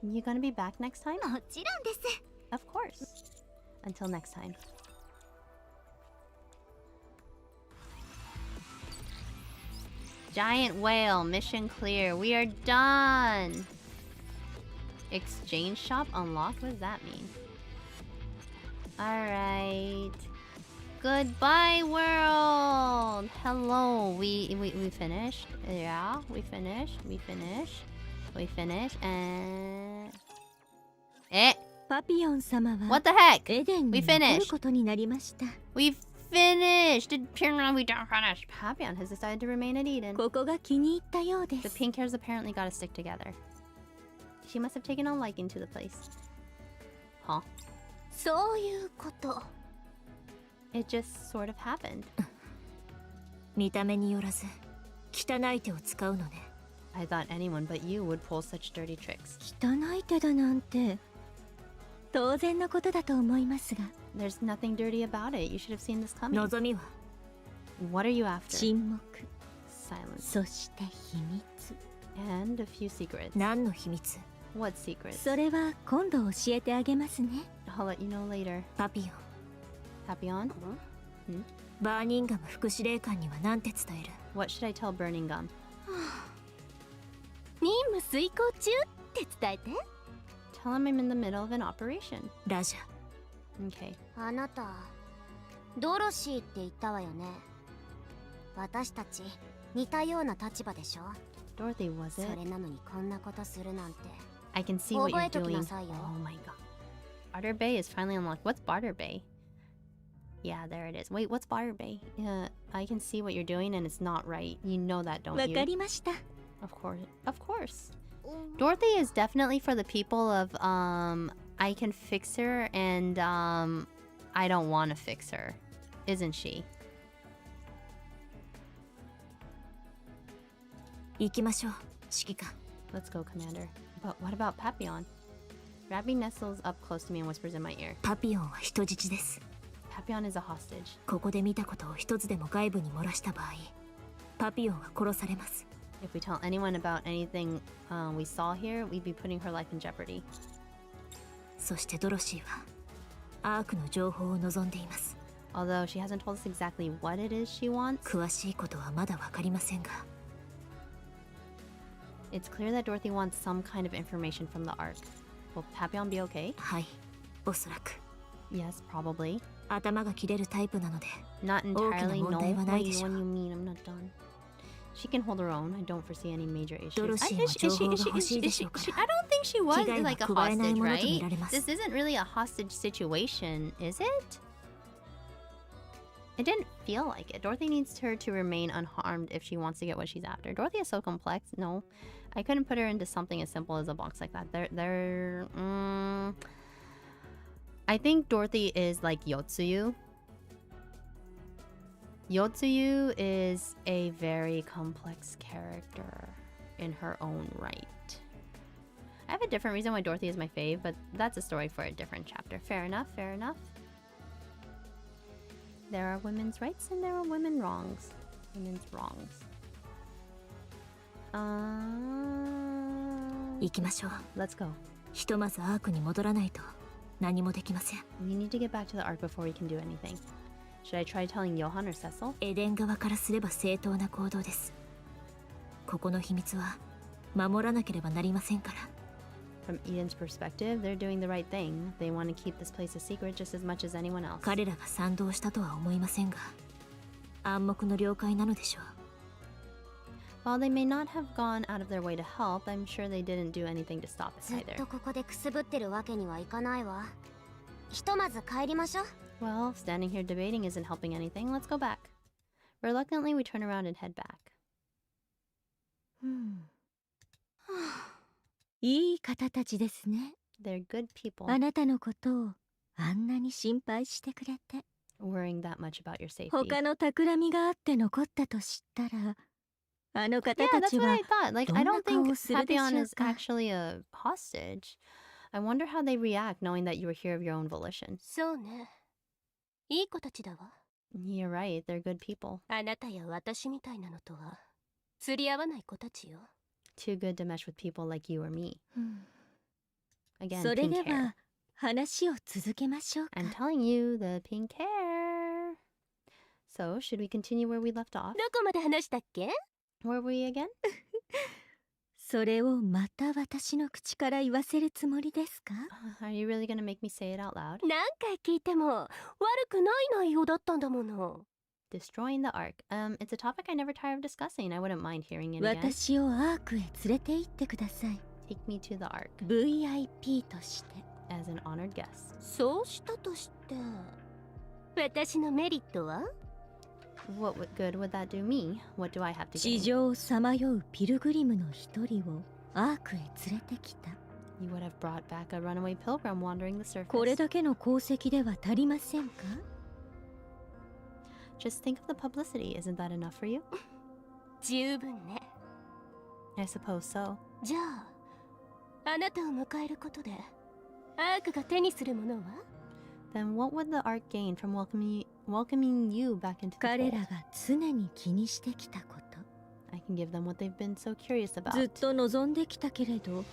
You gonna be back next time? もちろんです。 Of course. Until next time. Giant whale, mission clear. We are done. Exchange shop unlocked? What does that mean? Alright. Goodbye, world! Hello. We finished. Yeah, we finished. We finished. And... Eh! パピヨン様は What the heck? エデン We に残 finished. ることになりました。 We finished! We don't finish. Papillon has decided to remain at Eden. ここが気に入ったようで The す。 pink hairs apparently gotta stick together. She must have taken a liking to the place. Huh? そういうこと。 It just sort of happened. 見た目によらず汚い手を使うのね。 I thought anyone but you would pull such dirty tricks. 汚い手だなんて当然のことだと思いますが。 There's nothing dirty about it. You should have seen this coming. 望みは What are you after? 沈黙、 Silence. そして秘密。 And a few secrets. 何の秘密？ What secrets? それは今度教えてあげますね。 I'll let you know later. パピヨン、 Papillon? バーニンガム副司令官には何て伝える？ What should I tell Burning Gum? 任務遂行中って伝えて。 Tell him I'm in the middle of an operation. ラジャ。 Okay. あなた、ドロシーって言ったわよね。私たち似たような立場でしょ。 Dorothy, was そ it? れなのにこんなことするなんて。 I can see what you're 覚えとき doing. なさいよ。 Oh my god. Barter Bay is finally unlocked. What's Barter Bay? Yeah, there it is. Wait, what's Barter Bay? I can see what you're doing and it's not right. You know that, don't わ you? かりました。 Of course. Of course. Dorothy is definitely for the people of I can fix her and I don't want to fix her. Isn't she? 行きましょう、指揮官。 Let's go, Commander. But what about Papillon? Rabi nestles up close to me and whispers in my ear. パピオンは人質です。 Papillon is a hostage. ここで見たことを一つでも外部に漏らした場合、パピオンは殺されます。 If we tell anyone about anything we saw here, we'd be putting her life in jeopardy. そしてドロシーはアークの情報を望んでいます。 Although she hasn't told us exactly what it is she wants, 詳しいことはまだわかりませんが、 it's clear that Dorothy wants some kind of information from the Ark. Will Papillon be okay? はい、おそらく。 Yes, probably. 頭が切れるタイプなので、 Not entirely. No, 大きな問題はないで what しょう。 do you mean? I'm not done. She can hold her own. I don't foresee any major issues. ドロシーも情報が欲しいでしょうか I ら。 don't think she was 危害は like a 加えない hostage, ものと見 right? られます。 This isn't really a hostage situation, is it? It didn't feel like it. Dorothy needs her to remain unharmed if she wants to get what she's after. Dorothy is so complex. No, I couldn't put her into something as simple as a box like that. I think Dorothy is like Yotsuyu. Yotsuyu is a very complex character in her own right. I have a different reason why Dorothy is my fave, but that's a story for a different chapter. Fair enough, fair enough. There are women's rights and there are women's wrongs. Women's wrongs. 行きましょう。 Let's go. ひとまずアークに戻らないと何もできません。 We need to get back to the Ark before we can do anything. Should I try telling Johan or Cecil? エデン側からすれば正当な行動です。ここの秘密は守らなければなりませんから。 From Eden's perspective, they're doing the right thing. They want to keep this place a secret just as much as anyone else. 彼らが賛同したとは思いませんが、暗黙の了解なのでしょう。 While they may not have gone out of their way to help, I'm sure they didn't do anything to stop it ずっ either. とここでくすぶってるわけにはいかないわ。ひとまず帰りましょう。 Well, standing here debating isn't helping anything. Let's go back. Reluctantly, we turn around and head back. いい方たちですね。 They're good people, あなたのことをあんなに心配してくれて。 worrying that much about your safety. 他の企みがあって残ったと知ったら、あの方 Yeah, た that's ち what は I thought. Like, I どんな don't 顔 think をするでしょう Papillon is か。 actually a hostage. I wonder how they react knowing that you were here of your own volition. そうね。いい子たちだわ。 You're right, they're good people. あなたや私みたいなのとは釣り合わない子たちよ。 Too good to mesh with people like you or me. Again, それ pink で hair. は話を続けましょうか。 I'm telling you, the pink hair. So, should we continue where we left off? どこまで話したっけ？ Where were we again? それをまた私の口から言わせるつもりですか？ Are you really gonna make me say it out loud? 何回聞いても悪くない内容だったんだもの。 Destroying the Ark. It's a topic I never tire of discussing. I wouldn't mind hearing it again. 私をアークへ連れて行ってください。 Take me to the Ark VIP として。 as an honored guest. そうしたとして私のメリットは？ What good would that do me? What do I have to 地 gain? 上をさまようピルグリムの一人をアークへ連れてきた。 You would have brought back a runaway pilgrim wandering the surface. これだけの功績では足りませんか？ Just think of the publicity. Isn't that enough for you? 十分ね。 I suppose so. じゃああなたを迎えることでアークが手にするものは？ Then what would the Ark gain from welcoming you back into the 彼 fold? らが常に気にしてきたこと。 I can give them what they've been so curious ずっ about. と望んできたけれど、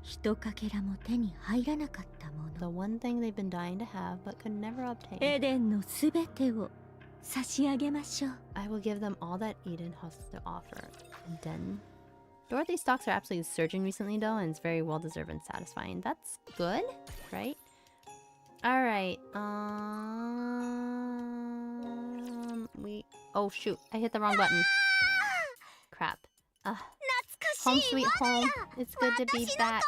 ひとかけらも手に入らなかったも The の。 one thing they've been dying to have but could never obtain. エデンのすべてを差し上げましょう。 I will give them all that Eden has to offer. And then Dorothy's stocks are absolutely surging recently though, and it's very well deserved and satisfying. That's good, right? Alright, oh shoot, I hit the wrong button. Crap. Home sweet home. It's good to be back.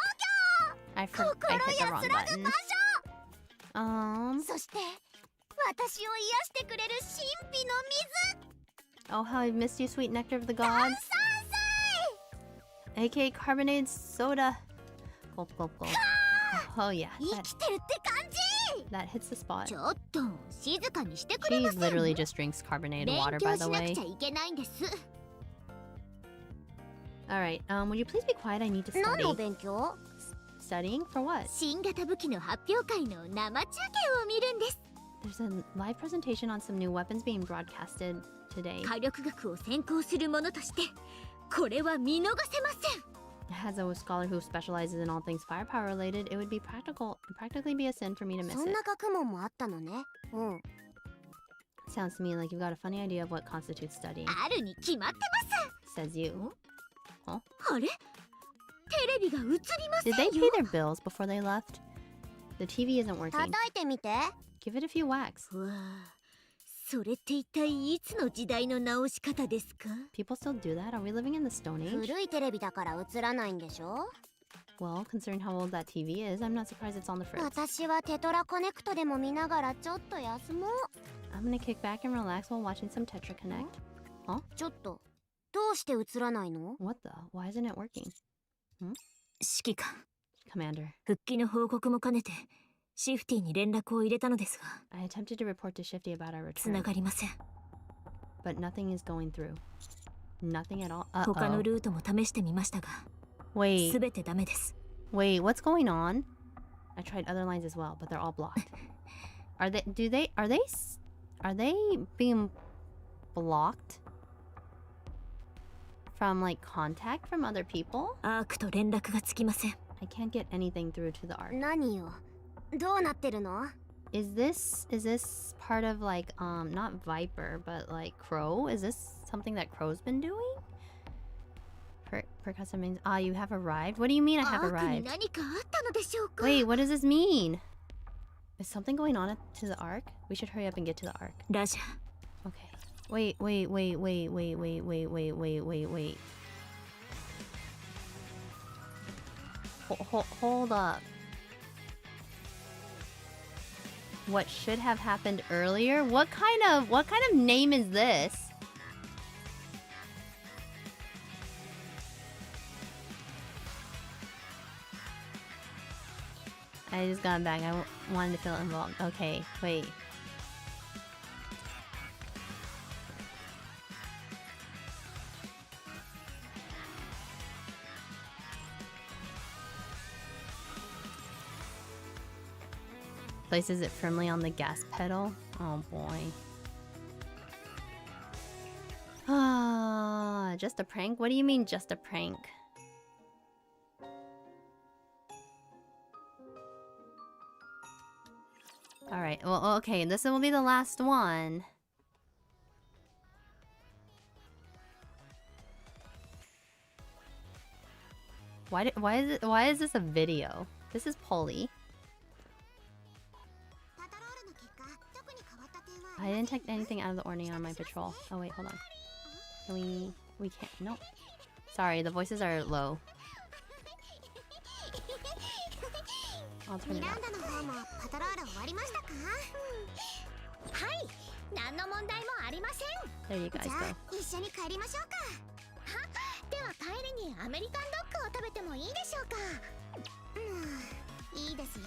I hit the wrong button. そして私を癒してくれる神秘の水。 Oh, how I missed you, sweet nectar of the gods. AKA carbonated soda. Gulp, gulp, gulp. Oh yeah, 生きてるって感じ。 that hits the spot. ちょっと静かにしてくれ She ません？ literally just drinks carbonated 勉 water, 強 by し the なく way. ちゃいけないんです。Alright, would you please be quiet? I need to 何 study. の勉強？ Studying for what? 新型武器の発表会の生中継を見るんです。 There's a live presentation on some new weapons being broadcasted today. 火力学を専攻する者としてこれは見逃せません。 As a scholar who specializes in all things firepower related, it would be practically be a sin for me to miss そん it. な学問もあったのね。うん。 Sounds to me like you've got a funny idea of what constitutes studying. あるに決まってます。 Says you. あれ？テレビが映りませ Did ん they よ。 pay their bills before they left? The TV isn't working. 叩いてみて。 Give it a few whacks. わあ、それって一体いつの時代の直し方ですか？ People still do that? Are we living in the Stone Age? 古いテレビだから映らないんでしょ？ Well, considering how old that TV is, I'm not surprised it's on the fritz. 私はテトラコネクトでも見ながらちょっと休もう。 I'm gonna kick back and relax while watching some Tetra Connect. ちょっと、どうして映らないの？ What the? Why isn't it working? 指揮官、 Commander, 復帰の報告も兼ねてシフティに連絡を入れたのですが I attempted to report to Shifty about our 繋 return, がりません。 but nothing is going through. Nothing at all. 他の Uh-oh. ルートも試してみましたが Wait, 全てダメです。 wait, what's going on? I tried other lines as well, but they're all blocked. Are they being blocked from like contact from other people? アークと連絡がつきません。 I can't get anything through to the arc. 何よ。どうなってるの？ Is this part of like not Viper but like Crow? Is this something that Crow's been doing? Percussive means you have arrived? What do you mean I ア have ークに arrived? 何かあったのでしょうか？ Wait, what does this mean? Is something going on to the arc? We should hurry up and get to the arc. ラジャー。 Okay. Wait. Hold up. What should have happened earlier? What kind of name is this? I just got back. I wanted to feel involved. Okay, wait. Places it firmly on the gas pedal. Oh boy. Just a prank? What do you mean just a prank? Alright, well, okay, this will be the last one. Why is this a video? This is Polly. I didn't detect anything out of the ordinary on my patrol. Oh wait, hold on. Can we can't, no. Sorry, the voices are low. I'll turn it ミラ up. ンダの方もパトロール終わりましたか？はい、何の問題もありません。 There you guys じゃ go. あ一緒に帰りましょうか。は、では帰りにアメリカンドッグを食べてもいいでしょうか？いいですよ。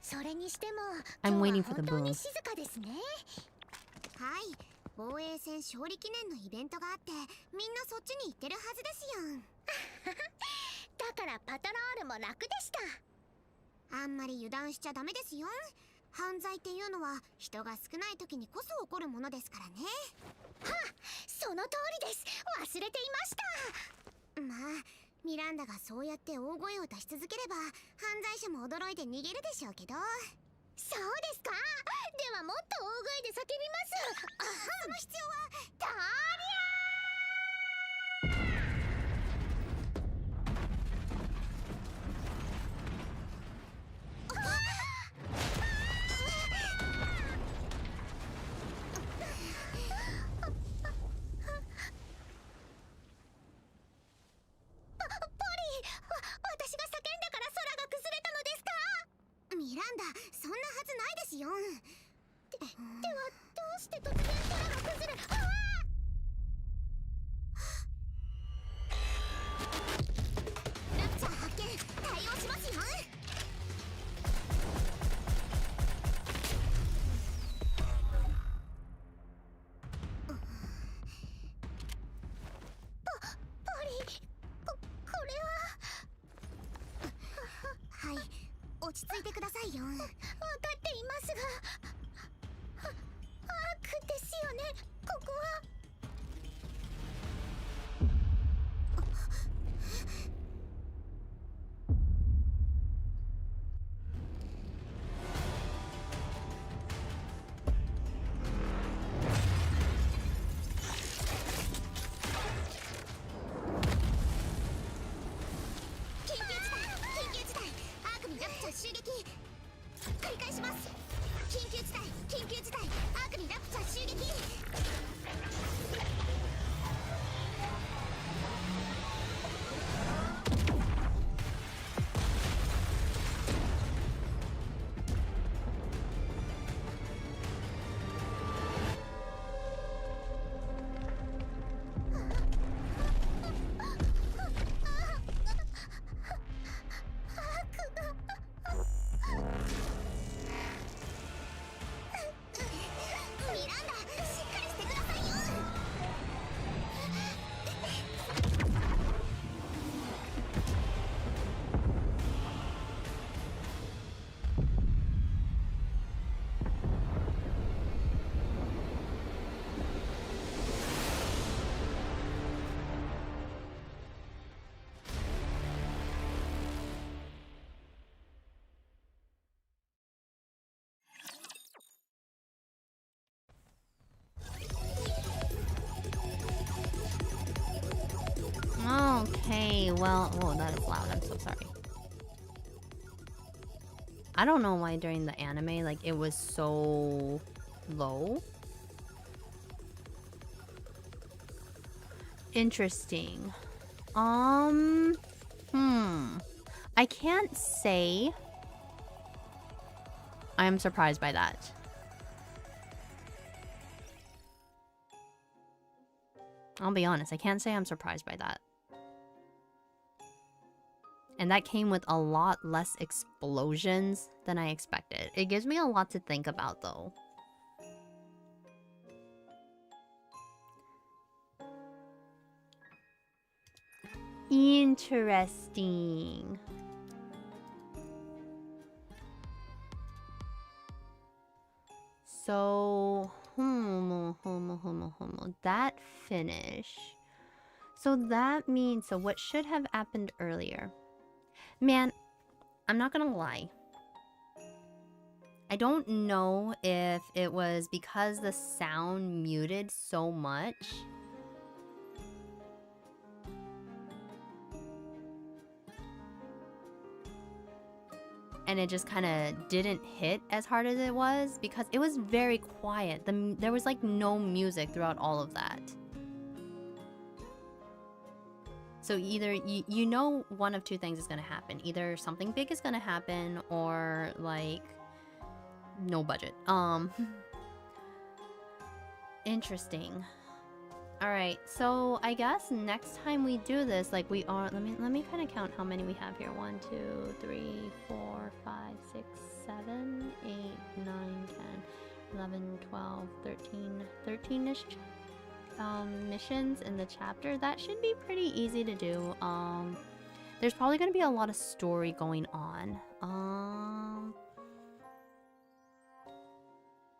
それにしても I'm 今 waiting 日 for は the 本当に boom. 静かですね。はい、防衛戦勝利記念のイベントがあってみんなそっちに行ってるはずですよ。だからパトロールも楽でした。あんまり油断しちゃダメですよ。犯罪っていうのは人が少ない時にこそ起こるものですからね。はあ、その通りです。忘れていました。まあミランダがそうやって大声を出し続ければ犯罪者も驚いて逃げるでしょうけど。そうですか。ではもっと大声で叫びます。その必要はとり私が叫んだから空が崩れたのですか？ミランダ、そんなはずないですよ。ではどうして突然空が崩れ？ルプチャー発見、対応します。ち着いてくださいよ。分かっていますが、アークですよね、ここは。Okay, well, oh, that is loud. I'm so sorry. I don't know why during the anime, like, it was so low. Interesting. I can't say I'm surprised by that. I'll be honest, I can't say I'm surprised by that. And that came with a lot less explosions than I expected. It gives me a lot to think about, though. Interesting. So, that finish. So that means, so what should have happened earlier? Man, I'm not gonna lie. I don't know if it was because the sound muted so much. And it just kind of didn't hit as hard as it was because it was very quiet. There was like no music throughout all of that. So either you know one of two things is going to happen. Either something big is going to happen or like no budget. Interesting. All right. So I guess next time we do this, like we are, let me kind of count how many we have here. 1, 2, 3, 4, 5, 6, 7, 8, 9, 10, 11, 12, 13, 13-ish missions in the chapter. That should be pretty easy to do. There's probably going to be a lot of story going on.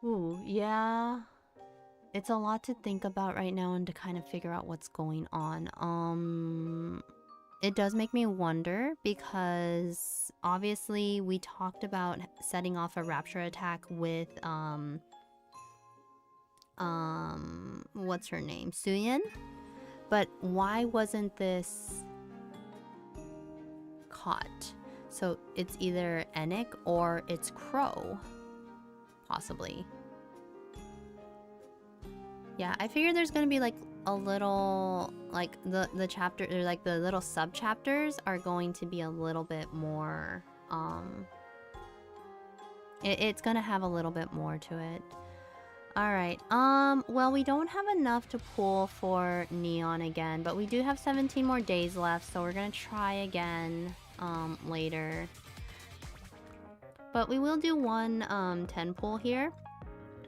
Ooh, yeah. It's a lot to think about right now and to kind of figure out what's going on. It does make me wonder because obviously we talked about setting off a rapture attack with what's her name? Suyin? But why wasn't this caught? So it's either NIKKE or it's Crow. Possibly. Yeah, I figured there's gonna be like a little, like the chapter, or like the little sub chapters are going to be a little bit more, it's gonna have a little bit more to it. All right, well, we don't have enough to pull for Neon again, but we do have 17 more days left, so we're gonna try again, later. But we will do one, 10 pull here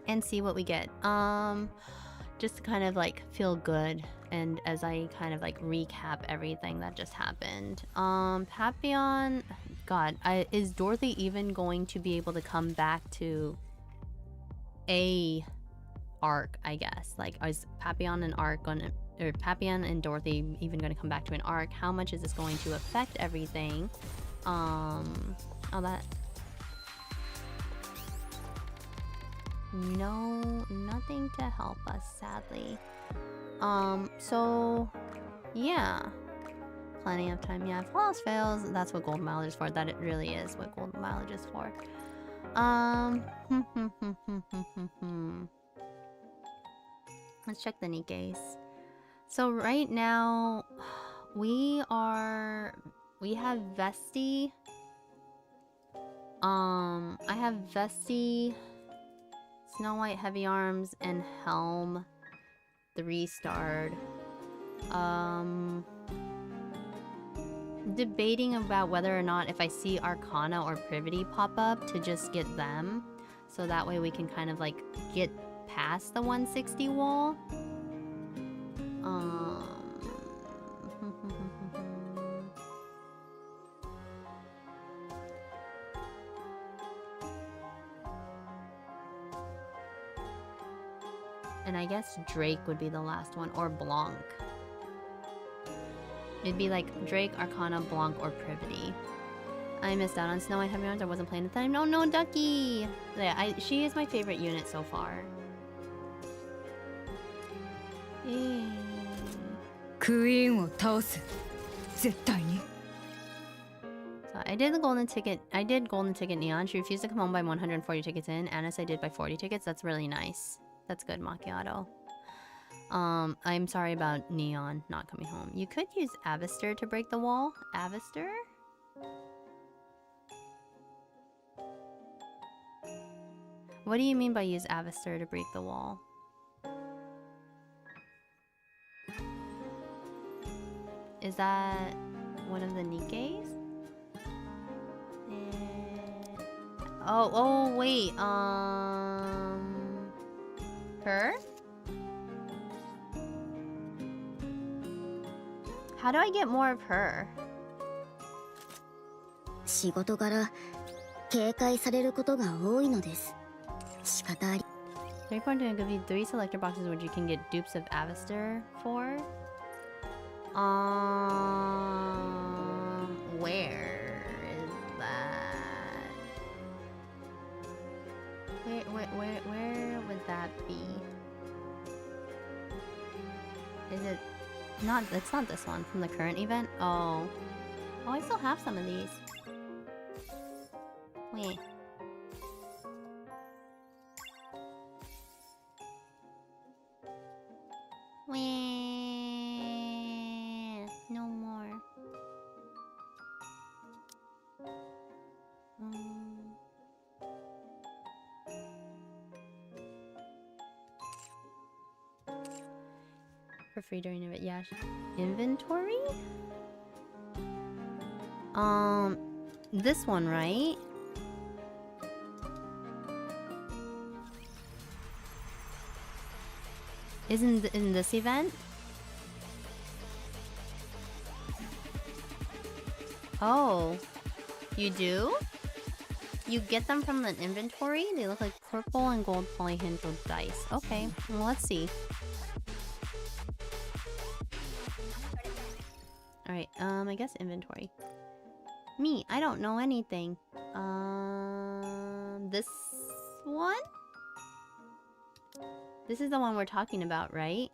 and see what we get. Just to kind of like feel good and as I kind of like recap everything that just happened. Papillon, God, is Dorothy even going to be able to come back to a arc, I guess? Like, is Papillon and Arc gonna, or Papillon and Dorothy even gonna come back to an arc? How much is this going to affect everything? Oh, that... No, nothing to help us, sadly. So, yeah. Plenty of time. Yeah, if all else fails, that's what gold mileage is for. That it really is what gold mileage is for. Let's check the Nikkes. So right now, we have Vesti. I have Vesti, Snow White, Heavy Arms, and Helm 3-starred. Debating about whether or not if I see Arcana or Privity pop up to just get them. So that way we can kind of like get past the 160 wall. And I guess Drake would be the last one, or Blanc. It'd be like Drake, Arcana, Blanc, or Privity. I missed out on Snow White Heavy Arms. I wasn't playing at the time. No, no, Ducky! Yeah, she is my favorite unit so far. Yay. So I did the golden ticket. I did golden ticket Neon. She refused to come home by 140 tickets in. Anis I did by 40 tickets. That's really nice. That's good, Macchiato. I'm sorry about Neon not coming home. You could use Avister to break the wall. Avister? What do you mean by use Avister to break the wall? Is that one of the Nikkes? Oh, wait, her? How do I get more of her? 仕事柄警戒されることが多いのです。仕方あり。They're going to give you 3 selector boxes which you can get dupes of Avister for. Where is that? Where would that be? Is it not? It's not this one from the current event. Oh, I still have some of these. Wait. No more. For free during it, yeah. Inventory? This one, right? Isn't in this event? Oh, you do? You get them from the inventory? They look like purple and gold polyhedral dice. Okay, well, let's see. Alright, I guess inventory. Me, I don't know anything. This one? This is the one we're talking about, right?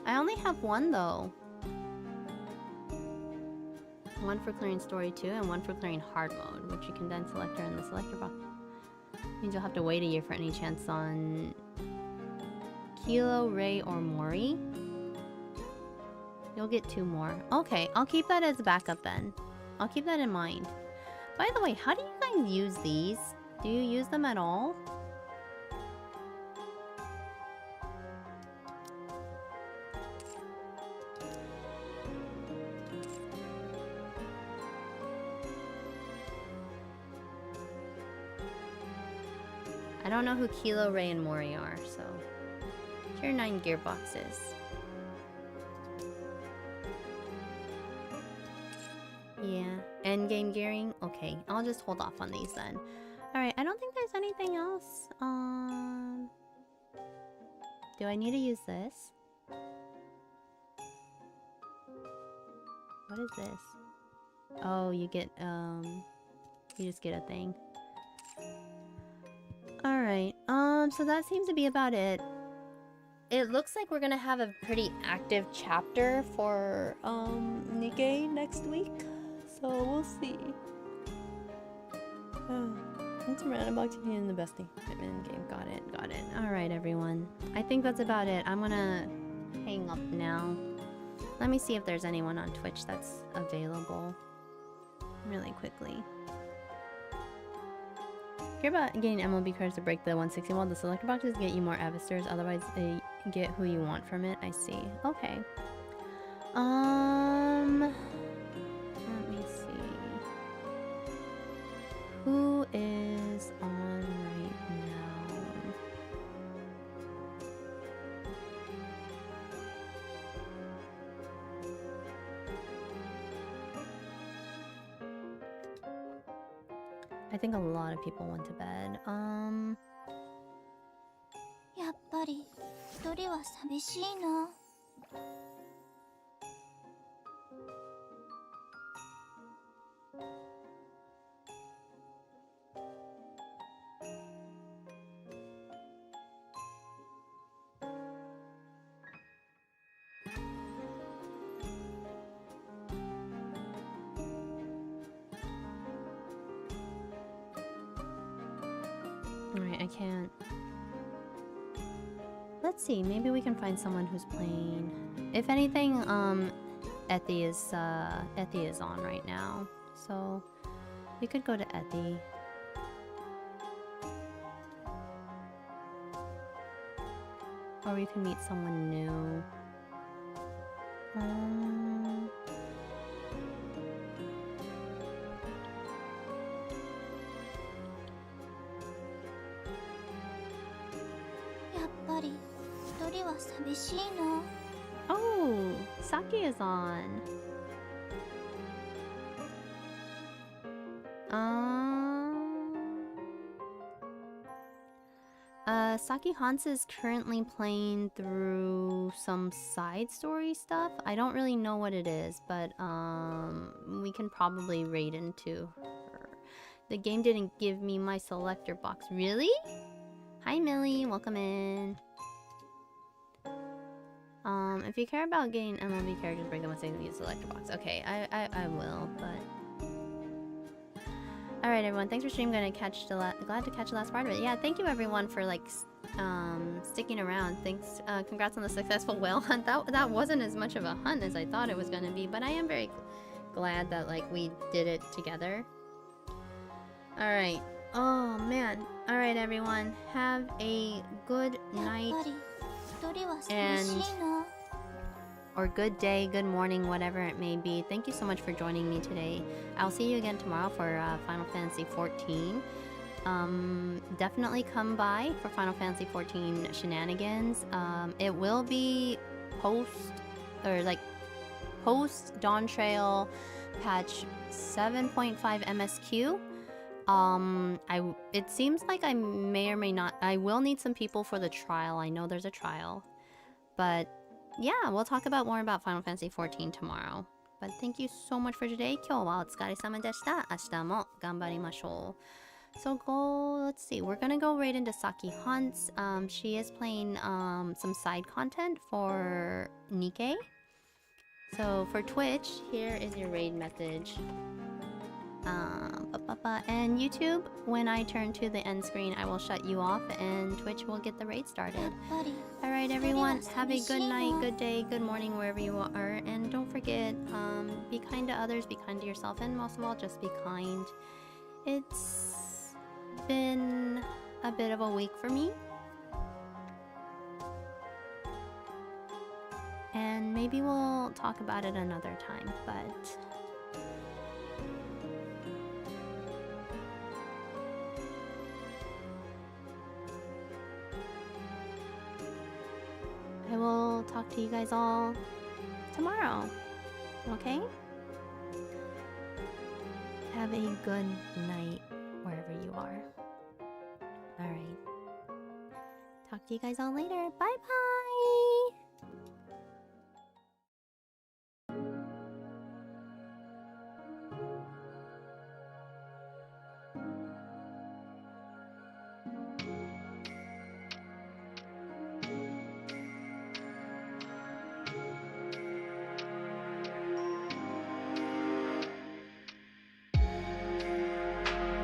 I only have one though. One for clearing story 2 and one for clearing hard mode, which you can then select in the selector box. Means you'll have to wait a year for any chance on Kilo, Ray, or Mori. You'll get 2 more. Okay, I'll keep that as a backup then. I'll keep that in mind. By the way, how do you guys use these? Do you use them at all? I don't know who Kilo, Ray, and Mori are, so Tier 9 gearboxes. Yeah, endgame gearing? Okay, I'll just hold off on these then. Alright, I don't think there's anything else. Do I need to use this? What is this? Oh, you get, you just get a thing. Alright, so that seems to be about it. It looks like we're gonna have a pretty active chapter for, NIKKE next week. So we'll see. It's a random box in the bestie in game. Got it. Alright, everyone. I think that's about it. I'm gonna hang up now. Let me see if there's anyone on Twitch that's available. Really quickly. Hear about getting MLB cards to break the 160 wall. The selector boxes get you more avistors, otherwise they get who you want from it. I see. Okay. Let me see. Who is on right now? I think a lot of people went to bed. やっぱり一人は寂しいな。Alright, I can't. Let's see, maybe we can find someone who's playing. If anything, Ethy is on right now. So we could go to Ethy. Or we can meet someone new. Oh, Saki is on. Saki Hans is currently playing through some side story stuff. I don't really know what it is, but we can probably raid into her. The game didn't give me my selector box. Really? Hi Millie, welcome in. If you care about getting MLB characters, break them and save them, use the selector box. Okay, I will, but... Alright everyone, thanks for streaming. Glad to catch the last part of it. Yeah, thank you everyone for like sticking around. Thanks, congrats on the successful whale hunt. That wasn't as much of a hunt as I thought it was gonna be, but I am very glad that like we did it together. Alright. Oh man. Alright everyone, have a good night. And or good day, good morning, whatever it may be. Thank you so much for joining me today. I'll see you again tomorrow for Final Fantasy XIV. Definitely come by for Final Fantasy XIV shenanigans. It will be post Dawn Trail patch 7.5 MSQ. It seems like I may or may not. I will need some people for the trial. I know there's a trial, but yeah, we'll talk more about Final Fantasy XIV tomorrow. But thank you so much for today. 今日はお疲れ様でした。明日も頑張りましょう。So let's see. We're gonna go right into Saki Hunts. She is playing some side content for NIKKE. So for Twitch, here is your raid message. And YouTube, when I turn to the end screen, I will shut you off and Twitch will get the raid started. Alright everyone, have a good night, good day, good morning wherever you are, and don't forget, be kind to others, be kind to yourself, and most of all, just be kind. It's been a bit of a week for me. And maybe we'll talk about it another time, but... I will talk to you guys all tomorrow. Okay? Have a good night wherever you are. Alright. Talk to you guys all later. Bye bye!